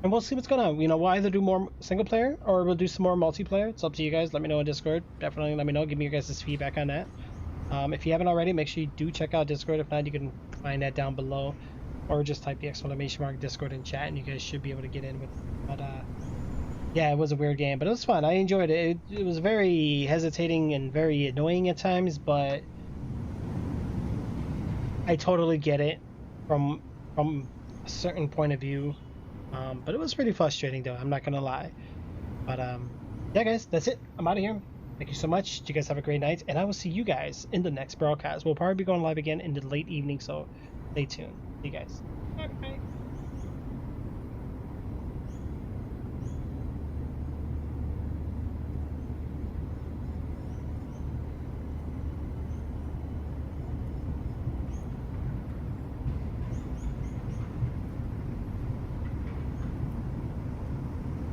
And we'll see what's going on. You know, we'll either do more single player or we'll do some more multiplayer. It's up to you guys. Let me know in Discord. Definitely let me know. Give me your guys' feedback on that. If you haven't already, make sure you do check out Discord. If not, you can find that down below. Or just type the exclamation mark Discord in chat and you guys should be able to get in with it. But yeah, it was a weird game, but it was fun. I enjoyed it. It was very hesitating and very annoying at times, but I totally get it from a certain point of view. But it was pretty frustrating though, I'm not gonna lie. But yeah, guys, that's it. I'm out of here. Thank you so much. You guys have a great night, and I will see you guys in the next broadcast. We'll probably be going live again in the late evening, so stay tuned. See you guys.